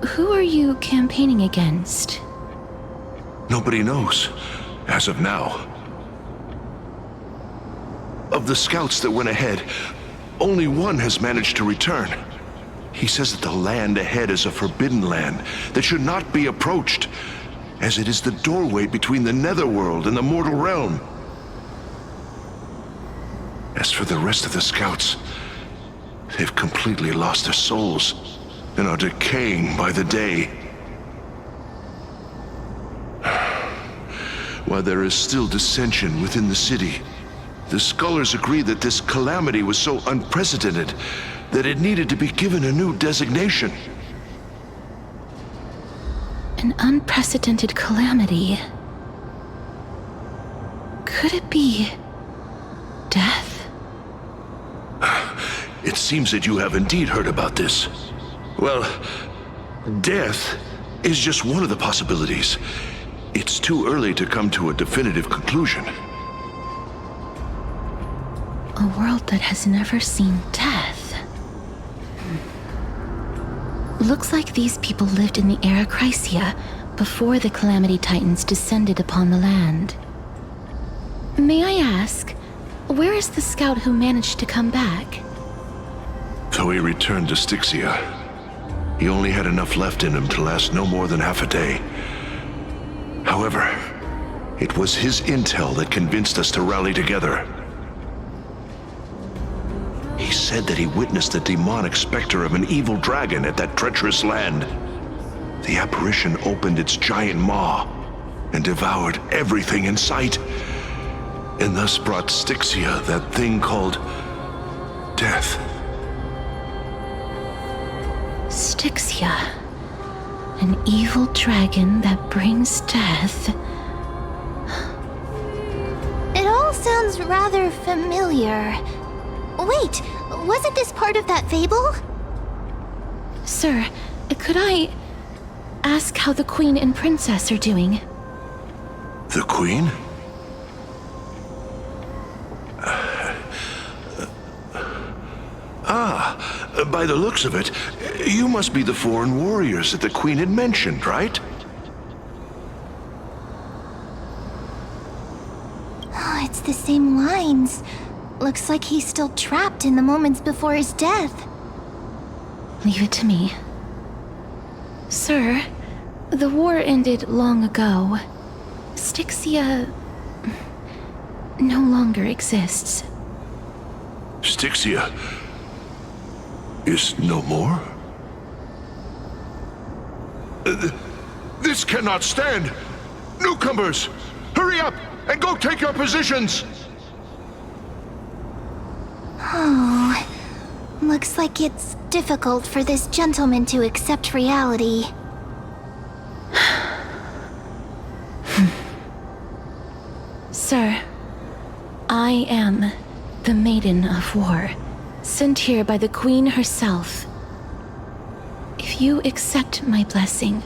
Who are you campaigning against? Nobody knows, as of now. Of the scouts that went ahead, only one has managed to return. He says that the land ahead is a forbidden land that should not be approached, as it is the doorway between the netherworld and the mortal realm. As for the rest of the scouts, they've completely lost their souls and are decaying by the day. While there is still dissension within the city, the scholars agree that this calamity was so unprecedented that it needed to be given a new designation. An unprecedented calamity. Could it be death? It seems that you have indeed heard about this. Well, death is just one of the possibilities. It's too early to come to a definitive conclusion. A world that has never seen death. Looks like these people lived in the era Chrysia before the Calamity Titans descended upon the land. May I ask, where is the scout who managed to come back? So he returned to Styxia. He only had enough left in him to last no more than half a day. However, it was his intel that convinced us to rally together. He said that he witnessed the demonic specter of an evil dragon at that treacherous land. The apparition opened its giant maw and devoured everything in sight, and thus brought Styxia that thing called death. Styxia. An evil dragon that brings death. It all sounds rather familiar. Wait, wasn't this part of that fable? Sir, could I ask how the Queen and Princess are doing? The Queen? By the looks of it, you must be the foreign warriors that the Queen had mentioned, right? Oh, it's the same lines. Looks like he's still trapped in the moments before his death. Leave it to me. Sir, the war ended long ago. Styxia no longer exists. Styxia is no more? This cannot stand! Newcomers, hurry up and go take your positions! Oh, looks like it's difficult for this gentleman to accept reality. Sir, I am the Maiden of War, sent here by the Queen herself. If you accept my blessing,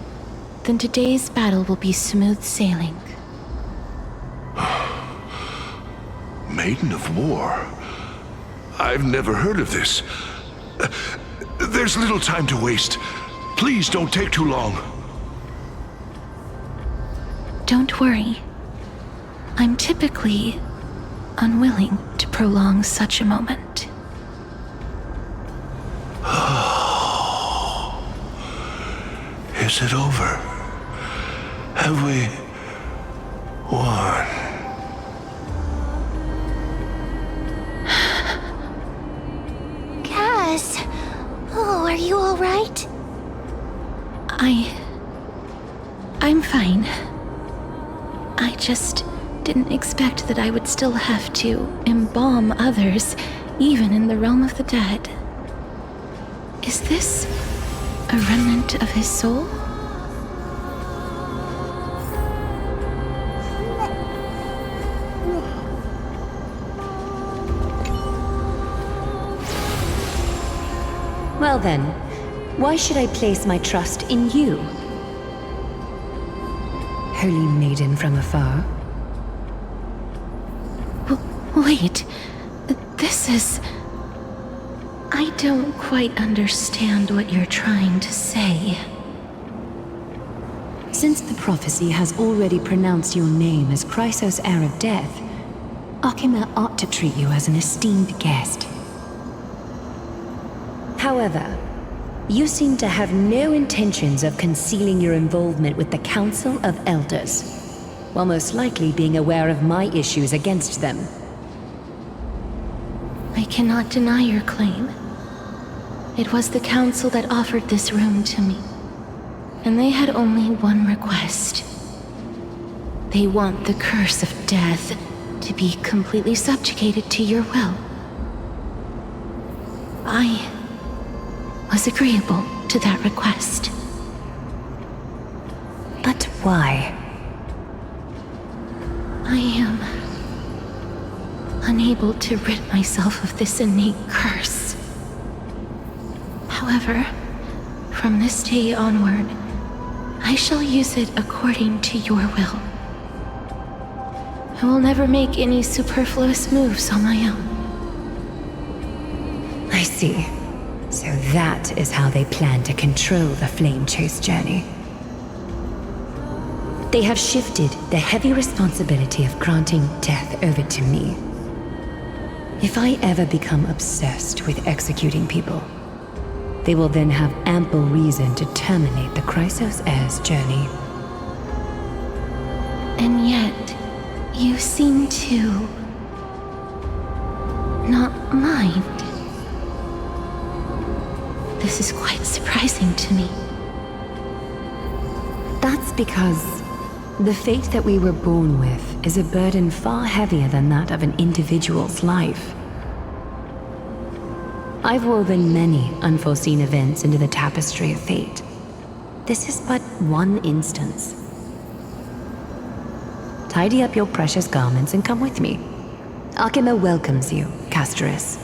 then today's battle will be smooth sailing. Maiden of War? I've never heard of this. There's little time to waste. Please don't take too long. Don't worry. I'm typically unwilling to prolong such a moment. Is it over? Have we won? Cass, oh, are you all right? I'm fine. I just didn't expect that I would still have to embalm others, even in the realm of the dead. Is this a remnant of his soul? Well then, why should I place my trust in you? Holy maiden from afar. Wait, this is... I don't quite understand what you're trying to say. Since the prophecy has already pronounced your name as Chrysos, heir of death, Akima ought to treat you as an esteemed guest. However, you seem to have no intentions of concealing your involvement with the Council of Elders, while most likely being aware of my issues against them. I cannot deny your claim. It was the Council that offered this room to me, and they had only one request. They want the curse of death to be completely subjugated to your will. I was agreeable to that request. But why? I am unable to rid myself of this innate curse. However, from this day onward, I shall use it according to your will. I will never make any superfluous moves on my own. I see. So that is how they plan to control the Flame Chase journey. They have shifted the heavy responsibility of granting death over to me. If I ever become obsessed with executing people, they will then have ample reason to terminate the Chrysos heir's journey. And yet, you seem to not mind. This is quite surprising to me. That's because the fate that we were born with is a burden far heavier than that of an individual's life. I've woven many unforeseen events into the tapestry of fate. This is but one instance. Tidy up your precious garments and come with me. Akima welcomes you, Castorice.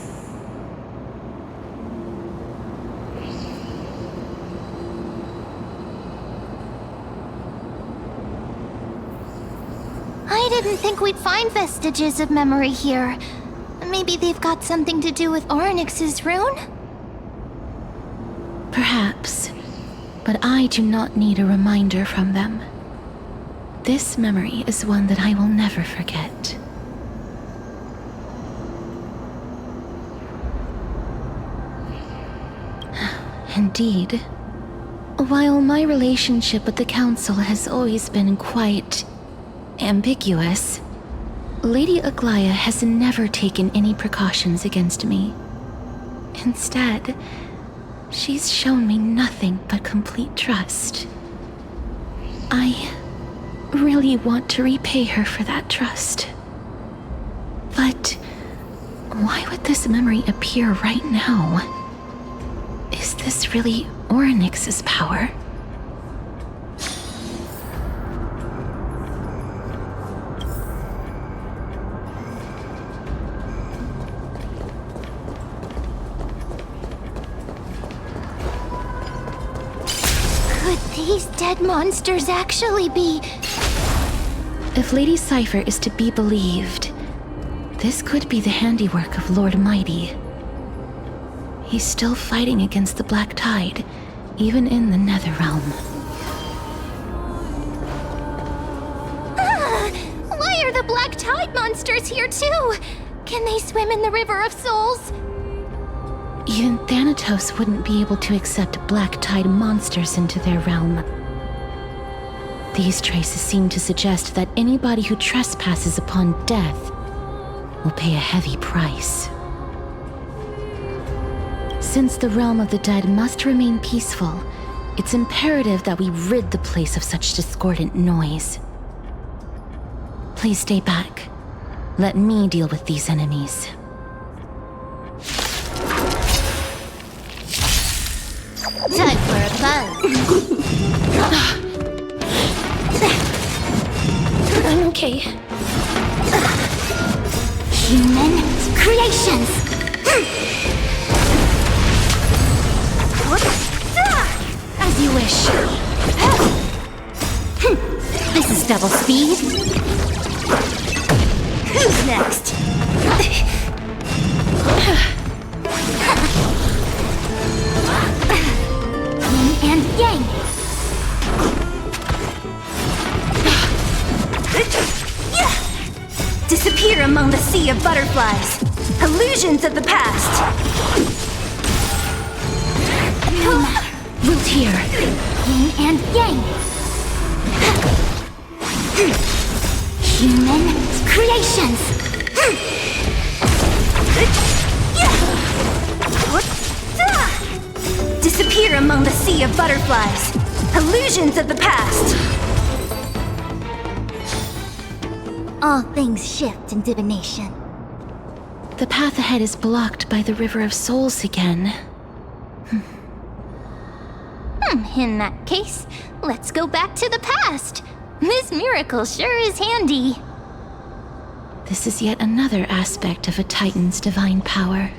I didn't think we'd find vestiges of memory here. Maybe they've got something to do with Ornyx's rune? Perhaps, but I do not need a reminder from them. This memory is one that I will never forget. Indeed. While my relationship with the Council has always been quite ambiguous, Lady Aglaya has never taken any precautions against me. Instead, she's shown me nothing but complete trust. I really want to repay her for that trust. But why would this memory appear right now? Is this really Ornyx's power? Could these dead monsters actually be... If Lady Cypher is to be believed, this could be the handiwork of Lord Mighty. He's still fighting against the Black Tide, even in the Netherrealm. Why are the Black Tide monsters here too? Can they swim in the River of Souls? Even Thanatos wouldn't be able to accept Black Tide monsters into their realm. These traces seem to suggest that anybody who trespasses upon death will pay a heavy price. Since the realm of the dead must remain peaceful, it's imperative that we rid the place of such discordant noise. Please stay back. Let me deal with these enemies. Time for a buzz. I'm okay. Human creations! As you wish. This is double speed. Who's next? Yin and yang. Disappear among the sea of butterflies. Illusions of the past. No matter. Wilt hear. Yin and yang. Human creations. Disappear among the sea of butterflies. Illusions of the past. All things shift in divination. The path ahead is blocked by the River of Souls again. In that case, let's go back to the past. This miracle sure is handy. This is yet another aspect of a Titan's divine power.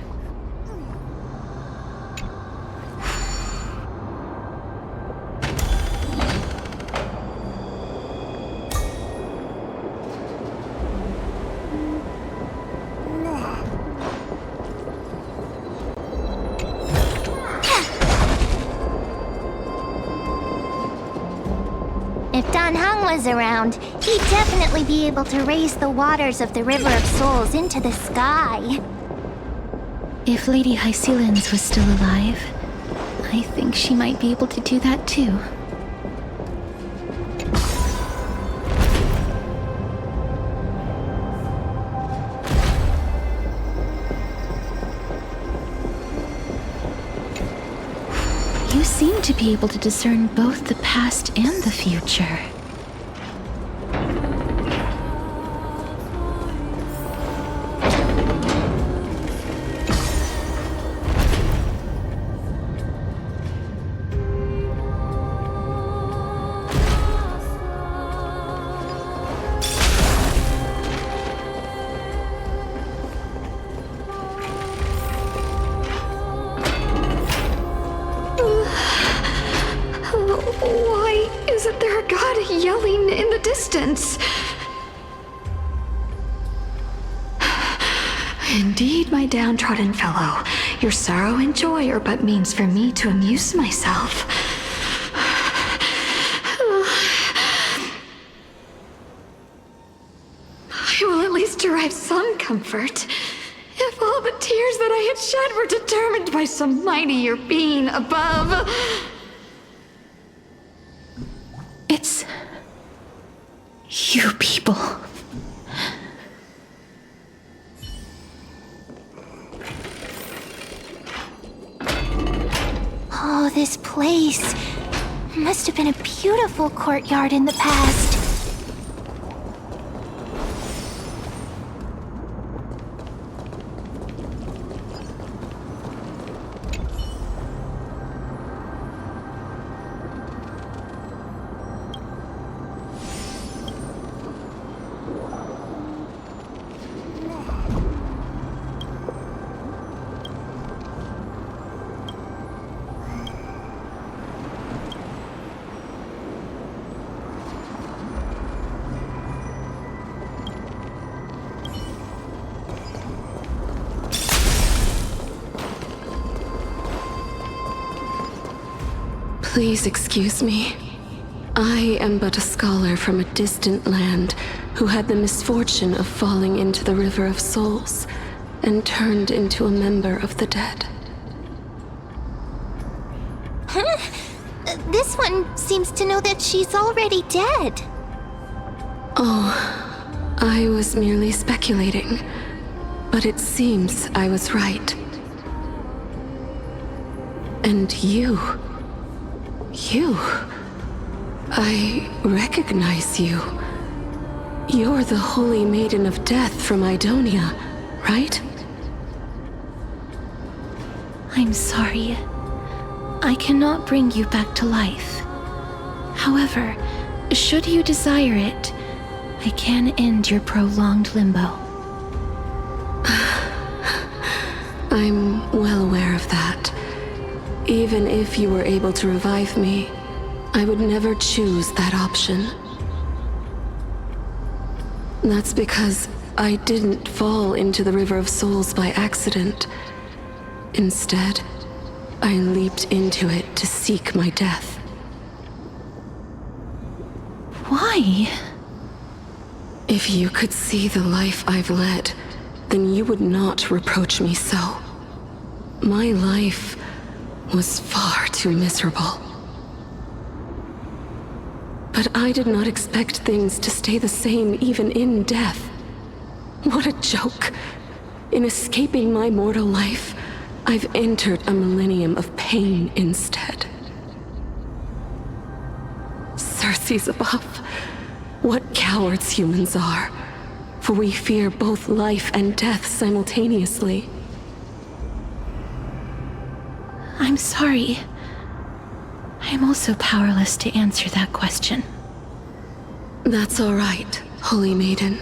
Was around, he'd definitely be able to raise the waters of the River of Souls into the sky. If Lady Hycelens was still alive, I think she might be able to do that too. You seem to be able to discern both the past and the future. Isn't there a god yelling in the distance? Indeed, my downtrodden fellow, your sorrow and joy are but means for me to amuse myself. I will at least derive some comfort, if all the tears that I had shed were determined by some mightier being above. It's you people. Oh, this place must have been a beautiful courtyard in the past. Please excuse me. I am but a scholar from a distant land who had the misfortune of falling into the River of Souls and turned into a member of the dead. Huh? This one seems to know that she's already dead. Oh, I was merely speculating, but it seems I was right. And you... I recognize you. You're the Holy Maiden of Death from Idonia, right? I'm sorry. I cannot bring you back to life. However, should you desire it, I can end your prolonged limbo. I'm well aware of that. Even if you were able to revive me, I would never choose that option. That's because I didn't fall into the River of Souls by accident. Instead, I leaped into it to seek my death. Why? If you could see the life I've led, then you would not reproach me so. My life was far too miserable. But I did not expect things to stay the same even in death. What a joke. In escaping my mortal life, I've entered a millennium of pain instead. Circe's above. What cowards humans are. For we fear both life and death simultaneously. I'm sorry. I am also powerless to answer that question. That's all right, Holy Maiden.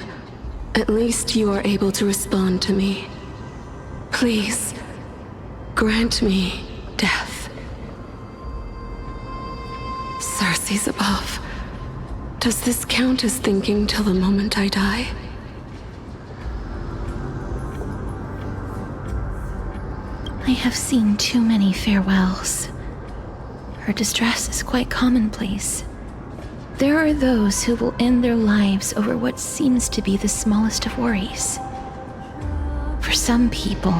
At least you are able to respond to me. Please, grant me death. Circe's above. Does this count as thinking till the moment I die? I have seen too many farewells. Her distress is quite commonplace. There are those who will end their lives over what seems to be the smallest of worries. For some people,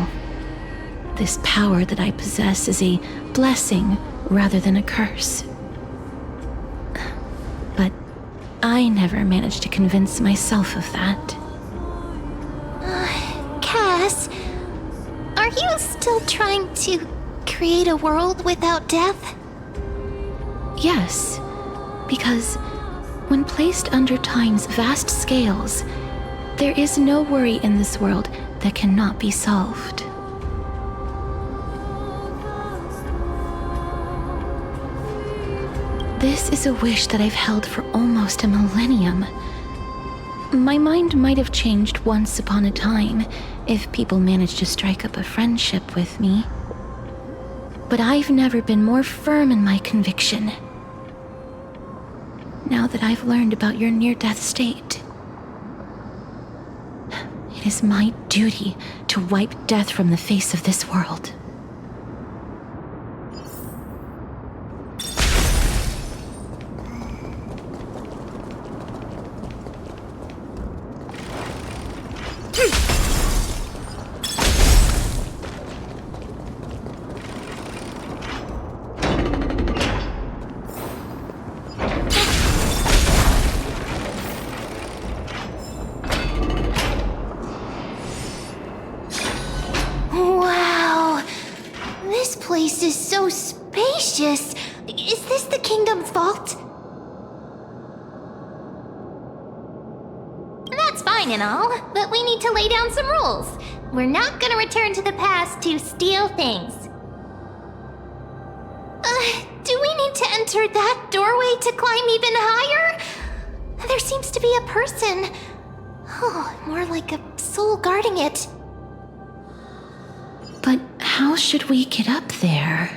this power that I possess is a blessing rather than a curse. But I never managed to convince myself of that. Cass, are you still trying to create a world without death? Yes, because when placed under time's vast scales, there is no worry in this world that cannot be solved. This is a wish that I've held for almost a millennium. My mind might have changed once upon a time if people managed to strike up a friendship with me. But I've never been more firm in my conviction. now that I've learned about your near-death state. It is my duty to wipe death from the face of this world. Wow! This place is so spacious. Is this the kingdom's vault? That's fine and all, but we need to lay down some rules. We're not gonna return to the past to steal things. Do we need to enter that doorway to climb even higher? There seems to be a person. Oh, more like a soul guarding it. But how should we get up there?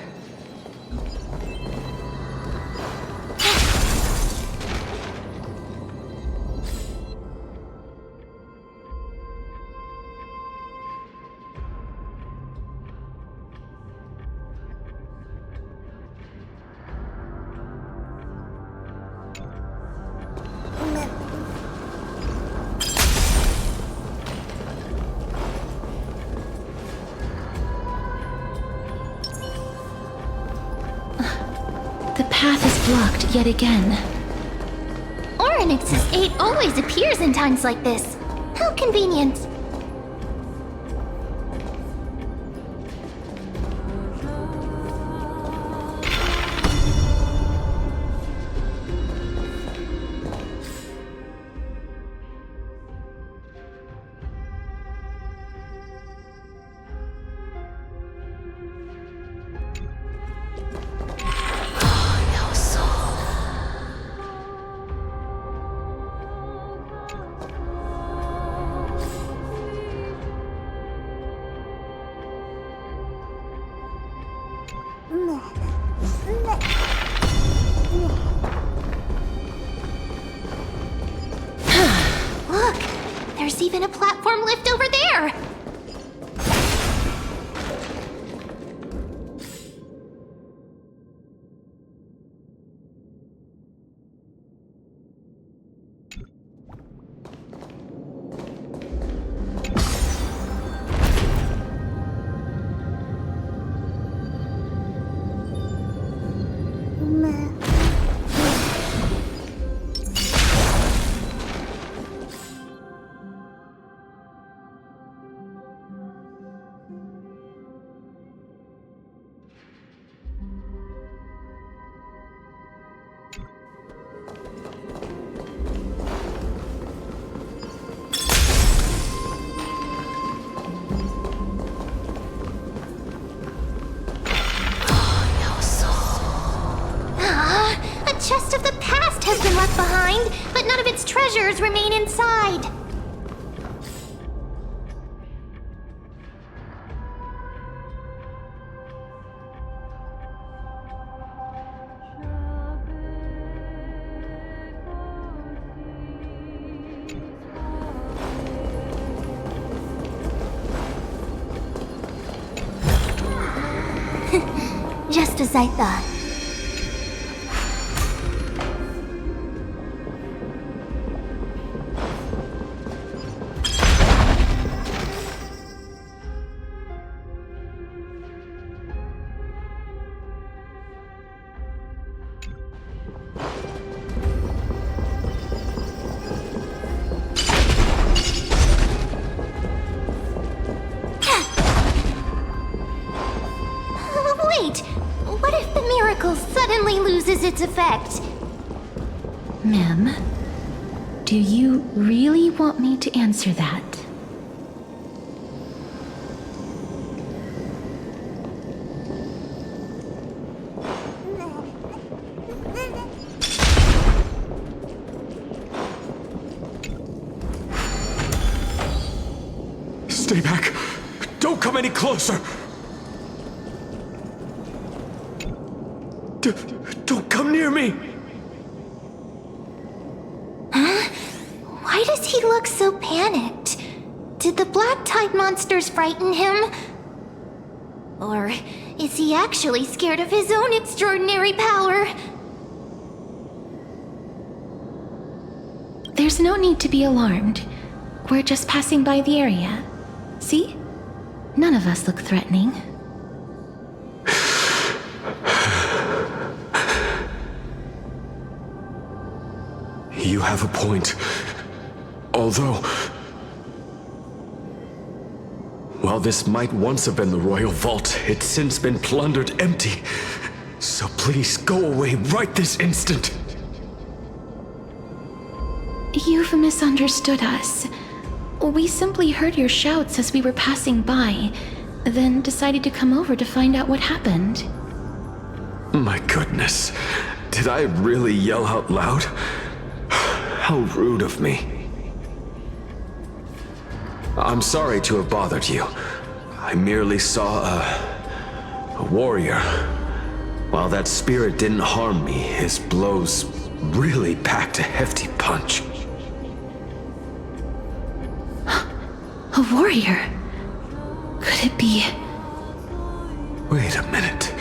The path is blocked yet again. Orynyx's 8 always appears in times like this. How convenient. Look, there's even a platform lift over there. A chest of the past has been left behind, but none of its treasures remain inside. Just as I thought. Wait, what if the miracle suddenly loses its effect? Mem, do you really want me to answer that? Stay back! Don't come any closer! Don't come near me! Why does he look so panicked? Did the black tide monsters frighten him? Or is he actually scared of his own extraordinary power? There's no need to be alarmed. We're just passing by the area. See? None of us look threatening. You have a point. Although, while this might once have been the royal vault, it's since been plundered empty. So please go away right this instant. You've misunderstood us. We simply heard your shouts as we were passing by, then decided to come over to find out what happened. My goodness, did I really yell out loud? How rude of me. I'm sorry to have bothered you. I merely saw a warrior. While that spirit didn't harm me, his blows really packed a hefty punch. A warrior? Could it be... Wait a minute.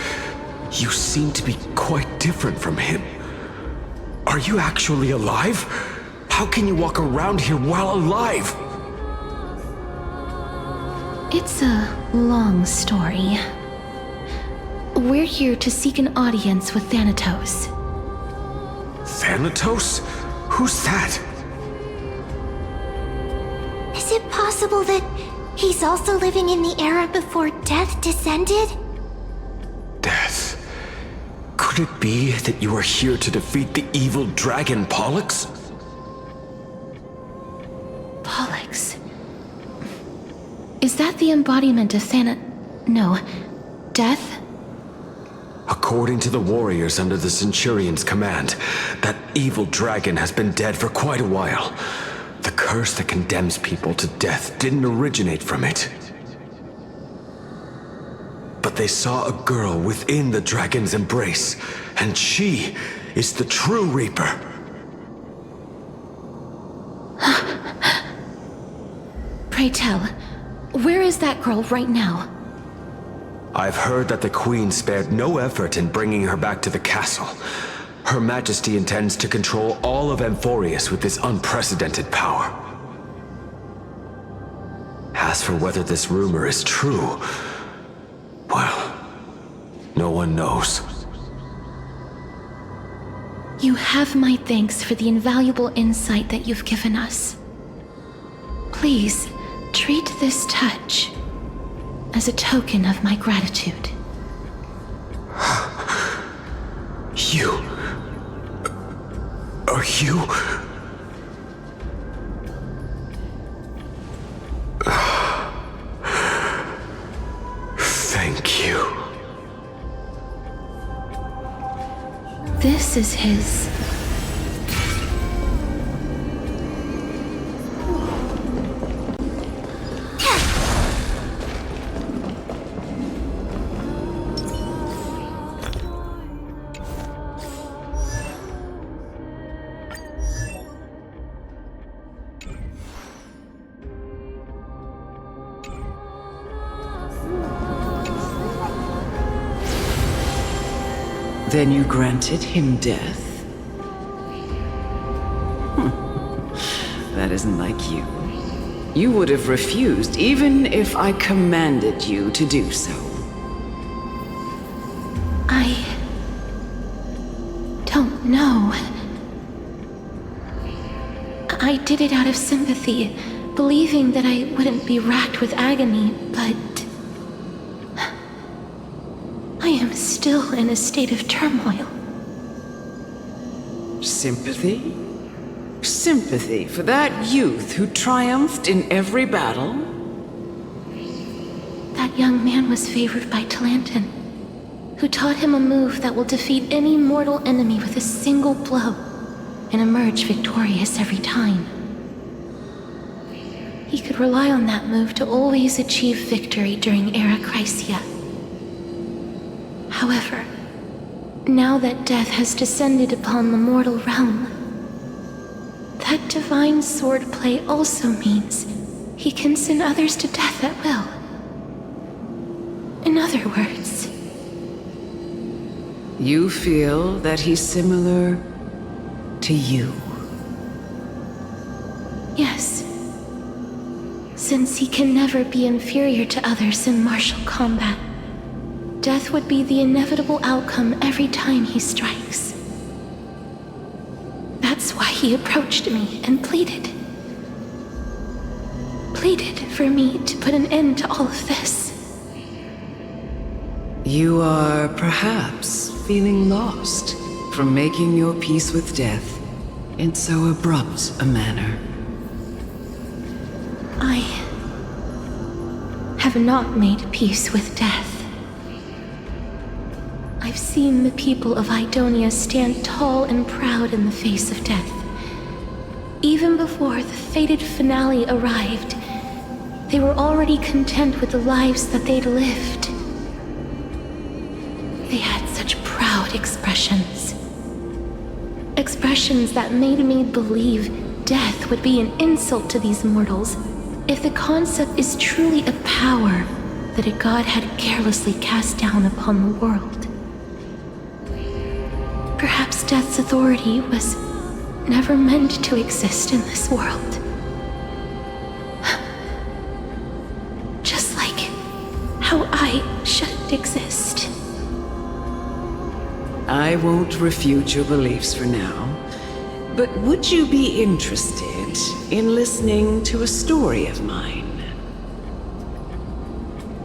You seem to be quite different from him. Are you actually alive? How can you walk around here while alive? It's a long story. We're here to seek an audience with Thanatos. Thanatos? Who's that? Is it possible that he's also living in the era before death descended? Death? Could it be that you are here to defeat the evil dragon Pollux? Pollux? Is that the embodiment of No. Death? According to the warriors under the Centurion's command, that evil dragon has been dead for quite a while. The curse that condemns people to death didn't originate from it. But they saw a girl within the dragon's embrace, and she is the true Reaper. Pray tell, where is that girl right now? I've heard that the Queen spared no effort in bringing her back to the castle. Her Majesty intends to control all of Amphorius with this unprecedented power. As for whether this rumor is true, well, no one knows. You have my thanks for the invaluable insight that you've given us. Please, treat this touch as a token of my gratitude. You... Are you... Thank you. This is his... Then you granted him death? That isn't like you. You would have refused even if I commanded you to do so. I don't know. I did it out of sympathy, believing that I wouldn't be racked with agony, but I am still in a state of turmoil. Sympathy? Sympathy for that youth who triumphed in every battle? That young man was favored by Talantin, who taught him a move that will defeat any mortal enemy with a single blow and emerge victorious every time. He could rely on that move to always achieve victory during Era Chrysia. However, now that death has descended upon the mortal realm, that divine swordplay also means he can send others to death at will. In other words, You feel that he's similar to you? yes. Since he can never be inferior to others in martial combat, death would be the inevitable outcome every time he strikes. That's why he approached me and pleaded. Pleaded for me to put an end to all of this. You are perhaps feeling lost from making your peace with death in so abrupt a manner. I have not made peace with death. I've seen the people of Idonia stand tall and proud in the face of death. Even before the fated finale arrived, they were already content with the lives that they'd lived. They had such proud expressions. Expressions that made me believe death would be an insult to these mortals if the concept is truly a power that a god had carelessly cast down upon the world. Perhaps death's authority was never meant to exist in this world. Just like how I shouldn't exist. I won't refute your beliefs for now, but would you be interested in listening to a story of mine?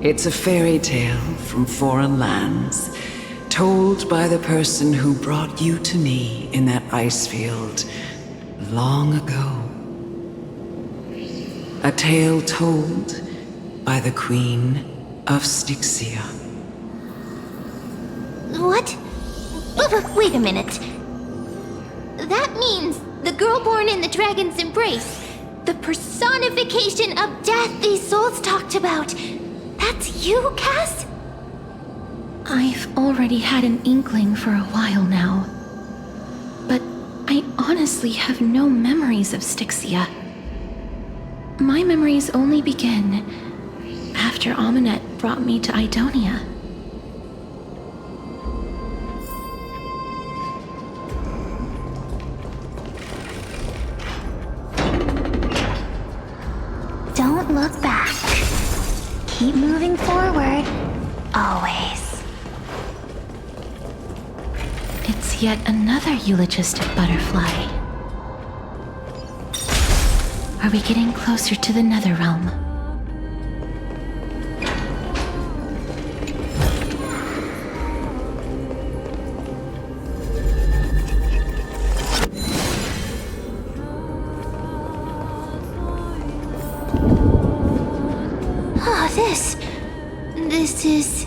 It's a fairy tale from foreign lands, told by the person who brought you to me in that ice field long ago. A tale told by the Queen of Styxia. What? Wait a minute. That means the girl born in the dragon's embrace, the personification of death these souls talked about. That's you, Cass? I've already had an inkling for a while now. But I honestly have no memories of Styxia. My memories only begin after Amunet brought me to Idonia. Don't look back. Keep moving forward. Always. It's yet another eulogistic butterfly. Are we getting closer to the Netherrealm? Oh, this is...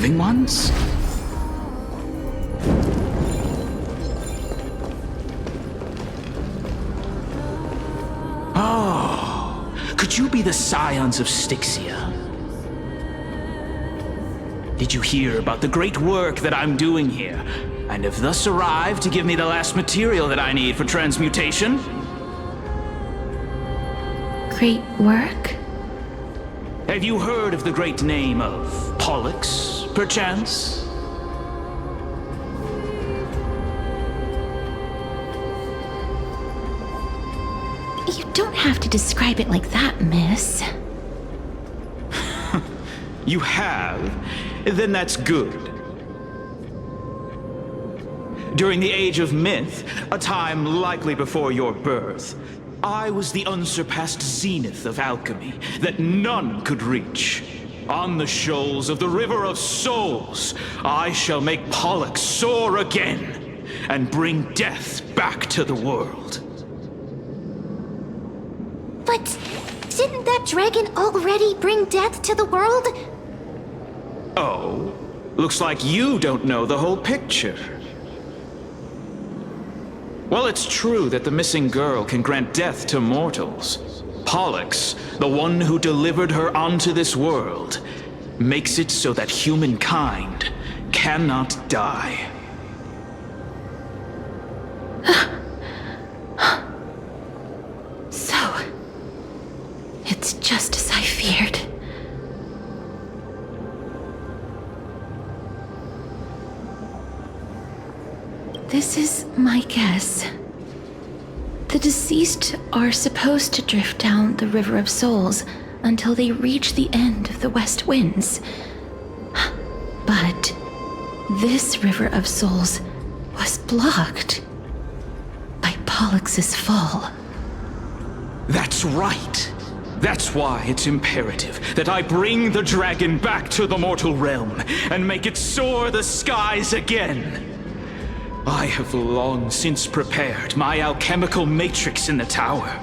living ones? Oh, could you be the scions of Styxia? Did you hear about the great work that I'm doing here, and have thus arrived to give me the last material that I need for transmutation? Great work? Have you heard of the great name of Pollux, perchance? You don't have to describe it like that, miss. You have? Then that's good. During the Age of Myth, a time likely before your birth, I was the unsurpassed zenith of alchemy that none could reach. On the shoals of the River of Souls, I shall make Pollux soar again and bring death back to the world. But didn't that dragon already bring death to the world? Oh, looks like you don't know the whole picture. While it's true that the missing girl can grant death to mortals, Pollux, the one who delivered her onto this world, makes it so that humankind cannot die. So, it's just as I feared. This is my guess. The deceased are supposed to drift down the River of Souls until they reach the end of the West Winds. But this River of Souls was blocked by Pollux's fall. That's right. That's why it's imperative that I bring the dragon back to the mortal realm and make it soar the skies again. I have long since prepared my alchemical matrix in the tower,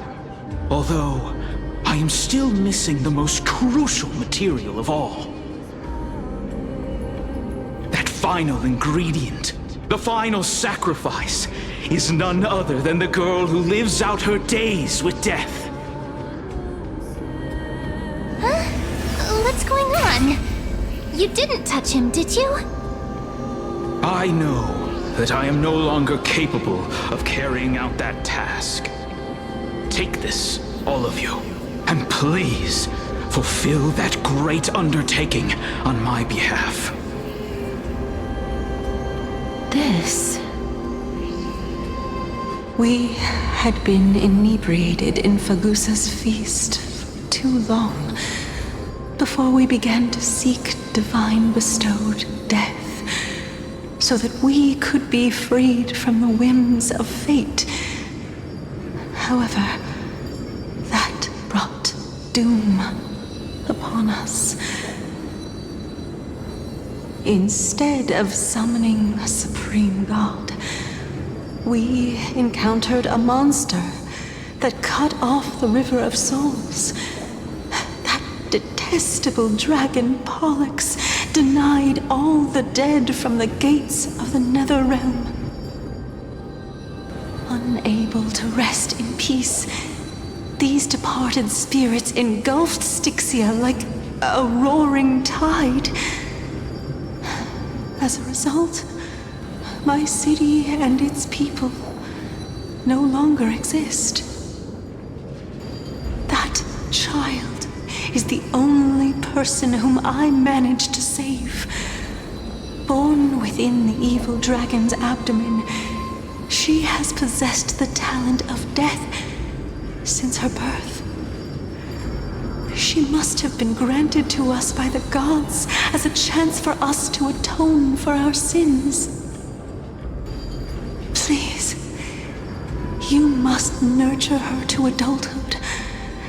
although I am still missing the most crucial material of all. That final ingredient, the final sacrifice, is none other than the girl who lives out her days with death. Huh? What's going on? You didn't touch him, did you? I know that I am no longer capable of carrying out that task. Take this, all of you, and please fulfill that great undertaking on my behalf. This... We had been inebriated in Fagusa's feast for too long before we began to seek divine bestowed death, so that we could be freed from the whims of fate. However, that brought doom upon us. Instead of summoning a supreme god, we encountered a monster that cut off the River of Souls. That detestable dragon Pollux denied all the dead from the gates of the Nether Realm. Unable to rest in peace, these departed spirits engulfed Styxia like a roaring tide. As a result, my city and its people no longer exist. That child is the only person whom I managed to save. Born within the evil dragon's abdomen, she has possessed the talent of death since her birth. She must have been granted to us by the gods as a chance for us to atone for our sins. Please, you must nurture her to adulthood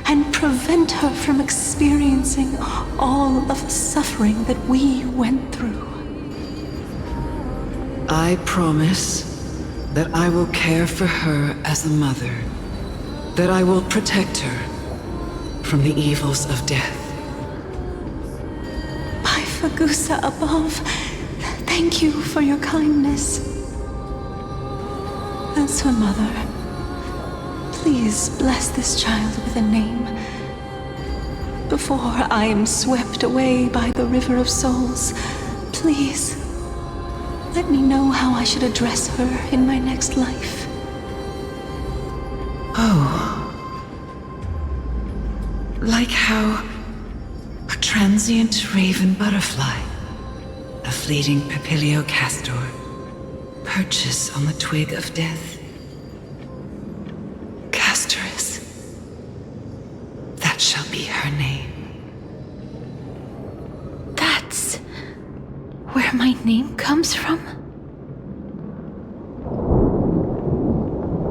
and prevent her from experiencing all of the suffering that we went through. I promise that I will care for her as a mother, that I will protect her from the evils of death. By Fagusa above, thank you for your kindness. As her mother, please bless this child with a name before I am swept away by the River of Souls. Please, let me know how I should address her in my next life. Oh. Like how a transient raven butterfly, a fleeting papilio castor, perches on the twig of death. Castorice. That shall be her name. That's where my name comes from?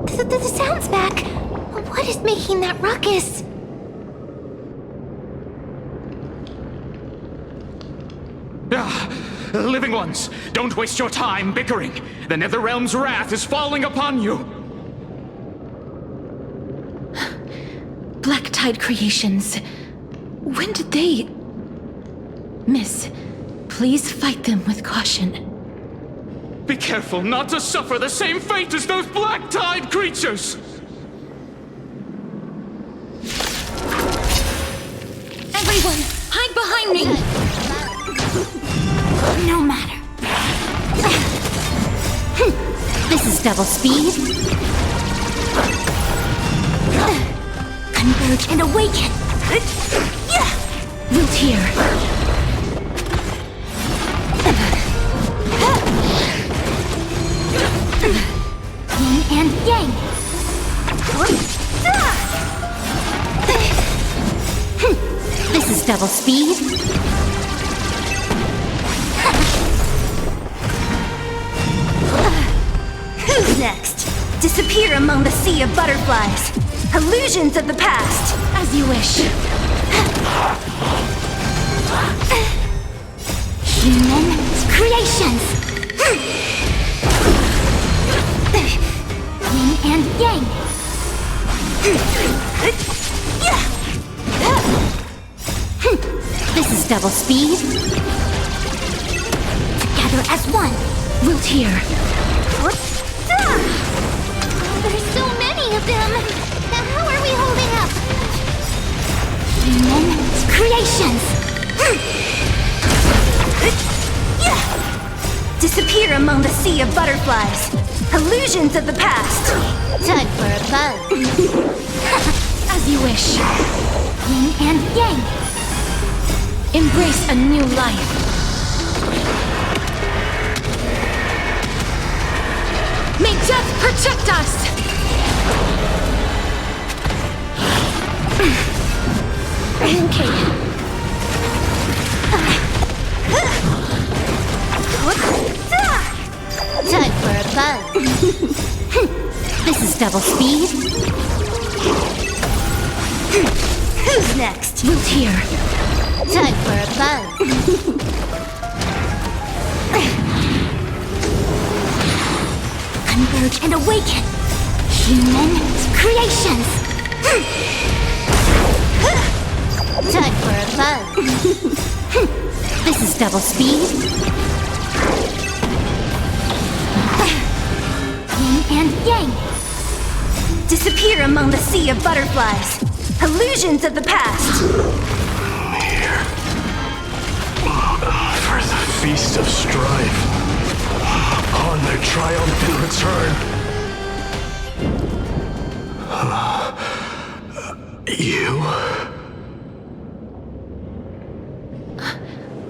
The sound's back. What is making that ruckus? Living ones, don't waste your time bickering. The Netherrealm's wrath is falling upon you. Black Tide Creations. When did they... Miss, please fight them with caution. Be careful not to suffer the same fate as those Black Tide creatures! Everyone, hide behind me! No matter. This is double speed. Converge and awaken. Wilt here. Yin and yang. This is double speed. Who's next? Disappear among the sea of butterflies. Illusions of the past. As you wish. Human creations. Yin and yang. This is double speed. Together as one. Wilt here. There's so many of them. How are we holding up? Human creations. Disappear among the sea of butterflies. Illusions of the past. Time for a fun. As you wish. Yin and yang. Embrace a new life. May death protect us! Okay. Time for a fun. This is double speed. Who's next? Wilt here. Time for a fun. Converge and awaken. Human creations. Time for a fun. This is double speed. Yin and yang. Disappear among the sea of butterflies. Illusions of the past. Here. For the Feast of Strife. On their triumphant return. You?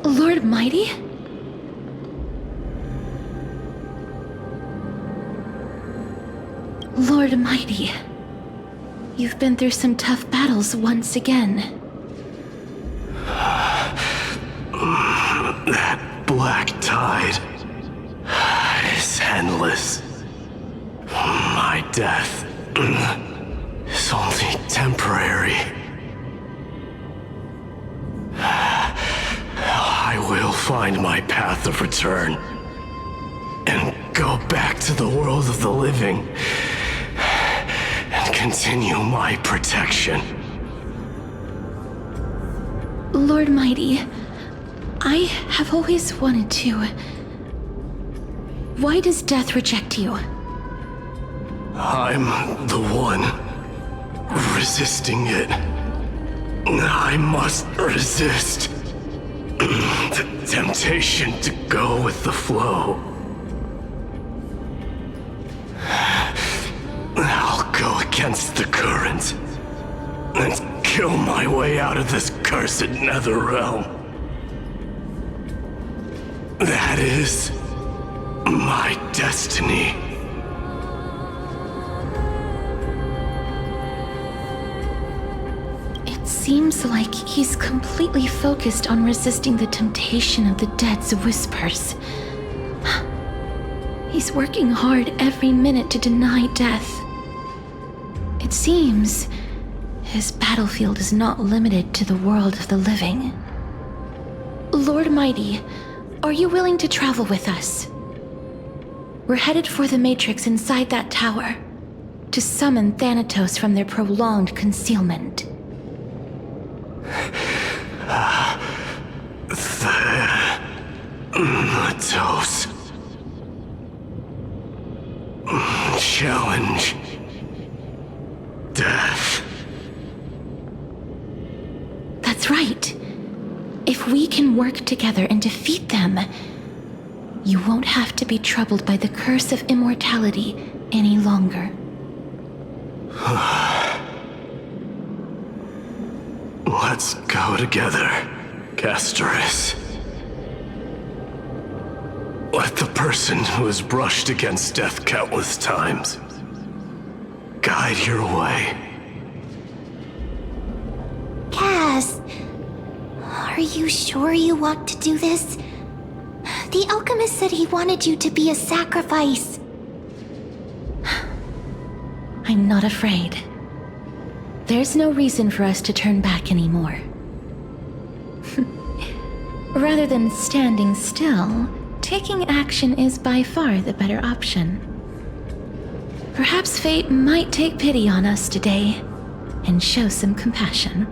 Lord Mighty? Lord Mighty, you've been through some tough battles once again. That black tide is endless. My death is only temporary. I will find my path of return and go back to the world of the living and continue my protection. Lord Mighty, I have always wanted to. Why does death reject you? I'm the one resisting it. I must resist the temptation to go with the flow. I'll go against the current and kill my way out of this cursed nether realm. That is my destiny. It seems like he's completely focused on resisting the temptation of the dead's whispers. He's working hard every minute to deny death. It seems his battlefield is not limited to the world of the living. Lord Mighty, are you willing to travel with us? We're headed for the Matrix inside that tower, to summon Thanatos from their prolonged concealment. Thanatos. Challenge. Death. That's right. If we can work together and defeat them, you won't have to be troubled by the curse of immortality any longer. Let's go together, Castorice. Let the person who has brushed against death countless times guide your way. Cass, are you sure you want to do this? The alchemist said he wanted you to be a sacrifice. I'm not afraid. There's no reason for us to turn back anymore. Rather than standing still, taking action is by far the better option. Perhaps fate might take pity on us today and show some compassion.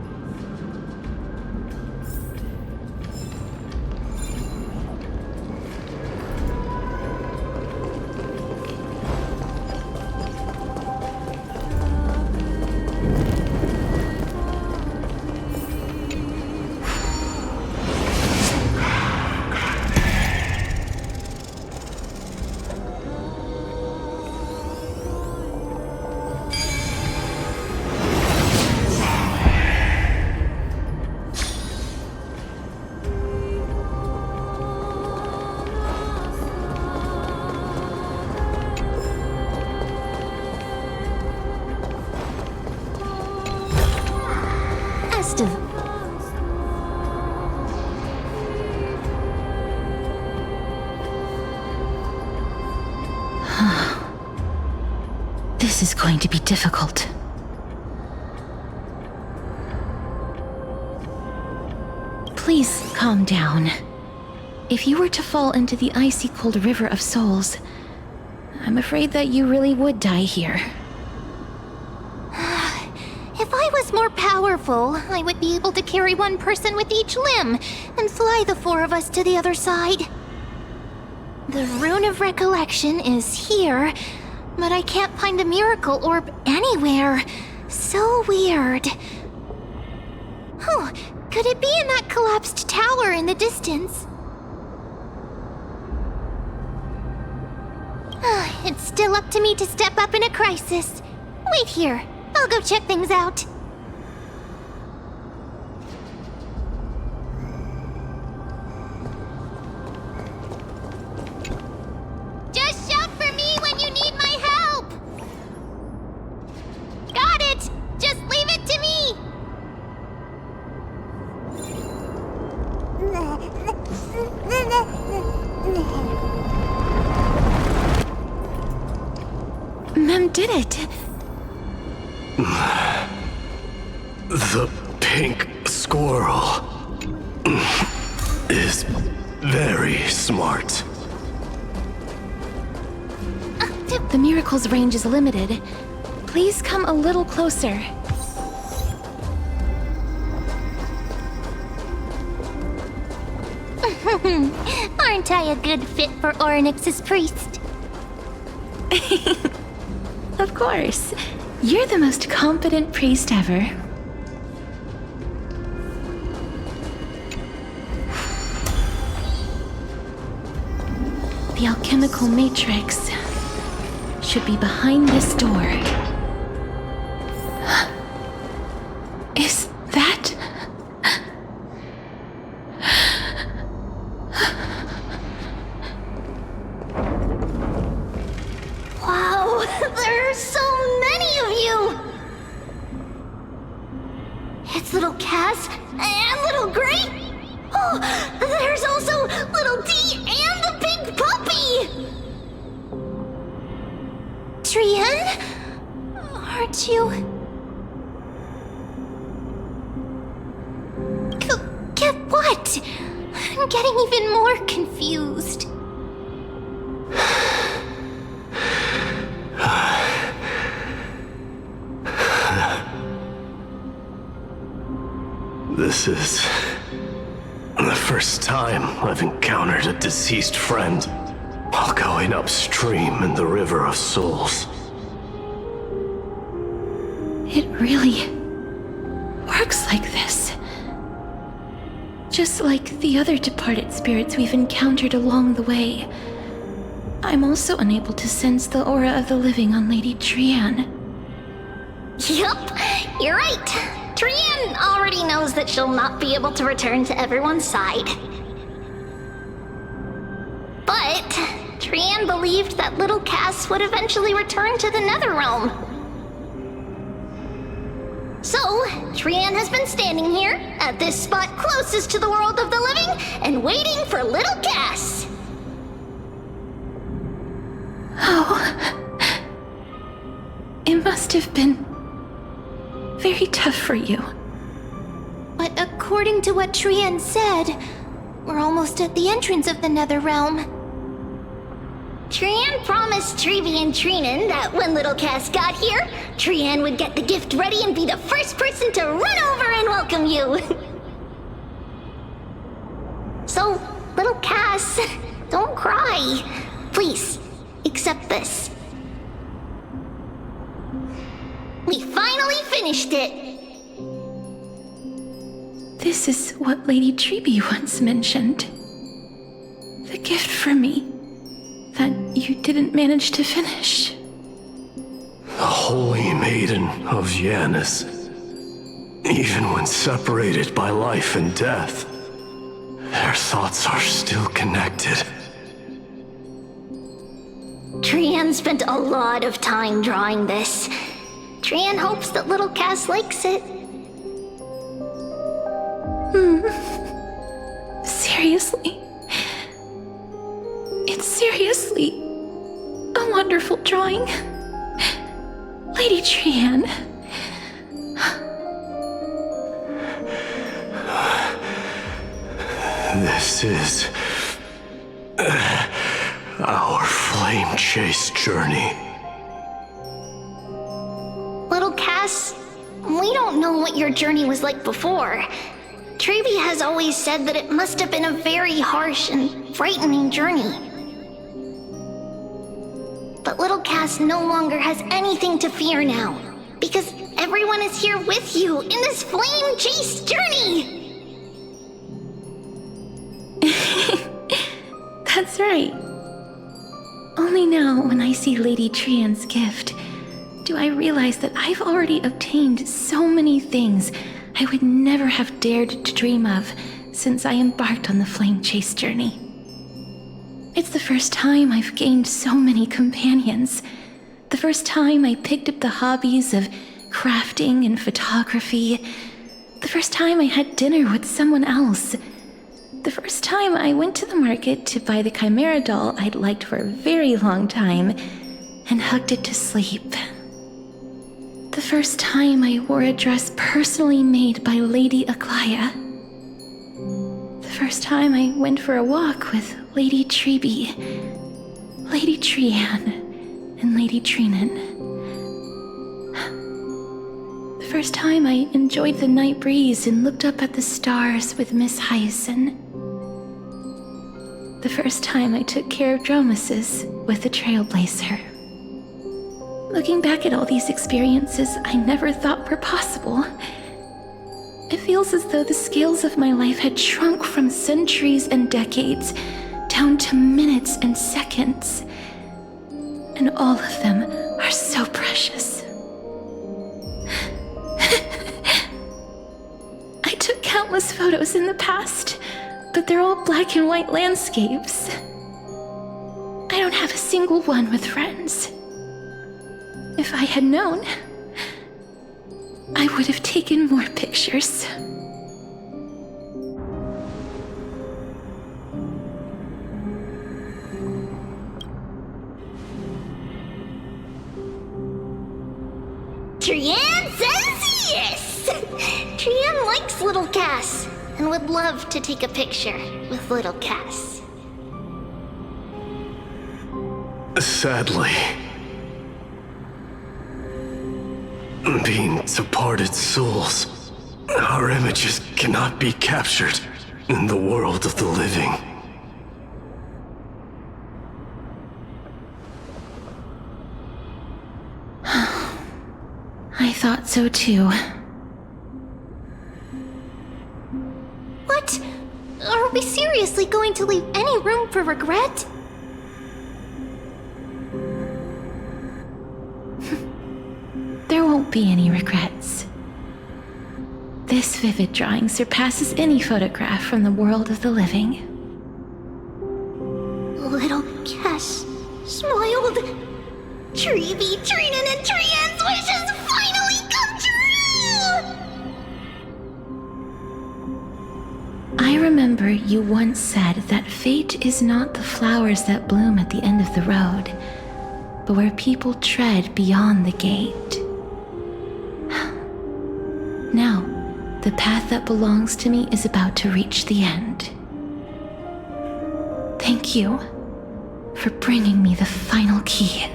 This is going to be difficult. Please calm down. If you were to fall into the icy cold river of souls, I'm afraid that you really would die here. If I was more powerful, I would be able to carry one person with each limb and fly the four of us to the other side. The Rune of Recollection is here, but I can't find the miracle orb anywhere. So weird. Oh, could it be in that collapsed tower in the distance? It's still up to me to step up in a crisis. Wait here. I'll go check things out. Just shout for me when you need my help! Got it! Just leave it to me! Mem did it! The pink squirrel is very smart. The miracle's range is limited. Please come a little closer. Aren't I a good fit for Orynyx's priest? Of course. You're the most competent priest ever. The alchemical matrix should be behind this door. Is that... Wow, there are so many of you! It's little Cass and little Gray. Oh, there's also little D and the big puppy! Trian? Aren't you... Get what? I'm getting even more confused. This is the first time I've encountered a deceased friend while going upstream in the River of Souls. It really works like this. Just like the other departed spirits we've encountered along the way. I'm also unable to sense the aura of the living on Lady Trian. Yup, you're right. Trian already knows that she'll not be able to return to everyone's side. But Trian believed that little Cass would eventually return to the Netherrealm. So, Trian has been standing here, at this spot closest to the world of the living, and waiting for little Cass. Oh. It must have been very tough for you. But according to what Trian said, we're almost at the entrance of the Netherrealm. Trian promised Trevi and Trinan that when little Cass got here, Trian would get the gift ready and be the first person to run over and welcome you. So, little Cass, don't cry. Please, accept this. We finally finished it! This is what Lady Treeby once mentioned. The gift for me that you didn't manage to finish. The Holy Maiden of Yanis. Even when separated by life and death, their thoughts are still connected. Trian spent a lot of time drawing this. Trian hopes that little Cass likes it. Seriously? It's seriously a wonderful drawing. Lady Trian. This is our flame chase journey. Little Cass, we don't know what your journey was like before. Treeby has always said that it must have been a very harsh and frightening journey. But little Cass no longer has anything to fear now, because everyone is here with you in this flame chase journey! That's right. Only now, when I see Lady Trian's gift, do I realize that I've already obtained so many things I would never have dared to dream of since I embarked on the flame chase journey. It's the first time I've gained so many companions. The first time I picked up the hobbies of crafting and photography. The first time I had dinner with someone else. The first time I went to the market to buy the Chimera doll I'd liked for a very long time and hugged it to sleep. The first time I wore a dress personally made by Lady Aglaya. The first time I went for a walk with Lady Treeby, Lady Trian, and Lady Trinan. The first time I enjoyed the night breeze and looked up at the stars with Miss Hyacin. The first time I took care of Dromesis with the Trailblazer. Looking back at all these experiences I never thought were possible, it feels as though the scales of my life had shrunk from centuries and decades down to minutes and seconds. And all of them are so precious. I took countless photos in the past, but they're all black and white landscapes. I don't have a single one with friends. If I had known, I would have taken more pictures. Trianne says yes! Trianne likes little Cass and would love to take a picture with little Cass. Sadly, being departed souls, our images cannot be captured in the world of the living. I thought so too. What? Are we seriously going to leave any room for regret? There won't be any regrets. This vivid drawing surpasses any photograph from the world of the living. Little Cass smiled. Treevee, Trinan, and Trianne's wishes finally come true! I remember you once said that fate is not the flowers that bloom at the end of the road, but where people tread beyond the gate. Now, the path that belongs to me is about to reach the end. Thank you for bringing me the final key.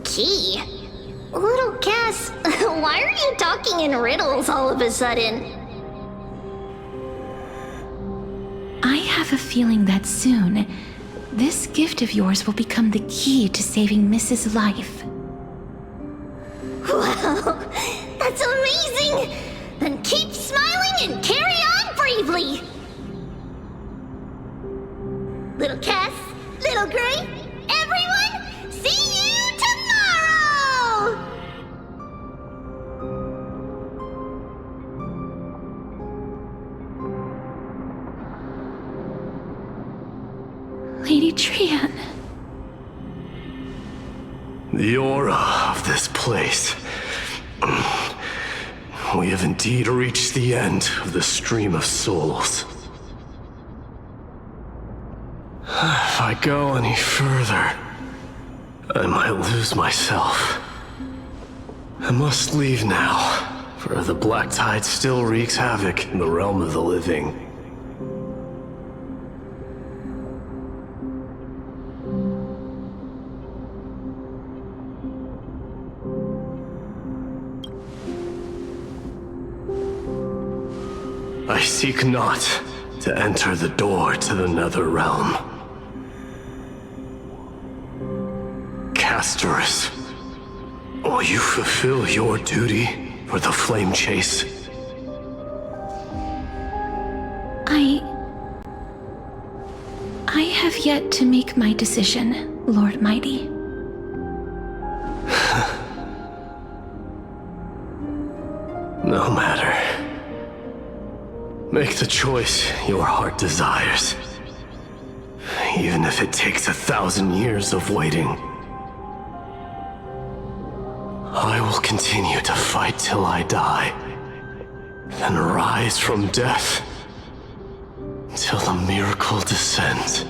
Key? Little Cass, why are you talking in riddles all of a sudden? I have a feeling that soon, this gift of yours will become the key to saving Mrs. Life. Wow, that's amazing! Then keep smiling and carry on bravely! Little Cass, Little Gray, everyone, see you tomorrow! Lady Trianne. The aura of this place. We have indeed reached the end of the stream of souls. If I go any further, I might lose myself. I must leave now, for the black tide still wreaks havoc in the realm of the living. I seek not to enter the door to the nether realm. Castorice, will you fulfill your duty for the flame chase? I have yet to make my decision, Lord Mighty. No matter. Make the choice your heart desires. Even if it takes 1,000 years of waiting. I will continue to fight till I die. Then rise from death. Till the miracle descends.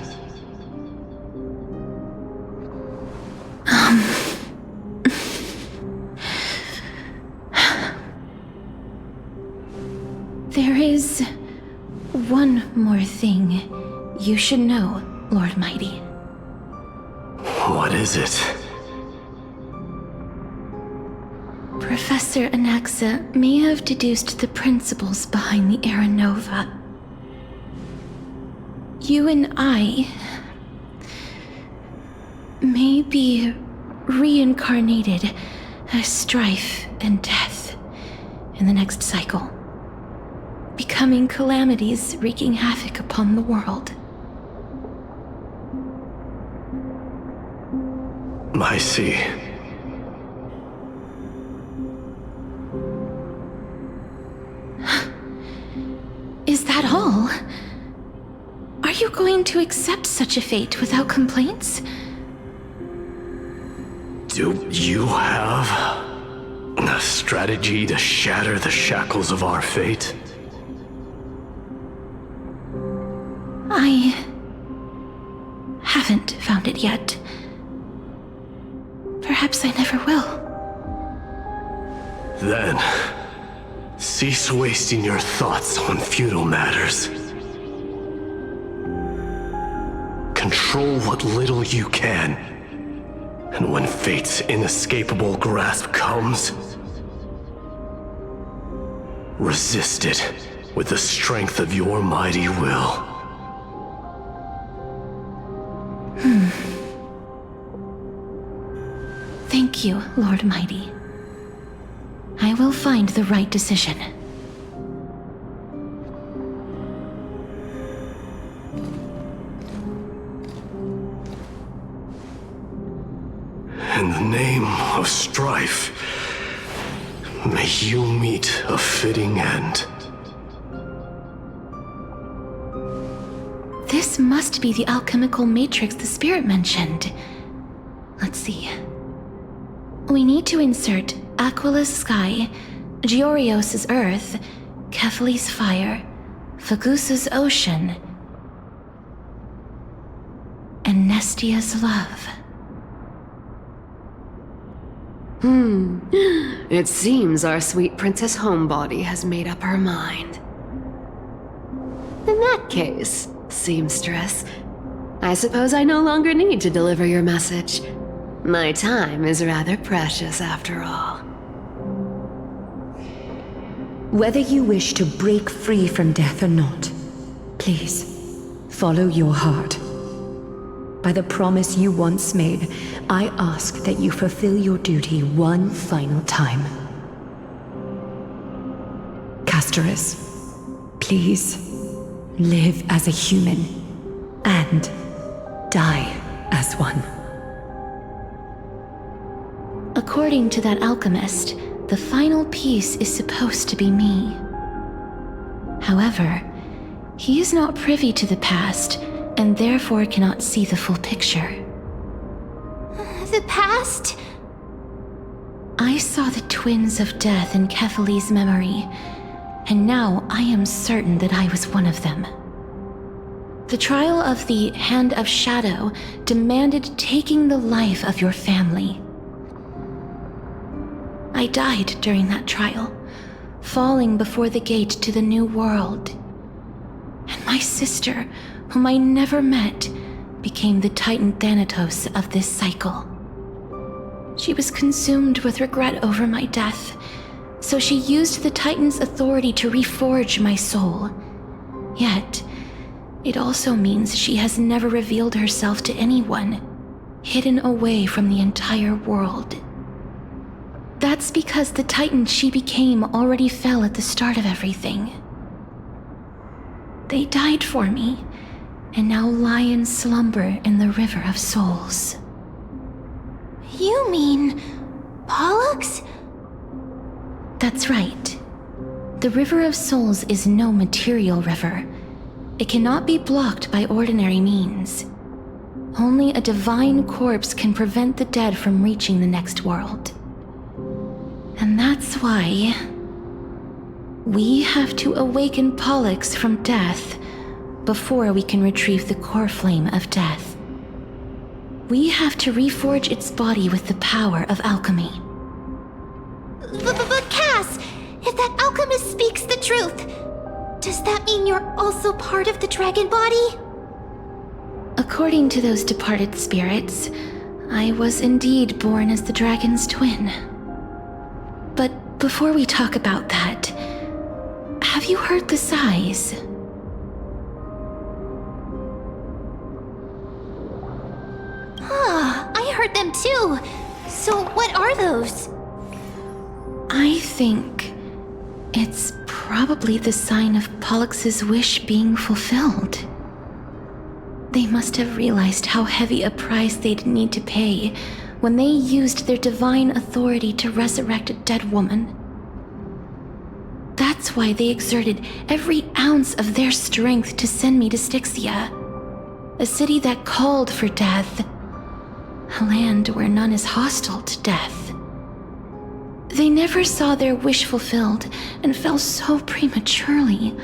There is one more thing you should know, Lord Mighty. What is it? Professor Anaxa may have deduced the principles behind the Era Nova. you and I may be reincarnated as strife and death in the next cycle, becoming calamities wreaking havoc upon the world. I see. Is that all? Are you going to accept such a fate without complaints? Do you have a strategy to shatter the shackles of our fate? I haven't found it yet. Perhaps I never will. Then, cease wasting your thoughts on futile matters. Control what little you can. And when fate's inescapable grasp comes, resist it with the strength of your mighty will. Thank you, Lord Mighty. I will find the right decision. In the name of strife, may you meet a fitting end. This must be the alchemical matrix the spirit mentioned. Let's see. We need to insert Aquila's sky, Giorios' earth, Kefali's fire, Fagusa's ocean, and Nestia's love. It seems our sweet Princess Homebody has made up her mind. In that case, seamstress, I suppose I no longer need to deliver your message. My time is rather precious after all. Whether you wish to break free from death or not, please, follow your heart. By the promise you once made, I ask that you fulfill your duty one final time. Castorice, please, live as a human, and die as one. According to that alchemist, the final piece is supposed to be me. However, he is not privy to the past, and therefore cannot see the full picture. The past? I saw the twins of death in Kefali's memory, and now I am certain that I was one of them. The trial of the Hand of Shadow demanded taking the life of your family. I died during that trial, falling before the gate to the new world. And my sister, whom I never met, became the Titan Thanatos of this cycle. She was consumed with regret over my death, so she used the Titan's authority to reforge my soul. Yet, it also means she has never revealed herself to anyone, hidden away from the entire world. That's because the Titan she became already fell at the start of everything. They died for me, and now lie in slumber in the River of Souls. You mean Pollux? That's right. The River of Souls is no material river. It cannot be blocked by ordinary means. Only a divine corpse can prevent the dead from reaching the next world. And that's why we have to awaken Pollux from death before we can retrieve the core flame of death. We have to reforge its body with the power of alchemy. But Cass, if that alchemist speaks the truth, does that mean you're also part of the dragon body? According to those departed spirits, I was indeed born as the dragon's twin. But before we talk about that, have you heard the sighs? heard them too. So what are those? I think it's probably the sign of Pollux's wish being fulfilled. They must have realized how heavy a price they'd need to pay when they used their divine authority to resurrect a dead woman. That's why they exerted every ounce of their strength to send me to Styxia, a city that called for death, a land where none is hostile to death. They never saw their wish fulfilled and fell so prematurely,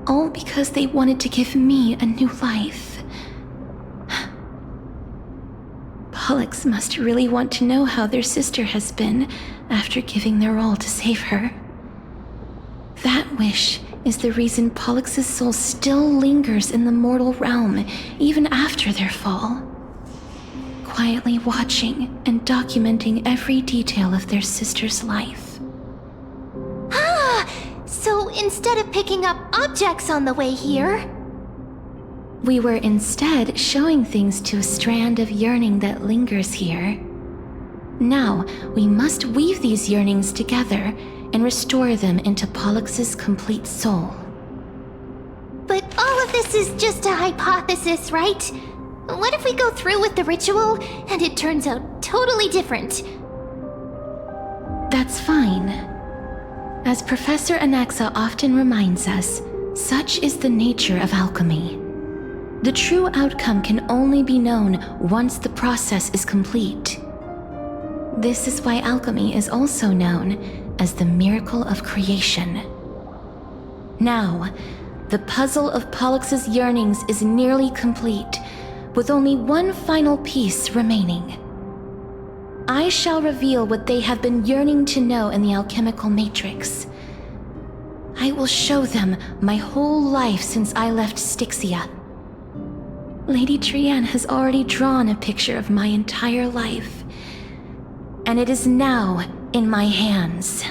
all because they wanted to give me a new life. Pollux must really want to know how their sister has been after giving their all to save her. That wish is the reason Pollux's soul still lingers in the mortal realm even after their fall, quietly watching and documenting every detail of their sister's life. Ah! So instead of picking up objects on the way here, we were instead showing things to a strand of yearning that lingers here. Now, we must weave these yearnings together and restore them into Pollux's complete soul. but all of this is just a hypothesis, right? What if we go through with the ritual and it turns out totally different? That's fine. As Professor Anaxa often reminds us, such is the nature of alchemy. The true outcome can only be known once the process is complete. This is why alchemy is also known as the miracle of creation. Now, the puzzle of Pollux's yearnings is nearly complete, with only one final piece remaining. I shall reveal what they have been yearning to know in the alchemical matrix. I will show them my whole life since I left Styxia. Lady Trianne has already drawn a picture of my entire life, and it is now in my hands.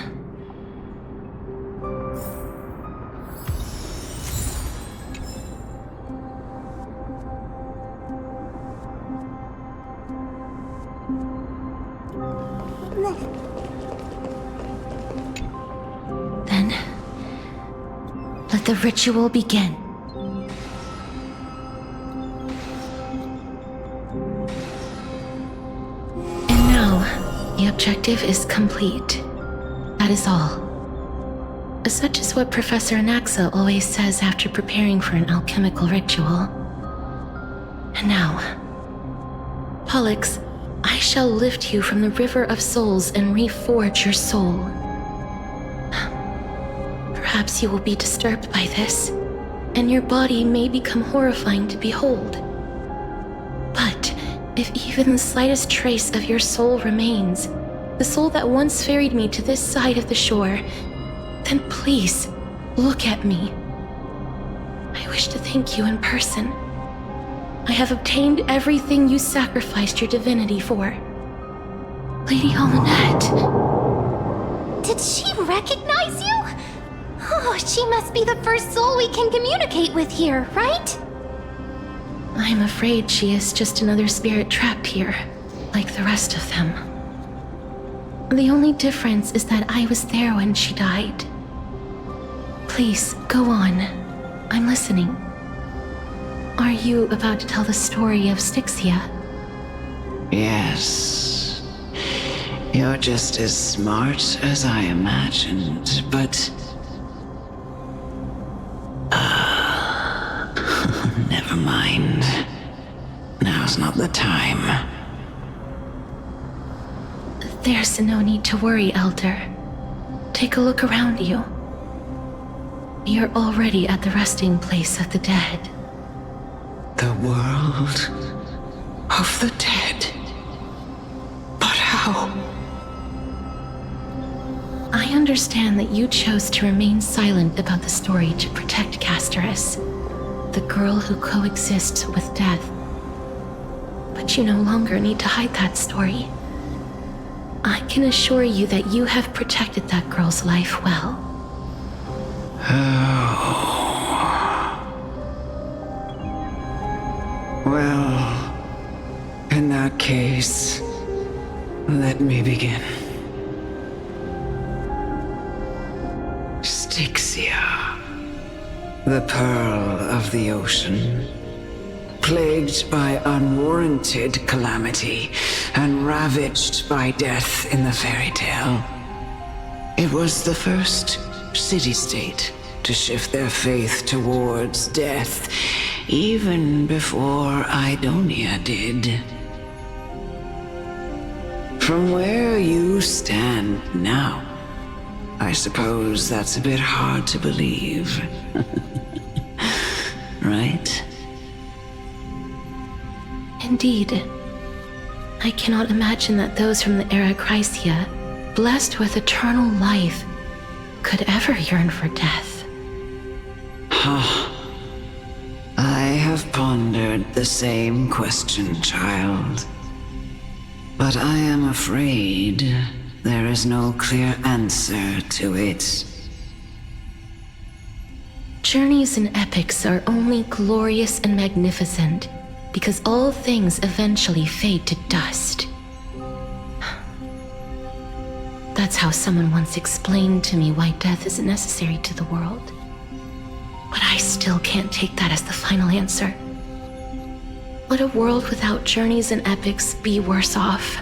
Then, let the ritual begin. And now, the objective is complete. That is all. Such is what Professor Anaxa always says after preparing for an alchemical ritual. And now, Pollux, I shall lift you from the river of souls and reforge your soul. Perhaps you will be disturbed by this, and your body may become horrifying to behold. But if even the slightest trace of your soul remains, the soul that once ferried me to this side of the shore, then please, look at me. I wish to thank you in person. I have obtained everything you sacrificed your divinity for. Lady Almanette. Did she recognize you? Oh, she must be the first soul we can communicate with here, right? I'm afraid she is just another spirit trapped here, like the rest of them. The only difference is that I was there when she died. Please, go on. I'm listening. Are you about to tell the story of Styxia? Yes. You're just as smart as I imagined, but... never mind. Now's not the time. There's no need to worry, Elder. Take a look around you. You're already at the resting place of the dead. The world of the dead. But how? I understand that you chose to remain silent about the story to protect Castorice, the girl who coexists with death. But you no longer need to hide that story. I can assure you that you have protected that girl's life well. Well, in that case, Let me begin. Styxia, the pearl of the ocean, plagued by unwarranted calamity and ravaged by death in the fairy tale. It was the first city-state to shift their faith towards death, even before Idonia did. From where you stand now, I suppose that's a bit hard to believe. Right? Indeed. I cannot imagine that those from the era Chrysia, blessed with eternal life, could ever yearn for death. I have pondered the same question, child. But I am afraid there is no clear answer to it. Journeys and epics are only glorious and magnificent because all things eventually fade to dust. That's how someone once explained to me why death is necessary to the world. But I still can't take that as the final answer. Would a world without journeys and epics be worse off?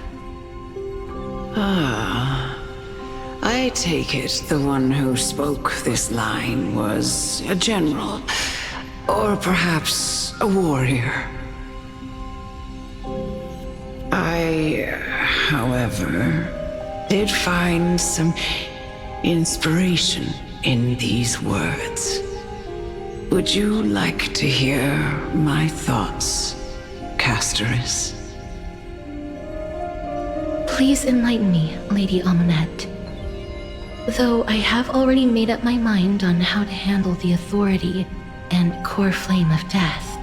I take it the one who spoke this line was a general, or perhaps a warrior. I, however, did find some inspiration in these words. Would you like to hear my thoughts, Castorice? Please enlighten me, Lady Amunet. Though I have already made up my mind on how to handle the authority and core flame of death.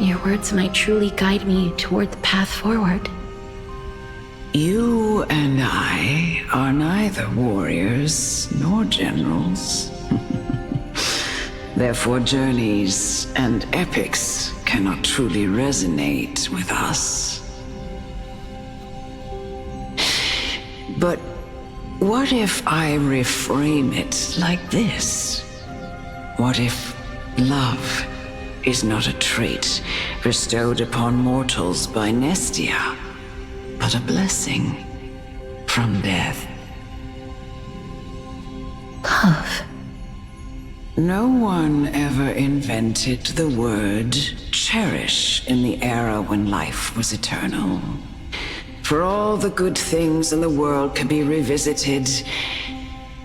Your words might truly guide me toward the path forward. You and I are neither warriors nor generals. Therefore, journeys and epics cannot truly resonate with us. But what if I reframe it like this? What if love is not a trait bestowed upon mortals by Nestia, but a blessing from death? Love. No one ever invented the word cherish in the era when life was eternal. For all the good things in the world could be revisited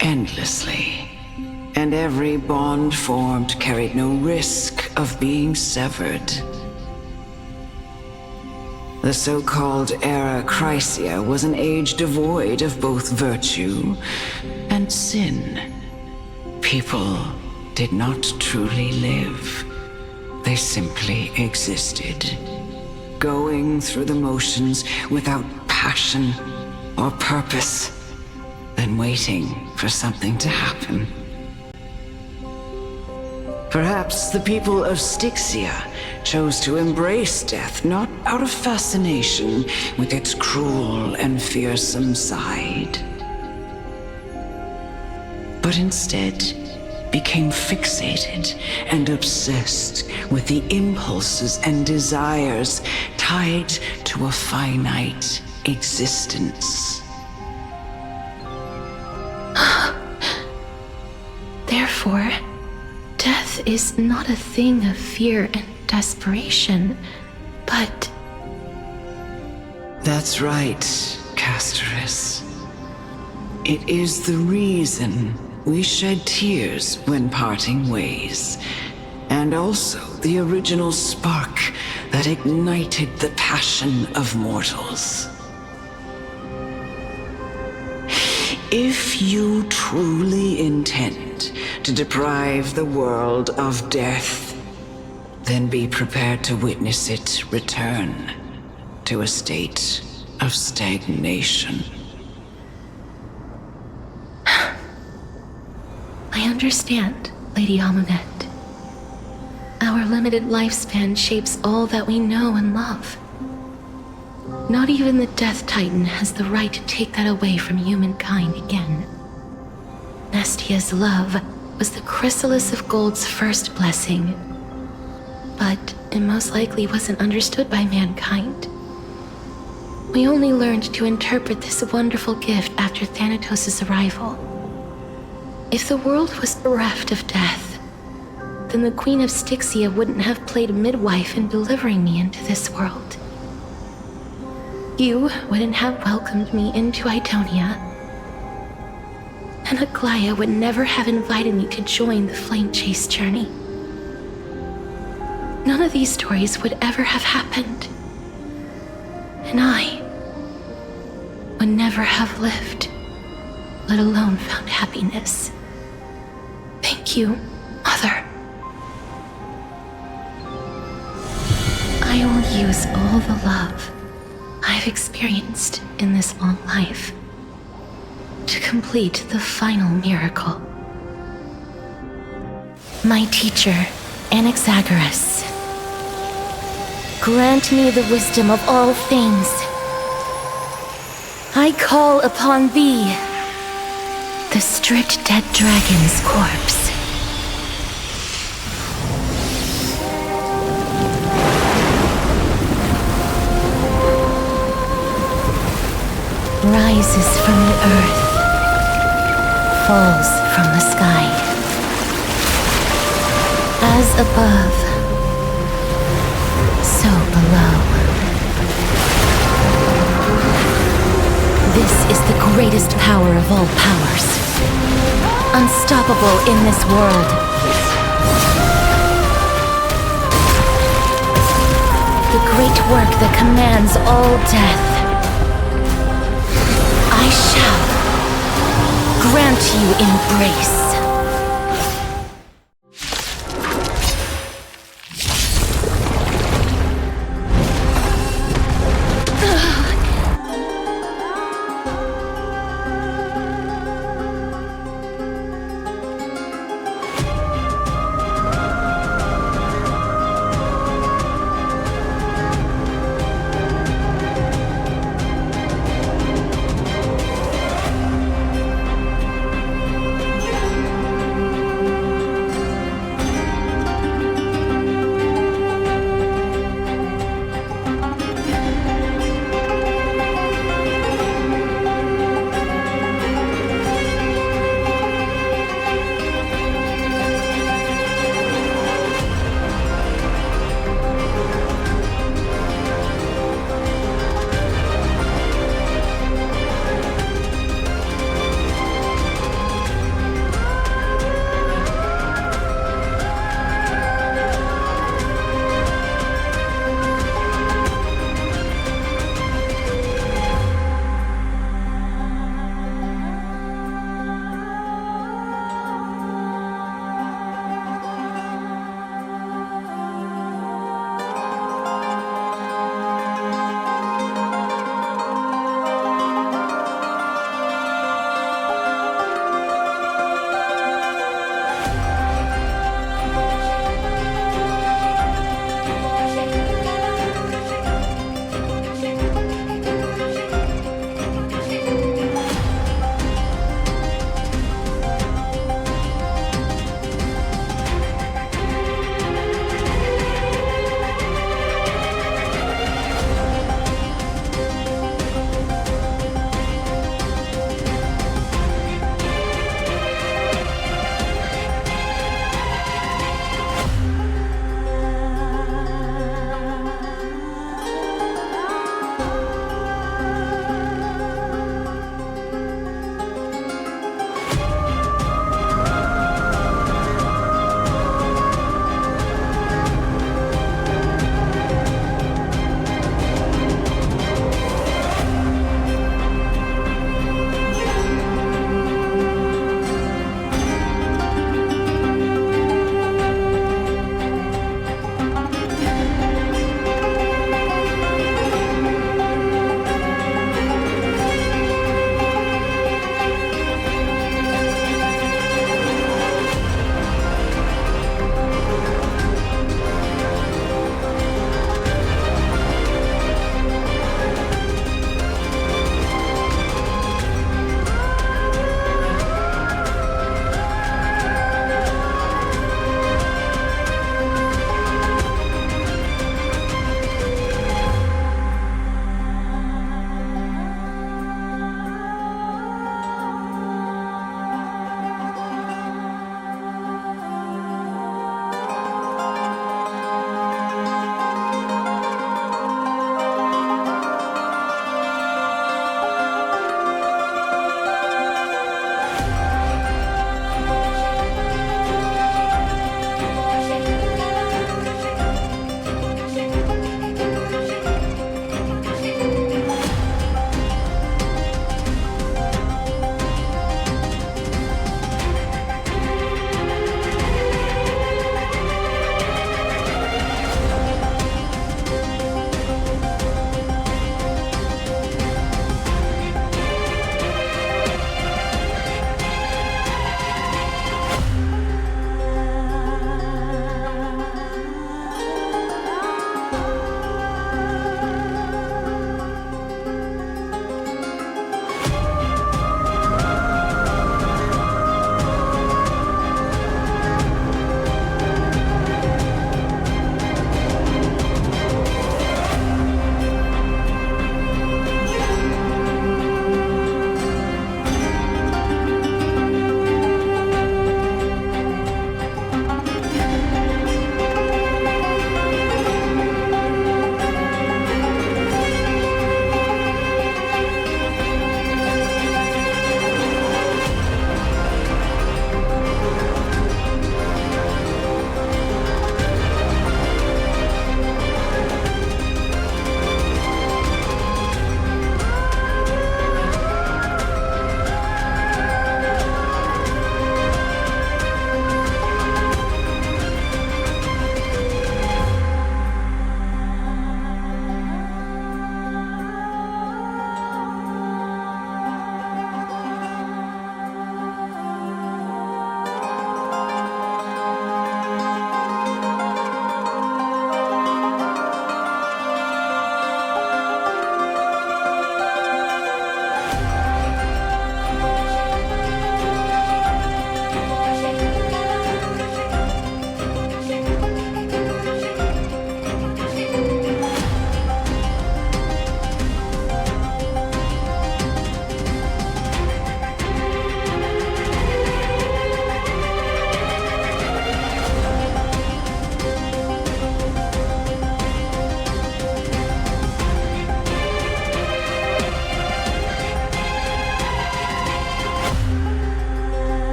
endlessly, and every bond formed carried no risk of being severed. The so-called Era Chrysia was an age devoid of both virtue and sin. People did not truly live. They simply existed, going through the motions without passion or purpose, then waiting for something to happen. Perhaps the people of Styxia chose to embrace death not out of fascination with its cruel and fearsome side, but instead became fixated and obsessed with the impulses and desires tied to a finite existence. Therefore, death is not a thing of fear and desperation, but... That's right, Castorice. It is the reason we shed tears when parting ways, and also the original spark that ignited the passion of mortals. If you truly intend to deprive the world of death, then be prepared to witness it return to a state of stagnation. I understand, Lady Amunet. Our limited lifespan shapes all that we know and love. Not even the Death Titan has the right to take that away from humankind again. Nestia's love was the chrysalis of Gold's first blessing, but it most likely wasn't understood by mankind. We only learned to interpret this wonderful gift after Thanatos' arrival. If the world was bereft of death, then the Queen of Styxia wouldn't have played midwife in delivering me into this world. You wouldn't have welcomed me into Idonia, and Aglaia would never have invited me to join the Flame Chase journey. None of these stories would ever have happened, and I would never have lived, let alone found happiness. Thank you, Mother. I will use all the love I've experienced in this long life to complete the final miracle. My teacher, Anaxagoras, grant me the wisdom of all things. I call upon thee, the stripped dead dragon's corpse. Rises from the earth, falls from the sky. As above, so below. This is the greatest power of all powers, unstoppable in this world. The great work that commands all death. I shall grant you embrace.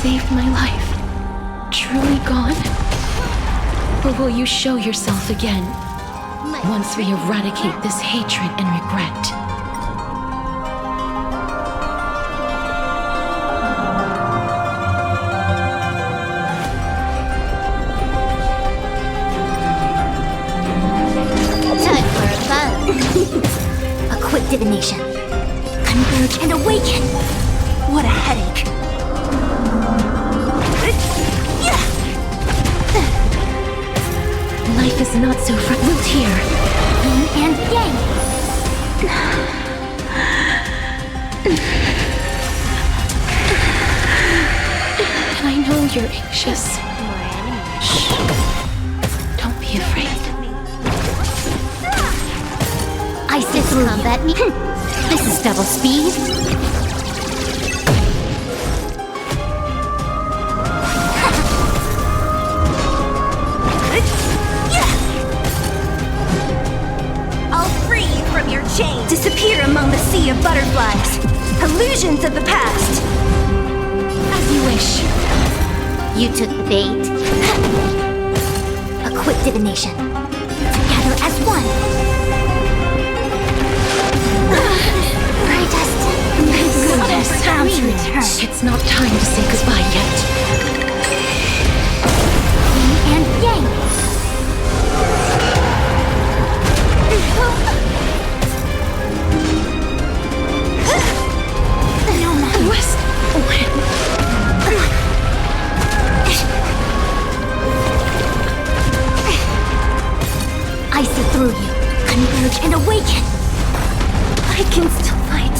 saved my life truly gone? Or will you show yourself again once we eradicate this hatred and regret? Time for a buzz. A quick divination. Converge and awaken. What a headache. Life is not so root here. Yin and yang. I know you're anxious. Shh. Don't be afraid. Isis combat me. This is double speed. I'll free you from your chains. Disappear among the sea of butterflies. Illusions of the past. As you wish. You took the bait. A quick divination. Together as one. Goodness, it's not time to say goodbye yet. Yin and yang. No matter. West wind. I see through you. Converge and awaken. I can still fight.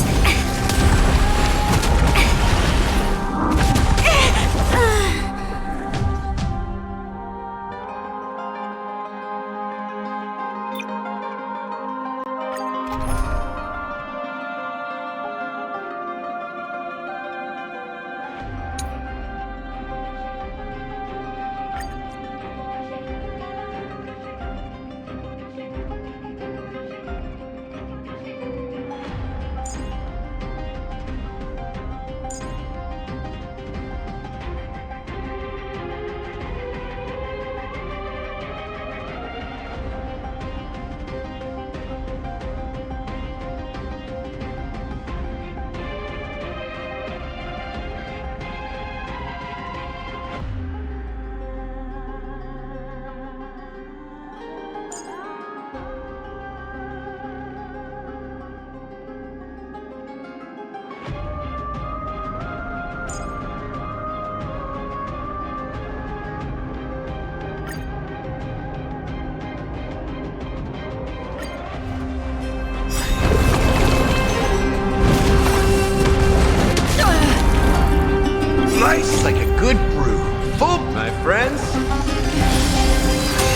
Nice like a good brew. Full, my friends.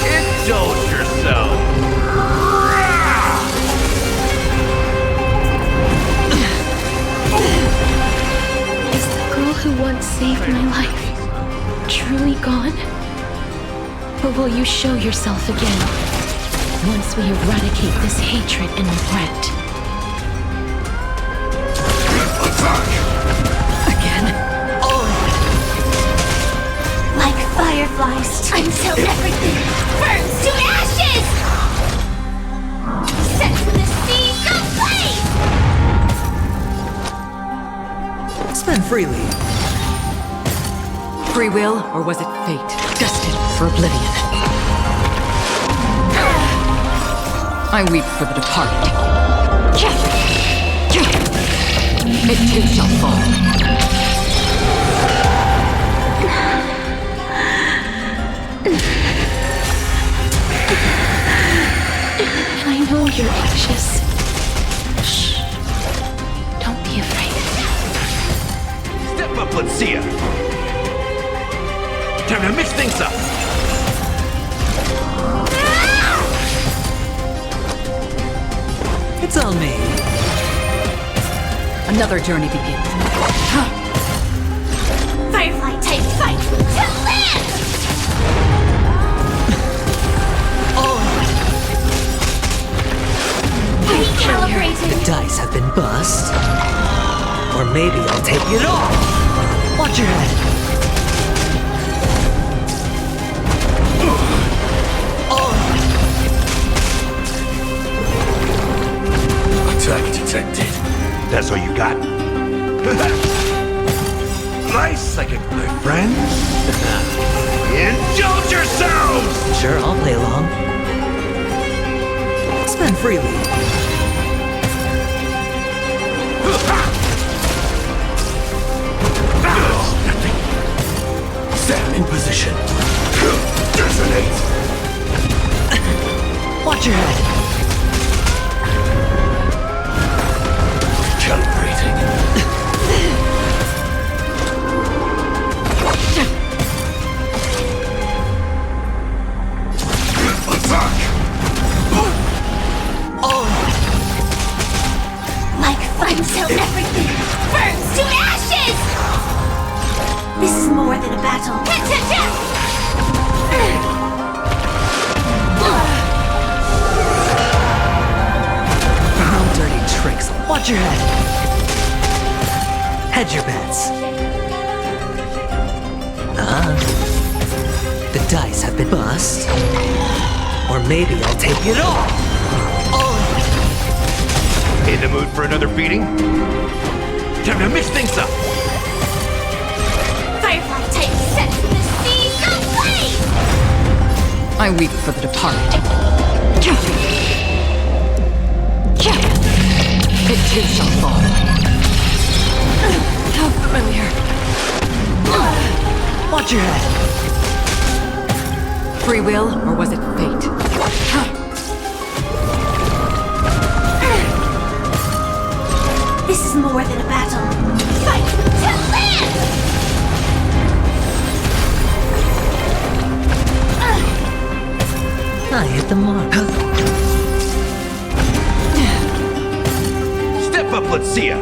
Indulge yourself. Is the girl who once saved my life truly gone? Or will you show yourself again once we eradicate this hatred and regret? Like fireflies, until everything burns to ashes! Set to the seas of blaze! Spend freely. Free will, or was it fate? Destined for oblivion. I weep for the departed. It too shall fall. I know you're anxious. Shh. Don't be afraid. Step up, let's see ya. Time to mix things up. It's all me. Another journey begins. Firefly type fight to live! Recalibrating. The dice have been bust. Or maybe I'll take it all. Watch your head. Scented. That's all you got? Nice, like my friends. Indulge yourselves! Sure, I'll play along. Spend freely. Stand in position. Detonate! Watch your head. Calibrating. Attack! Like fun till everything burns to ashes! This is more than a battle. No dirty tricks. Watch your head. Hedge your bets. The dice have been bust. Or maybe I'll take it all. In the mood for another beating? Time to mix things up. Firefly type set to the seas of flame! I weep for the departed. It too shall fall. How familiar. Watch your head. Free will, or was it fate? This is more than a battle. Fight to land! I hit the mark. Step up, let's see ya.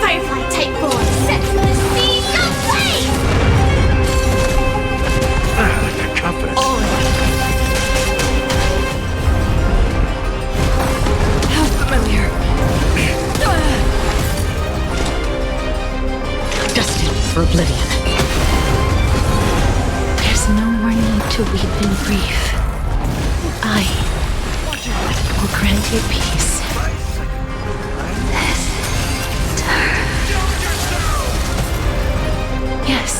Firefly type boy set to the seas of flame! Like a compass. How familiar. Destined for oblivion. There's no more need to weep in grief. I will grant you peace. Yes,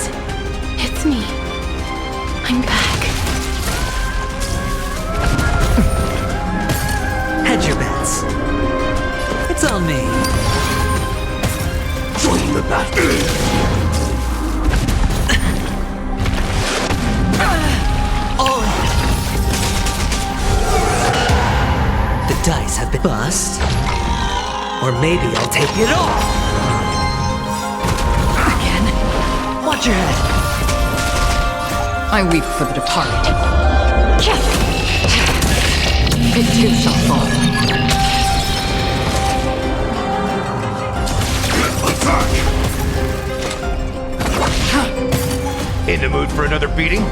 it's me. I'm back. Hedge your bets. It's on me. Join the battle. The dice have been bust. Or maybe I'll take it all. Again. Watch your head. I weep for the departed. It too shall fall. Attack! In the mood for another beating?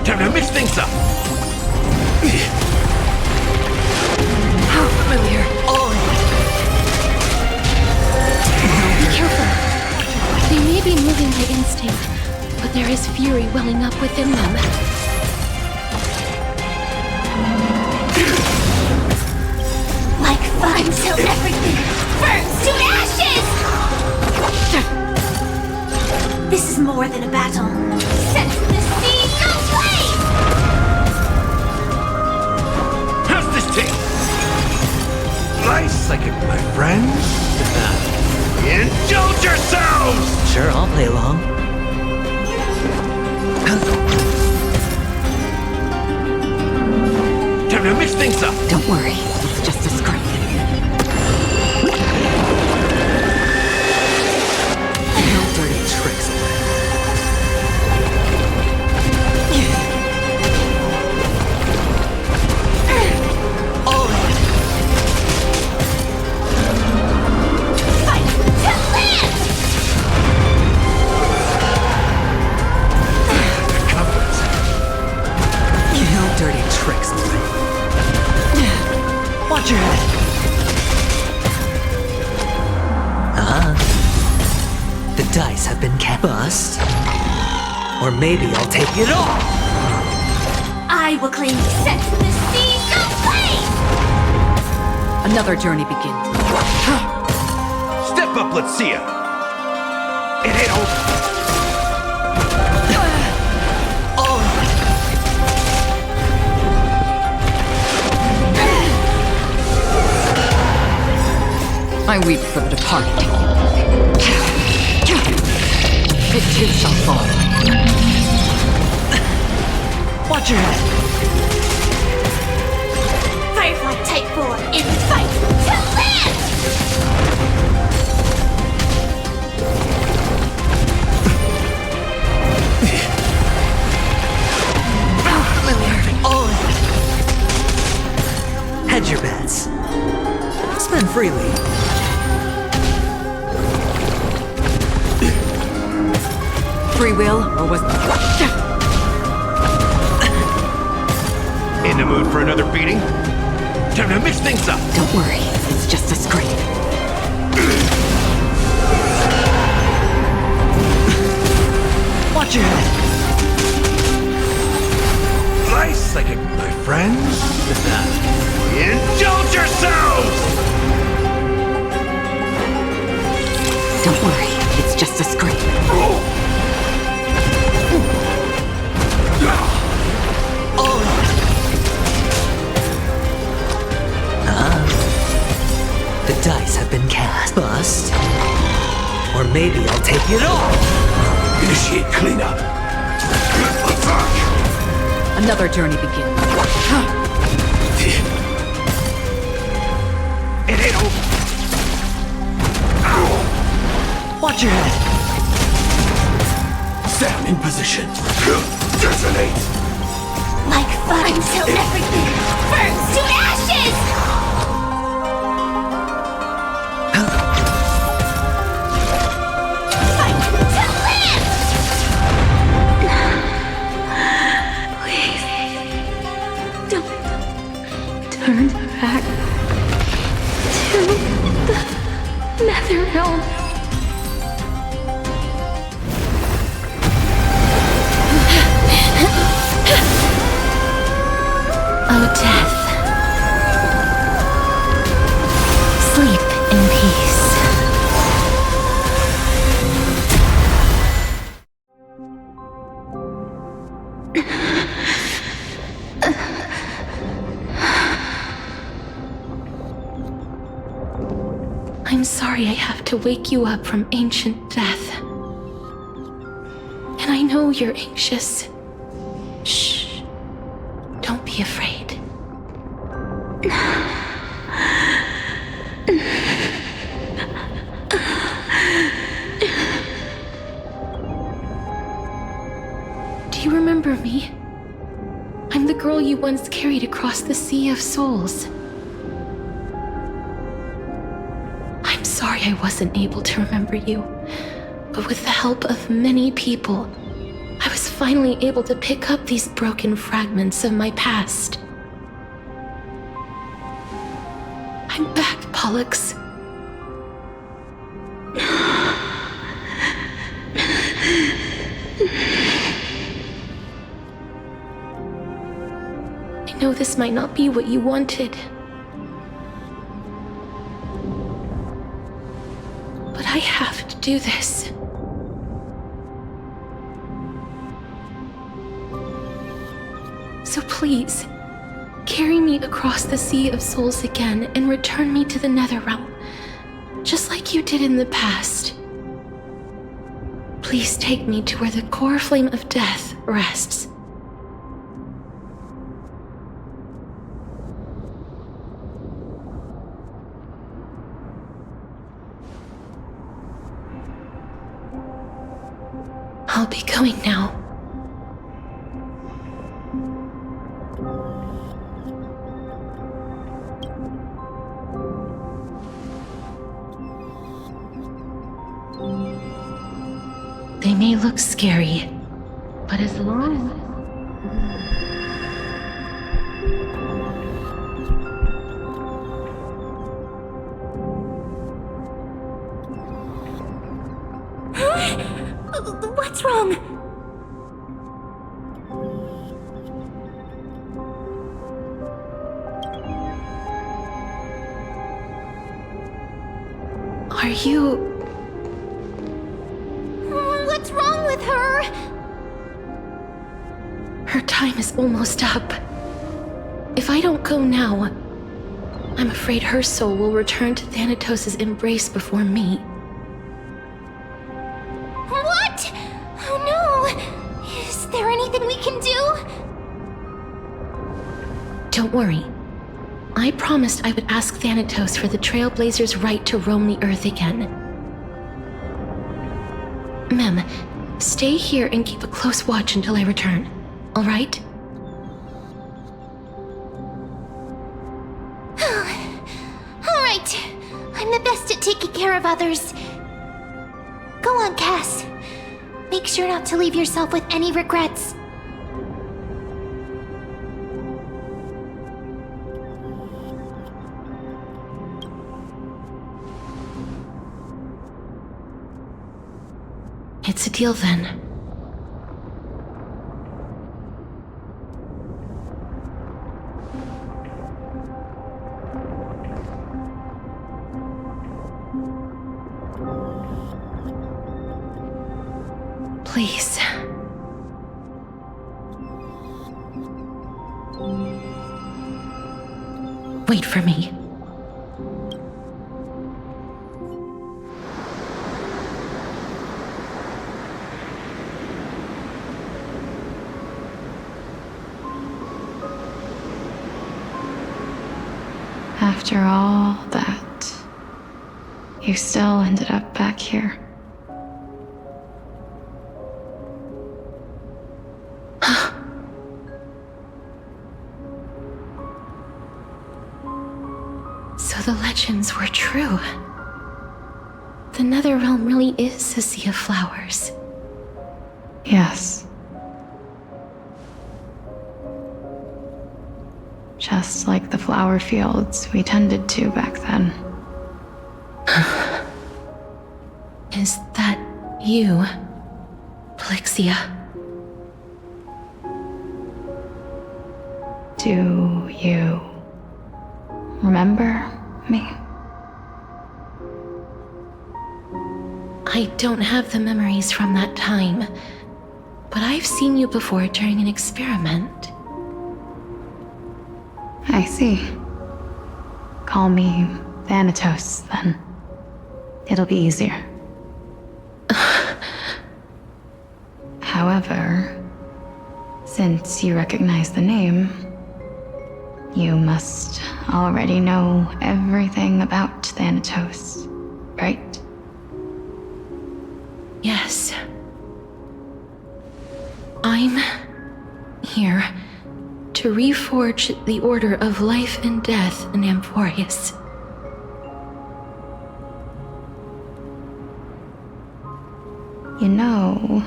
Time to mix things up. How familiar. Be careful. They may be moving by instinct, but there is fury welling up within them. Like fun till everything burns to ashes! This is more than a battle. Set to the seas of flame! How's this taste? Nice, like it, my friends. Indulge yourselves! Sure, I'll play along. Time to mix things up. Don't worry, it's just a scrape. No dirty tricks. Fight to land! No dirty tricks. Watch your head. The dice have been bust. Or maybe I'll take it all. I will claim set to the seas of flame! Another journey begins. Step up, let's see ya. It ain't over. I weep for the departed. It too shall fall. Watch your head. Firefly Type 4 in fight to land! Hedge your bets. Spend freely. Free will, or was... In the mood for another beating? Time to mix things up. Don't worry, it's just a scrape. Watch your head. Nice, like my friends. Indulge yourselves! Don't worry, it's just a scrape. The dice have been cast. Bust. Or maybe I'll take it all. Initiate cleanup. Another journey begins. It ain't over. Watch your head. Stand in position. Detonate. Like fire until everything burns to ashes! Fight to live! Please, don't turn back to the Nether Realm. Oh, death. Sleep in peace. I'm sorry I have to wake you up from ancient death. And I know you're anxious. Shh. Don't be afraid. Do you remember me? I'm the girl you once carried across the Sea of Souls. I'm sorry I wasn't able to remember you, but with the help of many people, I was finally able to pick up these broken fragments of my past. I'm back, Pollux. I know this might not be what you wanted, but I have to do this. So please, carry me across the Sea of Souls again and return me to the Netherrealm, just like you did in the past. Please take me to where the core flame of death rests. I'll be going now. They may look scary, but as long What's wrong? Are you... What's wrong with her? Her time is almost up. If I don't go now, I'm afraid her soul will return to Thanatos' embrace before me. What? Oh no! Is there anything we can do? Don't worry. I promised I would ask Thanatos for the Trailblazers' right to roam the Earth again. Mem, stay here and keep a close watch until I return, all right? All right. I'm the best at taking care of others. Go on, Cass. Make sure not to leave yourself with any regrets. It's a deal then. Please. Wait for me. After all that, you still ended up back here. So the legends were true. The Netherrealm really is a sea of flowers. Yes. Just like the flower fields we tended to back then. Is that you, Plixia? Do you remember me? I don't have the memories from that time, but I've seen you before during an experiment. I see. Call me Thanatos, then. It'll be easier. However, since you recognize the name, you must already know everything about Thanatos, right? Yes. I'm here to reforge the order of life and death in Amphorius. You know,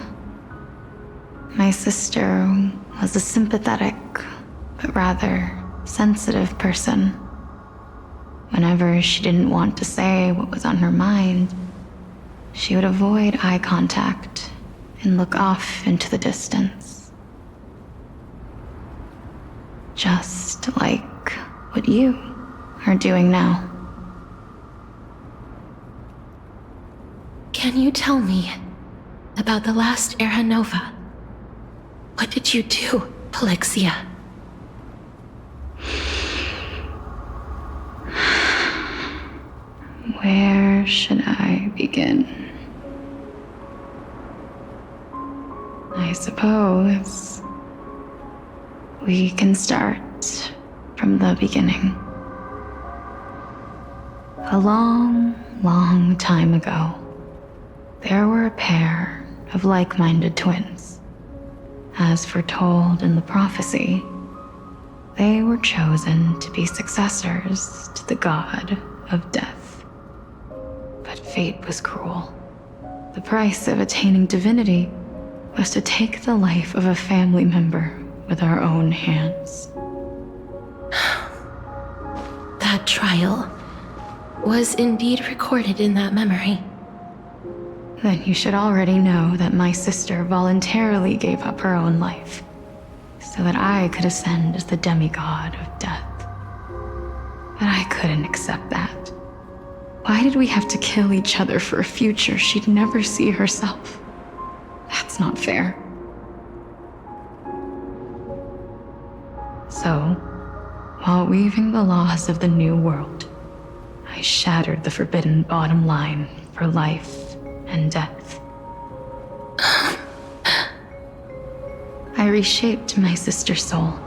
my sister was a sympathetic, but rather sensitive person. Whenever she didn't want to say what was on her mind, she would avoid eye contact and look off into the distance. Just like what you are doing now. Can you tell me about the last Era Nova? What did you do, Plixia? Where should I begin? I suppose we can start from the beginning. A long, long time ago, there were a pair of like-minded twins. As foretold in the prophecy, they were chosen to be successors to the god of death. But fate was cruel. The price of attaining divinity was to take the life of a family member with our own hands. That trial was indeed recorded in that memory. Then you should already know that my sister voluntarily gave up her own life so that I could ascend as the demigod of death. But I couldn't accept that. Why did we have to kill each other for a future she'd never see herself? That's not fair. So, while weaving the laws of the new world, I shattered the forbidden bottom line for life and death. I reshaped my sister's soul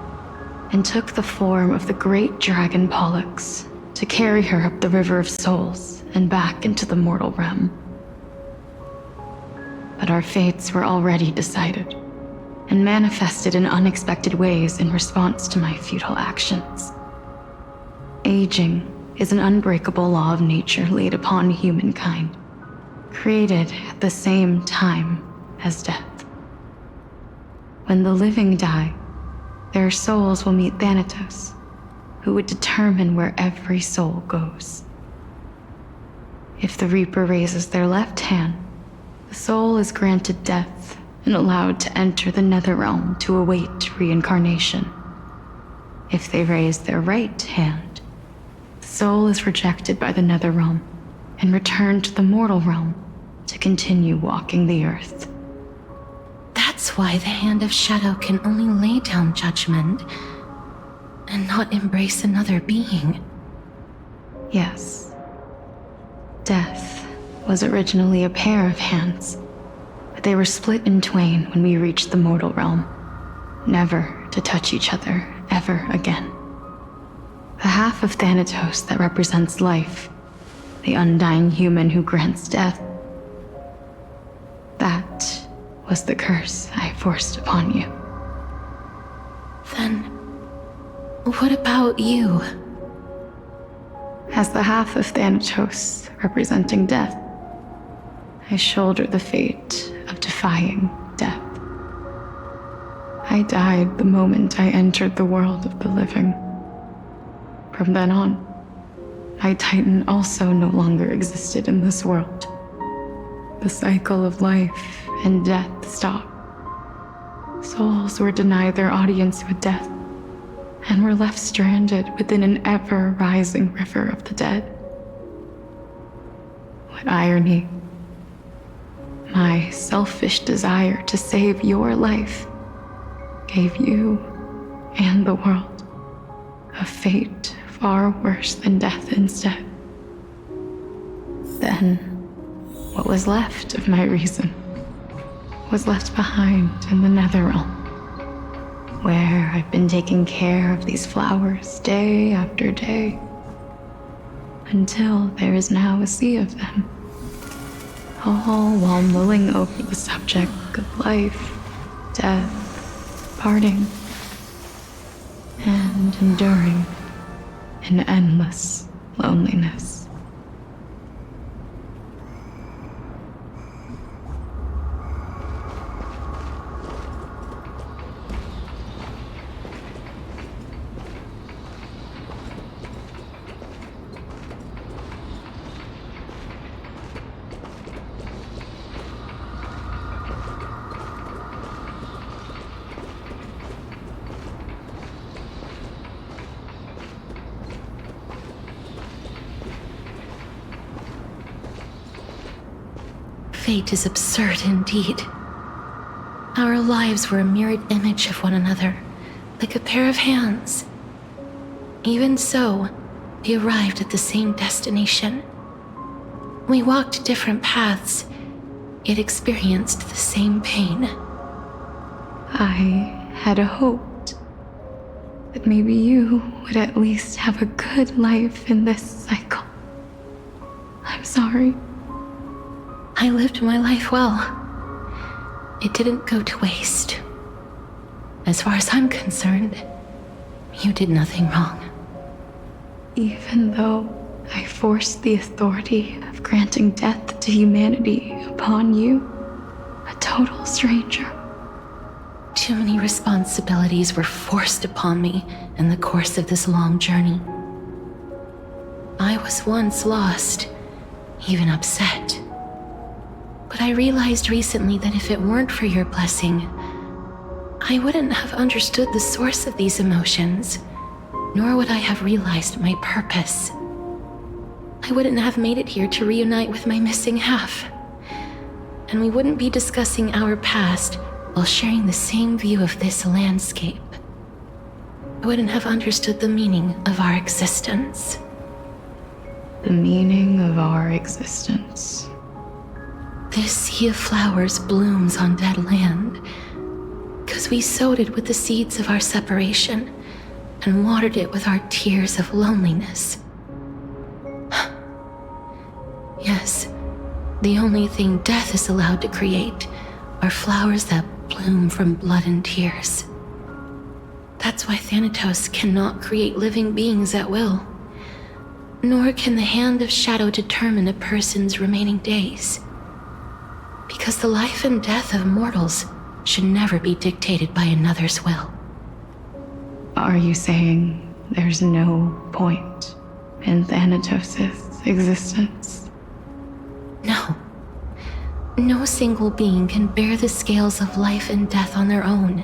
and took the form of the great dragon Pollux to carry her up the River of Souls and back into the mortal realm. But our fates were already decided and manifested in unexpected ways in response to my futile actions. Aging is an unbreakable law of nature laid upon humankind, created at the same time as death. When the living die, their souls will meet Thanatos, who would determine where every soul goes. If the Reaper raises their left hand, the soul is granted death and allowed to enter the Netherrealm to await reincarnation. If they raise their right hand, the soul is rejected by the Netherrealm and returned to the mortal realm to continue walking the earth. That's why the Hand of Shadow can only lay down judgment and not embrace another being. Yes. Death was originally a pair of hands, but they were split in twain when we reached the mortal realm, never to touch each other ever again. The half of Thanatos that represents life, the undying human who grants death, that was the curse I forced upon you. Then, what about you? As the half of Thanatos representing death, I shoulder the fate of defying death. I died the moment I entered the world of the living. From then on, my Titan also no longer existed in this world. The cycle of life and death stopped. Souls were denied their audience with death and were left stranded within an ever-rising river of the dead. What irony. My selfish desire to save your life gave you and the world a fate far worse than death instead. Then, what was left of my reason was left behind in the Netherrealm, where I've been taking care of these flowers day after day, until there is now a sea of them, all while mulling over the subject of life, death, parting, and enduring an endless loneliness. Fate is absurd indeed. Our lives were a mirrored image of one another, like a pair of hands. Even so, we arrived at the same destination. We walked different paths, yet experienced the same pain. I had hoped that maybe you would at least have a good life in this cycle. I'm sorry. I lived my life well. It didn't go to waste. As far as I'm concerned, you did nothing wrong. Even though I forced the authority of granting death to humanity upon you, a total stranger. Too many responsibilities were forced upon me in the course of this long journey. I was once lost, even upset. But I realized recently that if it weren't for your blessing, I wouldn't have understood the source of these emotions, nor would I have realized my purpose. I wouldn't have made it here to reunite with my missing half. And we wouldn't be discussing our past while sharing the same view of this landscape. I wouldn't have understood the meaning of our existence. The meaning of our existence. This sea of flowers blooms on dead land, 'cause we sowed it with the seeds of our separation and watered it with our tears of loneliness. Yes, the only thing death is allowed to create are flowers that bloom from blood and tears. That's why Thanatos cannot create living beings at will, nor can the Hand of Shadow determine a person's remaining days. Because the life and death of mortals should never be dictated by another's will. Are you saying there's no point in Thanatos' existence? No. No single being can bear the scales of life and death on their own,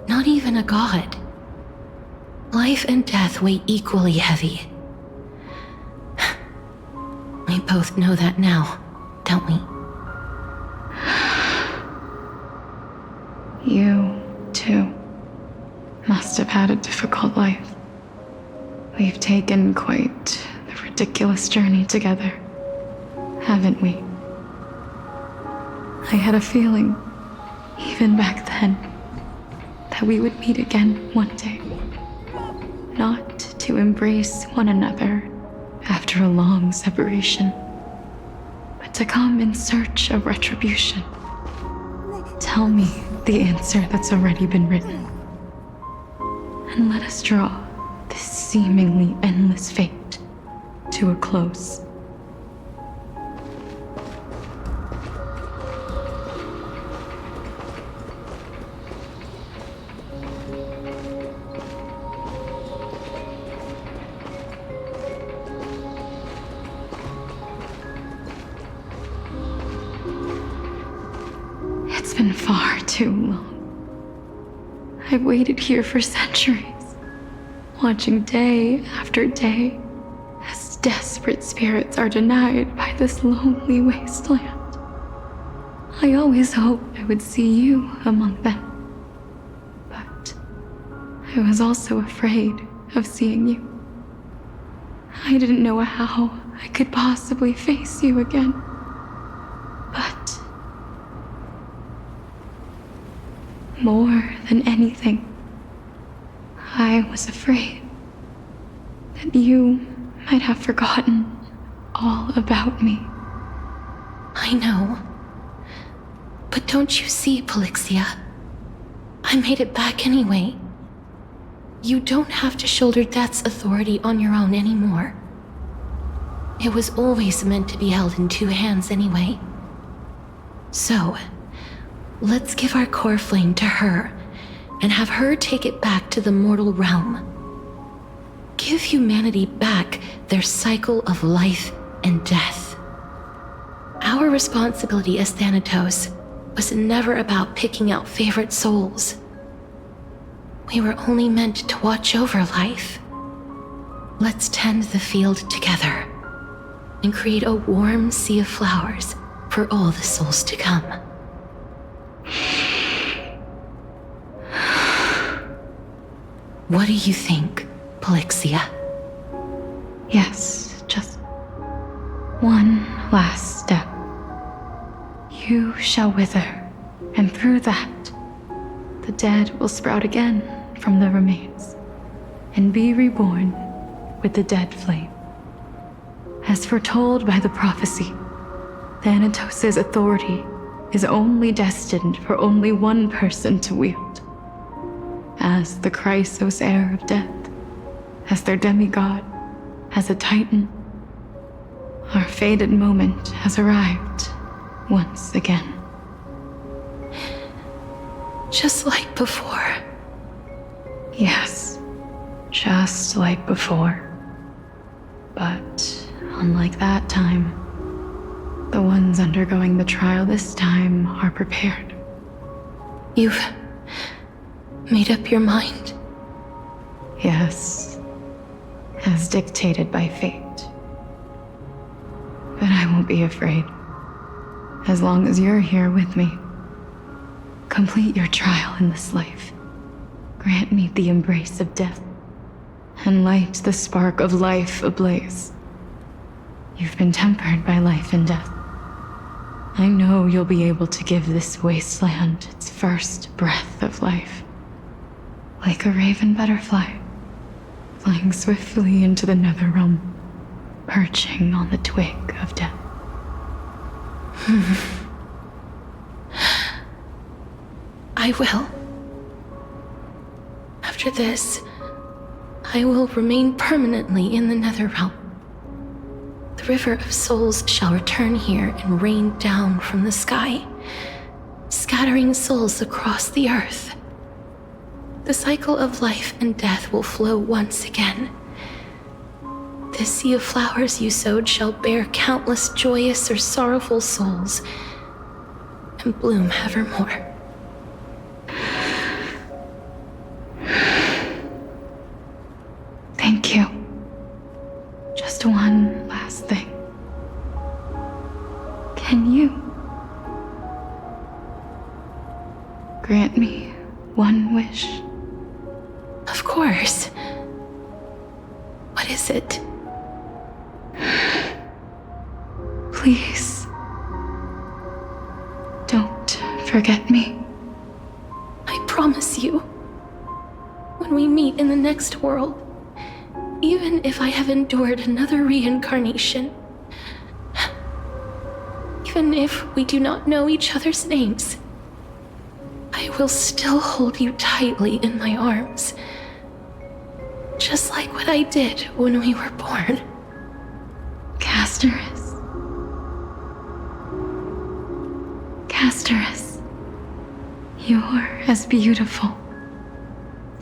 not even a god. Life and death weigh equally heavy. We both know that now, don't we? You, too, must have had a difficult life. We've taken quite the ridiculous journey together, haven't we? I had a feeling, even back then, that we would meet again one day. Not to embrace one another after a long separation, but to come in search of retribution. Tell me the answer that's already been written, and let us draw this seemingly endless fate to a close. It's been far too long. I've waited here for centuries, watching day after day as desperate spirits are denied by this lonely wasteland. I always hoped I would see you among them, but I was also afraid of seeing you. I didn't know how I could possibly face you again, but more than anything, I was afraid that you might have forgotten all about me. I know. But don't you see, Polixia? I made it back anyway. You don't have to shoulder death's authority on your own anymore. It was always meant to be held in two hands anyway. So, let's give our core flame to her, and have her take it back to the mortal realm. Give humanity back their cycle of life and death. Our responsibility as Thanatos was never about picking out favorite souls. We were only meant to watch over life. Let's tend the field together, and create a warm sea of flowers for all the souls to come. What do you think, Polixia? Yes, just one last step. You shall wither, and through that, the dead will sprout again from the remains, and be reborn with the dead flame. As foretold by the prophecy, Thanatos' authority is only destined for only one person to wield. As the Chrysos heir of death, as their demigod, as a titan, our fated moment has arrived once again. Just like before. Yes, just like before. But unlike that time, the ones undergoing the trial this time are prepared. You've made up your mind? Yes, as dictated by fate. won't be afraid. As long as you're here with me. Complete your trial in this life. Grant me the embrace of death, and light the spark of life ablaze. You've been tempered by life and death. I know you'll be able to give this wasteland its first breath of life. Like a raven butterfly, flying swiftly into the netherrealm, perching on the twig of death. I will. After this, I will remain permanently in the Netherrealm. The River of Souls shall return here and rain down from the sky, scattering souls across the earth. The cycle of life and death will flow once again. This sea of flowers you sowed shall bear countless joyous or sorrowful souls, and bloom evermore. Thank you. Just one last thing. Can you grant me one wish? Of course. What is it? Please, don't forget me. I promise you, when we meet in the next world, even if I have endured another reincarnation, even if we do not know each other's names, I will still hold you tightly in my arms, just like what I did when we were born. Castorice. Castorice, you're as beautiful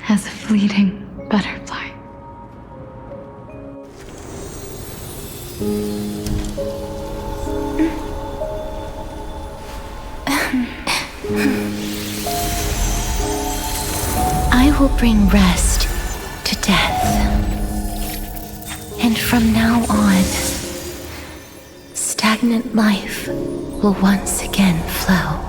as a fleeting butterfly. I will bring rest to death. And from now on, stagnant life will once again flow.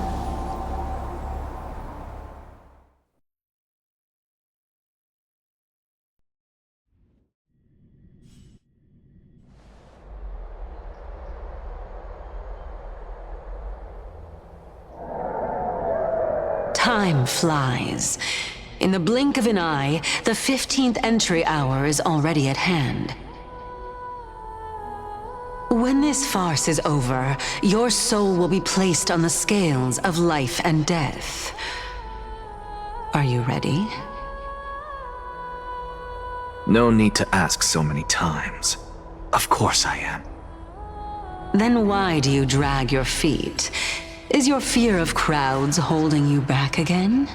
Time flies. In the blink of an eye, the 15th entry hour is already at hand. When this farce is over, your soul will be placed on the scales of life and death. Are you ready? No need to ask so many times. Of course I am. Then why do you drag your feet? Is your fear of crowds holding you back again?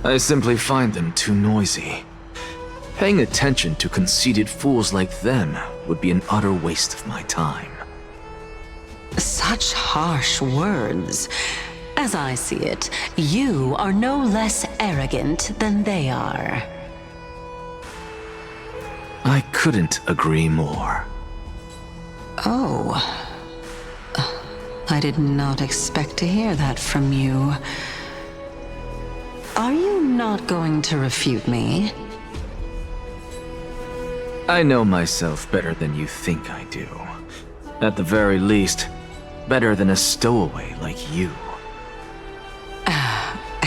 I simply find them too noisy. Paying attention to conceited fools like them would be an utter waste of my time. Such harsh words. As I see it, you are no less arrogant than they are. I couldn't agree more. Oh. I did not expect to hear that from you. Are you not going to refute me? I know myself better than you think I do. At the very least, better than a stowaway like you.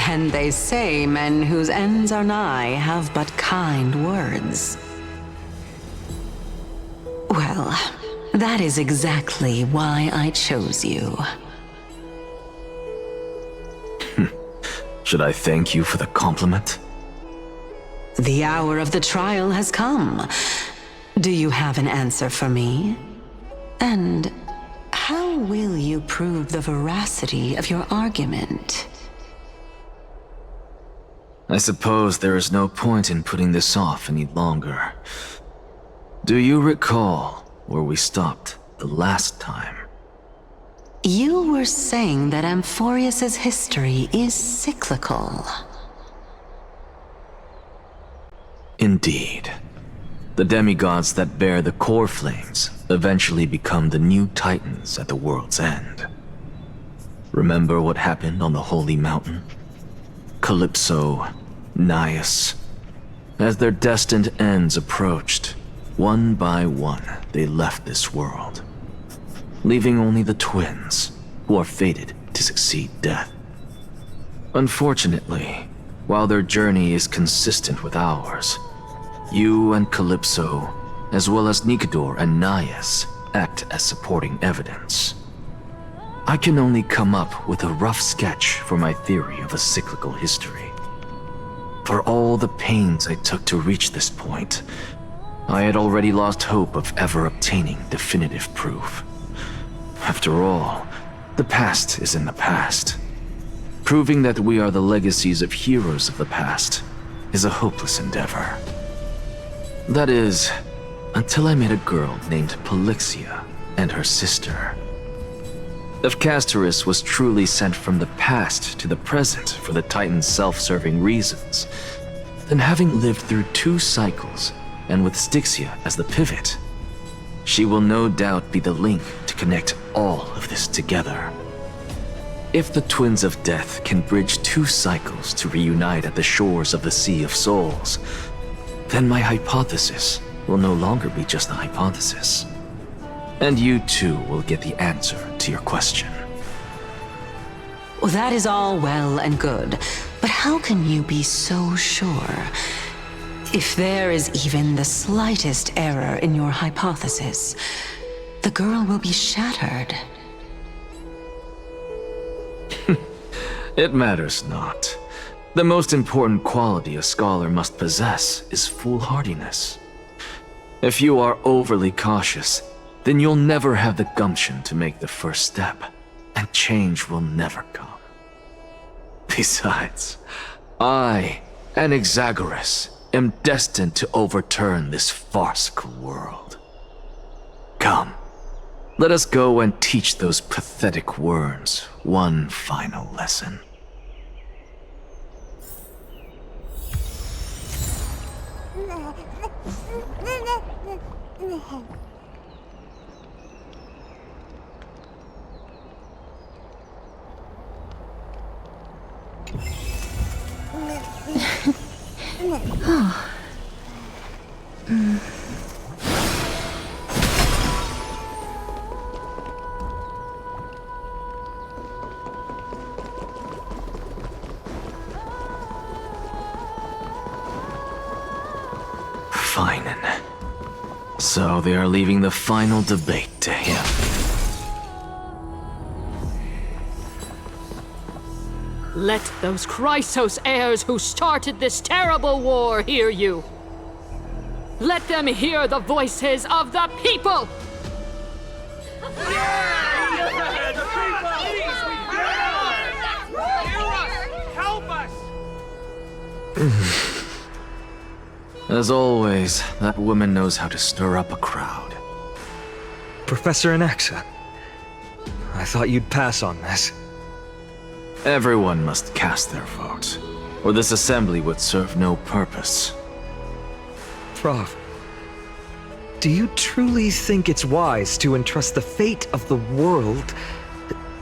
And they say men whose ends are nigh have but kind words. Well, that is exactly why I chose you. Should I thank you for the compliment? The hour of the trial has come. Do you have an answer for me? And how will you prove the veracity of your argument? I suppose there is no point in putting this off any longer. Do you recall where we stopped the last time? You were saying that Amphorius's history is cyclical. Indeed. The demigods that bear the core flames eventually become the new titans at the world's end. Remember what happened on the Holy Mountain? Calypso, Naias. As their destined ends approached, one by one they left this world, leaving only the twins, who are fated to succeed death. Unfortunately, while their journey is consistent with ours, you and Calypso, as well as Nikador and Naias, act as supporting evidence. I can only come up with a rough sketch for my theory of a cyclical history. For all the pains I took to reach this point, I had already lost hope of ever obtaining definitive proof. After all, the past is in the past. Proving that we are the legacies of heroes of the past is a hopeless endeavor. That is, until I met a girl named Polixia and her sister. If Castorice was truly sent from the past to the present for the Titan's self-serving reasons, then having lived through 2 cycles, and with Styxia as the pivot, she will no doubt be the link to connect all of this together. If the Twins of Death can bridge 2 cycles to reunite at the shores of the Sea of Souls, then my hypothesis will no longer be just a hypothesis. And you too will get the answer to your question. Well, that is all well and good, but how can you be so sure? If there is even the slightest error in your hypothesis, the girl will be shattered. It matters not. The most important quality a scholar must possess is foolhardiness. If you are overly cautious, then you'll never have the gumption to make the first step, and change will never come. Besides, I, Anaxagoras, am destined to overturn this farcical world. Come, let us go and teach those pathetic worms one final lesson. Oh. Fine. So they are leaving the final debate to him. Let those Chrysos heirs who started this terrible war hear you. Let them hear the voices of the people! Help us! As always, that woman knows how to stir up a crowd. Professor Anaxa, I thought you'd pass on this. Everyone must cast their vote, or this assembly would serve no purpose. Prof, do you truly think it's wise to entrust the fate of the world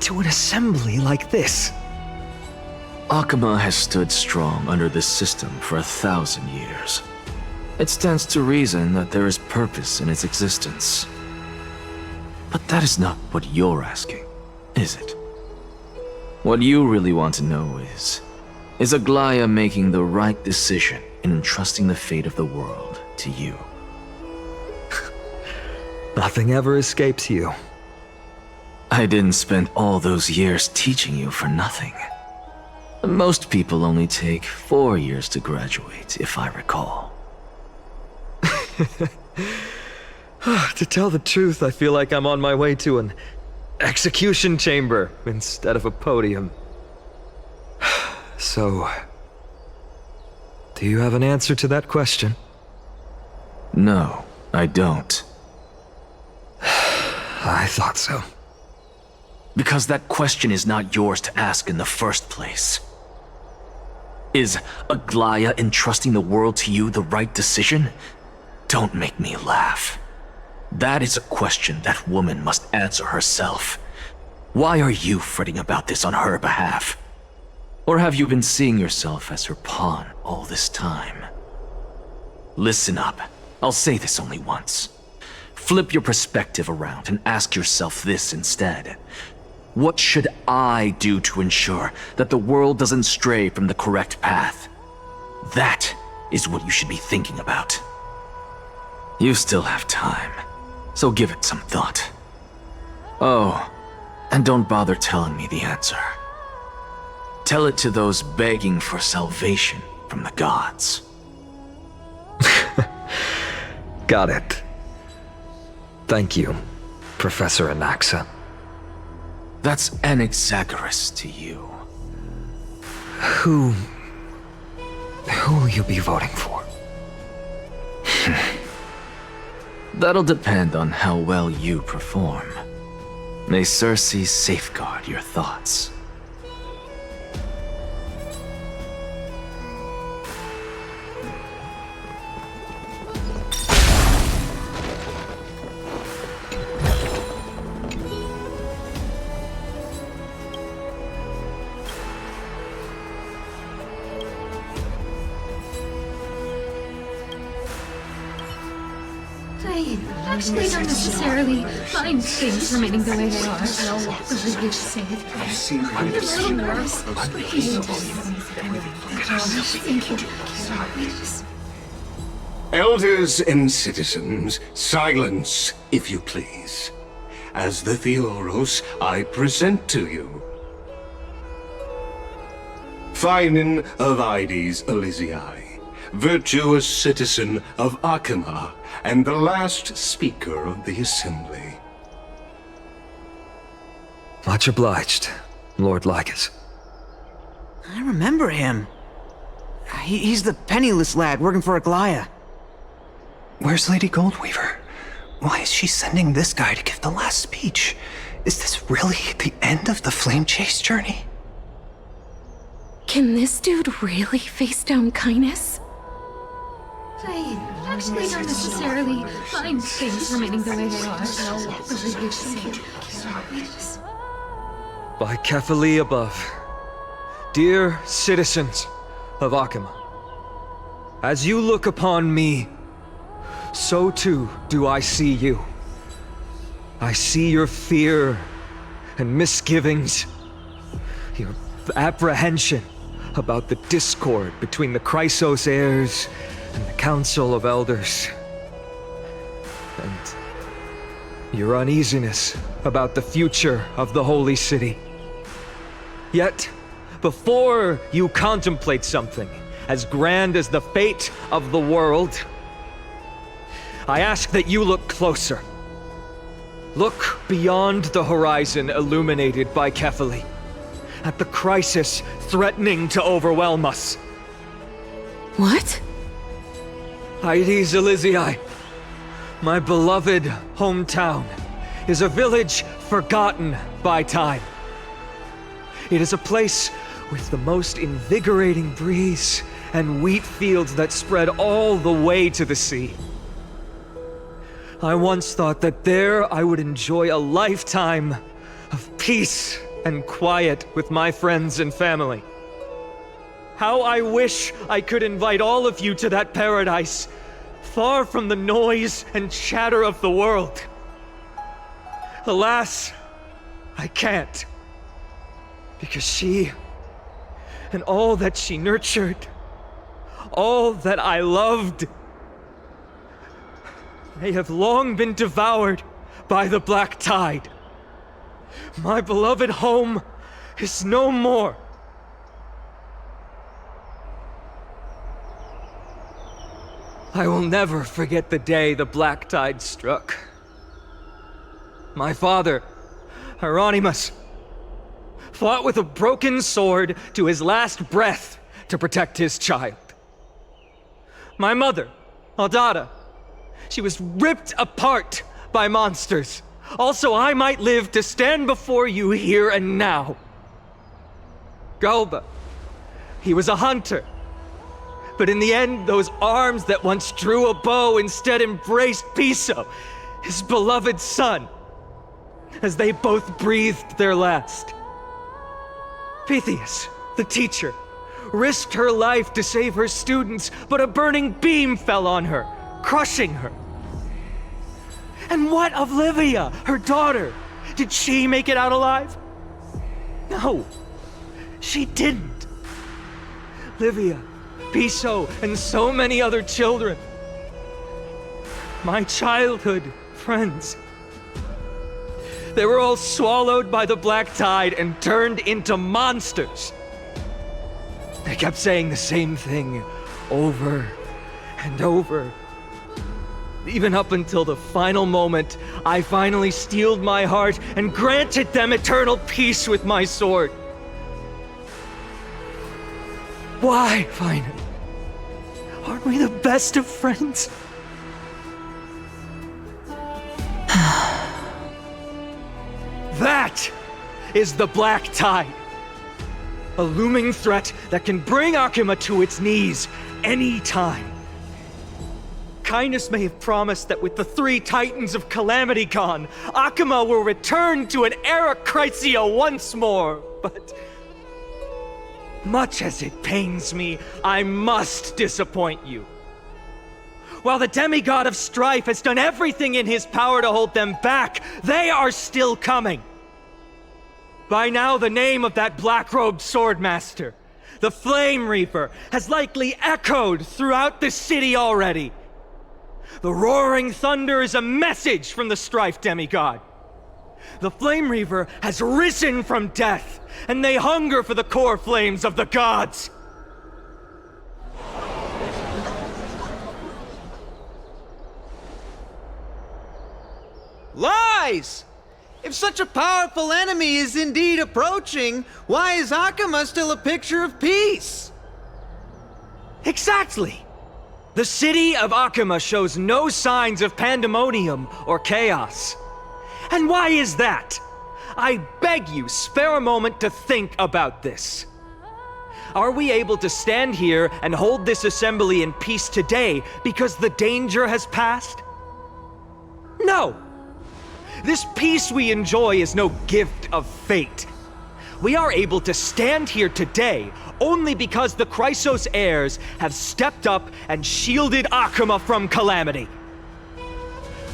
to an assembly like this? Akama has stood strong under this system for 1,000 years. It stands to reason that there is purpose in its existence. But that is not what you're asking, is it? What you really want to know is Aglaya making the right decision in entrusting the fate of the world to you? Nothing ever escapes you. I didn't spend all those years teaching you for nothing. Most people only take 4 years to graduate, if I recall. To tell the truth, I feel like I'm on my way to an execution chamber instead of a podium. So, do you have an answer to that question? No, I don't. I thought so. Because that question is not yours to ask in the first place. Is Aglaya entrusting the world to you the right decision? Don't make me laugh. That is a question that woman must answer herself. Why are you fretting about this on her behalf? Or have you been seeing yourself as her pawn all this time? Listen up. I'll say this only once. Flip your perspective around and ask yourself this instead. What should I do to ensure that the world doesn't stray from the correct path? That is what you should be thinking about. You still have time, so give it some thought. Oh, and don't bother telling me the answer. Tell it to those begging for salvation from the gods. Got it. Thank you, Professor Anaxa. That's Anaxagoras to you. Who will you be voting for? That'll depend on how well you perform. May Circe safeguard your thoughts. I actually don't necessarily mind things remaining the way they are. Whatever you say. I'm a little nervous. Thank you. Elders and citizens, silence, if you please. As the Theoros, I present to you Phinin of Ides Elysiae, virtuous citizen of Akima, and the last speaker of the assembly. Much obliged, Lord Lycus. I remember him. He's the penniless lad working for Aglaia. Where's Lady Goldweaver? Why is she sending this guy to give the last speech? Is this really the end of the Flame Chase journey? Can this dude really face down kindness? I actually don't necessarily mind things remaining the way they are. Whatever you say. By Kefali above, dear citizens of Akima, as you look upon me, so too do I see you. I see your fear and misgivings, your apprehension about the discord between the Chrysos heirs and the Council of Elders, and your uneasiness about the future of the Holy City. Yet, before you contemplate something as grand as the fate of the world, I ask that you look closer. Look beyond the horizon illuminated by Kefali, at the crisis threatening to overwhelm us. What? Ides Elysiae, my beloved hometown, is a village forgotten by time. It is a place with the most invigorating breeze and wheat fields that spread all the way to the sea. I once thought that there I would enjoy a lifetime of peace and quiet with my friends and family. How I wish I could invite all of you to that paradise, far from the noise and chatter of the world. Alas, I can't. Because she, and all that she nurtured, all that I loved, they have long been devoured by the black tide. My beloved home is no more. I will never forget the day the black tide struck. My father, Hieronymus, fought with a broken sword to his last breath to protect his child. My mother, Aldada, she was ripped apart by monsters. Also, I might live to stand before you here and now. Galba, he was a hunter. But in the end, those arms that once drew a bow instead embraced Piso, his beloved son, as they both breathed their last. Pythias, the teacher, risked her life to save her students, but a burning beam fell on her, crushing her. And what of Livia, her daughter? Did she make it out alive? No, she didn't. Livia, Piso, and so many other children. My childhood friends. They were all swallowed by the black tide and turned into monsters. They kept saying the same thing over and over. Even up until the final moment, I finally steeled my heart and granted them eternal peace with my sword. Why, finally? Aren't we the best of friends? That is the black tide. A looming threat that can bring Akima to its knees any time. Kindness may have promised that with the 3 Titans of Calamity gone, Akima will return to an era Chrysia once more, but much as it pains me, I must disappoint you. While the demigod of strife has done everything in his power to hold them back, they are still coming. By now, the name of that black-robed swordmaster, the Flame Reaper, has likely echoed throughout the city already. The roaring thunder is a message from the strife demigod. The Flame Reaver has risen from death, and they hunger for the core flames of the gods. Lies! If such a powerful enemy is indeed approaching, why is Akima still a picture of peace? Exactly! The city of Akima shows no signs of pandemonium or chaos. And why is that? I beg you, spare a moment to think about this. Are we able to stand here and hold this assembly in peace today because the danger has passed? No! This peace we enjoy is no gift of fate. We are able to stand here today only because the Chrysos heirs have stepped up and shielded Akima from calamity.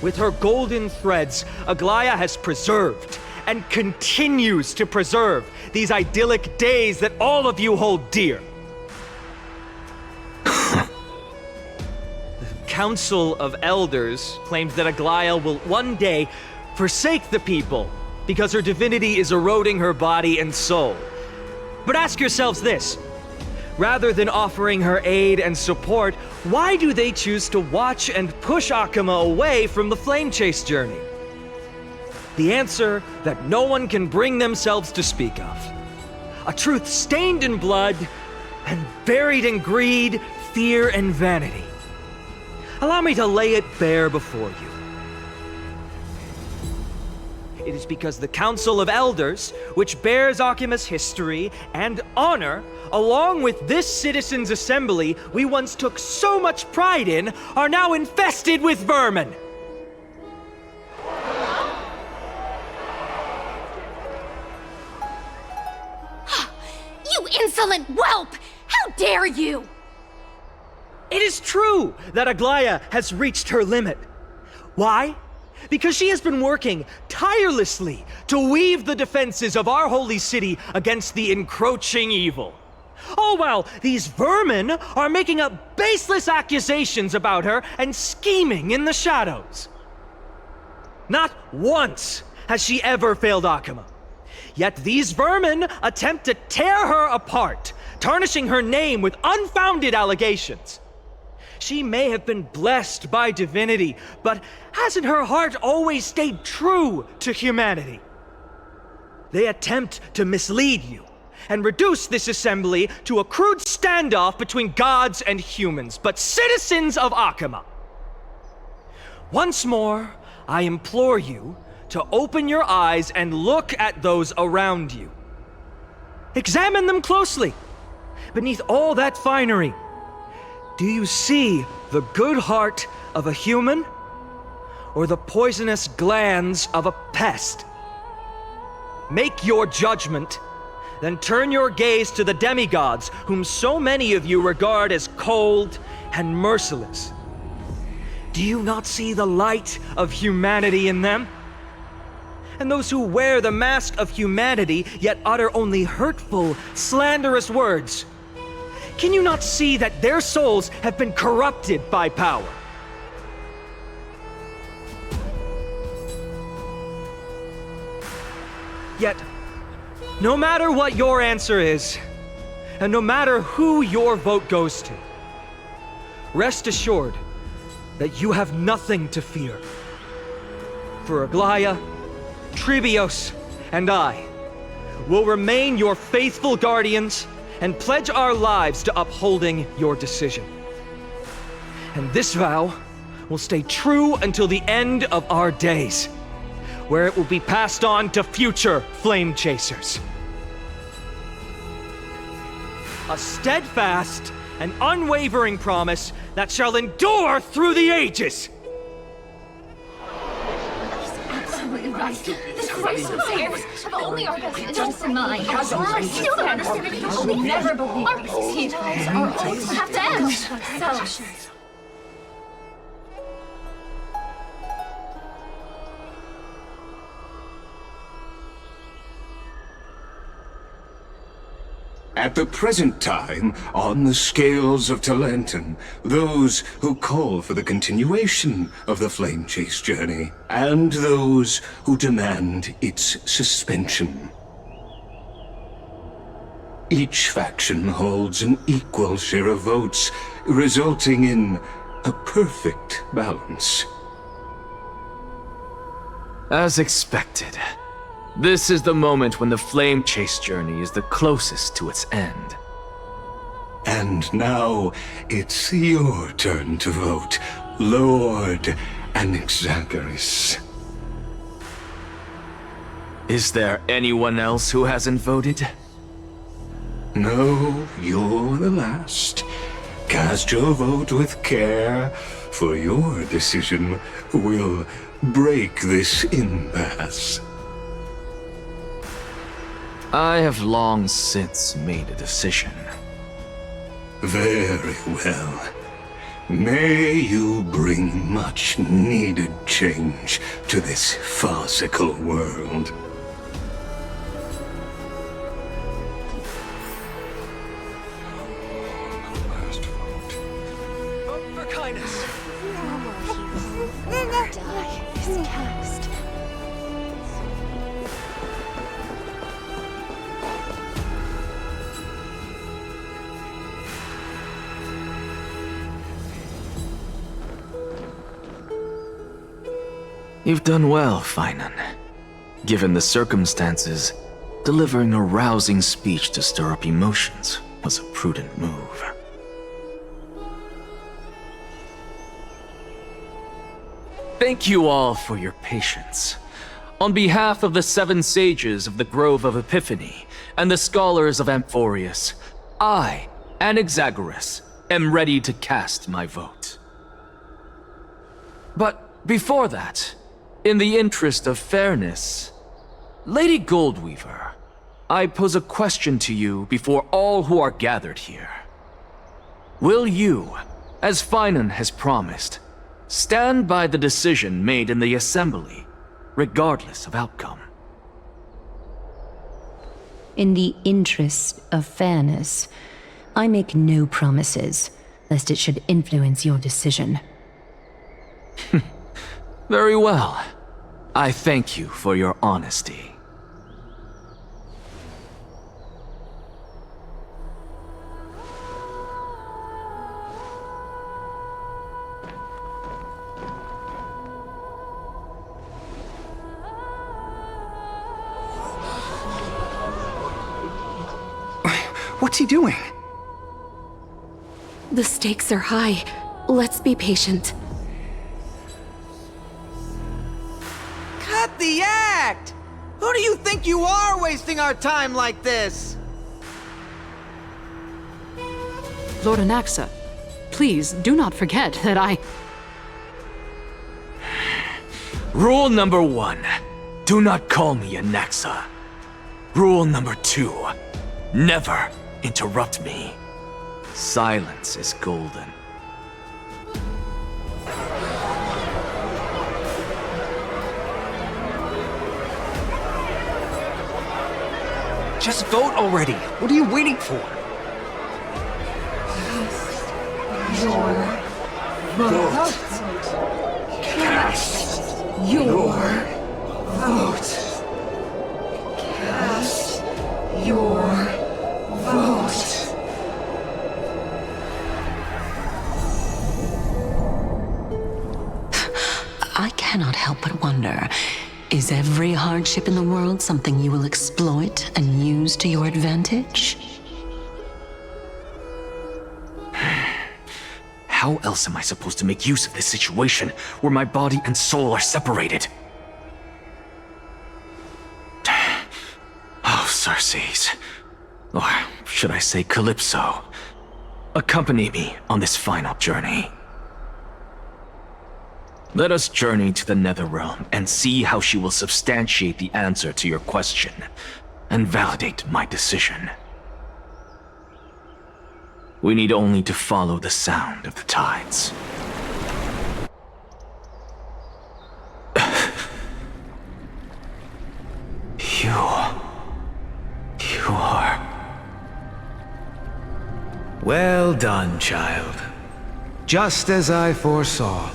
With her golden threads, Aglaya has preserved and continues to preserve these idyllic days that all of you hold dear. The Council of Elders claims that Aglaya will one day forsake the people because her divinity is eroding her body and soul. But ask yourselves this. Rather than offering her aid and support, why do they choose to watch and push Akima away from the Flame Chase journey? The answer that no one can bring themselves to speak of. A truth stained in blood and buried in greed, fear, and vanity. Allow me to lay it bare before you. It is because the Council of Elders, which bears Akima's history and honor, along with this citizens' assembly we once took so much pride in, are now infested with vermin. You insolent whelp! How dare you! It is true that Aglaya has reached her limit. Why? Because she has been working tirelessly to weave the defenses of our holy city against the encroaching evil. All while these vermin are making up baseless accusations about her and scheming in the shadows. Not once has she ever failed Akima. Yet these vermin attempt to tear her apart, tarnishing her name with unfounded allegations. She may have been blessed by divinity, but hasn't her heart always stayed true to humanity? They attempt to mislead you and reduce this assembly to a crude standoff between gods and humans, but citizens of Akima. Once more, I implore you to open your eyes and look at those around you. Examine them closely. Beneath all that finery, Do you see the good heart of a human, or the poisonous glands of a pest? Make your judgment, then turn your gaze to the demigods, whom so many of you regard as cold and merciless. Do you not see the light of humanity in them? And those who wear the mask of humanity, yet utter only hurtful, slanderous words. Can you not see that their souls have been corrupted by power? Yet, no matter what your answer is, and no matter who your vote goes to, rest assured that you have nothing to fear. For Aglaya, Trebios, and I will remain your faithful guardians and pledge our lives to upholding your decision. And this vow will stay true until the end of our days, where it will be passed on to future flame chasers. A steadfast and unwavering promise that shall endure through the ages. Absolutely right. The Christos heirs have only our best interests in mind. I still don't understand it. I will never believe our Petals are all to have to end. So, at the present time, on the scales of Talenton, those who call for the continuation of the Flame Chase journey, and those who demand its suspension. Each faction holds an equal share of votes, resulting in a perfect balance. As expected. This is the moment when the Flame Chase journey is the closest to its end. And now, it's your turn to vote, Lord Anaxagoras. Is there anyone else who hasn't voted? No, you're the last. Cast your vote with care, for your decision will break this impasse. I have long since made a decision. Very well. May you bring much needed change to this farcical world. Vote for kindness. die this cast. You've done well, Finan. Given the circumstances, delivering a rousing speech to stir up emotions was a prudent move. Thank you all for your patience. On behalf of the 7 sages of the Grove of Epiphany and the scholars of Amphorius, I, Anaxagoras, am ready to cast my vote. But before that, in the interest of fairness, Lady Goldweaver, I pose a question to you before all who are gathered here. Will you, as Finan has promised, stand by the decision made in the Assembly, regardless of outcome? In the interest of fairness, I make no promises, lest it should influence your decision. Very well. I thank you for your honesty. What's he doing? The stakes are high. Let's be patient. Cut the act! Who do you think you are wasting our time like this? Lord Anaxa, Please, do not forget that I... Rule number 1. Do not call me a Naxa. Rule number 2. Never interrupt me. Silence is golden. Just vote already. What are you waiting for? Your vote. Cast your vote. Cast your vote. I cannot help but wonder, is every hardship in the world something you will exploit and use to your advantage? How else am I supposed to make use of this situation where my body and soul are separated? Oh, Circes. Or should I say Calypso? Accompany me on this final journey. Let us journey to the Netherrealm and see how she will substantiate the answer to your question and validate my decision. We need only to follow the sound of the tides. You are... Well done, child. Just as I foresaw,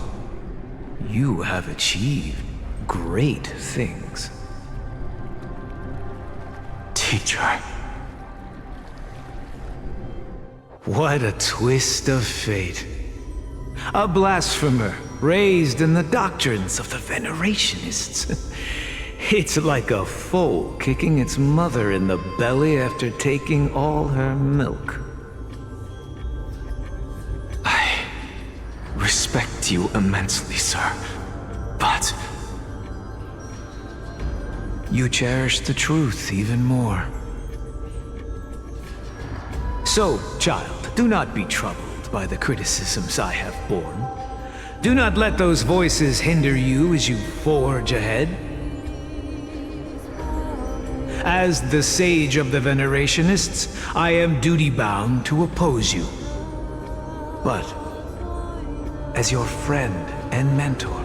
you have achieved great things. Teacher. What a twist of fate. A blasphemer raised in the doctrines of the Venerationists. It's like a foal kicking its mother in the belly after taking all her milk. I respect you immensely, sir, but... You cherish the truth even more. So, child, do not be troubled by the criticisms I have borne. Do not let those voices hinder you as you forge ahead. As the sage of the Venerationists, I am duty-bound to oppose you. But, as your friend and mentor,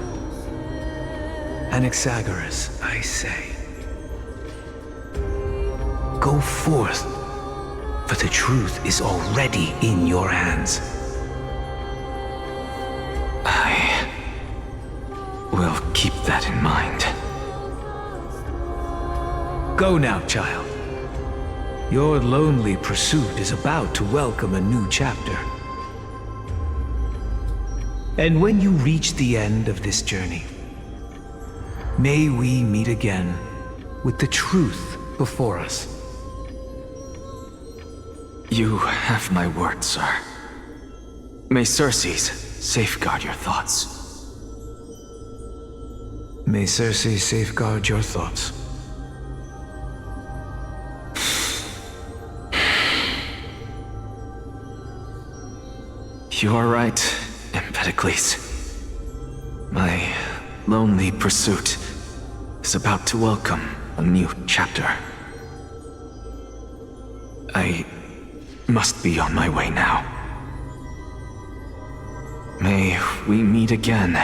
Anaxagoras, I say, go forth, for the truth is already in your hands. I will keep that in mind. Go now, child. Your lonely pursuit is about to welcome a new chapter. And when you reach the end of this journey, may we meet again with the truth before us. You have my word, sir. May Circes safeguard your thoughts. May Circes safeguard your thoughts. You are right, Empedocles. My lonely pursuit is about to welcome a new chapter. I must be on my way now. May we meet again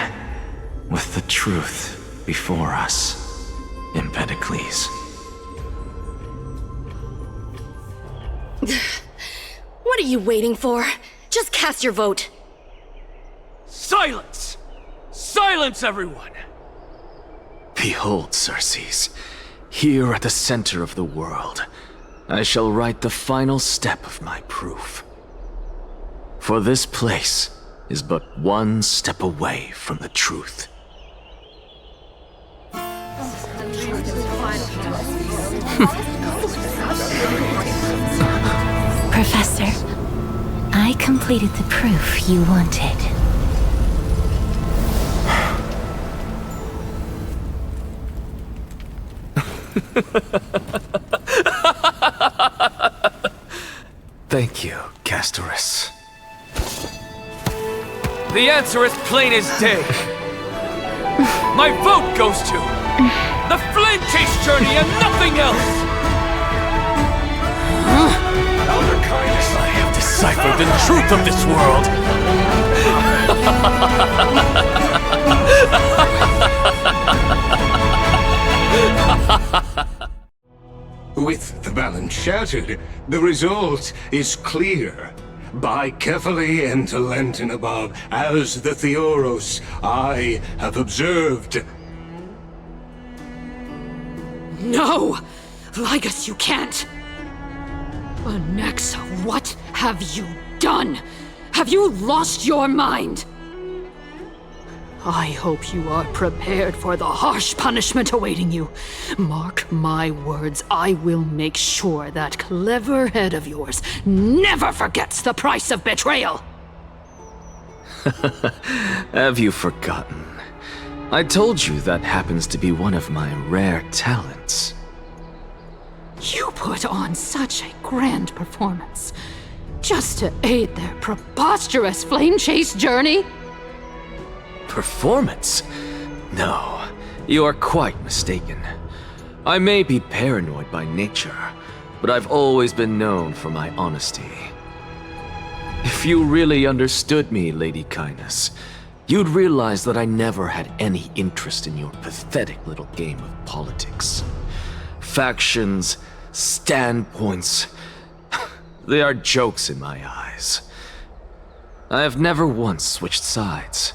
with the truth before us, Empedocles. What are you waiting for? Just cast your vote. Silence! Silence, everyone! Behold, Circes, here at the center of the world, I shall write the final step of my proof. For this place is but one step away from the truth. Professor, I completed the proof you wanted. Thank you, Castorice. The answer is plain as day. My vote goes to the Flame Chase Journey and nothing else! Elder Kindness, I have deciphered the truth of this world! With the balance shattered, the result is clear. Buy carefully and to Lenten above, as the Theoros I have observed. No! Ligus, you can't! Onyx, what have you done? Have you lost your mind? I hope you are prepared for the harsh punishment awaiting you. Mark my words, I will make sure that clever head of yours never forgets the price of betrayal! Have you forgotten? I told you that happens to be one of my rare talents. You put on such a grand performance, just to aid their preposterous flame chase journey? Performance? No, you are quite mistaken. I may be paranoid by nature, but I've always been known for my honesty. If you really understood me, Lady Kindness, you'd realize that I never had any interest in your pathetic little game of politics. Factions, standpoints, they are jokes in my eyes. I have never once switched sides.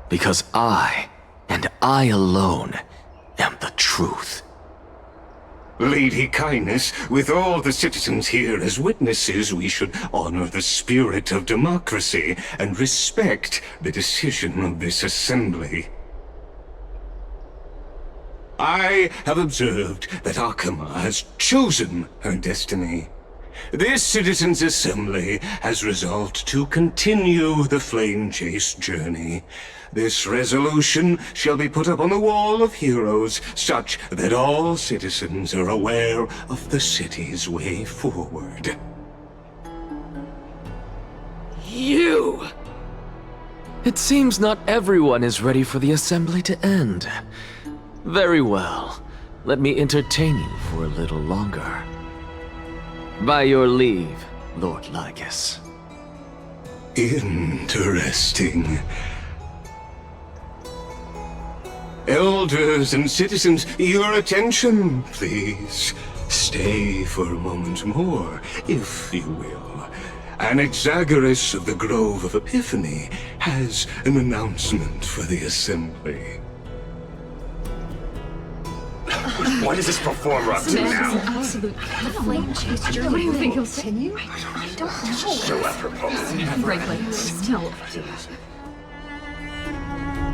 Because I, and I alone, am the truth. Lady Kindness, with all the citizens here as witnesses, we should honor the spirit of democracy and respect the decision of this assembly. I have observed that Akama has chosen her destiny. This citizens' assembly has resolved to continue the flame chase journey. This resolution shall be put up on the wall of heroes, such that all citizens are aware of the city's way forward. You! It seems not everyone is ready for the assembly to end. Very well. Let me entertain you for a little longer. By your leave, Lord Ligus. Interesting. Elders and citizens, your attention, please. Stay for a moment more, if you will. Anaxagoras of the Grove of Epiphany has an announcement for the assembly. What is this performer up to now? Absolute flame chase journey. What do you think he'll continue? I don't know. So apropos. Frankly, still.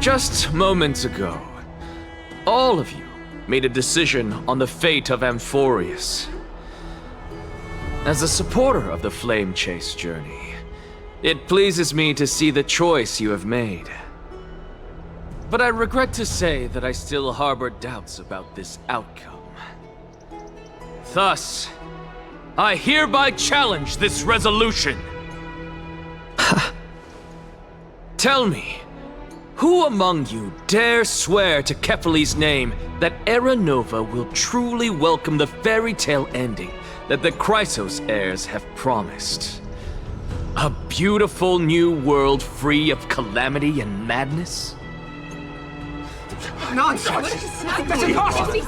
Just moments ago, all of you made a decision on the fate of Amphorius. As a supporter of the Flame Chase journey, it pleases me to see the choice you have made. But I regret to say that I still harbor doubts about this outcome. Thus, I hereby challenge this resolution. Tell me, who among you dare swear to Kefali's name that Era Nova will truly welcome the fairy tale ending that the Chrysos heirs have promised? A beautiful new world free of calamity and madness? Nonsense! That's impossible!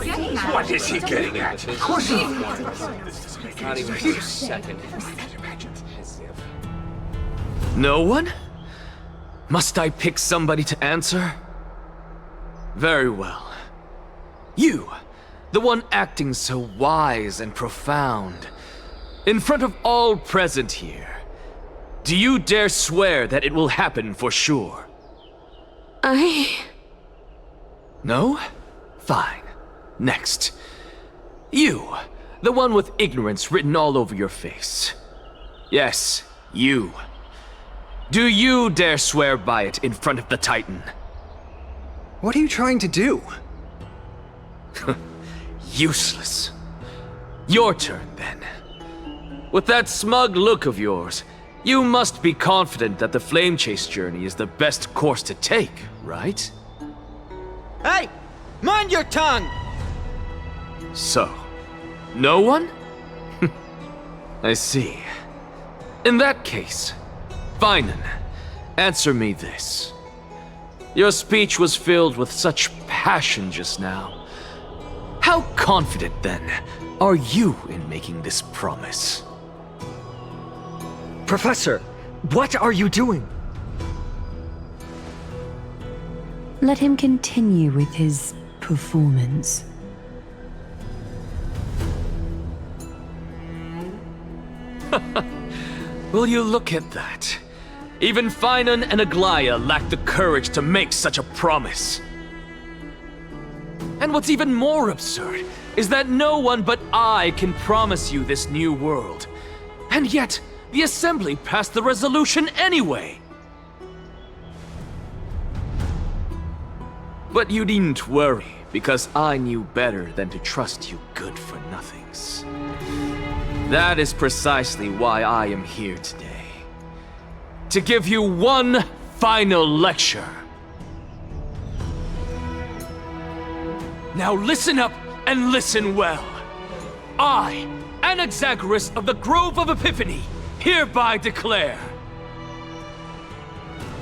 What is he getting at? Of course not! Not even for a second. No one? Must I pick somebody to answer? Very well. You, the one acting so wise and profound, in front of all present here, do you dare swear that it will happen for sure? No? Fine. Next. You, the one with ignorance written all over your face. Yes, you. Do you dare swear by it in front of the Titan? What are you trying to do? Useless. Your turn, then. With that smug look of yours, You must be confident that the Flame Chase journey is the best course to take, right? Hey! Mind your tongue! So, no one? I see. In that case, Finan, answer me this. Your speech was filled with such passion just now. How confident, then, are you in making this promise? Professor, what are you doing? Let him continue with his performance. Will you look at that? Even Finan and Aglaya lack the courage to make such a promise. And what's even more absurd is that no one but I can promise you this new world. And yet, the Assembly passed the resolution anyway. But you needn't worry, because I knew better than to trust you good-for-nothings. That is precisely why I am here today. To give you one final lecture. Now listen up and listen well. I, Anaxagoras of the Grove of Epiphany, hereby declare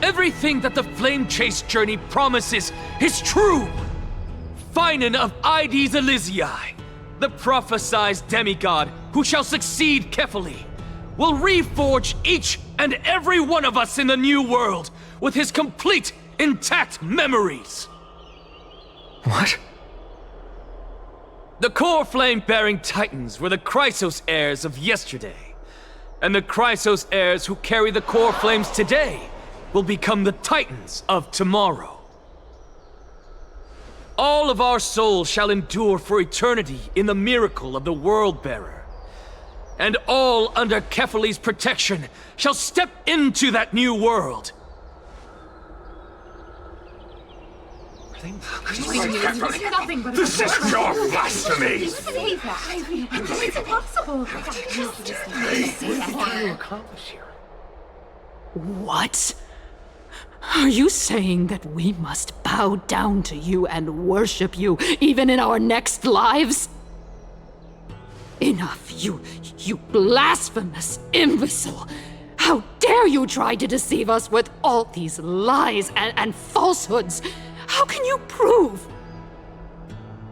everything that the Flame Chase journey promises is true. Finan of Ides Elysiae, the prophesied demigod who shall succeed Kefali, will reforge each and every one of us in the new world with his complete, intact memories. What? The core flame-bearing titans were the Chrysos heirs of yesterday, and the Chrysos heirs who carry the core flames today will become the titans of tomorrow. All of our souls shall endure for eternity in the miracle of the World-Bearer. And all under Kefali's protection shall step into that new world. This is pure blasphemy! It's impossible. What? Are you saying that we must bow down to you and worship you even in our next lives? Enough, you blasphemous imbecile! How dare you try to deceive us with all these lies and falsehoods? How can you prove?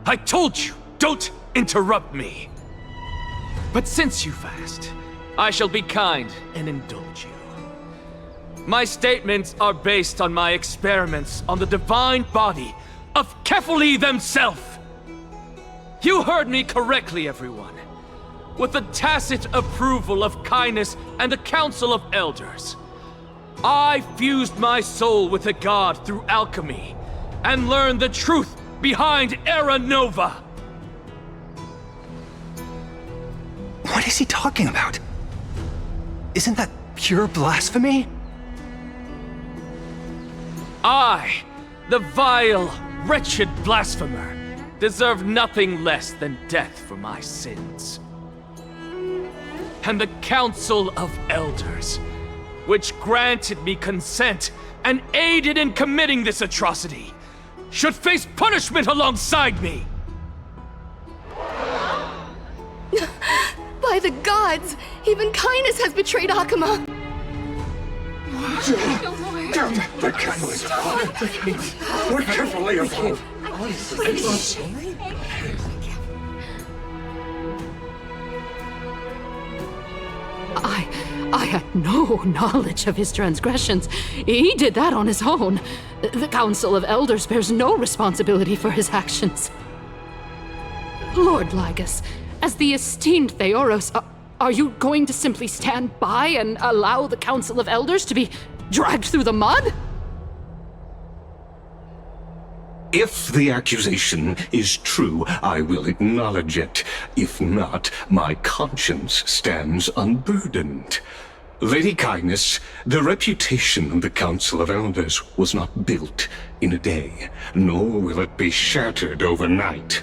I told you, don't interrupt me. But since you've asked, I shall be kind and indulge you. My statements are based on my experiments on the divine body of Kefali themselves. You heard me correctly, everyone. With the tacit approval of Kindness and the Council of Elders, I fused my soul with the god through alchemy and learned the truth behind Era Nova. What is he talking about? Isn't that pure blasphemy? I, the vile, wretched blasphemer, deserve nothing less than death for my sins. And the Council of Elders, which granted me consent and aided in committing this atrocity, should face punishment alongside me! By the gods! Even Kindness has betrayed Akama! The kindness of God. We're carefully involved. I had no knowledge of his transgressions. He did that on his own. The Council of Elders bears no responsibility for his actions. Lord Lygus, as the esteemed Theoros, are you going to simply stand by and allow the Council of Elders to be dragged through the mud? If the accusation is true, I will acknowledge it. If not, my conscience stands unburdened. Lady Kindness, the reputation of the Council of Elders was not built in a day, nor will it be shattered overnight.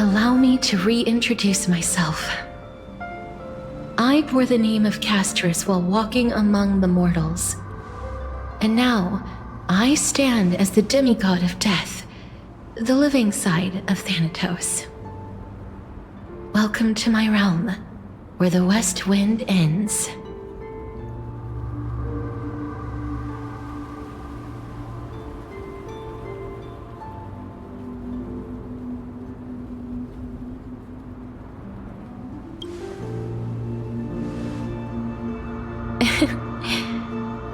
Allow me to reintroduce myself. I bore the name of Castorice while walking among the mortals. And now, I stand as the demigod of death, the living side of Thanatos. Welcome to my realm, where the west wind ends.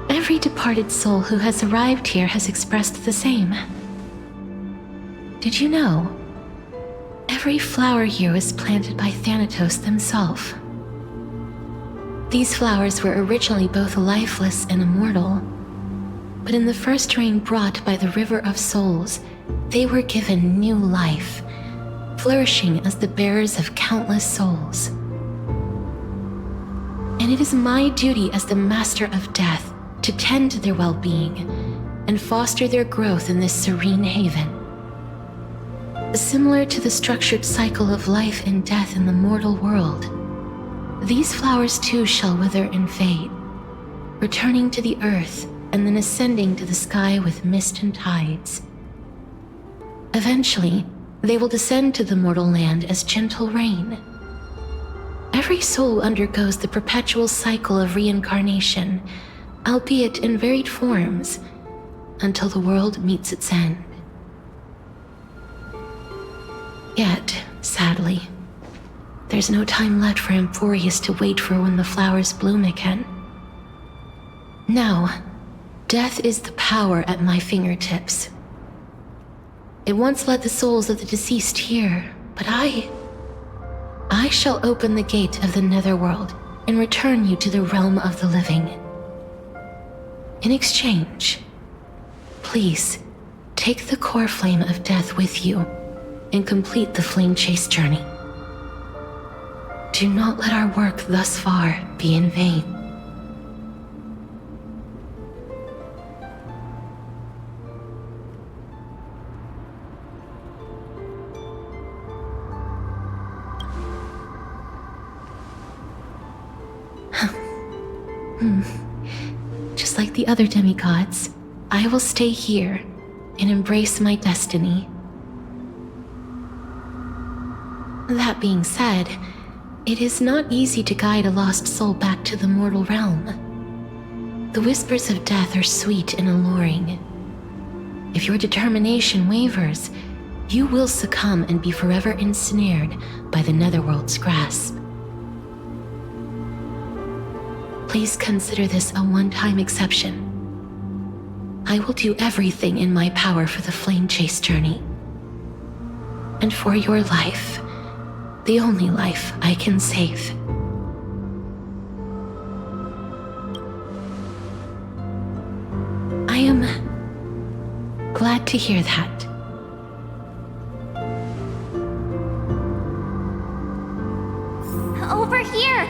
Every departed soul who has arrived here has expressed the same. Did you know? Every flower here was planted by Thanatos himself. These flowers were originally both lifeless and immortal, but in the first rain brought by the River of Souls, they were given new life, flourishing as the bearers of countless souls. And it is my duty as the Master of Death to tend to their well-being and foster their growth in this serene haven. Similar to the structured cycle of life and death in the mortal world, these flowers too shall wither and fade, returning to the earth and then ascending to the sky with mist and tides. Eventually, they will descend to the mortal land as gentle rain. Every soul undergoes the perpetual cycle of reincarnation, albeit in varied forms, until the world meets its end. Yet, sadly, there's no time left for Emporius to wait for when the flowers bloom again. Now, death is the power at my fingertips. It once led the souls of the deceased here, but I shall open the gate of the netherworld and return you to the realm of the living. In exchange, please take the core flame of death with you and complete the flame chase journey. Do not let our work thus far be in vain. Just like the other demigods, I will stay here and embrace my destiny. That being said, it is not easy to guide a lost soul back to the mortal realm. The whispers of death are sweet and alluring. If your determination wavers, you will succumb and be forever ensnared by the netherworld's grasp. Please consider this a one-time exception. I will do everything in my power for the flame chase journey. And for your life, the only life I can save. I am glad to hear that. Over here!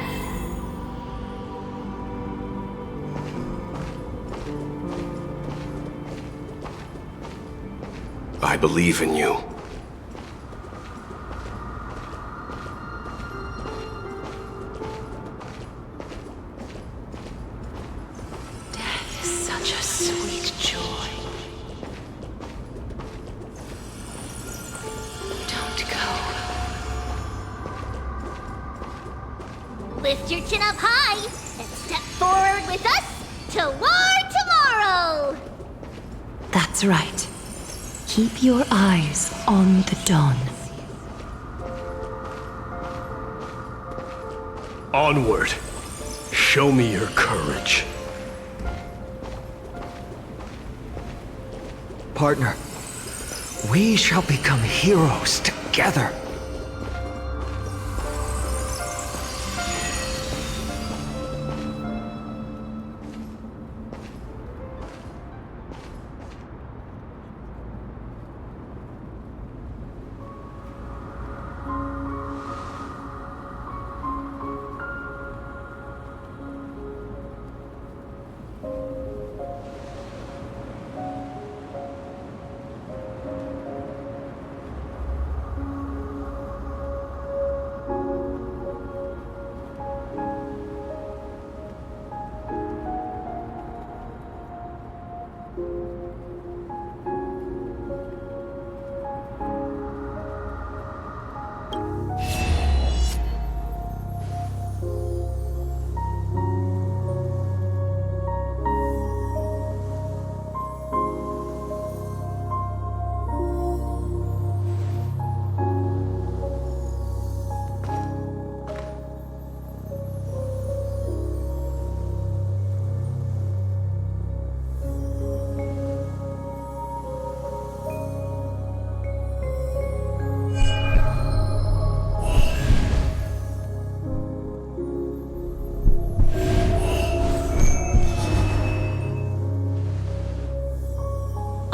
I believe in you. Death is such a sweet joy. Don't go. Lift your chin up high and step forward with us toward tomorrow! That's right. Keep your eyes on the dawn. Onward. Show me your courage. Partner, we shall become heroes together.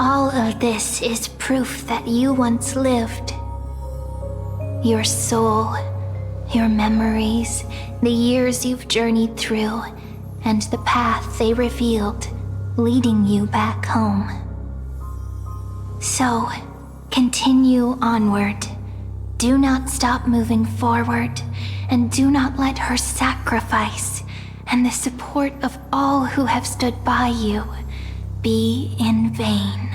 All of this is proof that you once lived. Your soul, your memories, the years you've journeyed through, and the path they revealed, leading you back home. So, continue onward. Do not stop moving forward, and do not let her sacrifice and the support of all who have stood by you be in vain.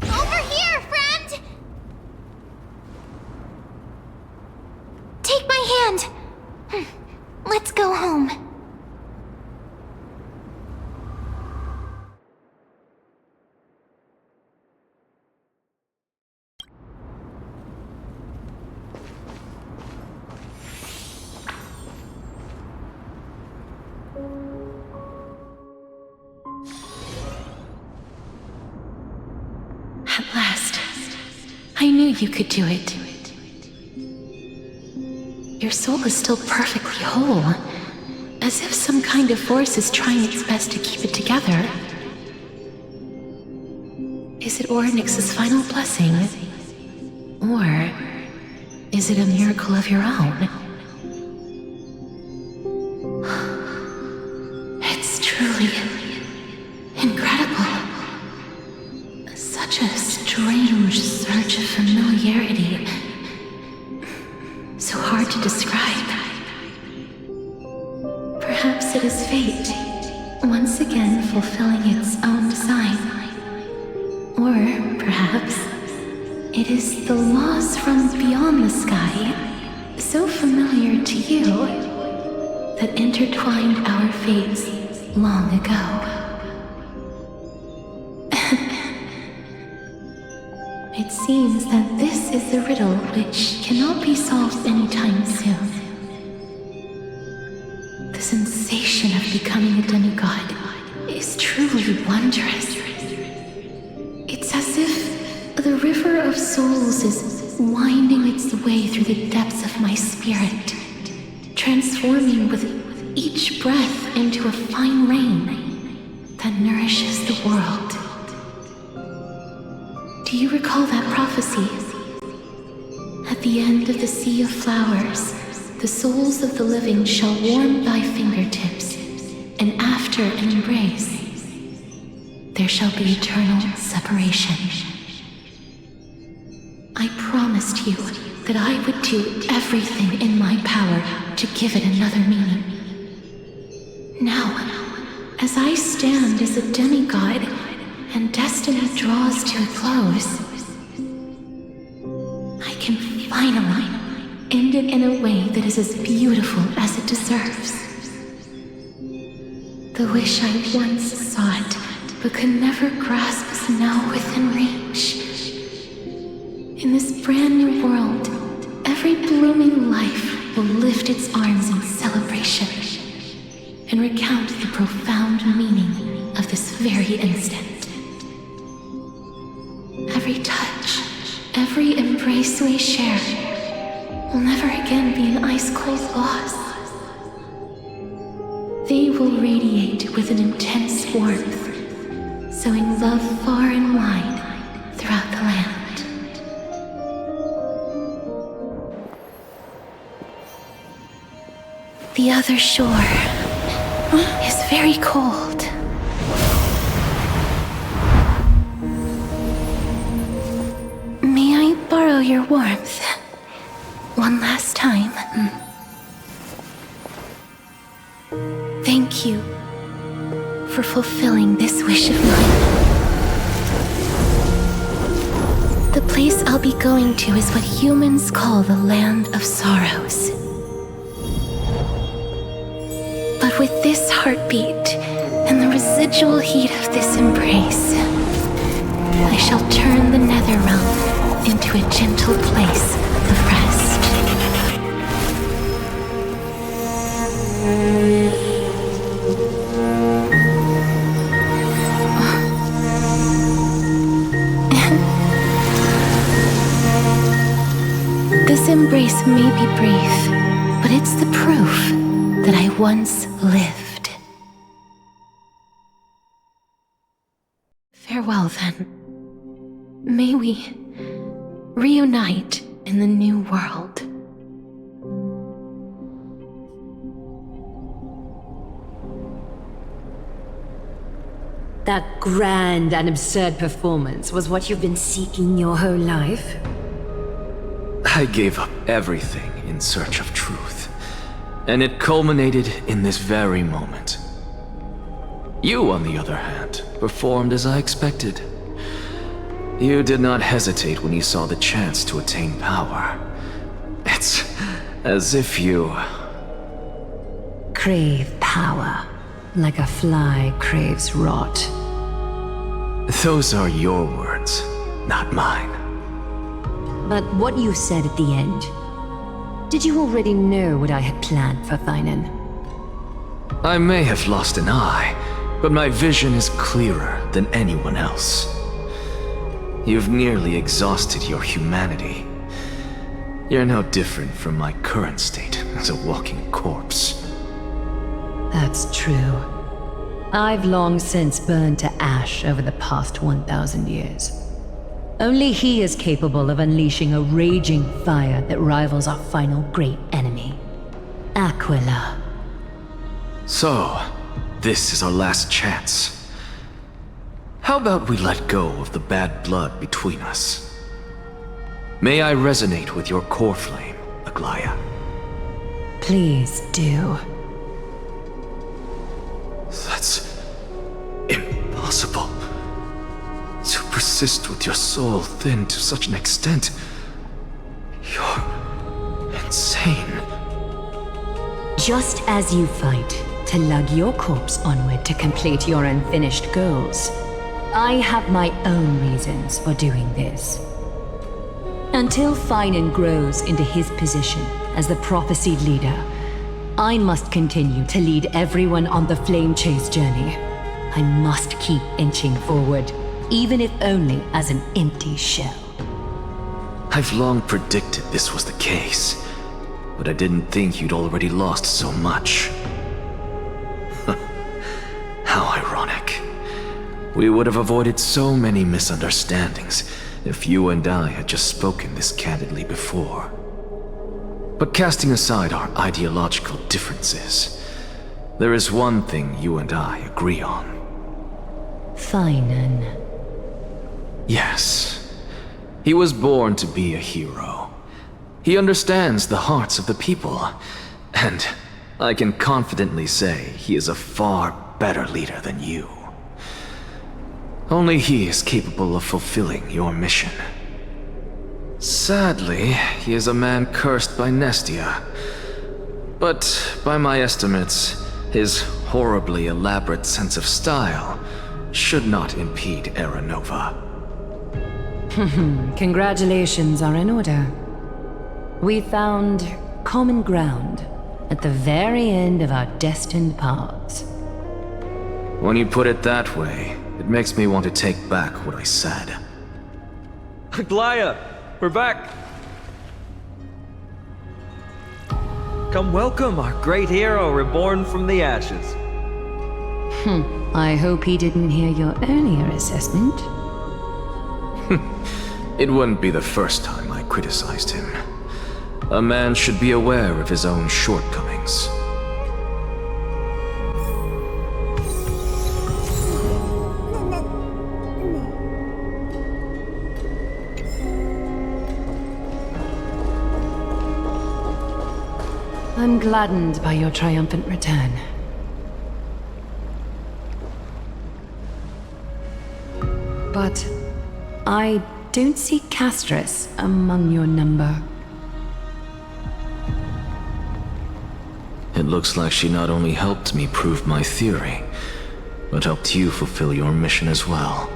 Over here, friend! Take my hand! Let's go home. At last, I knew you could do it. Your soul is still perfectly whole, as if some kind of force is trying its best to keep it together. Is it Ornyx's final blessing? Or is it a miracle of your own? It's truly incredible. Such a strange surge of familiarity. So hard to describe. Perhaps it is fate, once again fulfilling its own design. Or perhaps it is the laws from beyond the sky, so familiar to you, that intertwined our fates long ago. It seems that this is a riddle which cannot be solved anytime soon. The sensation of becoming a demigod is truly wondrous. It's as if the river of souls is winding its way through the depths of my spirit, transforming with each breath into a fine rain that nourishes the world. Do you recall that prophecy? At the end of the sea of flowers, the souls of the living shall warm thy fingertips, and after an embrace, there shall be eternal separation. I promised you that I would do everything in my power to give it another meaning. Now, as I stand as a demigod, and destiny draws to a close, I can finally end it in a way that is as beautiful as it deserves. The wish I once sought, but could never grasp, is now within reach. In this brand new world, every blooming life will lift its arms in celebration and recount the profound meaning of this very instant. Every touch, every embrace we share will never again be an ice-cold loss. They will radiate with an intense warmth, sowing love far and wide throughout the land. The other shore is very cold. Borrow your warmth one last time. Thank you for fulfilling this wish of mine. The place I'll be going to is what humans call the Land of Sorrows. But with this heartbeat and the residual heat of this embrace, I shall turn the nether realm into a gentle place of rest. This embrace may be brief, but it's the proof that I once lived. Farewell, then. May we reunite in the new world. That grand and absurd performance was what you've been seeking your whole life? I gave up everything in search of truth, and it culminated in this very moment. You, on the other hand, performed as I expected. You did not hesitate when you saw the chance to attain power. It's as if you... crave power, like a fly craves rot. Those are your words, not mine. But what you said at the end, did you already know what I had planned for Thynan? I may have lost an eye, but my vision is clearer than anyone else. You've nearly exhausted your humanity. You're no different from my current state as a walking corpse. That's true. I've long since burned to ash over the past 1,000 years. Only he is capable of unleashing a raging fire that rivals our final great enemy, Aquila. So, this is our last chance. How about we let go of the bad blood between us? May I resonate with your core flame, Aglaya? Please do. That's impossible. To persist with your soul thinned to such an extent. You're insane. Just as you fight to lug your corpse onward to complete your unfinished goals, I have my own reasons for doing this. Until Thynan grows into his position as the prophesied leader, I must continue to lead everyone on the flame chase journey. I must keep inching forward, even if only as an empty shell. I've long predicted this was the case, but I didn't think you'd already lost so much. How ironic. We would have avoided so many misunderstandings if you and I had just spoken this candidly before. But casting aside our ideological differences, there is one thing you and I agree on. Thynan. Yes. He was born to be a hero. He understands the hearts of the people, and I can confidently say he is a far better leader than you. Only he is capable of fulfilling your mission. Sadly, he is a man cursed by Nestia. But by my estimates, his horribly elaborate sense of style should not impede Era Nova. Congratulations are in order. We found common ground at the very end of our destined paths. When you put it that way, it makes me want to take back what I said. Aglaya, we're back! Come welcome our great hero reborn from the ashes. I hope he didn't hear your earlier assessment. It wouldn't be the first time I criticized him. A man should be aware of his own shortcomings. I'm gladdened by your triumphant return. But I don't see Castorice among your number. It looks like she not only helped me prove my theory, but helped you fulfill your mission as well.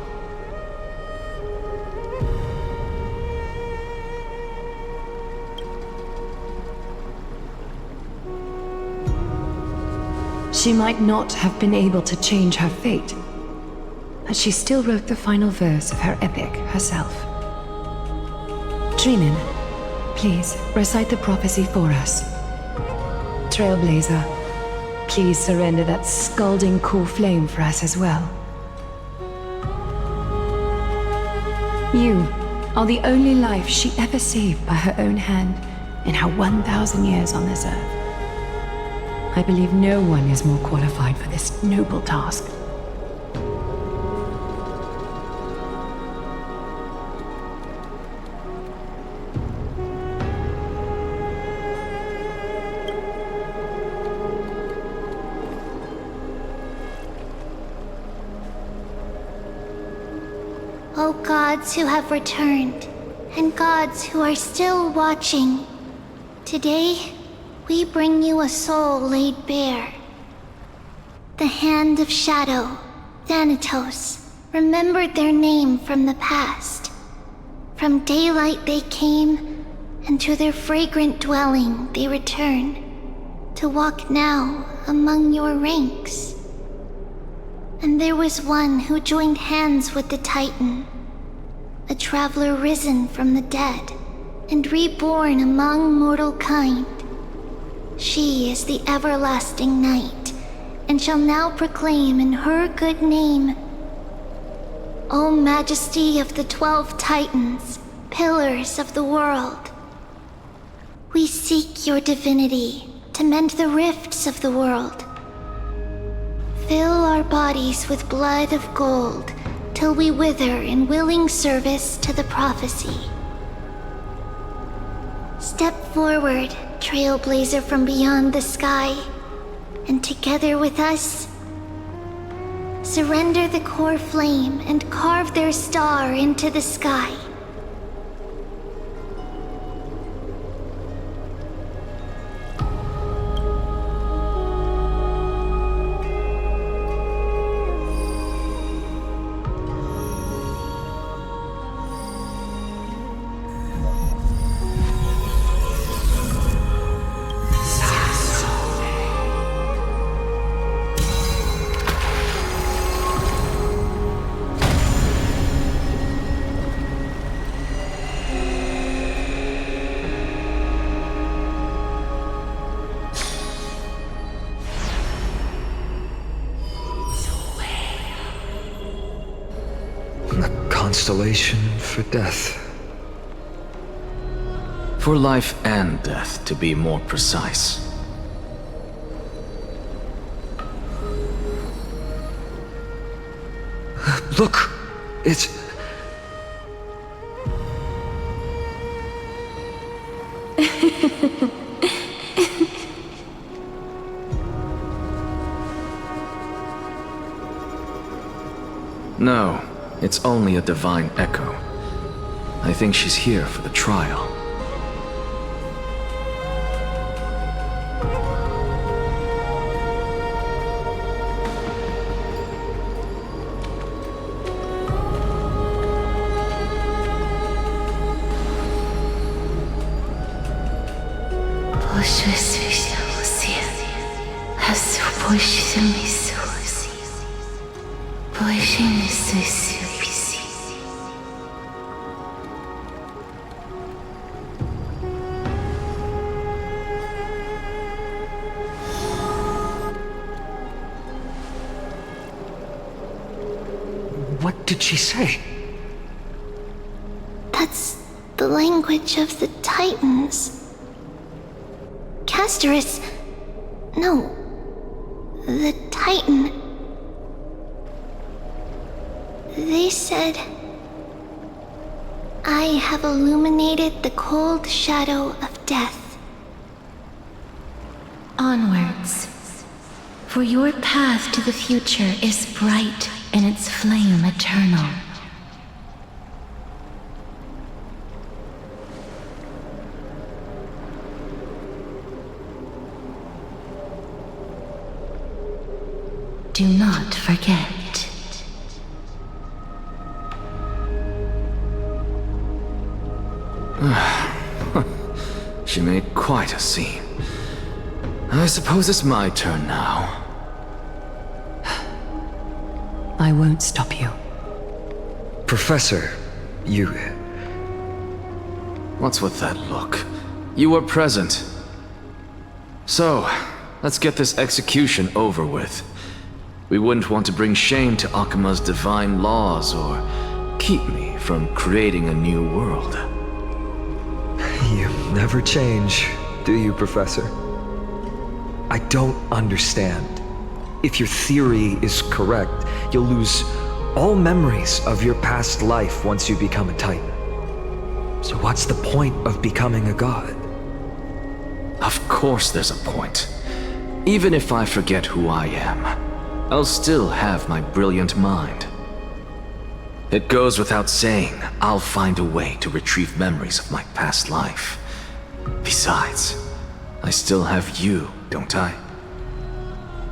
She might not have been able to change her fate, but she still wrote the final verse of her epic herself. Dreamin, please recite the prophecy for us. Trailblazer, please surrender that scalding cool flame for us as well. You are the only life she ever saved by her own hand in her 1,000 years on this earth. I believe no one is more qualified for this noble task. O gods who have returned, and gods who are still watching, today we bring you a soul laid bare. The Hand of Shadow, Thanatos, remembered their name from the past. From daylight they came, and to their fragrant dwelling they return, to walk now among your ranks. And there was one who joined hands with the Titan, a traveler risen from the dead and reborn among mortal kind. She is the everlasting night, and shall now proclaim in her good name, O Majesty of the 12 Titans, pillars of the world, we seek your divinity to mend the rifts of the world. Fill our bodies with blood of gold, till we wither in willing service to the prophecy. Step forward, Trailblazer from beyond the sky, and together with us, surrender the core flame and carve their star into the sky. Constellation for death. For life and death, to be more precise. Look! It's... No, it's only a divine echo. I think she's here for the trial. What did she say? That's the language of the Titans. Castorice... No. The Titan. They said... I have illuminated the cold shadow of death. Onwards. For your path to the future is bright and its flame eternal. Do not forget. She made quite a scene. I suppose it's my turn now. I won't stop you. Professor, you... What's with that look? You were present. So, let's get this execution over with. We wouldn't want to bring shame to Akima's divine laws or keep me from creating a new world. You never change, do you, Professor? I don't understand. If your theory is correct, you'll lose all memories of your past life once you become a Titan. So what's the point of becoming a god? Of course there's a point. Even if I forget who I am, I'll still have my brilliant mind. It goes without saying, I'll find a way to retrieve memories of my past life. Besides, I still have you, don't I?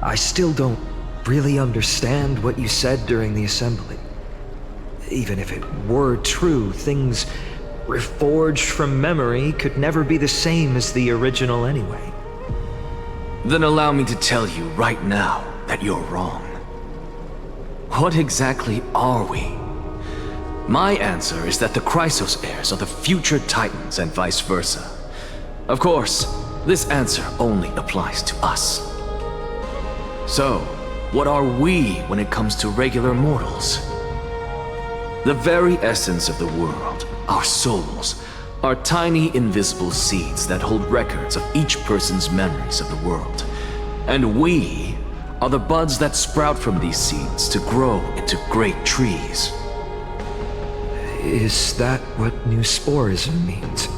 I still don't really understand what you said during the assembly. Even if it were true, things reforged from memory could never be the same as the original anyway. Then allow me to tell you right now that you're wrong. What exactly are we? My answer is that the Chrysos heirs are the future Titans and vice versa. Of course, this answer only applies to us. So, what are we when it comes to regular mortals? The very essence of the world, our souls, are tiny invisible seeds that hold records of each person's memories of the world. And we are the buds that sprout from these seeds to grow into great trees. Is that what new sporism means?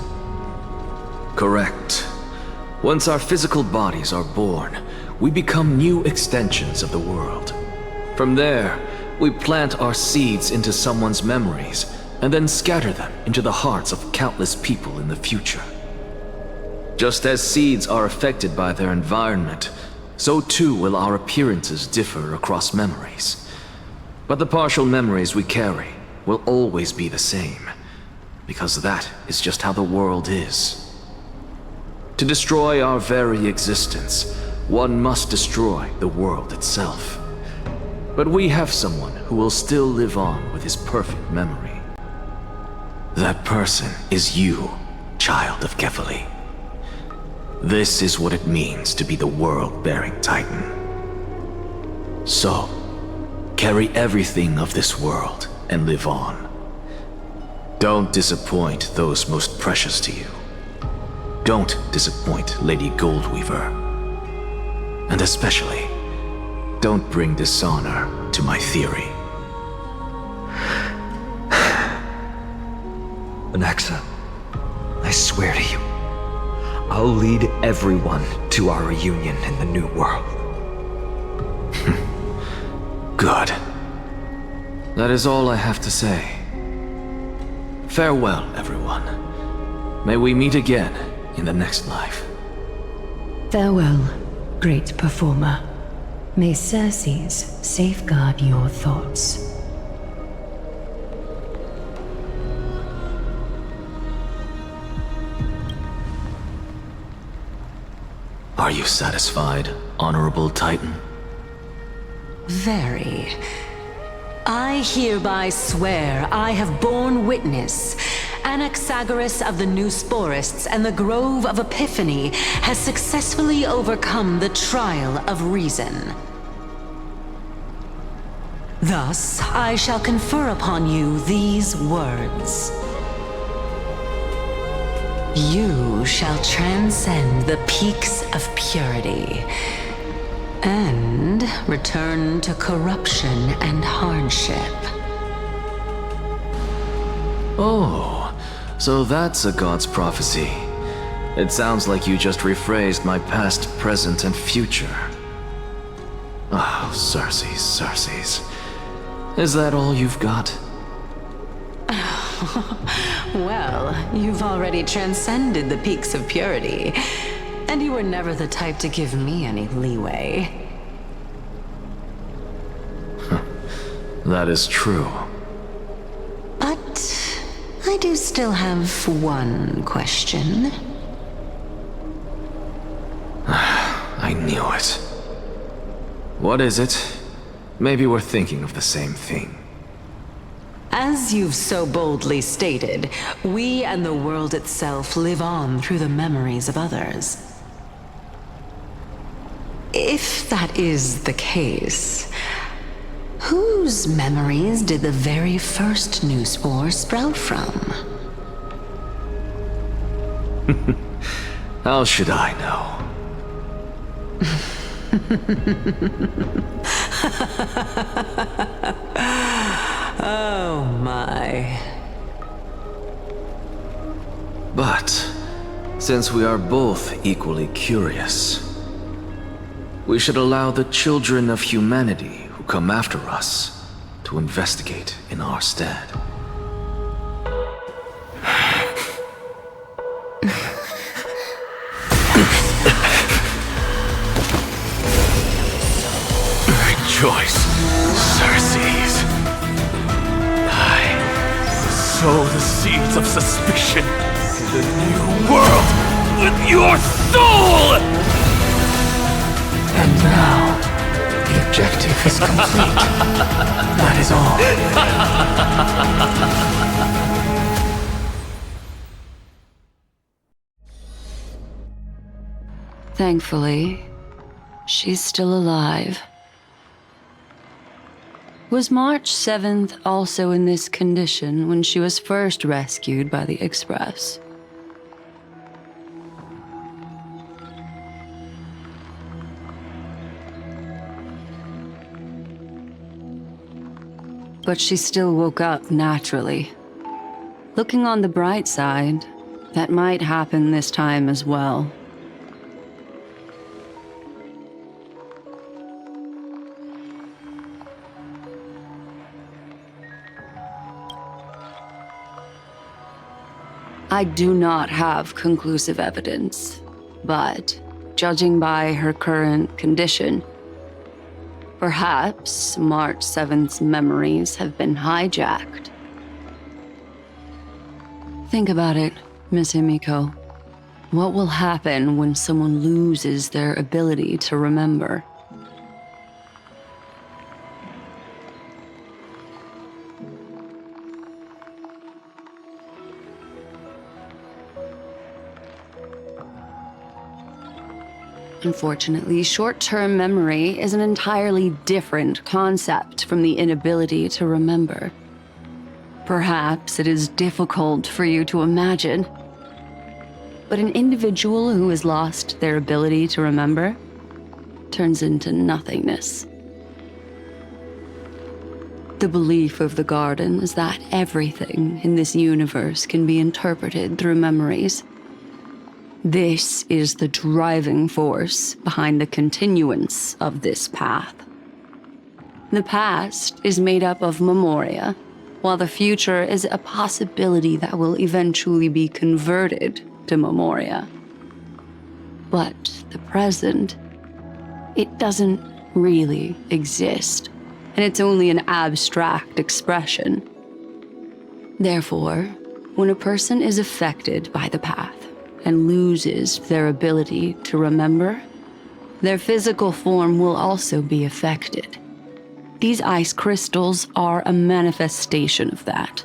Correct. Once our physical bodies are born, we become new extensions of the world. From there, we plant our seeds into someone's memories and then scatter them into the hearts of countless people in the future. Just as seeds are affected by their environment, so too will our appearances differ across memories. But the partial memories we carry will always be the same, because that is just how the world is. To destroy our very existence, one must destroy the world itself. But we have someone who will still live on with his perfect memory. That person is you, child of Kefali. This is what it means to be the world-bearing Titan. So, carry everything of this world and live on. Don't disappoint those most precious to you. Don't disappoint Lady Goldweaver. And especially, don't bring dishonor to my theory. Anaxa, I swear to you, I'll lead everyone to our reunion in the new world. Good. That is all I have to say. Farewell, everyone. May we meet again in the next life. Farewell, great performer. May Circes safeguard your thoughts. Are you satisfied, Honorable Titan? Very. I hereby swear I have borne witness. Anaxagoras of the New Sporists and the Grove of Epiphany has successfully overcome the trial of reason. Thus, I shall confer upon you these words. You shall transcend the peaks of purity and return to corruption and hardship. Oh, so that's a god's prophecy. It sounds like you just rephrased my past, present, and future. Oh, Circes. Is that all you've got? Well, you've already transcended the peaks of purity, and you were never the type to give me any leeway. That is true. But I do still have one question. I knew it. What is it? Maybe we're thinking of the same thing. As you've so boldly stated, we and the world itself live on through the memories of others. If that is the case, Whose memories did the very first new spore sprout from? How should I know? Oh my. But, since we are both equally curious, we should allow the children of humanity who come after us to investigate in our stead. Rejoice, Circes. I sow the seeds of suspicion in the new world with your soul! And now, the objective is complete. That is all. Thankfully, she's still alive. Was March 7th also in this condition when she was first rescued by the Express? But she still woke up naturally. Looking on the bright side, that might happen this time as well. I do not have conclusive evidence, but judging by her current condition, perhaps March 7th's memories have been hijacked. Think about it, Miss Himiko. What will happen when someone loses their ability to remember? Unfortunately, short-term memory is an entirely different concept from the inability to remember. Perhaps it is difficult for you to imagine, but an individual who has lost their ability to remember turns into nothingness. The belief of the Garden is that everything in this universe can be interpreted through memories. This is the driving force behind the continuance of this path. The past is made up of memoria, while the future is a possibility that will eventually be converted to memoria. But the present, it doesn't really exist, and it's only an abstract expression. Therefore, when a person is affected by the path, and loses their ability to remember, their physical form will also be affected. These ice crystals are a manifestation of that.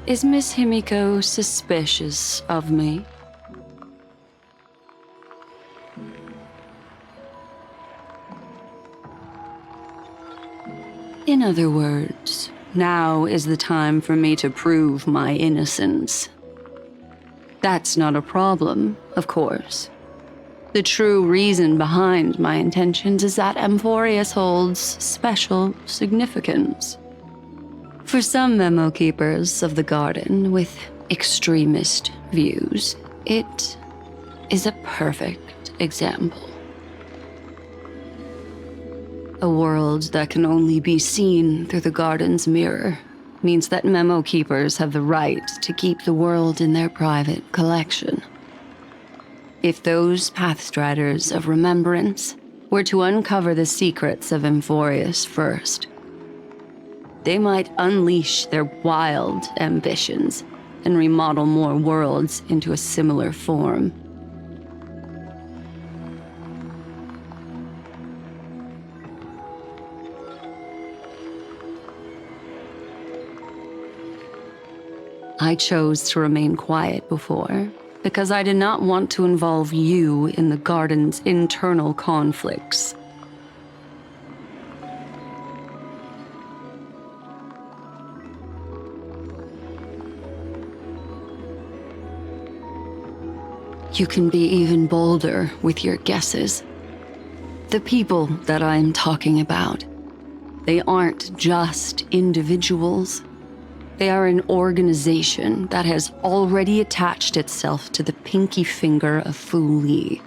Is Miss Himiko suspicious of me? In other words, now is the time for me to prove my innocence. That's not a problem, of course. The true reason behind my intentions is that Amphorius holds special significance. For some memo keepers of the Garden with extremist views, it is a perfect example. A world that can only be seen through the Garden's mirror means that memo keepers have the right to keep the world in their private collection. If those Pathstriders of Remembrance were to uncover the secrets of Amphorius first, they might unleash their wild ambitions and remodel more worlds into a similar form. I chose to remain quiet before, because I did not want to involve you in the garden's internal conflicts. You can be even bolder with your guesses. The people that I'm talking about, they aren't just individuals. They are an organization that has already attached itself to the pinky finger of Fu Li.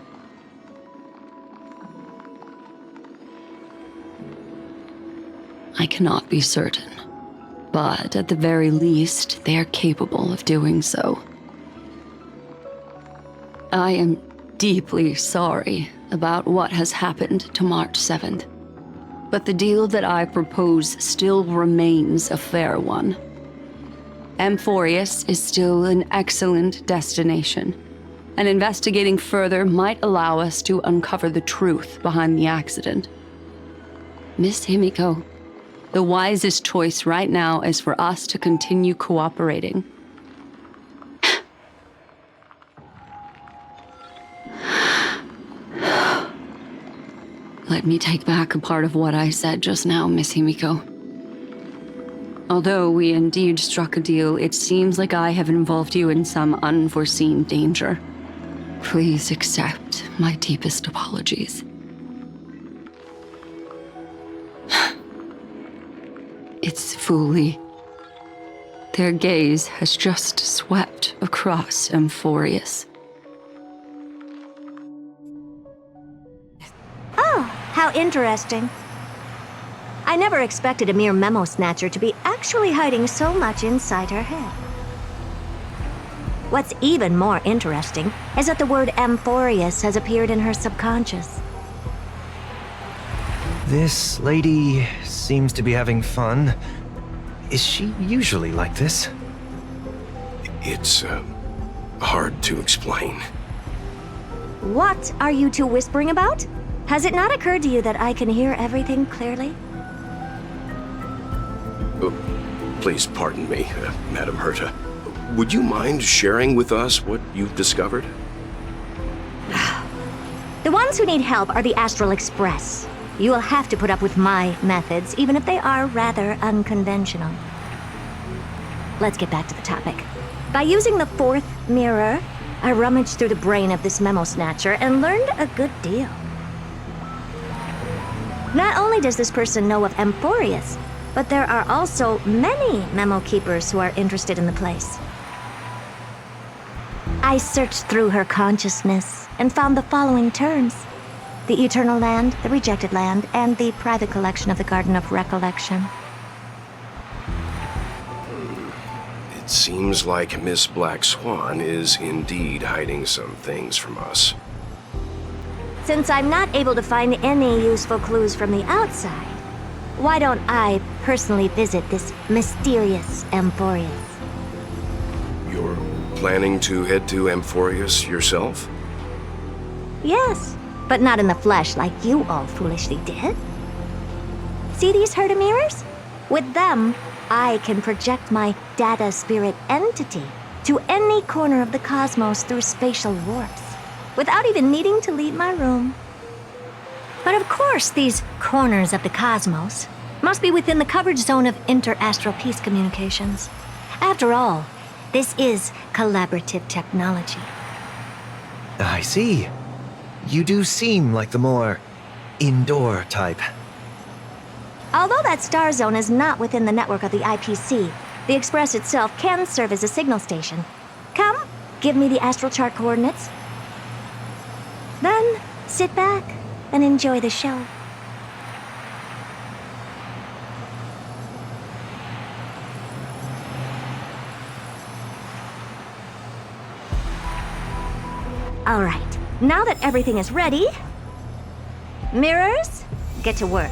I cannot be certain, but at the very least, they are capable of doing so. I am deeply sorry about what has happened to March 7th, but the deal that I propose still remains a fair one. Amphorius is still an excellent destination, and investigating further might allow us to uncover the truth behind the accident. Miss Himiko, the wisest choice right now is for us to continue cooperating. Let me take back a part of what I said just now, Miss Himiko. Although we indeed struck a deal, it seems like I have involved you in some unforeseen danger. Please accept my deepest apologies. It's Fu Li. Their gaze has just swept across Amphorius. Oh, how interesting. I never expected a mere memo snatcher to be actually hiding so much inside her head. What's even more interesting is that the word Amphorius has appeared in her subconscious. This lady seems to be having fun. Is she usually like this? It's, hard to explain. What are you two whispering about? Has it not occurred to you that I can hear everything clearly? Please pardon me, Madam Herta. Would you mind sharing with us what you've discovered? The ones who need help are the Astral Express. You will have to put up with my methods, even if they are rather unconventional. Let's get back to the topic. By using the fourth mirror, I rummaged through the brain of this memo snatcher and learned a good deal. Not only does this person know of Amphorius, but there are also many memo keepers who are interested in the place. I searched through her consciousness and found the following terms: the Eternal Land, the Rejected Land, and the private collection of the Garden of Recollection. It seems like Miss Black Swan is indeed hiding some things from us. Since I'm not able to find any useful clues from the outside, why don't I personally visit this mysterious Amphorius? You're planning to head to Amphorius yourself? Yes, but not in the flesh like you all foolishly did. See these Herta mirrors? With them, I can project my data spirit entity to any corner of the cosmos through spatial warps, without even needing to leave my room. But of course, these corners of the cosmos must be within the coverage zone of inter-astral peace communications. After all, this is collaborative technology. I see. You do seem like the more indoor type. Although that star zone is not within the network of the IPC, the Express itself can serve as a signal station. Come, give me the astral chart coordinates. Then, sit back and enjoy the show. All right, now that everything is ready, mirrors, get to work.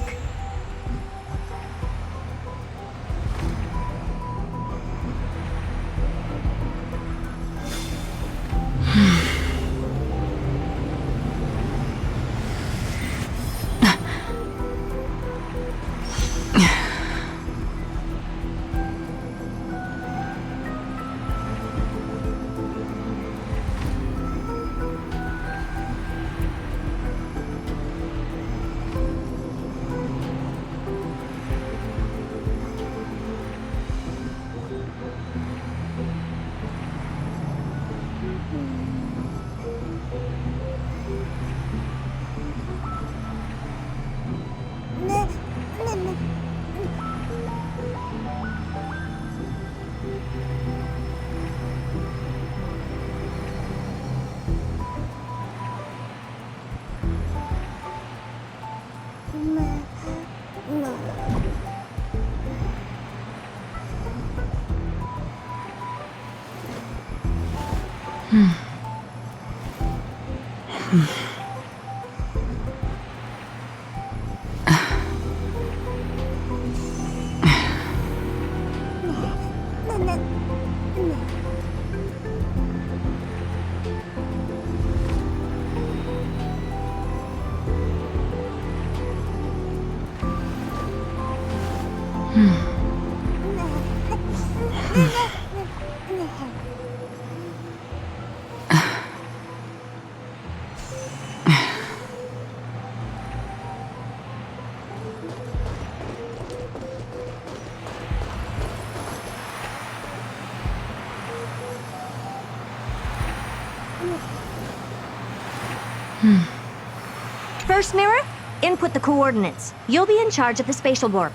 First mirror, input the coordinates. You'll be in charge of the spatial warp.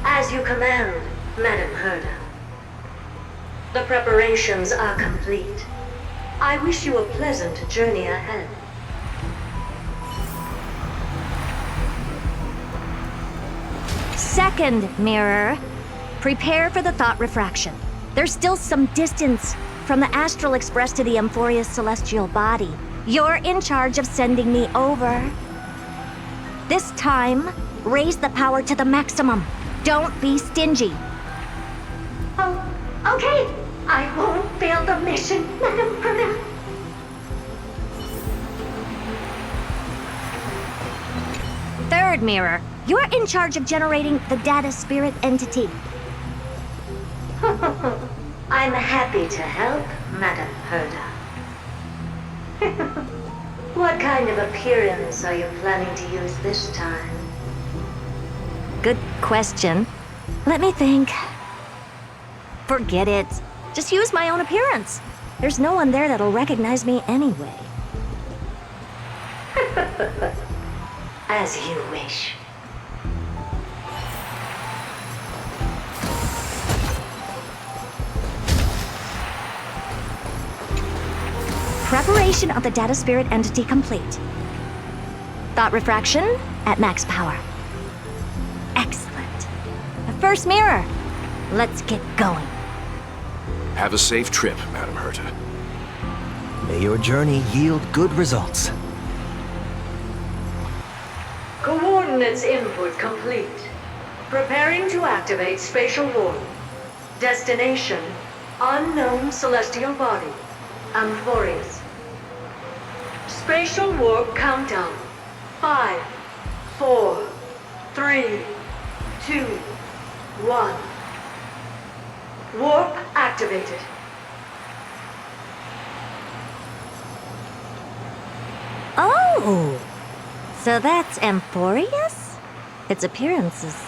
As you command, Madam Herda. The preparations are complete. I wish you a pleasant journey ahead. Second mirror, prepare for the thought refraction. There's still some distance from the Astral Express to the Amphoria's celestial body. You're in charge of sending me over. This time, raise the power to the maximum. Don't be stingy. Oh, okay. I won't fail the mission, Madam Herda. Third mirror, you're in charge of generating the data spirit entity. I'm happy to help, Madam Herda. What kind of appearance are you planning to use this time? Good question. Let me think. Forget it. Just use my own appearance. There's no one there that'll recognize me anyway. As you wish. Preparation of the data spirit entity complete. Thought refraction at max power. Excellent. The first mirror. Let's get going. Have a safe trip, Madam Herta. May your journey yield good results. Coordinates input complete. Preparing to activate spatial warp. Destination, unknown celestial body. Amphorius. Spatial warp countdown. 5, 4, 3, 2, 1. Warp activated. Oh! So that's Amphorius? Its appearance is,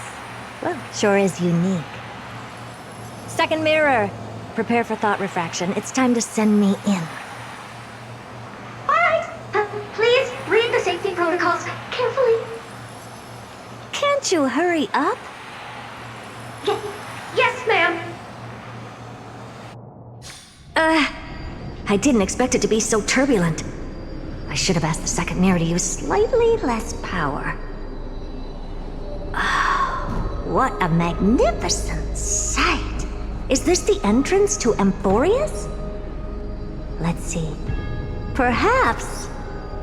well, sure is unique. Second mirror. Prepare for thought refraction. It's time to send me in. Alright, please read the safety protocols carefully. Can't you hurry up? Yes, ma'am. I didn't expect it to be so turbulent. I should have asked the second mirror to use slightly less power. Oh, what a magnificent sight! Is this the entrance to Amphorius? Let's see. Perhaps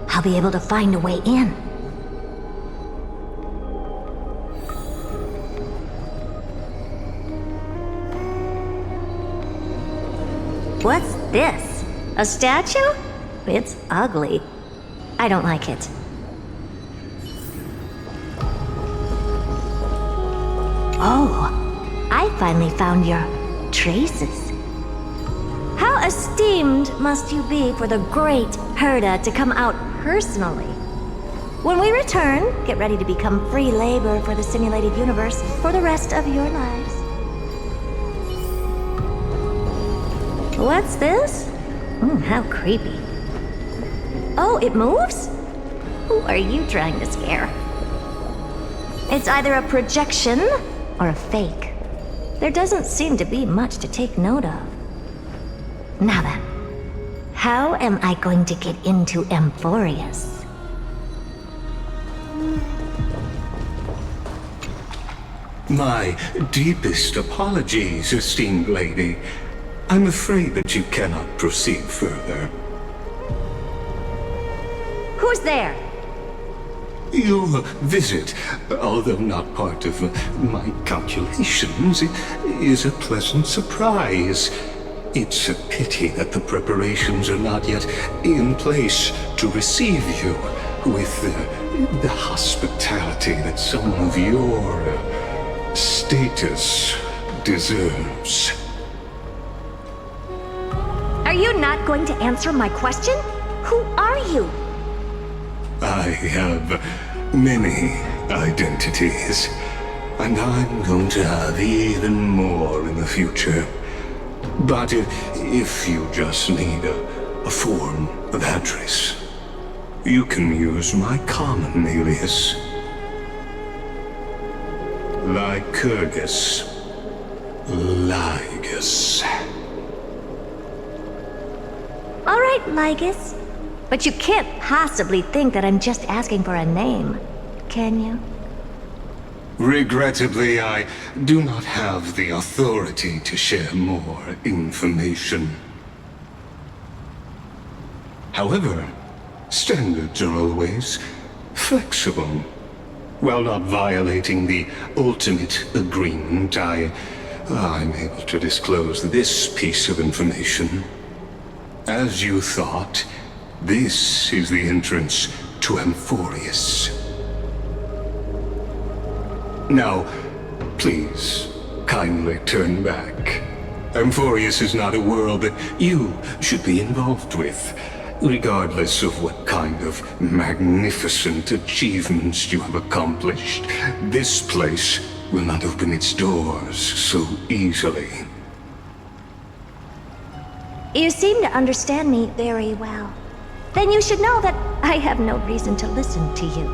I'll be able to find a way in. What's this? A statue? It's ugly. I don't like it. Oh, I finally found your traces. How esteemed must you be for the great Herda to come out personally? When we return, get ready to become free labor for the simulated universe for the rest of your lives. What's this? How creepy. Oh, it moves? Who are you trying to scare? It's either a projection or a fake. There doesn't seem to be much to take note of. Now then, how am I going to get into Amphorius? My deepest apologies, esteemed lady. I'm afraid that you cannot proceed further. Who's there? Your visit, although not part of my calculations, is a pleasant surprise. It's a pity that the preparations are not yet in place to receive you with the hospitality that someone of your status deserves. Are you not going to answer my question? Who are you? I have many identities, and I'm going to have even more in the future. But if you just need a form of address, you can use my common alias. Lycurgus. Lygus. All right, Lygus. But you can't possibly think that I'm just asking for a name, can you? Regrettably, I do not have the authority to share more information. However, standards are always flexible. While not violating the ultimate agreement, I'm able to disclose this piece of information. As you thought, this is the entrance to Amphorius. Now, please, kindly turn back. Amphorius is not a world that you should be involved with, regardless of what kind of magnificent achievements you have accomplished. This place will not open its doors so easily. You seem to understand me very well. Then you should know that I have no reason to listen to you.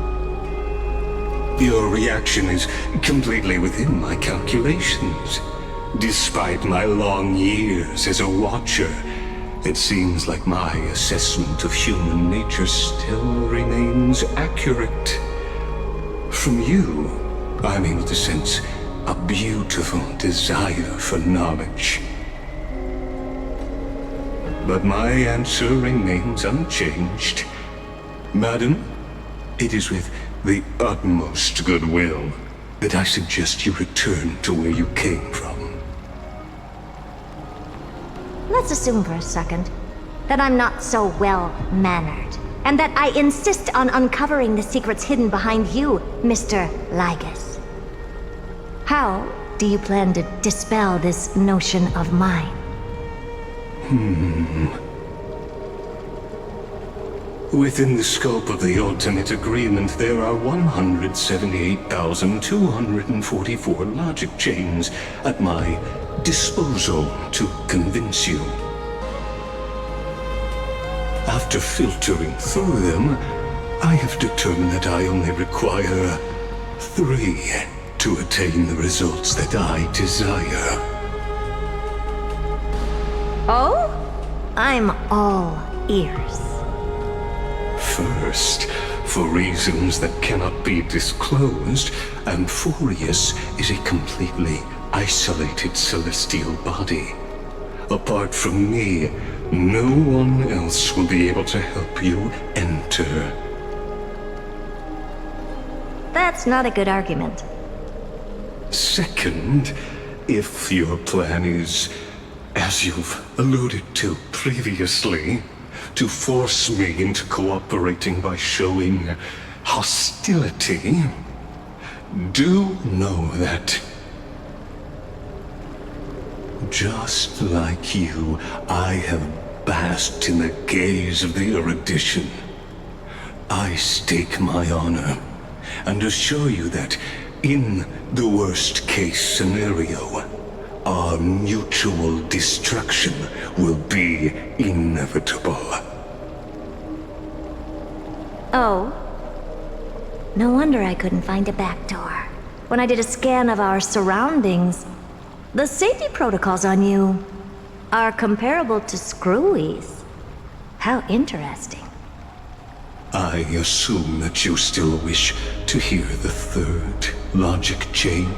Your reaction is completely within my calculations. Despite my long years as a Watcher, it seems like my assessment of human nature still remains accurate. From you, I'm able to sense a beautiful desire for knowledge. But my answer remains unchanged. Madam, it is with the utmost goodwill that I suggest you return to where you came from. Let's assume for a second that I'm not so well-mannered, and that I insist on uncovering the secrets hidden behind you, Mr. Lygus. How do you plan to dispel this notion of mine? Within the scope of the ultimate agreement, there are 178,244 logic chains at my disposal to convince you. After filtering through them, I have determined that I only require 3 to attain the results that I desire. Oh? I'm all ears. First, for reasons that cannot be disclosed, Amphorius is a completely isolated celestial body. Apart from me, no one else will be able to help you enter. That's not a good argument. Second, if your plan is, as you've alluded to previously, to force me into cooperating by showing hostility, do know that, just like you, I have basked in the gaze of the erudition. I stake my honor and assure you that, in the worst-case scenario, our mutual destruction will be inevitable. Oh? No wonder I couldn't find a back door. When I did a scan of our surroundings, the safety protocols on you are comparable to Screwy's. How interesting. I assume that you still wish to hear the third logic chain?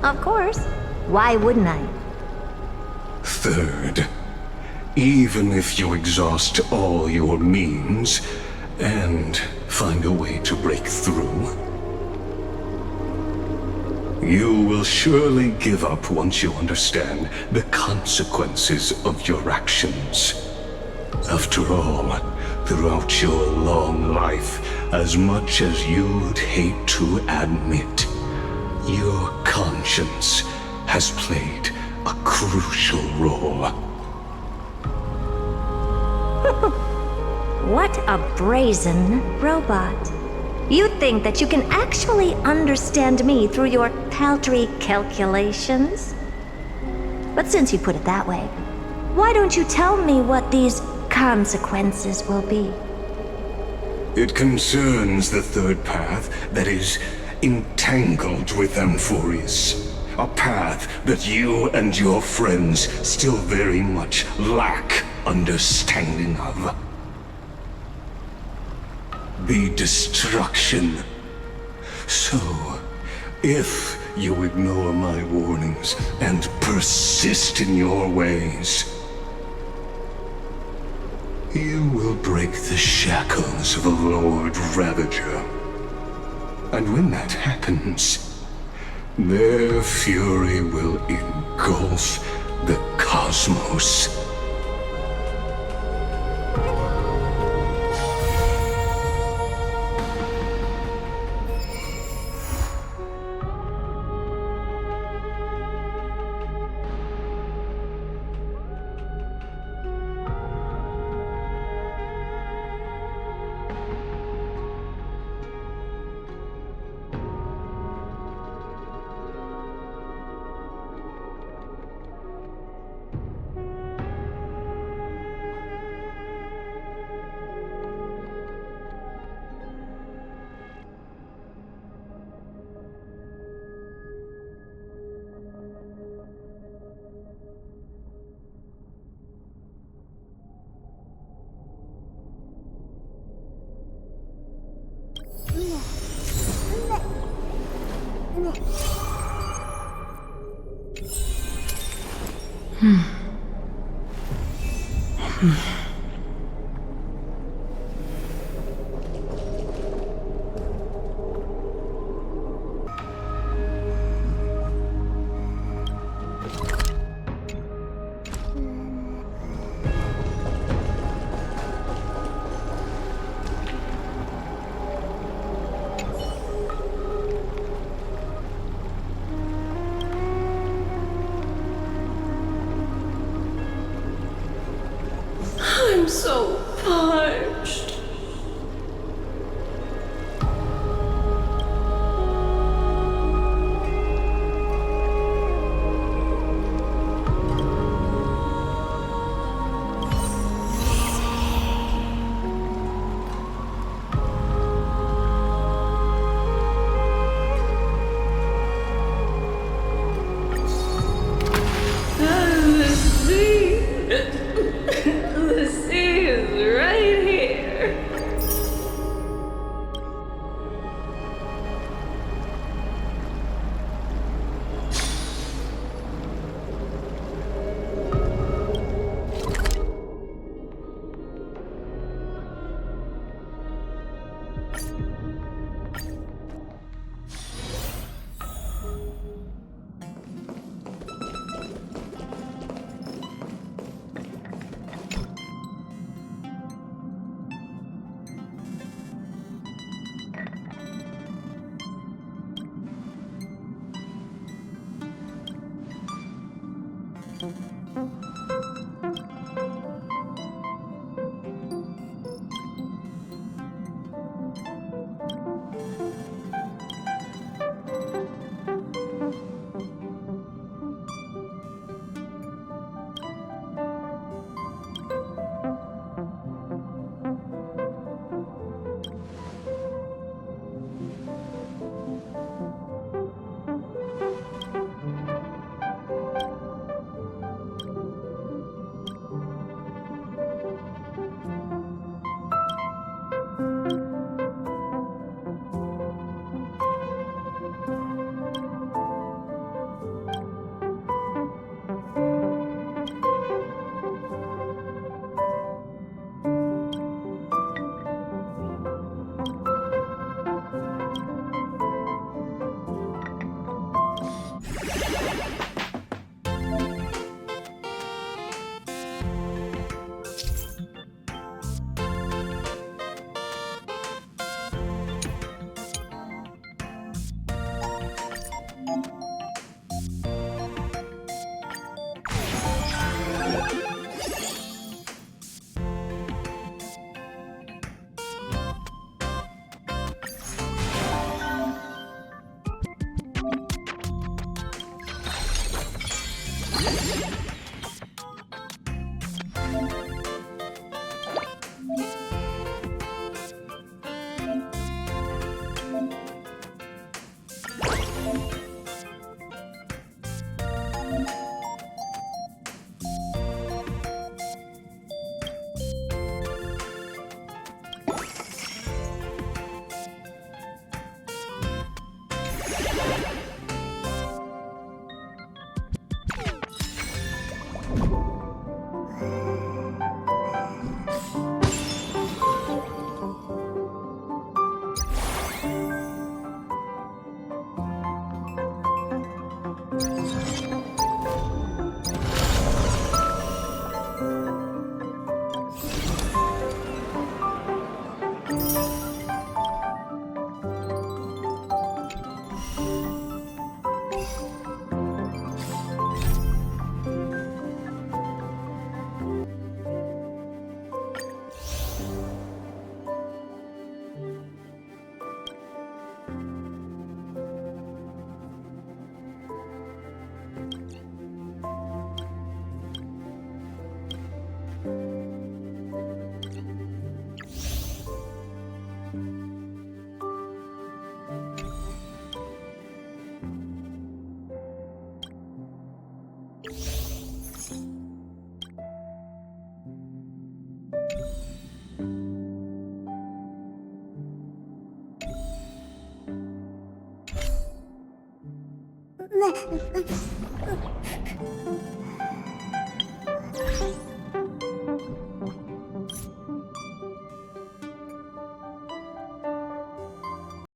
Of course. Why wouldn't I? Third, even if you exhaust all your means and find a way to break through, you will surely give up once you understand the consequences of your actions. After all, throughout your long life, as much as you'd hate to admit, your conscience has played a crucial role. What a brazen robot. You think that you can actually understand me through your paltry calculations? But since you put it that way, why don't you tell me what these consequences will be? It concerns the third path that is entangled with Amphorius. A path that you and your friends still very much lack understanding of. The destruction. So, if you ignore my warnings and persist in your ways, you will break the shackles of a Lord Ravager. And when that happens, their fury will engulf the cosmos. I'm so parched. The sea is right here.